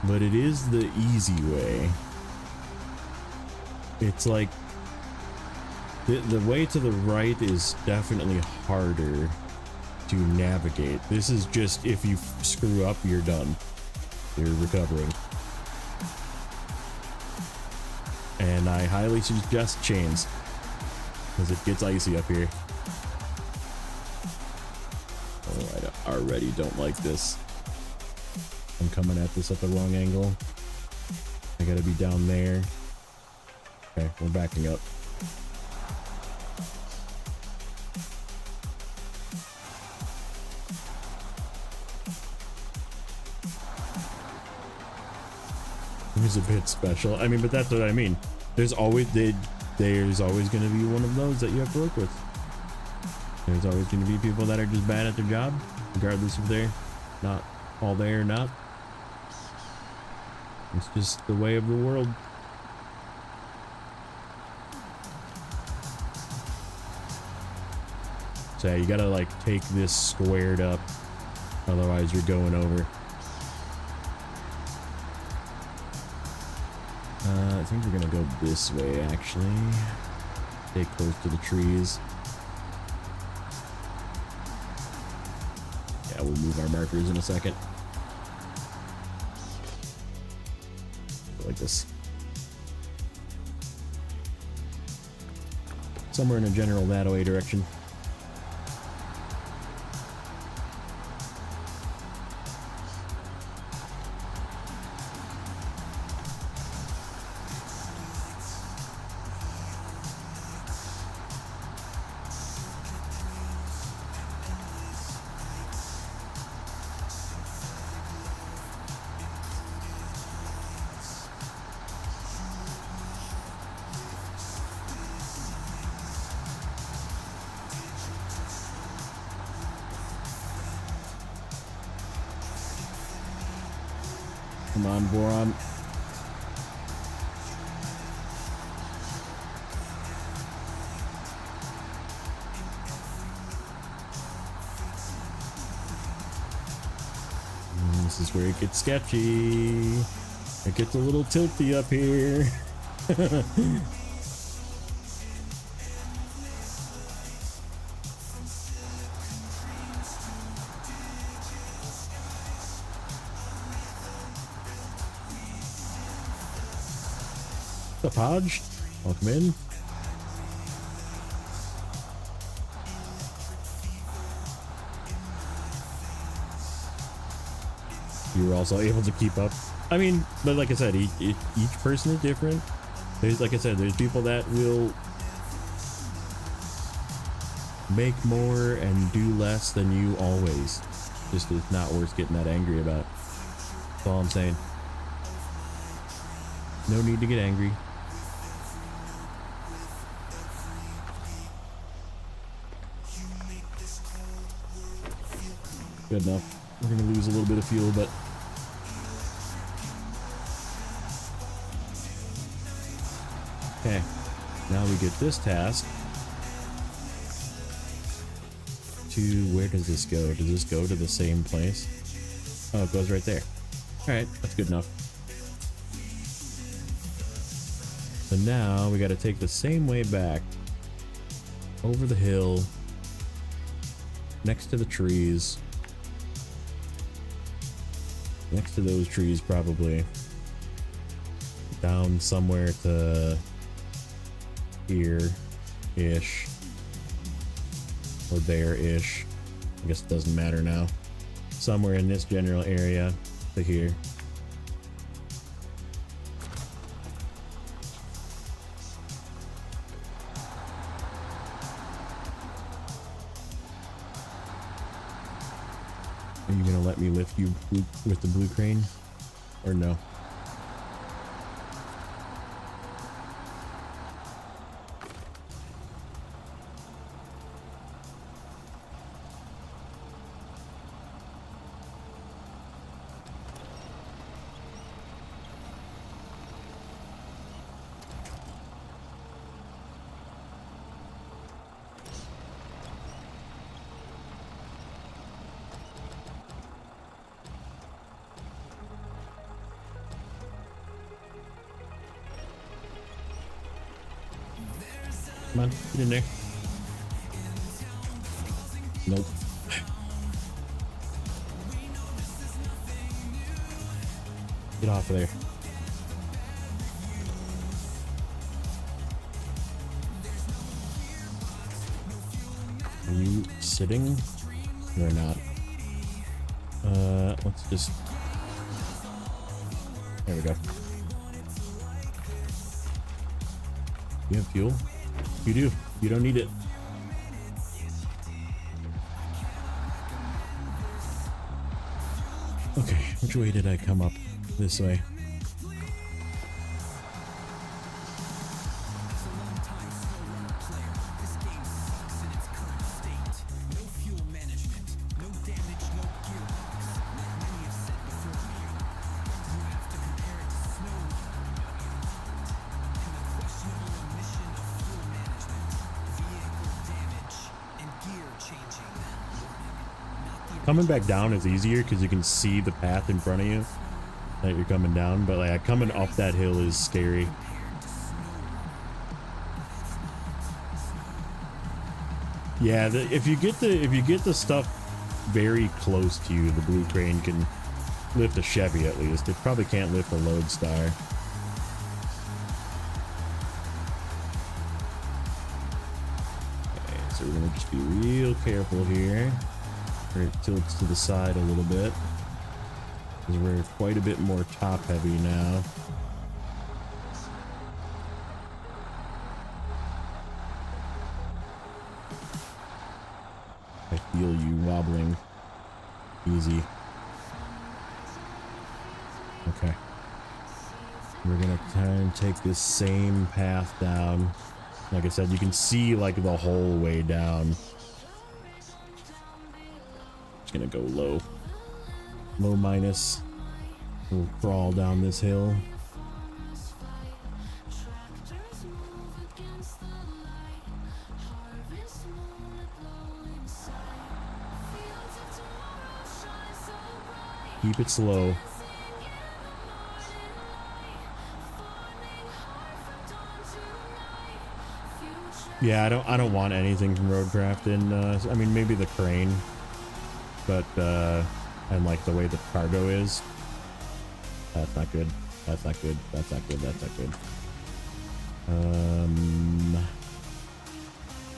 but it is the easy way. It's like the way to the right is definitely harder to navigate. This is just if you screw up, you're done. You're recovering. And I highly suggest chains because it gets icy up here. Oh, I already don't like this. I'm coming at this at the wrong angle. I gotta be down there. Okay, we're backing up. It was a bit special. I mean, but that's what I mean. There's always going to be one of those that you have to work with. There's always going to be people that are just bad at their job, regardless if they're not all there or not. It's just the way of the world. So yeah, you gotta like take this squared up, otherwise you're going over. I think we're gonna go this way, actually. Stay close to the trees. Yeah, we'll move our markers in a second. Like this. Somewhere in a general that-away direction. Come on, Boron. This is where it gets sketchy. It gets a little tilty up here. What's up, Hodge? Welcome in. You were also able to keep up. I mean, but like I said, each person is different. There's, like I said, there's people that will make more and do less than you always. Just it's not worth getting that angry about. That's all I'm saying. No need to get angry. Good enough. We're gonna lose a little bit of fuel, but okay. Now we get this task to, where does this go? Does this go to the same place? Oh, it goes right there. Alright, that's good enough. So now we gotta take the same way back. Over the hill. Next to the trees. Next to those trees, probably. Down somewhere to here-ish. Or there-ish. I guess it doesn't matter now. Somewhere in this general area to here. Are you gonna let me lift you with the blue crane? Or no? Come on, get in there. Nope. Get off of there. Are you sitting? You're not. Let's just... There we go. You have fuel? You do. You don't need it. Okay, which way did I come up? This way. Coming back down is easier because you can see the path in front of you. that you're coming down, but like coming up that hill is scary. Yeah, if you get the stuff very close to you, the blue crane can lift a Chevy at least. It probably can't lift a Lodestar. Okay, so we're gonna just be real careful here. Where it tilts to the side a little bit, because we're quite a bit more top heavy now. I feel you wobbling. Easy. Okay. We're gonna try and take this same path down. Like I said, you can see like the whole way down. Just gonna go low. Low minus. We'll crawl down this hill. Keep it slow. Yeah, I don't want anything from Roadcraft in I mean maybe the crane, but and like the way the cargo is. That's not good. That's not good. That's not good. That's not good.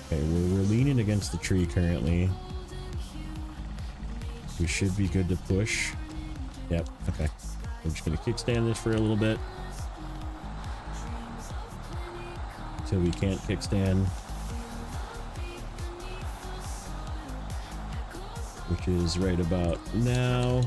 Okay, we're leaning against the tree currently. We should be good to push. Yep, okay. We're just gonna kickstand this for a little bit. Until we can't kickstand. Which is right about now.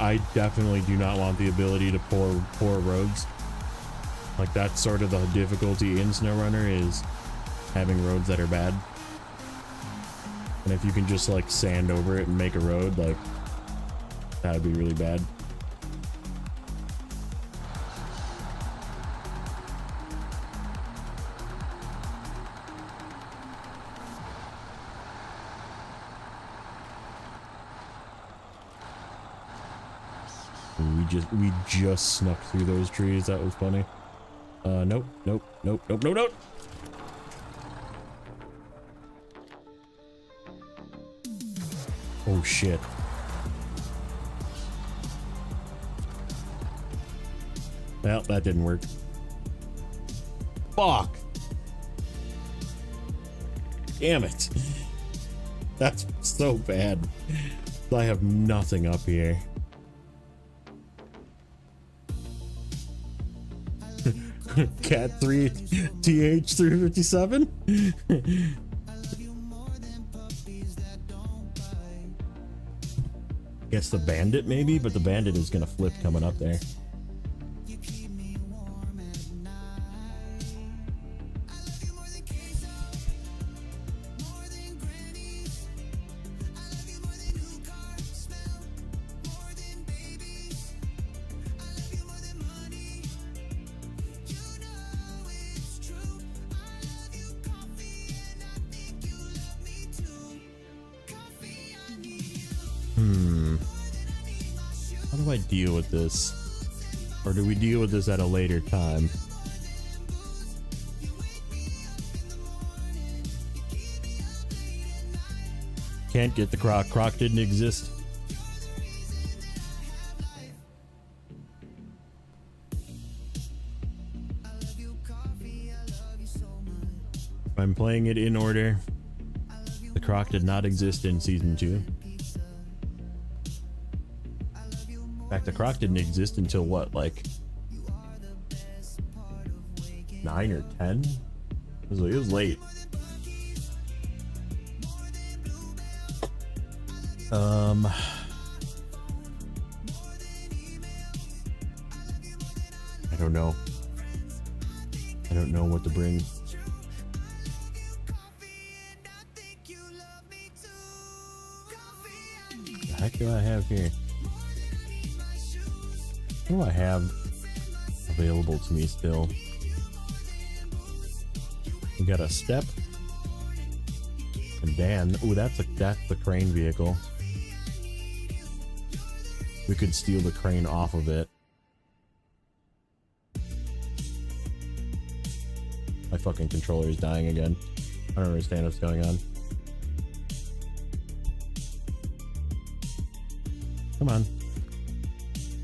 I definitely do not want the ability to pour roads. Like that's sort of the difficulty in Snowrunner, is having roads that are bad. And if you can just like sand over it and make a road, like that would be really bad. We just snuck through those trees. That was funny. Nope. Oh shit. Well, that didn't work. Fuck. Damn it. That's so bad. I have nothing up here. Cat 3 TH 357. Guess the bandit maybe, but the bandit is gonna flip coming up there. How do I deal with this? Or do we deal with this at a later time? Can't get the croc. Croc didn't exist. I'm playing it in order. The croc did not exist in season 2. In fact, the croc didn't exist until what, like 9 or 10? It was late. I don't know. I don't know what to bring. heck do I have here? What do I have available to me still? We got a step. And Dan. Ooh, that's the crane vehicle. We could steal the crane off of it. My fucking controller is dying again. I don't understand what's going on. Come on.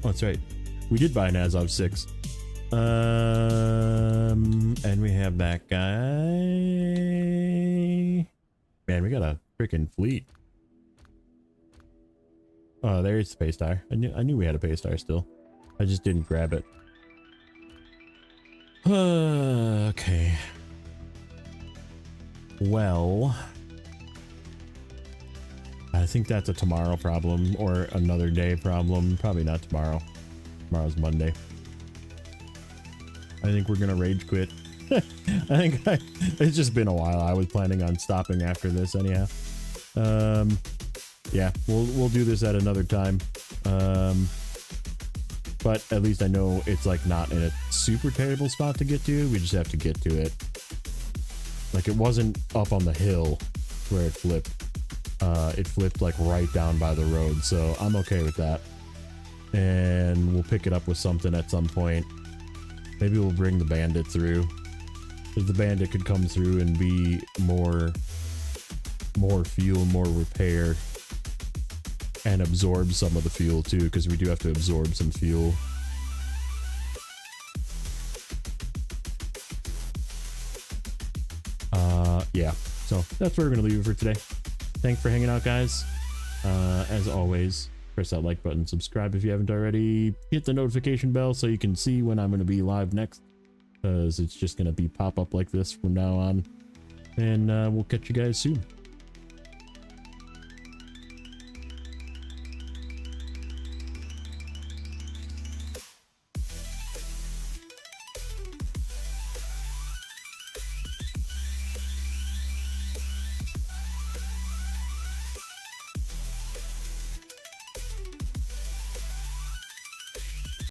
Oh, that's right. We did buy an Azov 6. And we have that guy. Man, we got a freaking fleet. Oh, there's the Pace Star. I knew we had a Pace Star still. I just didn't grab it. Okay. Well, I think that's a tomorrow problem or another day problem. Probably not tomorrow. Tomorrow's Monday. I think we're gonna rage quit. It's just been a while. I was planning on stopping after this anyhow. Yeah, we'll do this at another time. But at least I know it's like not in a super terrible spot to get to. We just have to get to it. Like it wasn't up on the hill where it flipped. It flipped like right down by the road, so I'm okay with that. And we'll pick it up with something at some point. Maybe we'll bring the bandit through. Because the bandit could come through and be more fuel, more repair. And absorb some of the fuel too, because we do have to absorb some fuel. Yeah, so that's where we're gonna leave it for today. Thanks for hanging out, guys. As always, press that like button, subscribe if you haven't already, hit the notification bell so you can see when I'm gonna be live next, because it's just gonna be pop up like this from now on. And we'll catch you guys soon.